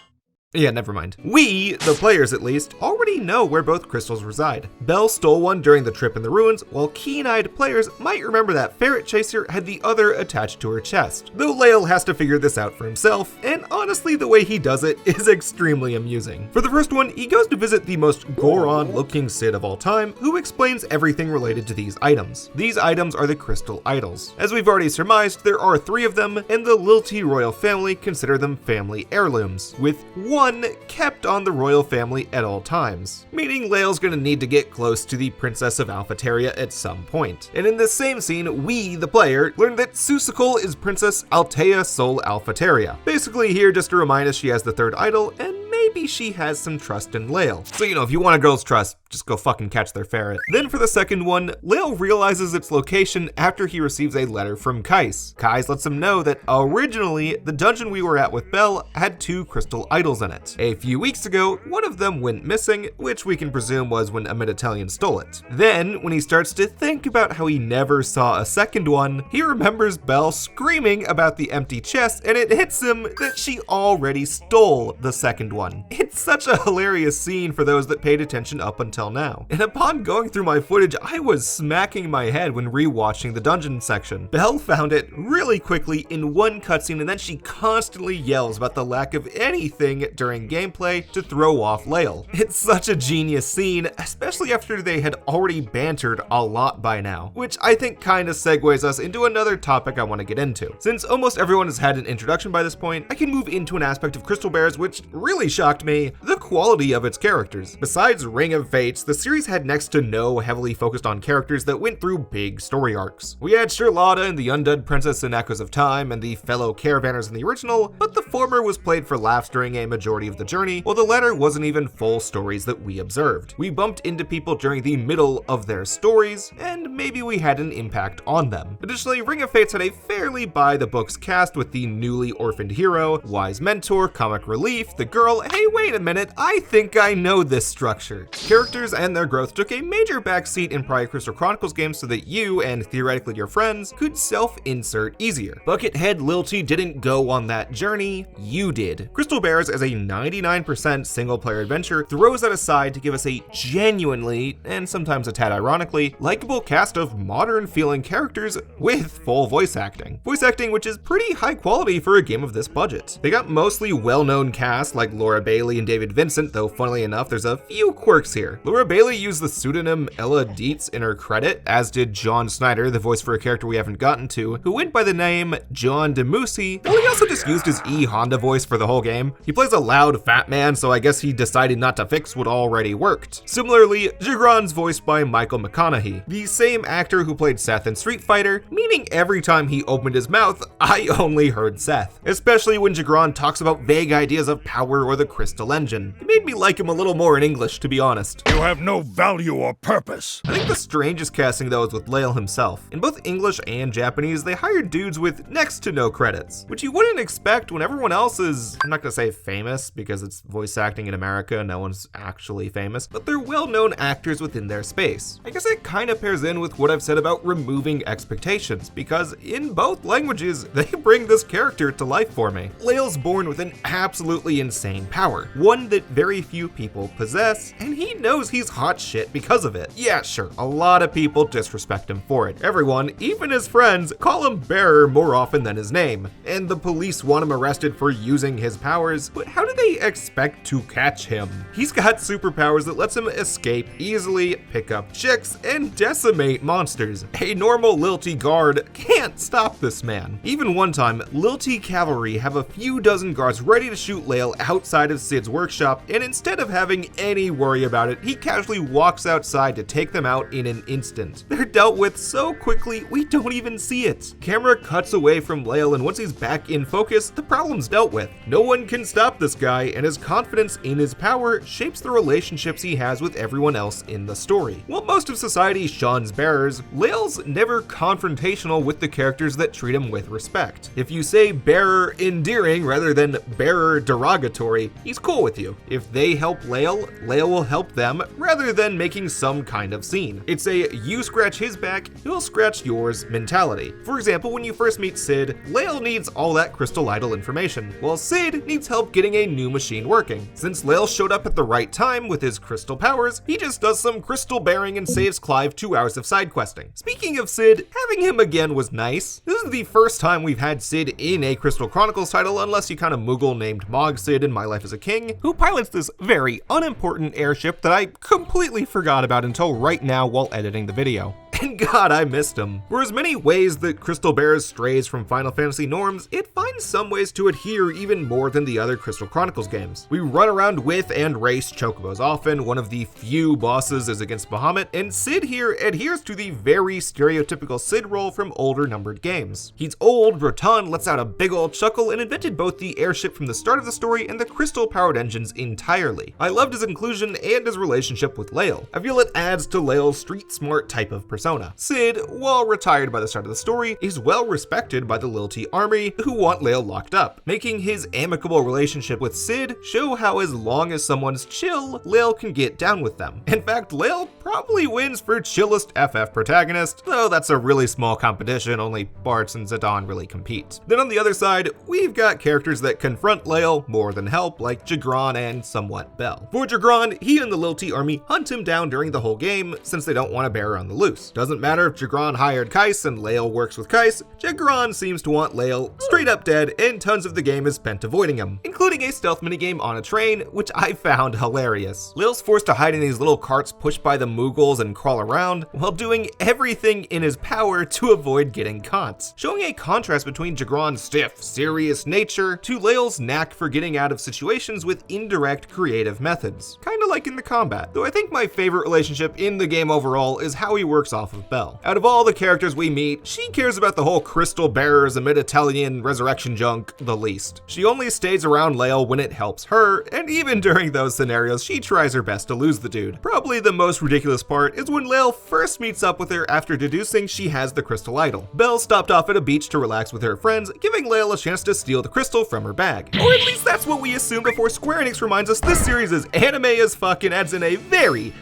Yeah, never mind. We, the players at least, already know where both crystals reside. Belle stole one during the trip in the ruins, while keen-eyed players might remember that Ferret Chaser had the other attached to her chest, though Lael has to figure this out for himself, and honestly the way he does it is extremely amusing. For the first one, he goes to visit the most Goron-looking Cid of all time, who explains everything related to these items. These items are the crystal idols. As we've already surmised, there are 3 of them, and the Lilty royal family consider them family heirlooms, with one kept on the royal family at all times, meaning Lael's gonna need to get close to the Princess of Alphateria at some point. And in this same scene, we, the player, learn that Susukul is Princess Altea Sol Alphateria. Basically here just to remind us she has the 3rd idol, and maybe she has some trust in Lael. So if you want a girl's trust, just go fucking catch their ferret. Then for the second one, Lael realizes its location after he receives a letter from Kais. Kais lets him know that originally, the dungeon we were at with Belle had 2 crystal idols in it. A few weeks ago, one of them went missing, which we can presume was when a Mid-Italian stole it. Then, when he starts to think about how he never saw a second one, he remembers Belle screaming about the empty chest, and it hits him that she already stole the second one. It's It's such a hilarious scene for those that paid attention up until now. And upon going through my footage, I was smacking my head when rewatching the dungeon section. Belle found it really quickly in one cutscene, and then she constantly yells about the lack of anything during gameplay to throw off Lael. It's such a genius scene, especially after they had already bantered a lot by now, which I think kind of segues us into another topic I want to get into. Since almost everyone has had an introduction by this point, I can move into an aspect of Crystal Bears which really shocked me: the quality of its characters. Besides Ring of Fates, the series had next to no heavily focused on characters that went through big story arcs. We had Charlotta and the Undead Princess in Echoes of Time and the fellow caravanners in the original, but the former was played for laughs during a majority of the journey, while the latter wasn't even full stories that we observed. We bumped into people during the middle of their stories, and maybe we had an impact on them. Additionally, Ring of Fates had a fairly by-the-books cast with the newly orphaned hero, wise mentor, comic relief, the girl, hey wait a minute, I think I know this structure. Characters and their growth took a major backseat in prior Crystal Chronicles games so that you, and theoretically your friends, could self-insert easier. Buckethead Lilty didn't go on that journey, you did. Crystal Bears, as a 99% single-player adventure, throws that aside to give us a genuinely, and sometimes a tad ironically, likable cast of modern-feeling characters with full voice acting. Voice acting which is pretty high quality for a game of this budget. They got mostly well-known cast like Laura Bailey and David Vincent, though funnily enough there's a few quirks here. Laura Bailey used the pseudonym Ella Dietz in her credit, as did John Snyder, the voice for a character we haven't gotten to, who went by the name John DeMusi, though he also just used his E Honda voice for the whole game. He plays a loud fat man, so I guess he decided not to fix what already worked. Similarly, Jigron's voiced by Michael McConaughey, the same actor who played Seth in Street Fighter, meaning every time he opened his mouth, I only heard Seth. Especially when Jigron talks about vague ideas of power or the crystal engine. It made me like him a little more in English, to be honest. You have no value or purpose. I think the strangest casting though is with Lael himself. In both English and Japanese, they hired dudes with next to no credits, which you wouldn't expect when everyone else is, I'm not gonna say famous because it's voice acting in America, no one's actually famous, but they're well-known actors within their space. I guess it kind of pairs in with what I've said about removing expectations, because in both languages, they bring this character to life for me. Lael's born with an absolutely insane power, one that very few people possess, and he knows he's hot shit because of it. Yeah, sure, a lot of people disrespect him for it. Everyone, even his friends, call him Bearer more often than his name, and the police want him arrested for using his powers, but how do they expect to catch him? He's got superpowers that lets him escape easily, pick up chicks, and decimate monsters. A normal Lilty guard can't stop this man. Even one time, Lilty cavalry have a few dozen guards ready to shoot Lael outside of Sid's workshop, and instead of having any worry about it, he casually walks outside to take them out in an instant. They're dealt with so quickly, we don't even see it. Camera cuts away from Lael, and once he's back in focus, the problem's dealt with. No one can stop this guy, and his confidence in his power shapes the relationships he has with everyone else in the story. While most of society shuns bearers, Lael's never confrontational with the characters that treat him with respect. If you say bearer endearing rather than bearer derogatory, he's cool with you. If they help Lael, Lael will help them rather than making some kind of scene. It's a you scratch his back, he'll scratch yours mentality. For example, when you first meet Sid, Lael needs all that crystal idol information, while Sid needs help getting a new machine working. Since Lael showed up at the right time with his crystal powers, he just does some crystal bearing and saves Clive 2 hours of side questing. Speaking of Sid, having him again was nice. This is the first time we've had Sid in a Crystal Chronicles title, unless you count a Moogle named Mog Sid in My Life as a King, who pilots this very unimportant airship that I completely forgot about until right now while editing the video. And God, I missed him. For as many ways that Crystal Bears strays from Final Fantasy norms, it finds some ways to adhere even more than the other Crystal Chronicles games. We run around with and race chocobos often, one of the few bosses is against Bahamut, and Sid here adheres to the very stereotypical Sid role from older numbered games. He's old, rotund, lets out a big old chuckle, and invented both the airship from the start of the story and the crystal-powered engines entirely. I loved his inclusion and his relationship with Lael. I feel it adds to Lael's street-smart type of persona. persona. Cid, while retired by the start of the story, is well respected by the Lilty army who want Lael locked up, making his amicable relationship with Cid show how as long as someone's chill, Lael can get down with them. In fact, Lael probably wins for chillest FF protagonist, though that's a really small competition, only Bartz and Zidane really compete. Then on the other side, we've got characters that confront Lael more than help, like Jagron and somewhat Bell. For Jagron, he and the Lilty army hunt him down during the whole game since they don't want to bear her on the loose. Doesn't matter if Jagron hired Kais and Lael works with Kais, Jagron seems to want Lael straight up dead, and tons of the game is spent avoiding him, including a stealth minigame on a train, which I found hilarious. Lael's forced to hide in these little carts pushed by the Mughals and crawl around, while doing everything in his power to avoid getting caught, showing a contrast between Jagron's stiff, serious nature to Lael's knack for getting out of situations with indirect creative methods, kinda like in the combat. Though I think my favorite relationship in the game overall is how he works off of Bell. Out of all the characters we meet, she cares about the whole crystal bearers and mid-Italian resurrection junk the least. She only stays around Lael when it helps her, and even during those scenarios, she tries her best to lose the dude. Probably the most ridiculous part is when Lael first meets up with her after deducing she has the crystal idol. Bell stopped off at a beach to relax with her friends, giving Lael a chance to steal the crystal from her bag. Or at least that's what we assume before Square Enix reminds us this series is anime as fuck and adds in a very,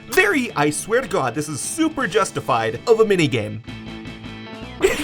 I swear to God, this is super justified, of a minigame.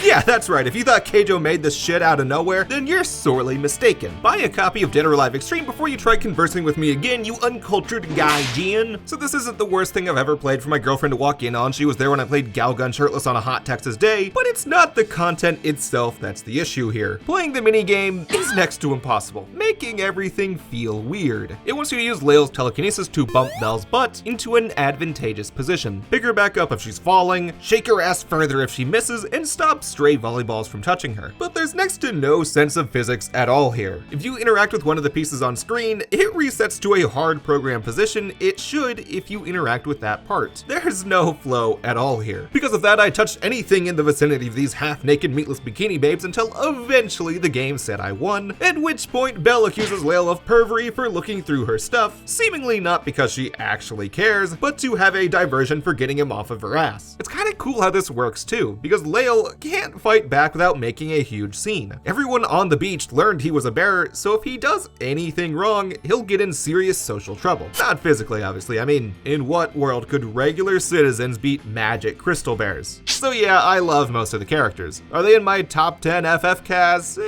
Yeah, that's right, if you thought Keijo made this shit out of nowhere, then you're sorely mistaken. Buy a copy of Dead or Alive Extreme before you try conversing with me again, you uncultured gaijin. So this isn't the worst thing I've ever played for my girlfriend to walk in on. She was there when I played Galgun shirtless on a hot Texas day, but it's not the content itself that's the issue here. Playing the minigame is next to impossible, making everything feel weird. It wants you to use Lael's telekinesis to bump Bell's butt into an advantageous position, pick her back up if she's falling, shake her ass further if she misses, and stop stray volleyballs from touching her. But there's next to no sense of physics at all here. If you interact with one of the pieces on screen, it resets to a hard program position it should if you interact with that part. There's no flow at all here. Because of that, I touched anything in the vicinity of these half-naked meatless bikini babes until eventually the game said I won, at which point Bell accuses Lael of pervery for looking through her stuff, seemingly not because she actually cares, but to have a diversion for getting him off of her ass. It's kinda cool how this works too, because Lael can't fight back without making a huge scene. Everyone on the beach learned he was a bearer, so if he does anything wrong, he'll get in serious social trouble. Not physically, obviously. I mean, in what world could regular citizens beat magic crystal bears? So yeah, I love most of the characters. Are they in my top 10 FF casts?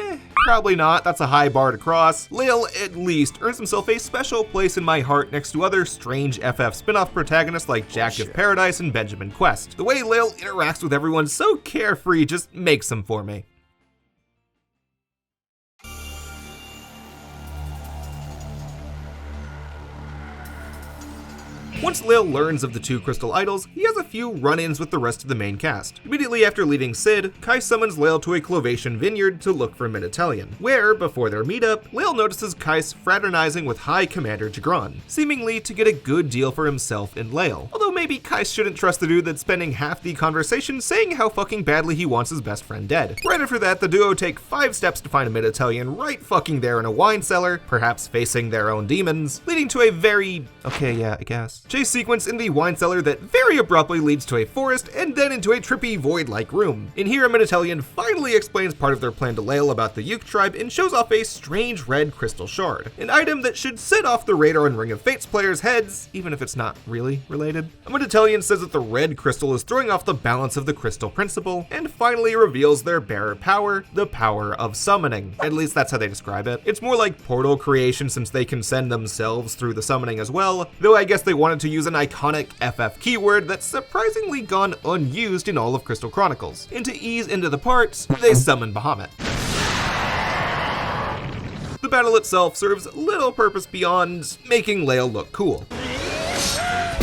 Probably not, that's a high bar to cross. Lael at least earns himself a special place in my heart next to other strange FF spin-off protagonists like Jack of Paradise and Benjamin Quest. The way Lael interacts with everyone so carefree just makes them for me. Once Lael learns of the two crystal idols, he has a few run-ins with the rest of the main cast. Immediately after leaving Cid, Kai summons Lael to a Clovation vineyard to look for Mid-Italian, where, before their meetup, Lael notices Kais fraternizing with High Commander Jagron, seemingly to get a good deal for himself and Lael. Although maybe Kais shouldn't trust the dude that's spending half the conversation saying how fucking badly he wants his best friend dead. Right after that, the duo take 5 steps to find a Mid-Italian right fucking there in a wine cellar, perhaps facing their own demons, leading to a very, okay, yeah, I guess, chase sequence in the wine cellar that very abruptly leads to a forest and then into a trippy void-like room. In here, a Mid-Italian finally explains part of their plan to Lael about the Yuke tribe and shows off a strange red crystal shard, an item that should set off the radar and Ring of Fates players' heads, even if it's not really related. A Mid-Italian says that the red crystal is throwing off the balance of the crystal principle, and finally reveals their bearer power, the power of summoning. At least that's how they describe it. It's more like portal creation since they can send themselves through the summoning as well, though I guess they wanted to use an iconic FF keyword that's surprisingly gone unused in all of Crystal Chronicles. And to ease into the parts, they summon Bahamut. The battle itself serves little purpose beyond making Lael look cool.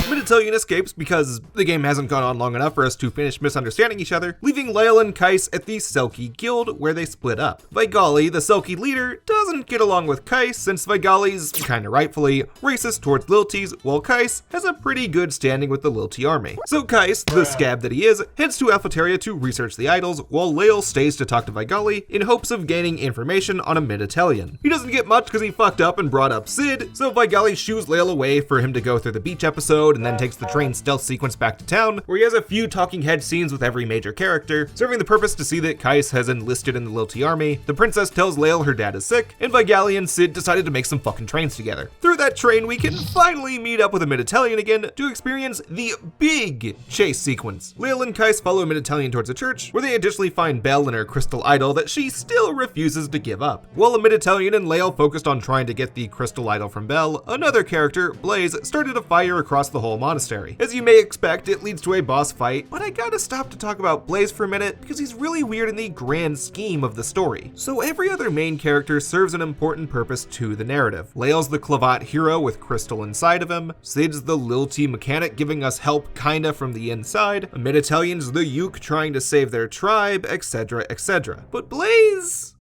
Mid-Italian escapes because the game hasn't gone on long enough for us to finish misunderstanding each other, leaving Lael and Kais at the Selkie Guild where they split up. Vigali, the Selkie leader, doesn't get along with Kais since Vigali's, kinda rightfully, racist towards Lilties, while Kais has a pretty good standing with the Lilty army. So Kais, the scab that he is, heads to Alphateria to research the idols, while Lael stays to talk to Vigali in hopes of gaining information on a Mid-Italian. He doesn't get much because he fucked up and brought up Cid, so Vigali shoos Lael away for him to go through the beach episode and then then takes the train stealth sequence back to town, where he has a few talking head scenes with every major character, serving the purpose to see that Kais has enlisted in the Lilti army. The princess tells Lael her dad is sick, and Vigali and Sid decided to make some fucking trains together. Through that train, we can finally meet up with a Mid-Italian again to experience the big chase sequence. Lael and Kais follow a Mid-Italian towards a church, where they additionally find Belle and her crystal idol that she still refuses to give up. While a Mid-Italian and Lael focused on trying to get the crystal idol from Belle, another character, Blaze, started a fire across the whole monastery. As you may expect, it leads to a boss fight, but I gotta stop to talk about Blaze for a minute because he's really weird in the grand scheme of the story. So every other main character serves an important purpose to the narrative. Lael's the Clavat hero with crystal inside of him, Sid's the Lilti mechanic giving us help kinda from the inside, a Mid-Italian's the Yuke trying to save their tribe, etc, etc. But Blaze?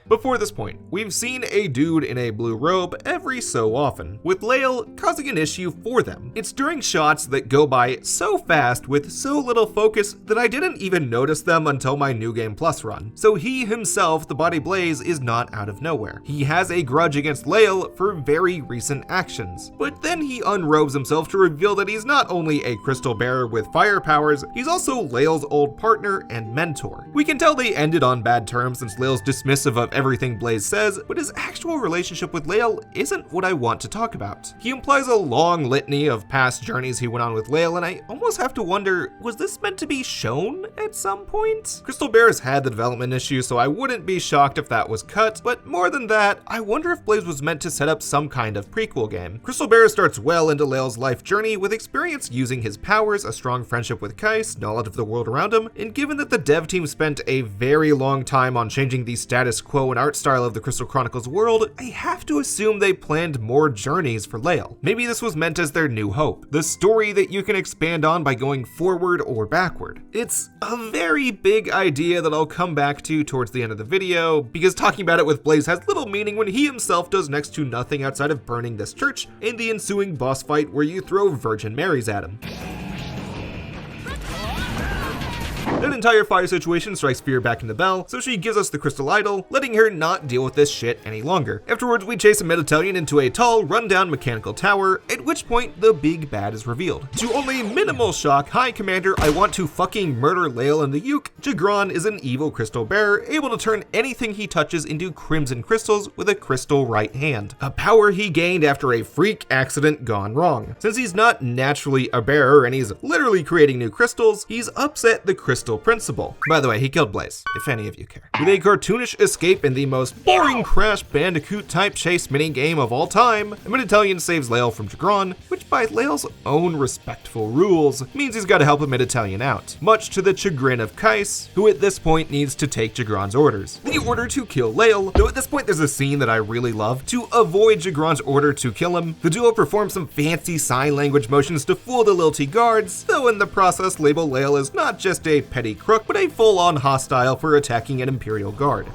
Before this point, we've seen a dude in a blue robe every so often, with Lael causing an issue for them. It's during shots that go by so fast with so little focus that I didn't even notice them until my New Game Plus run. So he himself, the body Blaze, is not out of nowhere. He has a grudge against Lael for very recent actions, but then he unrobes himself to reveal that he's not only a crystal bearer with fire powers, he's also Lael's old partner and mentor. We can tell they ended on bad terms since Lael's dismissive of everything Blaze says, but his actual relationship with Lael isn't what I want to talk about. He implies a long litany of past journeys he went on with Lael, and I almost have to wonder, was this meant to be shown at some point? Crystal Bears had the development issue, so I wouldn't be shocked if that was cut, but more than that, I wonder if Blaze was meant to set up some kind of prequel game. Crystal Bears starts well into Lael's life journey with experience using his powers, a strong friendship with Kais, knowledge of the world around him, and given that the dev team spent a very long time on changing the status quo and art style of the Crystal Chronicles world, I have to assume they planned more journeys for Lael. Maybe this was meant as their new hope, the story that you can expand on by going forward or backward. It's a very big idea that I'll come back to towards the end of the video, because talking about it with Blaze has little meaning when he himself does next to nothing outside of burning this church and the ensuing boss fight where you throw Virgin Marys at him. That entire fire situation strikes fear back into Belle, so she gives us the crystal idol, letting her not deal with this shit any longer. Afterwards, we chase a Mid-Italian into a tall, rundown mechanical tower, at which point the big bad is revealed. To only minimal shock, High Commander, I want to fucking murder Lael and the Yuke, Jagron is an evil crystal bearer, able to turn anything he touches into crimson crystals with a crystal right hand. A power he gained after a freak accident gone wrong. Since he's not naturally a bearer and he's literally creating new crystals, he's upset the crystal principle. By the way, he killed Blaze, if any of you care. With a cartoonish escape in the most boring Crash Bandicoot type chase minigame of all time, a Mid-Italian saves Lael from Jagron, which by Lael's own respectful rules means he's got to help a Mid-Italian out, much to the chagrin of Kais, who at this point needs to take Jagron's orders. The order to kill Lael, though at this point there's a scene that I really love. To avoid Jagron's order to kill him, the duo performs some fancy sign language motions to fool the Lilti guards, though in the process label Lael as not just a petty crook, but a full-on hostile for attacking an Imperial guard.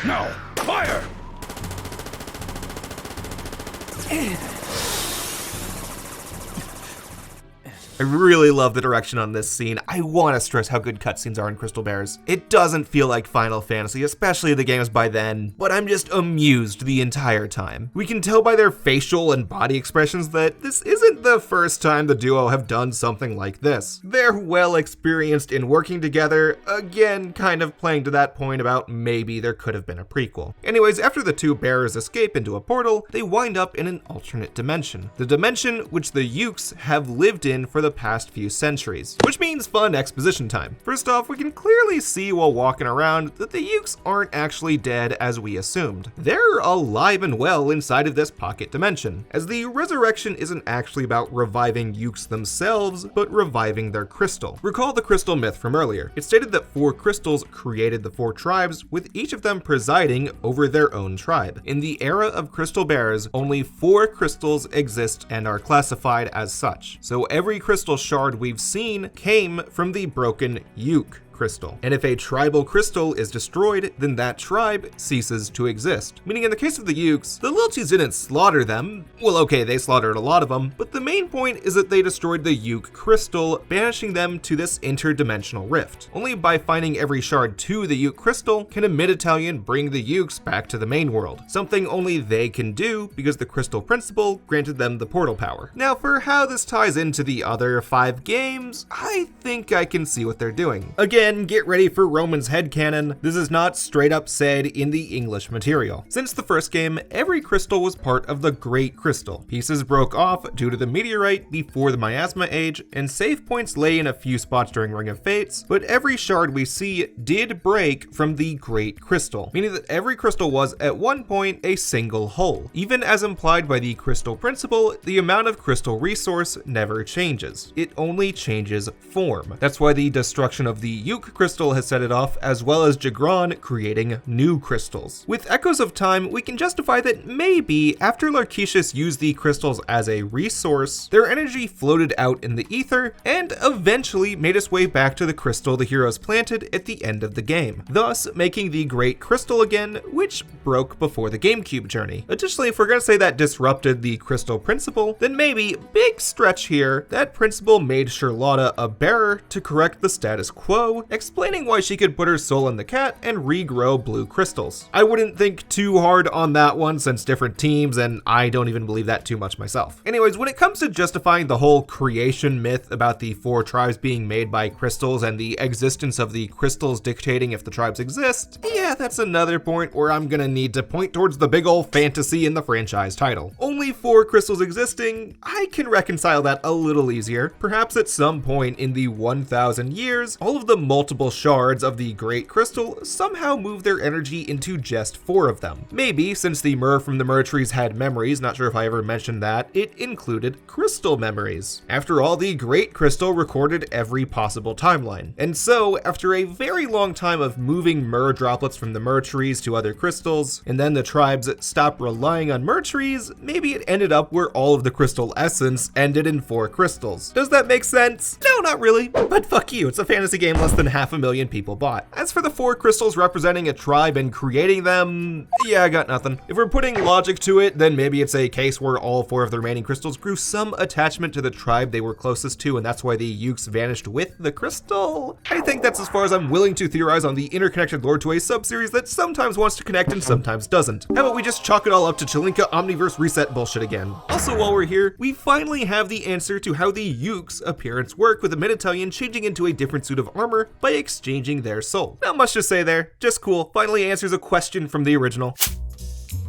Now, fire! I really love the direction on this scene. I want to stress how good cutscenes are in Crystal Bears. It doesn't feel like Final Fantasy, especially the games by then, but I'm just amused the entire time. We can tell by their facial and body expressions that this isn't the first time the duo have done something like this. They're well experienced in working together, again, kind of playing to that point about maybe there could have been a prequel. Anyways, after the two bearers escape into a portal, they wind up in an alternate dimension. The dimension which the Yukes have lived in for the past few centuries, which means fun exposition time. First off, we can clearly see while walking around that the Yukes aren't actually dead as we assumed. They're alive and well inside of this pocket dimension, as the resurrection isn't actually about reviving Yukes themselves, but reviving their crystal. Recall the crystal myth from earlier. It stated that 4 crystals created the 4 tribes, with each of them presiding over their own tribe. In the era of Crystal Bears, only 4 crystals exist and are classified as such. So every crystal shard we've seen came from the broken Yuke crystal. And if a tribal crystal is destroyed, then that tribe ceases to exist. Meaning in the case of the Ukes, the Lilchies didn't slaughter them. Well, okay, they slaughtered a lot of them, but the main point is that they destroyed the Uke crystal, banishing them to this interdimensional rift. Only by finding every shard to the Uke crystal can a mid-Italian bring the Ukes back to the main world, something only they can do because the crystal principle granted them the portal power. Now for how this ties into the other 5 games, I think I can see what they're doing. Again, get ready for Roman's headcanon. This is not straight up said in the English material. Since the first game, every crystal was part of the Great Crystal. Pieces broke off due to the meteorite before the Miasma Age, and save points lay in a few spots during Ring of Fates, but every shard we see did break from the Great Crystal, meaning that every crystal was at one point a single whole. Even as implied by the crystal principle, the amount of crystal resource never changes. It only changes form. That's why the destruction of the Uke crystal has set it off, as well as Jagron creating new crystals. With Echoes of Time, we can justify that maybe after Larkishus used the crystals as a resource, their energy floated out in the ether and eventually made its way back to the crystal the heroes planted at the end of the game, thus making the Great Crystal again, which broke before the GameCube journey. Additionally, if we're gonna say that disrupted the crystal principle, then maybe, big stretch here, that principle made Charlotta a bearer to correct the status quo, explaining why she could put her soul in the cat and regrow blue crystals. I wouldn't think too hard on that one since different teams, and I don't even believe that too much myself. Anyways, when it comes to justifying the whole creation myth about the 4 tribes being made by crystals and the existence of the crystals dictating if the tribes exist, yeah, that's another point where I'm gonna need to point towards the big ol' fantasy in the franchise title. Only 4 crystals existing, I can reconcile that a little easier. Perhaps at some point in the 1,000 years, all of the multiple shards of the Great Crystal somehow move their energy into just 4 of them. Maybe, since the myrrh from the myrrh trees had memories, not sure if I ever mentioned that, it included crystal memories. After all, the Great Crystal recorded every possible timeline. And so, after a very long time of moving myrrh droplets from the myrrh trees to other crystals, and then the tribes stopped relying on myrrh trees, maybe it ended up where all of the crystal essence ended in 4 crystals. Does that make sense? No, not really. But fuck you, it's a fantasy game less than 500,000 people bought. As for the 4 crystals representing a tribe and creating them, yeah, I got nothing. If we're putting logic to it, then maybe it's a case where all 4 of the remaining crystals grew some attachment to the tribe they were closest to, and that's why the Ukes vanished with the crystal. I think that's as far as I'm willing to theorize on the interconnected lore to a sub-series that sometimes wants to connect and sometimes doesn't. How about we just chalk it all up to Chelinka Omniverse reset bullshit again? Also, while we're here, we finally have the answer to how the Ukes appearance work, with a mid-Italian changing into a different suit of armor by exchanging their soul. Not much to say there, just cool. Finally answers a question from the original.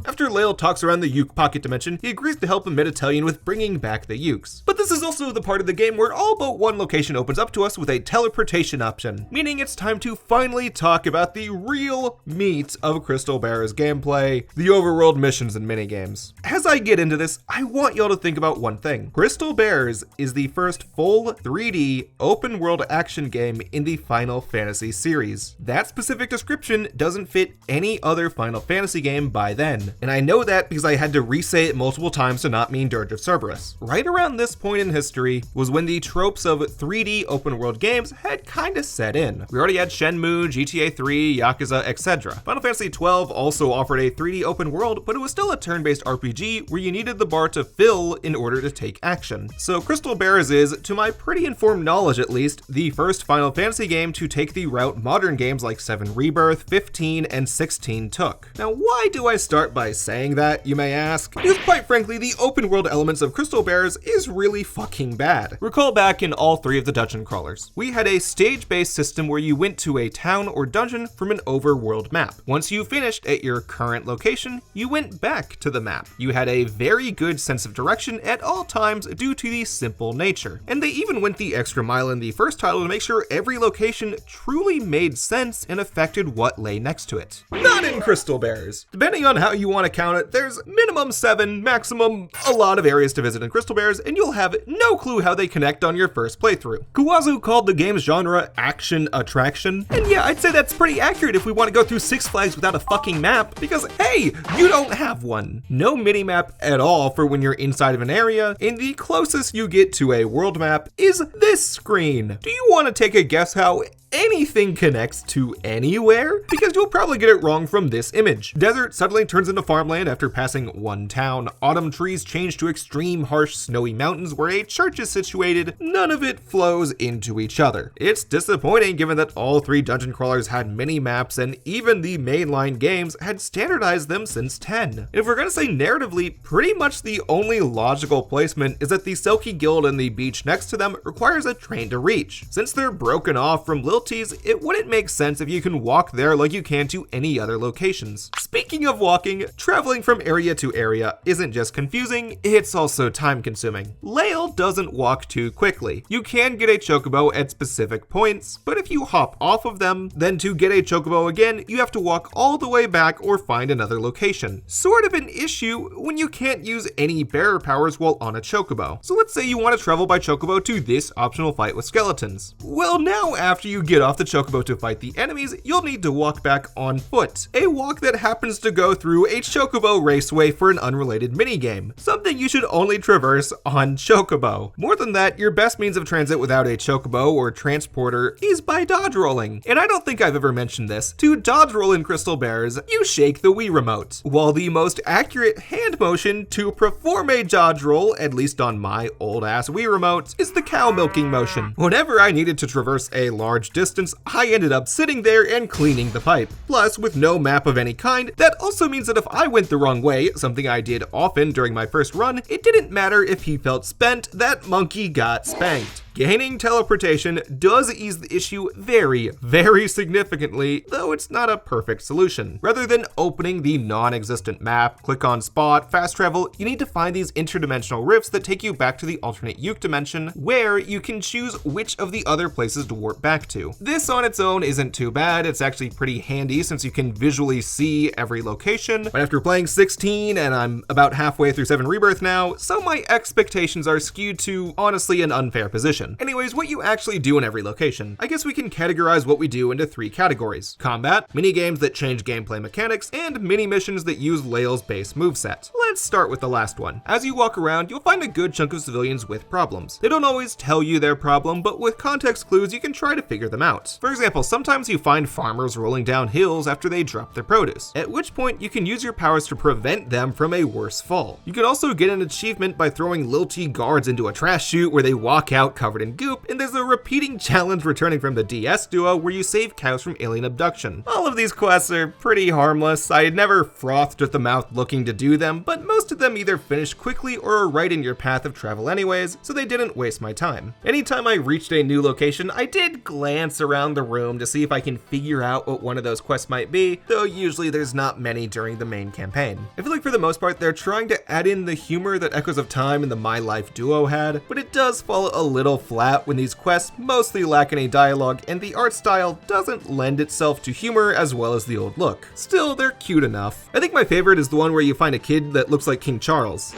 After Lael talks around the Uke pocket dimension, he agrees to help a mid-Italian with bringing back the Ukes. But this is also the part of the game where all but one location opens up to us with a teleportation option, meaning it's time to finally talk about the real meat of Crystal Bearers gameplay, the overworld missions and minigames. As I get into this, I want y'all to think about one thing. Crystal Bearers is the first full 3D open world action game in the Final Fantasy series. That specific description doesn't fit any other Final Fantasy game by then. And I know that because I had to re-say it multiple times to not mean Dirge of Cerberus. Right around this point in history was when the tropes of 3D open world games had kinda set in. We already had Shenmue, GTA 3, Yakuza, etc. Final Fantasy XII also offered a 3D open world, but it was still a turn-based RPG where you needed the bar to fill in order to take action. So Crystal Bearers is, to my pretty informed knowledge at least, the first Final Fantasy game to take the route modern games like 7 Rebirth, 15, and 16 took. Now why do I start by saying that, you may ask? Because quite frankly, the open world elements of Crystal Bearers is really fucking bad. Recall back in all 3 of the dungeon crawlers. We had a stage-based system where you went to a town or dungeon from an overworld map. Once you finished at your current location, you went back to the map. You had a very good sense of direction at all times due to the simple nature. And they even went the extra mile in the first title to make sure every location truly made sense and affected what lay next to it. Not in Crystal Bearers. Depending on how you want to count it, there's minimum 7, maximum a lot of areas to visit in Crystal Bearers, and you'll have no clue how they connect on your first playthrough. Kawazu called the game's genre action attraction, and yeah, I'd say that's pretty accurate if we want to go through Six Flags without a fucking map, because hey, you don't have one. No mini-map at all for when you're inside of an area, and the closest you get to a world map is this screen. Do you want to take a guess how anything connects to anywhere? Because you'll probably get it wrong from this image. Desert suddenly turns into farmland after passing one town. Autumn trees change to extreme harsh snowy mountains where a church is situated. None of it flows into each other. It's disappointing given that all 3 dungeon crawlers had mini maps and even the mainline games had standardized them since 10. If we're gonna say narratively, pretty much the only logical placement is that the Selkie Guild and the beach next to them requires a train to reach. Since they're broken off from Lilties, it wouldn't make sense if you can walk there like you can to any other locations. Speaking of walking, traveling from area to area isn't just confusing, it's also time consuming. Lael doesn't walk too quickly. You can get a chocobo at specific points, but if you hop off of them, then to get a chocobo again, you have to walk all the way back or find another location. Sort of an issue when you can't use any bearer powers while on a chocobo. So let's say you want to travel by chocobo to this optional fight with skeletons. Well, now after you get off the chocobo to fight the enemies, you'll need to walk back on foot. A walk that happens to go through a chocobo raceway for an unrelated minigame. Something you should only traverse on chocobo. More than that, your best means of transit without a chocobo or transporter is by dodge rolling. And I don't think I've ever mentioned this. To dodge roll in Crystal Bears, you shake the Wii remote. While the most accurate hand motion to perform a dodge roll, at least on my old ass Wii remote, is the cow milking motion. Whenever I needed to traverse a large distance, I ended up sitting there and cleaning the pipe. Plus, with no map of any kind, that also means that if I went the wrong way, something I did often during my first run, it didn't matter if he felt spent, that monkey got spanked. Gaining teleportation does ease the issue very, very significantly, though it's not a perfect solution. Rather than opening the non-existent map, click on spot, fast travel, you need to find these interdimensional rifts that take you back to the alternate Uke dimension, where you can choose which of the other places to warp back to. This on its own isn't too bad, it's actually pretty handy since you can visually see every location. But after playing 16, and I'm about halfway through 7 Rebirth now, so my expectations are skewed to, honestly, an unfair position. Anyways, what you actually do in every location. I guess we can categorize what we do into 3 categories: combat, mini-games that change gameplay mechanics, and mini-missions that use Lael's base moveset. Let's start with the last one. As you walk around, you'll find a good chunk of civilians with problems. They don't always tell you their problem, but with context clues, you can try to figure them out. For example, sometimes you find farmers rolling down hills after they drop their produce, at which point you can use your powers to prevent them from a worse fall. You can also get an achievement by throwing Lilty guards into a trash chute where they walk out covered in goop, and there's a repeating challenge returning from the DS duo where you save cows from alien abduction. All of these quests are pretty harmless. I never frothed at the mouth looking to do them, but most of them either finish quickly or are right in your path of travel anyways, so they didn't waste my time. Anytime I reached a new location, I did glance around the room to see if I can figure out what one of those quests might be, though usually there's not many during the main campaign. I feel like for the most part, they're trying to add in the humor that Echoes of Time and the My Life duo had, but it does fall a little flat when these quests mostly lack any dialogue and the art style doesn't lend itself to humor as well as the old look. Still, they're cute enough. I think my favorite is the one where you find a kid that looks like King Charles.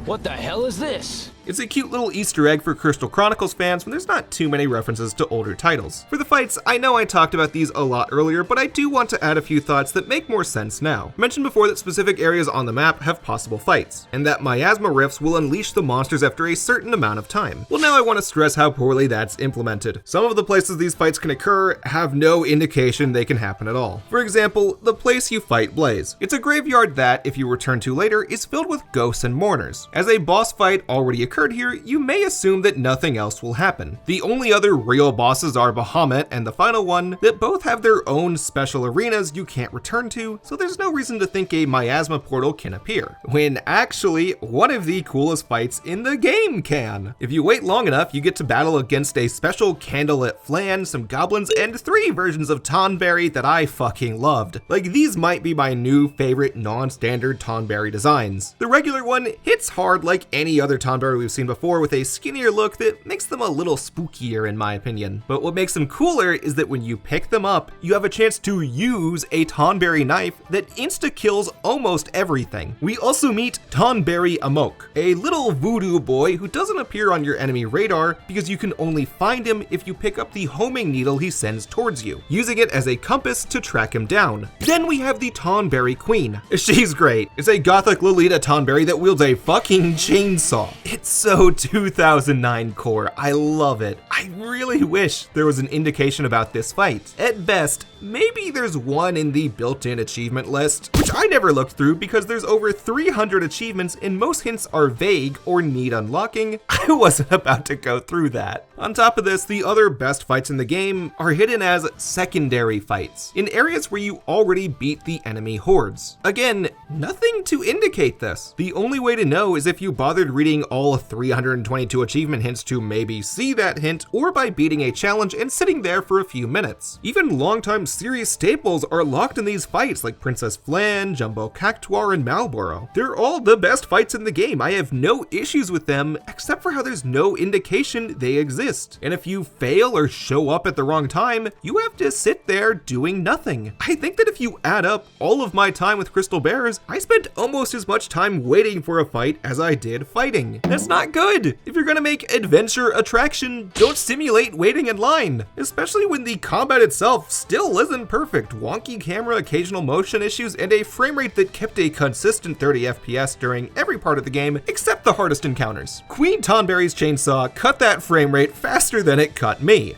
What the hell is this? It's a cute little Easter egg for Crystal Chronicles fans when there's not too many references to older titles. For the fights, I know I talked about these a lot earlier, but I do want to add a few thoughts that make more sense now. I mentioned before that specific areas on the map have possible fights, and that miasma rifts will unleash the monsters after a certain amount of time. Well, now I want to stress how poorly that's implemented. Some of the places these fights can occur have no indication they can happen at all. For example, the place you fight Blaze. It's a graveyard that, if you return to later, is filled with ghosts and mourners. As a boss fight already occurred here, you may assume that nothing else will happen. The only other real bosses are Bahamut and the final one, that both have their own special arenas you can't return to, so there's no reason to think a miasma portal can appear. When actually, one of the coolest fights in the game can. If you wait long enough, you get to battle against a special candlelit flan, some goblins, and 3 versions of Tonberry that I fucking loved. Like, these might be my new favorite non-standard Tonberry designs. The regular one hits hard like any other Tonberry we've seen before, with a skinnier look that makes them a little spookier in my opinion. But what makes them cooler is that when you pick them up, you have a chance to use a Tonberry knife that insta-kills almost everything. We also meet Tonberry Amok, a little voodoo boy who doesn't appear on your enemy radar because you can only find him if you pick up the homing needle he sends towards you, using it as a compass to track him down. Then we have the Tonberry Queen. She's great. It's a gothic Lolita Tonberry that wields a fucking chainsaw. It's so 2009 core. I love it. I really wish there was an indication about this fight. At best, maybe there's one in the built-in achievement list, which I never looked through because there's over 300 achievements and most hints are vague or need unlocking. I wasn't about to go through that. On top of this, the other best fights in the game are hidden as secondary fights, in areas where you already beat the enemy hordes. Again, nothing to indicate this. The only way to know is if you bothered reading all 322 achievement hints to maybe see that hint, or by beating a challenge and sitting there for a few minutes. Even longtime series staples are locked in these fights like Princess Flan, Jumbo Cactuar, and Malboro. They're all the best fights in the game. I have no issues with them, except for how there's no indication they exist. And if you fail or show up at the wrong time, you have to sit there doing nothing. I think that if you add up all of my time with Crystal Bears, I spent almost as much time waiting for a fight as I did fighting. That's not good. If you're gonna make adventure attraction, don't simulate waiting in line, especially when the combat itself still isn't perfect. Wonky camera, occasional motion issues, and a frame rate that kept a consistent 30 FPS during every part of the game except the hardest encounters. Queen Tonberry's chainsaw cut that frame rate faster than it cut me.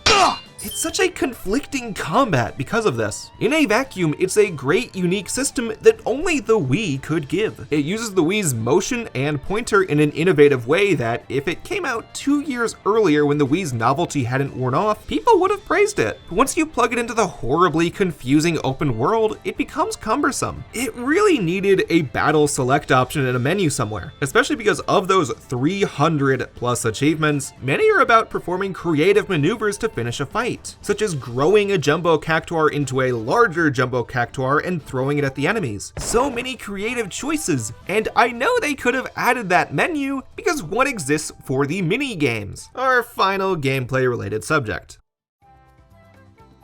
It's such a conflicting combat because of this. In a vacuum, it's a great, unique system that only the Wii could give. It uses the Wii's motion and pointer in an innovative way that, if it came out 2 years earlier when the Wii's novelty hadn't worn off, people would have praised it. But once you plug it into the horribly confusing open world, it becomes cumbersome. It really needed a battle select option in a menu somewhere, especially because of those 300 plus achievements, many are about performing creative maneuvers to finish a fight, such as growing a Jumbo Cactuar into a larger Jumbo Cactuar and throwing it at the enemies. So many creative choices, and I know they could have added that menu because one exists for the mini games, our final gameplay related subject.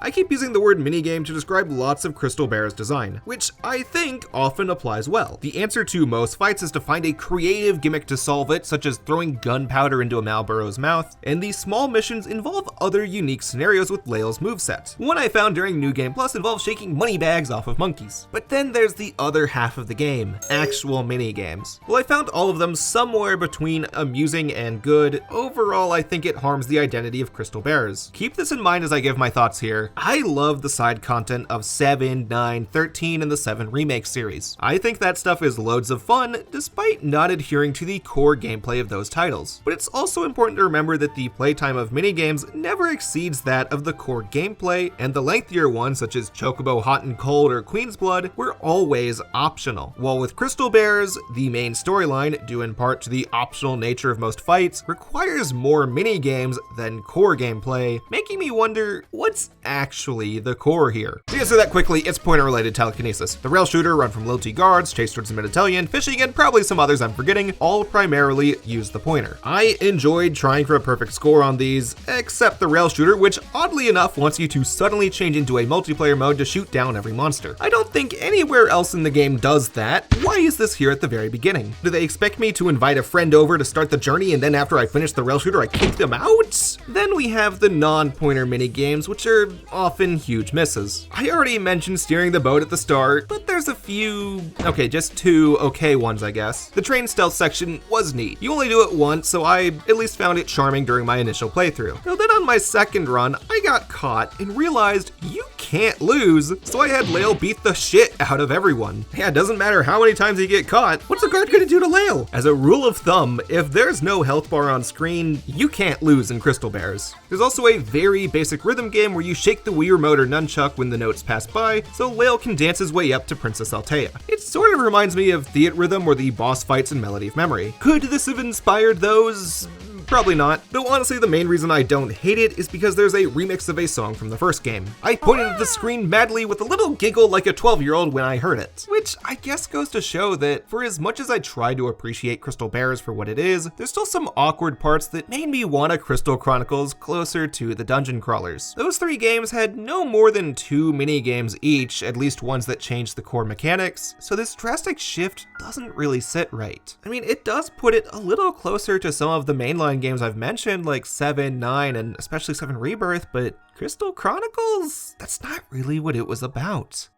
I keep using the word minigame to describe lots of Crystal Bear's design, which I think often applies well. The answer to most fights is to find a creative gimmick to solve it, such as throwing gunpowder into a Malboro's mouth, and these small missions involve other unique scenarios with Lael's moveset. One I found during New Game Plus involves shaking money bags off of monkeys. But then there's the other half of the game, actual minigames. Well, I found all of them somewhere between amusing and good. Overall, I think it harms the identity of Crystal Bears. Keep this in mind as I give my thoughts here. I love the side content of 7, 9, 13, and the 7 Remake series. I think that stuff is loads of fun, despite not adhering to the core gameplay of those titles. But it's also important to remember that the playtime of minigames never exceeds that of the core gameplay, and the lengthier ones, such as Chocobo Hot and Cold or Queen's Blood, were always optional. While with Crystal Bears, the main storyline, due in part to the optional nature of most fights, requires more minigames than core gameplay, making me wonder what's actually the core here. To answer that quickly, it's pointer-related telekinesis. The rail shooter, run from Lilty guards, chase towards the Mediterranean, fishing, and probably some others I'm forgetting, all primarily use the pointer. I enjoyed trying for a perfect score on these, except the rail shooter, which oddly enough wants you to suddenly change into a multiplayer mode to shoot down every monster. I don't think anywhere else in the game does that. Why is this here at the very beginning? Do they expect me to invite a friend over to start the journey and then after I finish the rail shooter I kick them out? Then we have the non-pointer minigames, which are often huge misses. I already mentioned steering the boat at the start, but there's a few, just 2 okay ones I guess. The train stealth section was neat. You only do it once, so I at least found it charming during my initial playthrough. Now then on my second run, I got caught and realized you can't lose, so I had Lael beat the shit out of everyone. Yeah, it doesn't matter how many times you get caught, what's a guard gonna do to Lael? As a rule of thumb, if there's no health bar on screen, you can't lose in Crystal Bears. There's also a very basic rhythm game where you shake the Wii Remote or nunchuck when the notes pass by, so Lael can dance his way up to Princess Altea. It sort of reminds me of Theatrhythm or the boss fights in Melody of Memory. Could this have inspired those? Probably not, though honestly the main reason I don't hate it is because there's a remix of a song from the first game. I pointed at the screen madly with a little giggle like a 12-year-old when I heard it, which I guess goes to show that for as much as I try to appreciate Crystal Bears for what it is, there's still some awkward parts that made me want a Crystal Chronicles closer to the dungeon crawlers. Those 3 games had no more than 2 mini-games each, at least ones that changed the core mechanics, so this drastic shift doesn't really sit right. I mean, it does put it a little closer to some of the mainline games I've mentioned, like 7, 9, and especially 7 Rebirth, but Crystal Chronicles? That's not really what it was about.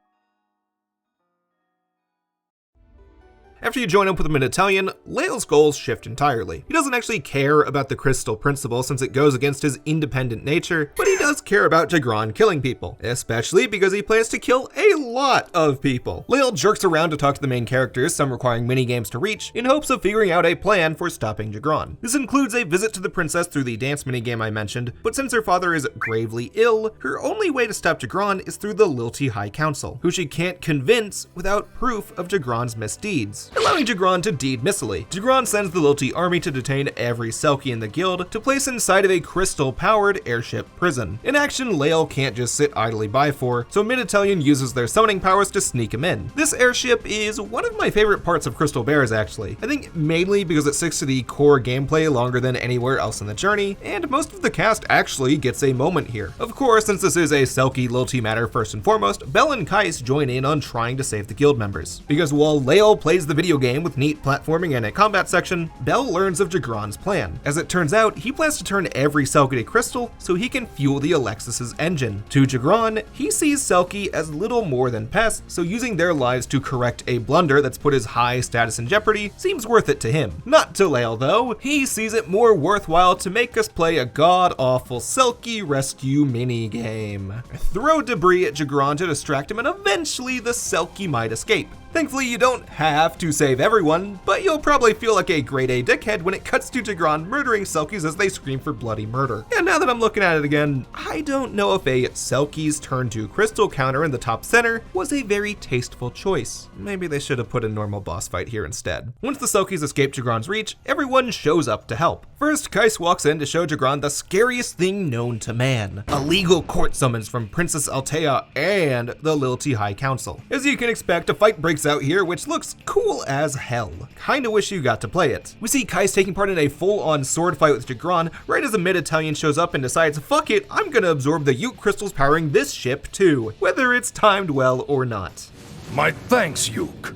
After you join up with Mid-Italian, Lael's goals shift entirely. He doesn't actually care about the crystal principle since it goes against his independent nature, but he does care about Jagron killing people, especially because he plans to kill a lot of people. Lael jerks around to talk to the main characters, some requiring minigames to reach, in hopes of figuring out a plan for stopping Jagron. This includes a visit to the princess through the dance minigame I mentioned, but since her father is gravely ill, her only way to stop Jagron is through the Lilty High Council, who she can't convince without proof of Jagron's misdeeds, allowing Jagron to deed missily. Jagron sends the Lilty army to detain every Selkie in the guild to place inside of a crystal-powered airship prison. In action, Lael can't just sit idly by for, so Mid-Italian uses their summoning powers to sneak him in. This airship is one of my favorite parts of Crystal Bears actually. I think mainly because it sticks to the core gameplay longer than anywhere else in the journey, and most of the cast actually gets a moment here. Of course, since this is a Selkie Lilty matter first and foremost, Belle and Kais join in on trying to save the guild members. Because while Lael plays the video game with neat platforming and a combat section, Belle learns of Jagron's plan. As it turns out, he plans to turn every Selkie to crystal so he can fuel the Alexis's engine. To Jagron, he sees Selkie as little more than pests, so using their lives to correct a blunder that's put his high status in jeopardy seems worth it to him. Not to Lael though, he sees it more worthwhile to make us play a god-awful Selkie rescue minigame. Throw debris at Jagron to distract him and eventually the Selkie might escape. Thankfully, you don't have to save everyone, but you'll probably feel like a grade A dickhead when it cuts to Jagron murdering Selkies as they scream for bloody murder. And now that I'm looking at it again, I don't know if a Selkies turn to crystal counter in the top center was a very tasteful choice. Maybe they should have put a normal boss fight here instead. Once the Selkies escape Jagron's reach, everyone shows up to help. First, Kais walks in to show Jagron the scariest thing known to man: illegal court summons from Princess Altea and the Lilty High Council. As you can expect, a fight breaks out here, which looks cool as hell. Kinda wish you got to play it. We see Kais taking part in a full-on sword fight with Jagron right as a Mid-Italian shows up and decides, fuck it, I'm gonna absorb the Uke crystals powering this ship too, whether it's timed well or not. My thanks, Uke.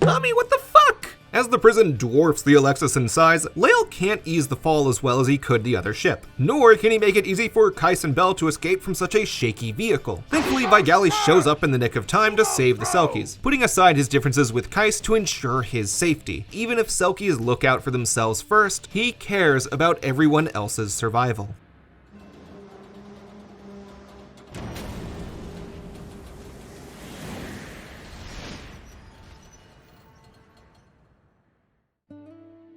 I mean, what the fuck? As the prison dwarfs the Alexis in size, Lael can't ease the fall as well as he could the other ship, nor can he make it easy for Kais and Belle to escape from such a shaky vehicle. Thankfully, Vigali shows up in the nick of time to save the Selkies, putting aside his differences with Kais to ensure his safety. Even if Selkies look out for themselves first, he cares about everyone else's survival.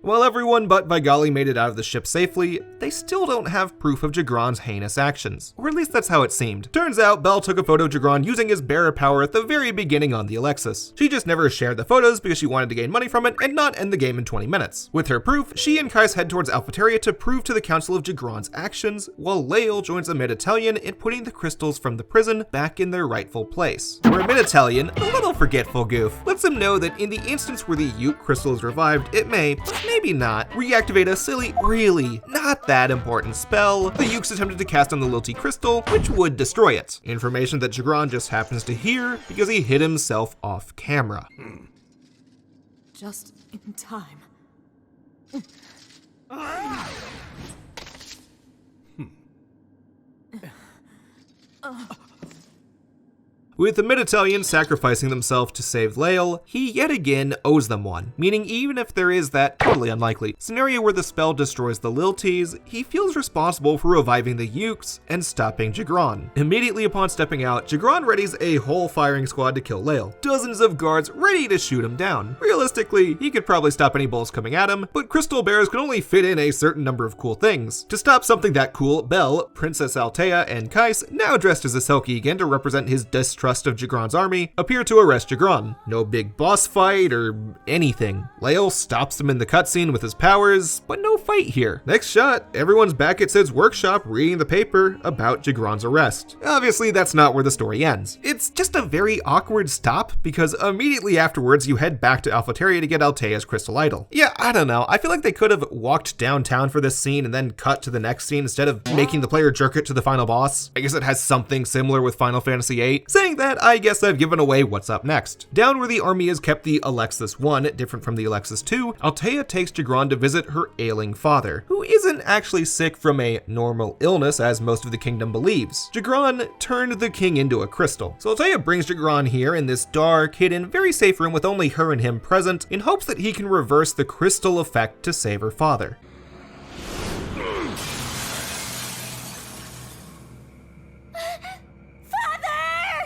While everyone but Vigali made it out of the ship safely, they still don't have proof of Jagron's heinous actions. Or at least that's how it seemed. Turns out, Belle took a photo of Jagron using his bearer power at the very beginning on the Alexis. She just never shared the photos because she wanted to gain money from it and not end the game in 20 minutes. With her proof, she and Kais head towards Alphateria to prove to the Council of Jagron's actions, while Lael joins a Mid-Italian in putting the crystals from the prison back in their rightful place. Where Mid-Italian, a little forgetful goof, lets him know that in the instance where the Uke crystal is revived, it may, maybe not, reactivate a silly, really not that important spell the Ukes attempted to cast on the Lilty crystal, which would destroy it. Information that Jagron just happens to hear because he hit himself off camera. Just in time. With the Mid-Italian sacrificing themselves to save Lael, he yet again owes them one, meaning even if there is that totally unlikely scenario where the spell destroys the Lilties, he feels responsible for reviving the Ukes and stopping Jagron. Immediately upon stepping out, Jagron readies a whole firing squad to kill Lael, dozens of guards ready to shoot him down. Realistically, he could probably stop any bullets coming at him, but Crystal Bears can only fit in a certain number of cool things. To stop something that cool, Belle, Princess Altea, and Kais, now dressed as a Selkie again to represent his distrust of Jagron's army, appear to arrest Jagron. No big boss fight or anything. Lael stops him in the cutscene with his powers, but no fight here. Next shot, everyone's back at Sid's workshop reading the paper about Jagron's arrest. Obviously, that's not where the story ends. It's just a very awkward stop because immediately afterwards you head back to Alphateria to get Altea's crystal idol. Yeah, I don't know. I feel like they could have walked downtown for this scene and then cut to the next scene instead of making the player jerk it to the final boss. I guess it has something similar with Final Fantasy VIII. Saying saying that, I guess I've given away what's up next. Down where the army has kept the Alexis I, different from the Alexis II, Altea takes Jagron to visit her ailing father, who isn't actually sick from a normal illness as most of the kingdom believes. Jagron turned the king into a crystal. So Altea brings Jagron here in this dark, hidden, very safe room with only her and him present in hopes that he can reverse the crystal effect to save her father.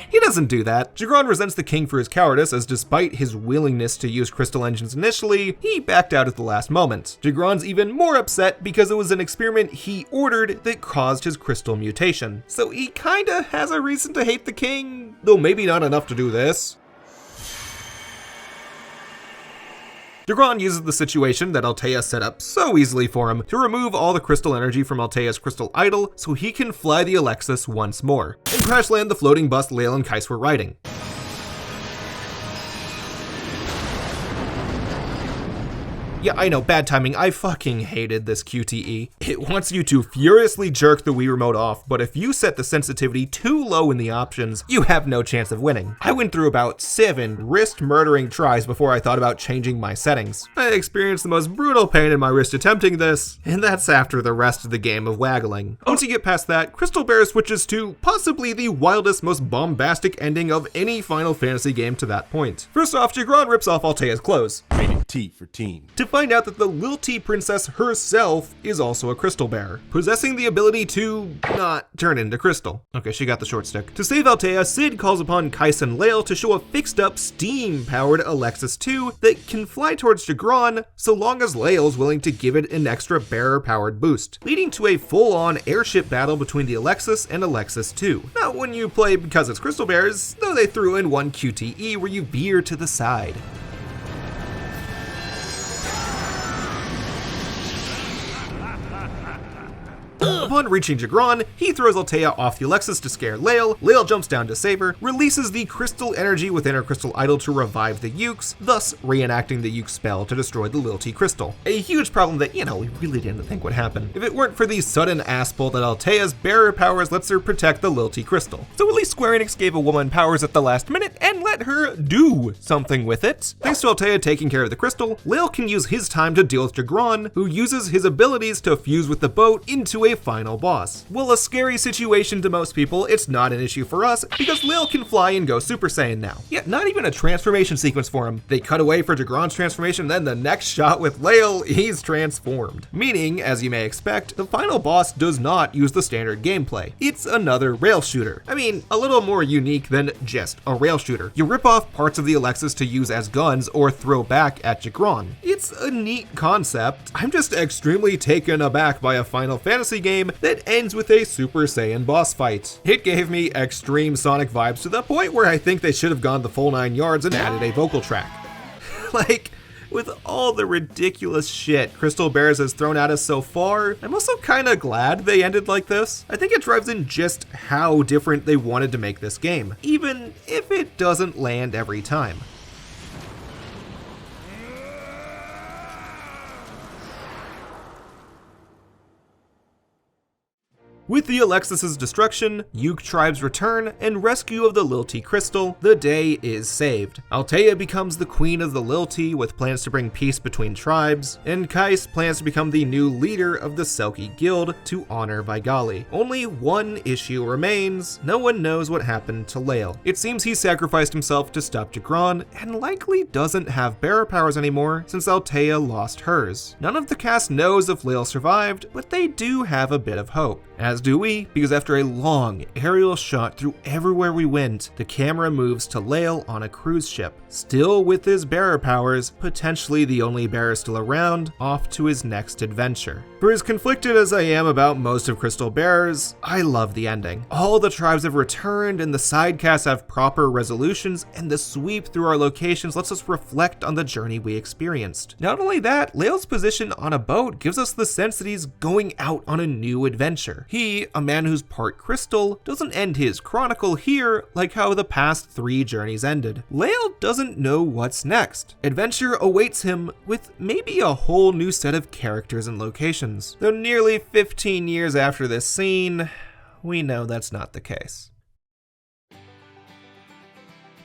He doesn't do that. Jagron resents the king for his cowardice, as despite his willingness to use crystal engines initially, he backed out at the last moment. Jagron's even more upset because it was an experiment he ordered that caused his crystal mutation. So he kinda has a reason to hate the king, though maybe not enough to do this. Jagron uses the situation that Altea set up so easily for him to remove all the crystal energy from Altea's crystal idol so he can fly the Alexis once more, and crash land the floating bus Lael and Kais were riding. Yeah, I know, bad timing. I fucking hated this QTE. It wants you to furiously jerk the Wii Remote off, but if you set the sensitivity too low in the options, you have no chance of winning. I went through about 7 wrist-murdering tries before I thought about changing my settings. I experienced the most brutal pain in my wrist attempting this, and that's after the rest of the game of waggling. Once you get past that, Crystal Bear switches to possibly the wildest, most bombastic ending of any Final Fantasy game to that point. First off, Jagron rips off Altea's clothes. T for teen. To find out that the Lilty princess herself is also a crystal bearer, possessing the ability to not turn into crystal. Okay, she got the short stick. To save Altea, Cid calls upon Kais and Lael to show a fixed-up, steam-powered Alexis II that can fly towards Jagron so long as Lael's willing to give it an extra bearer-powered boost, leading to a full-on airship battle between the Alexis and Alexis II. Not when you play because it's crystal bears, though they threw in one QTE where you veer to the side. Upon reaching Jagron, he throws Altea off the Alexis to scare Lael. Lael jumps down to save her, releases the crystal energy within her crystal idol to revive the Ukes, thus reenacting the Uke spell to destroy the Lilty crystal. A huge problem that, we really didn't think would happen if it weren't for the sudden ass pull that Altea's bearer powers lets her protect the Lilty crystal. So at least Square Enix gave a woman powers at the last minute and let her do something with it. Thanks to Altea taking care of the crystal, Lael can use his time to deal with Jagron, who uses his abilities to fuse with the boat into a final boss. While a scary situation to most people, it's not an issue for us because Lael can fly and go Super Saiyan now. Yet not even a transformation sequence for him. They cut away for Jagron's transformation, then the next shot with Lael, he's transformed. Meaning, as you may expect, the final boss does not use the standard gameplay. It's another rail shooter. I mean, a little more unique than just a rail shooter. You rip off parts of the Alexis to use as guns or throw back at Jagron. It's a neat concept. I'm just extremely taken aback by a Final Fantasy game that ends with a Super Saiyan boss fight. It gave me extreme Sonic vibes to the point where I think they should have gone the full 9 yards and added a vocal track. Like, with all the ridiculous shit Crystal Bears has thrown at us so far, I'm also kinda glad they ended like this. I think it drives in just how different they wanted to make this game, even if it doesn't land every time. With the Alexis's destruction, Uke tribes return, and rescue of the Lilty crystal, the day is saved. Altea becomes the queen of the Lilty with plans to bring peace between tribes, and Kais plans to become the new leader of the Selkie Guild to honor Vigali. Only one issue remains: no one knows what happened to Lael. It seems he sacrificed himself to stop Jagron, and likely doesn't have bearer powers anymore since Altea lost hers. None of the cast knows if Lael survived, but they do have a bit of hope. As do we, because after a long aerial shot through everywhere we went, the camera moves to Lael on a cruise ship, still with his bearer powers, potentially the only bearer still around, off to his next adventure. For as conflicted as I am about most of Crystal Bearers, I love the ending. All the tribes have returned, and the side casts have proper resolutions, and the sweep through our locations lets us reflect on the journey we experienced. Not only that, Lael's position on a boat gives us the sense that he's going out on a new adventure. He, a man who's part crystal, doesn't end his chronicle here like how the past 3 journeys ended. Lael doesn't know what's next. Adventure awaits him with maybe a whole new set of characters and locations. Though nearly 15 years after this scene, we know that's not the case.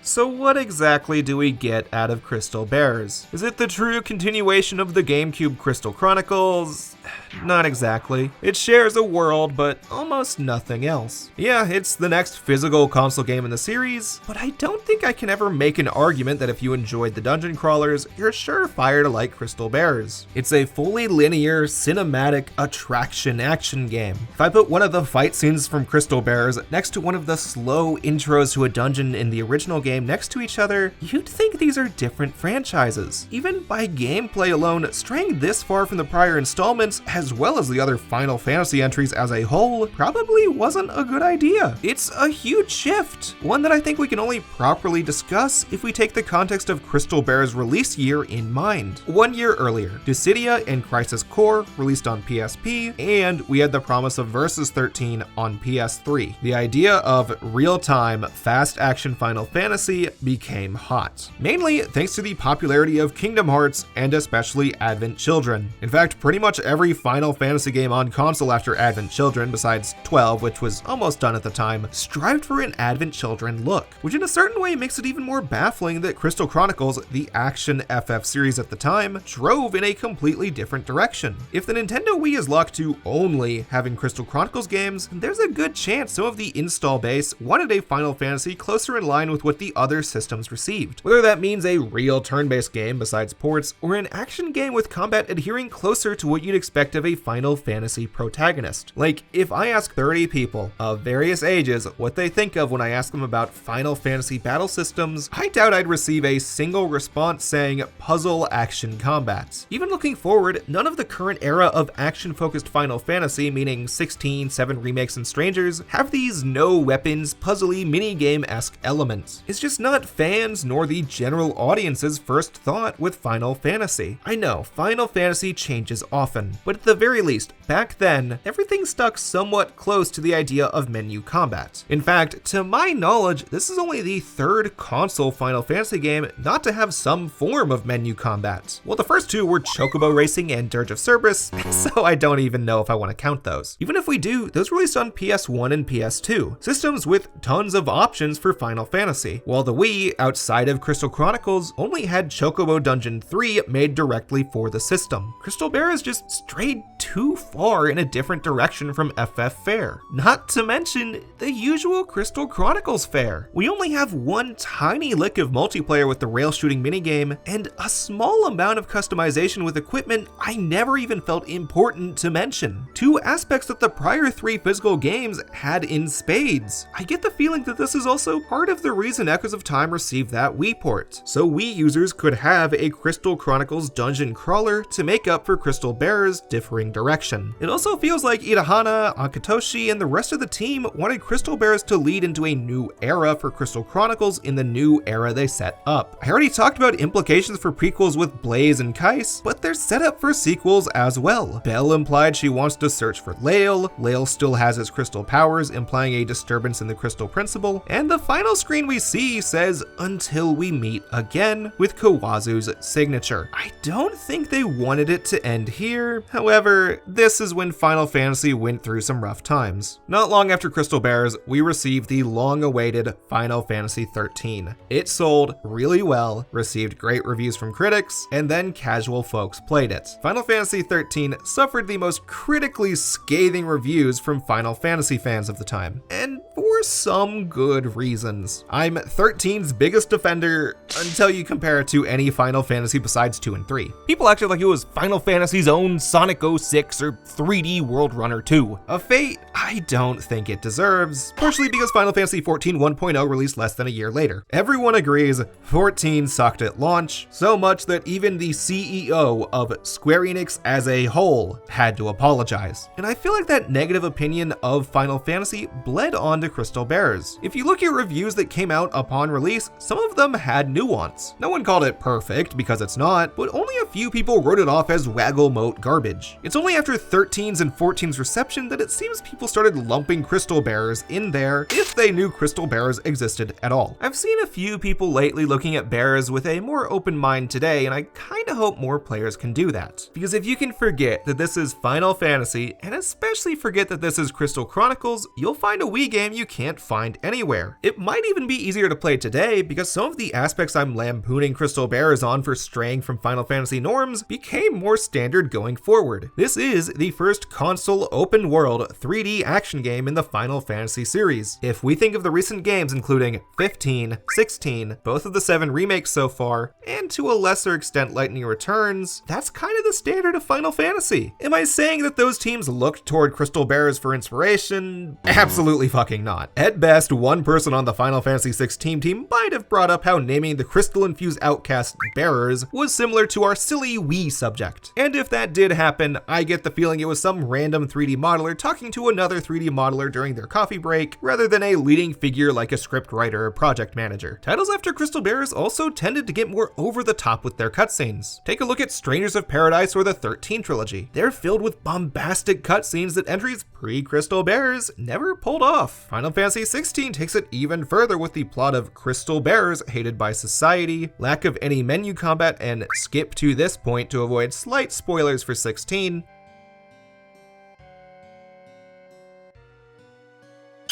So what exactly do we get out of Crystal Bears? Is it the true continuation of the GameCube Crystal Chronicles? Not exactly. It shares a world, but almost nothing else. Yeah, it's the next physical console game in the series, but I don't think I can ever make an argument that if you enjoyed the dungeon crawlers, you're surefire to like Crystal Bears. It's a fully linear, cinematic, attraction action game. If I put one of the fight scenes from Crystal Bears next to one of the slow intros to a dungeon in the original game next to each other, you'd think these are different franchises. Even by gameplay alone, straying this far from the prior installments, as well as the other Final Fantasy entries as a whole, probably wasn't a good idea. It's a huge shift, one that I think we can only properly discuss if we take the context of Crystal Bears' release year in mind. 1 year earlier, Dissidia and Crisis Core released on PSP, and we had the promise of Versus 13 on PS3. The idea of real-time, fast-action Final Fantasy became hot, mainly thanks to the popularity of Kingdom Hearts and especially Advent Children. In fact, pretty much every Final Fantasy game on console after Advent Children, besides 12, which was almost done at the time, strived for an Advent Children look, which in a certain way makes it even more baffling that Crystal Chronicles, the action FF series at the time, drove in a completely different direction. If the Nintendo Wii is locked to only having Crystal Chronicles games, there's a good chance some of the install base wanted a Final Fantasy closer in line with what the other systems received. Whether that means a real turn-based game besides ports, or an action game with combat adhering closer to what you'd expect of a Final Fantasy protagonist. Like, if I ask 30 people of various ages what they think of when I ask them about Final Fantasy battle systems, I doubt I'd receive a single response saying puzzle action combats. Even looking forward, none of the current era of action-focused Final Fantasy, meaning 16, 7 remakes, and Strangers, have these no weapons, puzzly minigame-esque elements. It's just not fans nor the general audience's first thought with Final Fantasy. I know, Final Fantasy changes often, but at the very least, back then, everything stuck somewhat close to the idea of menu combat. In fact, to my knowledge, this is only the third console Final Fantasy game not to have some form of menu combat. Well, the first two were Chocobo Racing and Dirge of Cerberus, so I don't even know if I want to count those. Even if we do, those released on PS1 and PS2, systems with tons of options for Final Fantasy, while the Wii, outside of Crystal Chronicles, only had Chocobo Dungeon 3 made directly for the system. Crystal Bears just strayed too far in a different direction from FF fare. Not to mention the usual Crystal Chronicles fare. We only have one tiny lick of multiplayer with the rail shooting minigame, and a small amount of customization with equipment I never even felt important to mention. Two aspects that the prior 3 physical games had in spades. I get the feeling that this is also part of the reason Echoes of Time received that Wii port, so Wii users could have a Crystal Chronicles dungeon crawler to make up for Crystal Bears' differing direction. It also feels like Irahana, Akatoshi, and the rest of the team wanted Crystal Bears to lead into a new era for Crystal Chronicles in the new era they set up. I already talked about implications for prequels with Blaze and Kais, but they're set up for sequels as well. Belle implied she wants to search for Lael, Lael still has his crystal powers, implying a disturbance in the crystal principle, and the final screen we see says, "Until we meet again," with Kawazu's signature. I don't think they wanted it to end here. However, this is when Final Fantasy went through some rough times. Not long after Crystal Bears, we received the long-awaited Final Fantasy 13. It sold really well, received great reviews from critics, and then casual folks played it. Final Fantasy 13 suffered the most critically scathing reviews from Final Fantasy fans of the time, and for some good reasons. I'm 13's biggest defender until you compare it to any Final Fantasy besides 2 and 3. People acted like it was Final Fantasy's own Sonic 06 or 3D World Runner 2, a fate I don't think it deserves, partially because Final Fantasy 14 1.0 released less than a year later. Everyone agrees 14 sucked at launch, so much that even the CEO of Square Enix as a whole had to apologize. And I feel like that negative opinion of Final Fantasy bled onto Crystal Bears. If you look at reviews that came out upon release, some of them had nuance. No one called it perfect, because it's not, but only a few people wrote it off as waggle moat garbage. It's only after 13's and 14's reception that it seems people started lumping Crystal Bears in there if they knew Crystal Bears existed at all. I've seen a few people lately looking at Bears with a more open mind today, and I kinda hope more players can do that. Because if you can forget that this is Final Fantasy, and especially forget that this is Crystal Chronicles, you'll find a Wii game you can't find anywhere. It might even be easier to to play today because some of the aspects I'm lampooning Crystal Bears on for straying from Final Fantasy norms became more standard going forward. This is the first console open world 3D action game in the Final Fantasy series. If we think of the recent games including 15, 16, both of the 7 remakes so far, and to a lesser extent Lightning Returns, that's kind of the standard of Final Fantasy. Am I saying that those teams looked toward Crystal Bears for inspiration? Absolutely fucking not. At best, one person on the Final Fantasy 16 team might have brought up how naming the crystal-infused outcast Bearers was similar to our silly Wii subject. And if that did happen, I get the feeling it was some random 3D modeler talking to another 3D modeler during their coffee break, rather than a leading figure like a script writer or project manager. Titles after Crystal Bears also tended to get more over the top with their cutscenes. Take a look at Strangers of Paradise or the 13 trilogy. They're filled with bombastic cutscenes that entries pre-Crystal Bears never pulled off. Final Fantasy 16 takes it even further with the plot of Crystal Bears hated by society, lack of any menu combat, and skip to this point to avoid slight spoilers for 16.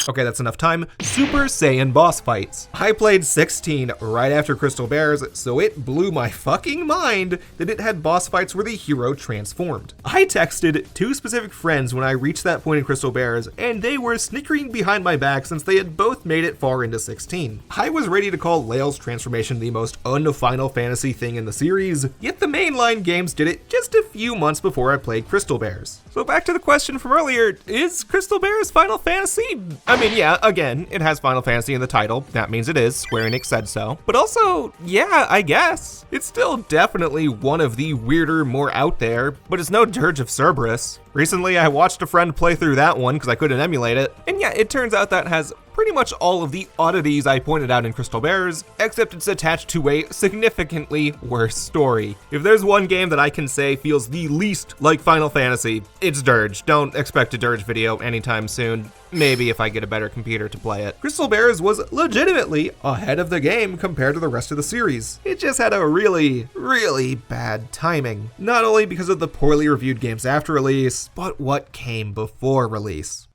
Okay, that's enough time. Super Saiyan boss fights. I played 16 right after Crystal Bears, so it blew my fucking mind that it had boss fights where the hero transformed. I texted 2 specific friends when I reached that point in Crystal Bears, and they were snickering behind my back since they had both made it far into 16. I was ready to call Lael's transformation the most un-Final Fantasy thing in the series, yet the mainline games did it just a few months before I played Crystal Bears. So back to the question from earlier, is Crystal Bears Final Fantasy? I mean, yeah, again, it has Final Fantasy in the title. That means it is. Square Enix said so. But also, yeah, I guess. It's still definitely one of the weirder, more out there, but it's no Dirge of Cerberus. Recently, I watched a friend play through that one because I couldn't emulate it. And yeah, it turns out that has pretty much all of the oddities I pointed out in Crystal Bears, except it's attached to a significantly worse story. If there's one game that I can say feels the least like Final Fantasy, it's Dirge. Don't expect a Dirge video anytime soon. Maybe if I get a better computer to play it. Crystal Bears was legitimately ahead of the game compared to the rest of the series. It just had a really, really bad timing. Not only because of the poorly reviewed games after release, but what came before release.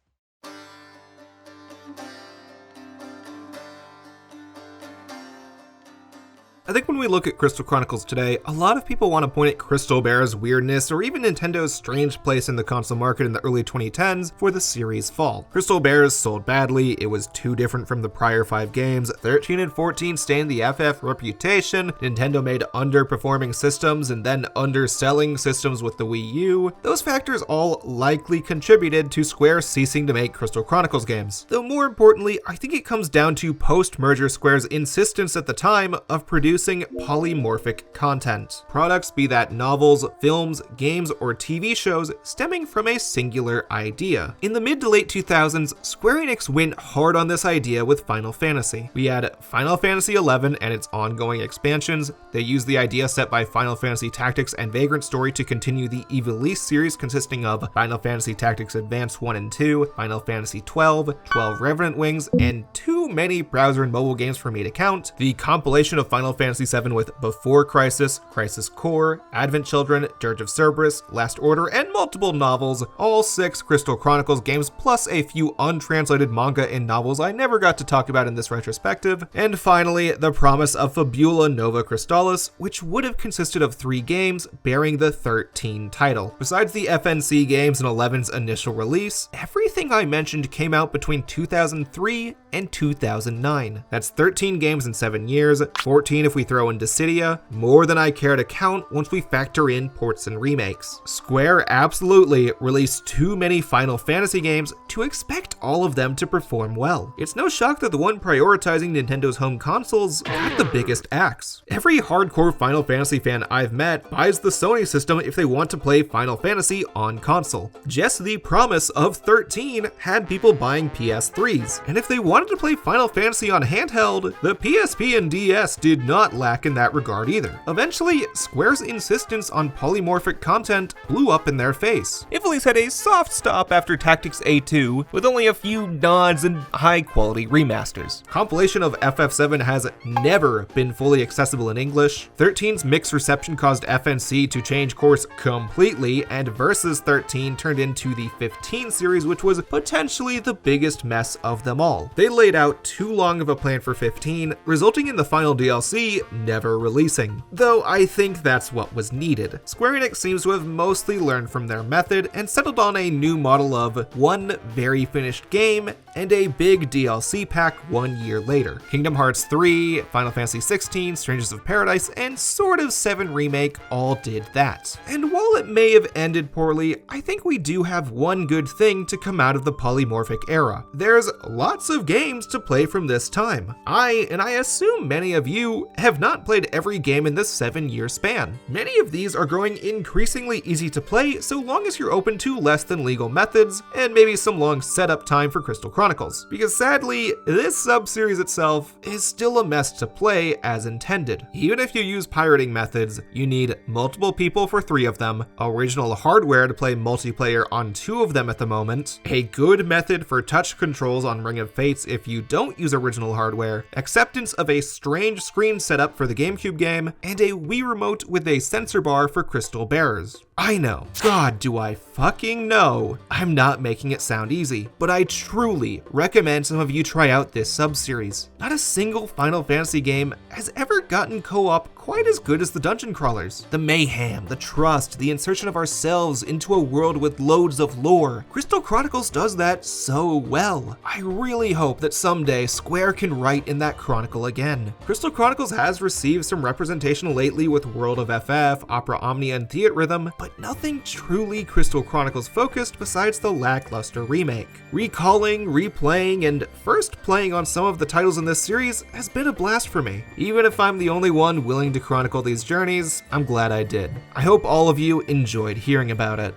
I think when we look at Crystal Chronicles today, a lot of people want to point at Crystal Bears' weirdness or even Nintendo's strange place in the console market in the early 2010s for the series' fall. Crystal Bears sold badly, it was too different from the prior 5 games, 13 and 14 stained the FF reputation, Nintendo made underperforming systems and then underselling systems with the Wii U. Those factors all likely contributed to Square ceasing to make Crystal Chronicles games. Though more importantly, I think it comes down to post-merger Square's insistence at the time of producing polymorphic content. Products, be that novels, films, games, or TV shows, stemming from a singular idea. In the mid to late 2000s, Square Enix went hard on this idea with Final Fantasy. We had Final Fantasy XI and its ongoing expansions. They used the idea set by Final Fantasy Tactics and Vagrant Story to continue the Ivalice series consisting of Final Fantasy Tactics Advance 1 and 2, Final Fantasy 12, 12 Revenant Wings, and too many browser and mobile games for me to count. The compilation of Final Fantasy VII with Before Crisis, Crisis Core, Advent Children, Dirge of Cerberus, Last Order, and multiple novels, all 6 Crystal Chronicles games, plus a few untranslated manga and novels I never got to talk about in this retrospective, and finally, the promise of Fabula Nova Crystallis, which would have consisted of 3 games bearing the 13 title. Besides the FNC games and 11's initial release, everything I mentioned came out between 2003 and 2009. That's 13 games in 7 years, 14 if we throw in Dissidia, more than I care to count once we factor in ports and remakes. Square absolutely released too many Final Fantasy games to expect all of them to perform well. It's no shock that the one prioritizing Nintendo's home consoles got the biggest axe. Every hardcore Final Fantasy fan I've met buys the Sony system if they want to play Final Fantasy on console. Just the promise of 13 had people buying PS3s, and if they wanted to play Final Fantasy on handheld, the PSP and DS did not not lack in that regard either. Eventually, Square's insistence on polymorphic content blew up in their face. Ivalice had a soft stop after Tactics A2, with only a few nods and high-quality remasters. Compilation of FF7 has never been fully accessible in English. 13's mixed reception caused FNC to change course completely, and Versus 13 turned into the 15 series, which was potentially the biggest mess of them all. They laid out too long of a plan for 15, resulting in the final DLC never releasing. Though I think that's what was needed. Square Enix seems to have mostly learned from their method and settled on a new model of one very finished game and a big DLC pack 1 year later. Kingdom Hearts 3, Final Fantasy 16, Strangers of Paradise, and sort of 7 Remake all did that. And while it may have ended poorly, I think we do have one good thing to come out of the polymorphic era. There's lots of games to play from this time. And I assume many of you, have not played every game in this 7-year span. Many of these are growing increasingly easy to play so long as you're open to less than legal methods and maybe some long setup time for Crystal Chronicles. Because sadly, this sub-series itself is still a mess to play as intended. Even if you use pirating methods, you need multiple people for 3 of them, original hardware to play multiplayer on 2 of them at the moment, a good method for touch controls on Ring of Fates if you don't use original hardware, acceptance of a strange screen setup for the GameCube game, and a Wii Remote with a sensor bar for Crystal Bearers. I know, God do I fucking know, I'm not making it sound easy, but I truly recommend some of you try out this sub-series. Not a single Final Fantasy game has ever gotten co-op quite as good as the dungeon crawlers. The mayhem, the trust, the insertion of ourselves into a world with loads of lore. Crystal Chronicles does that so well. I really hope that someday Square can write in that chronicle again. Crystal Chronicles has received some representation lately with World of FF, Opera Omnia, and Theatrhythm, but nothing truly Crystal Chronicles focused besides the lackluster remake. Recalling, replaying, and first playing on some of the titles in this series has been a blast for me. Even if I'm the only one willing to chronicle these journeys, I'm glad I did. I hope all of you enjoyed hearing about it.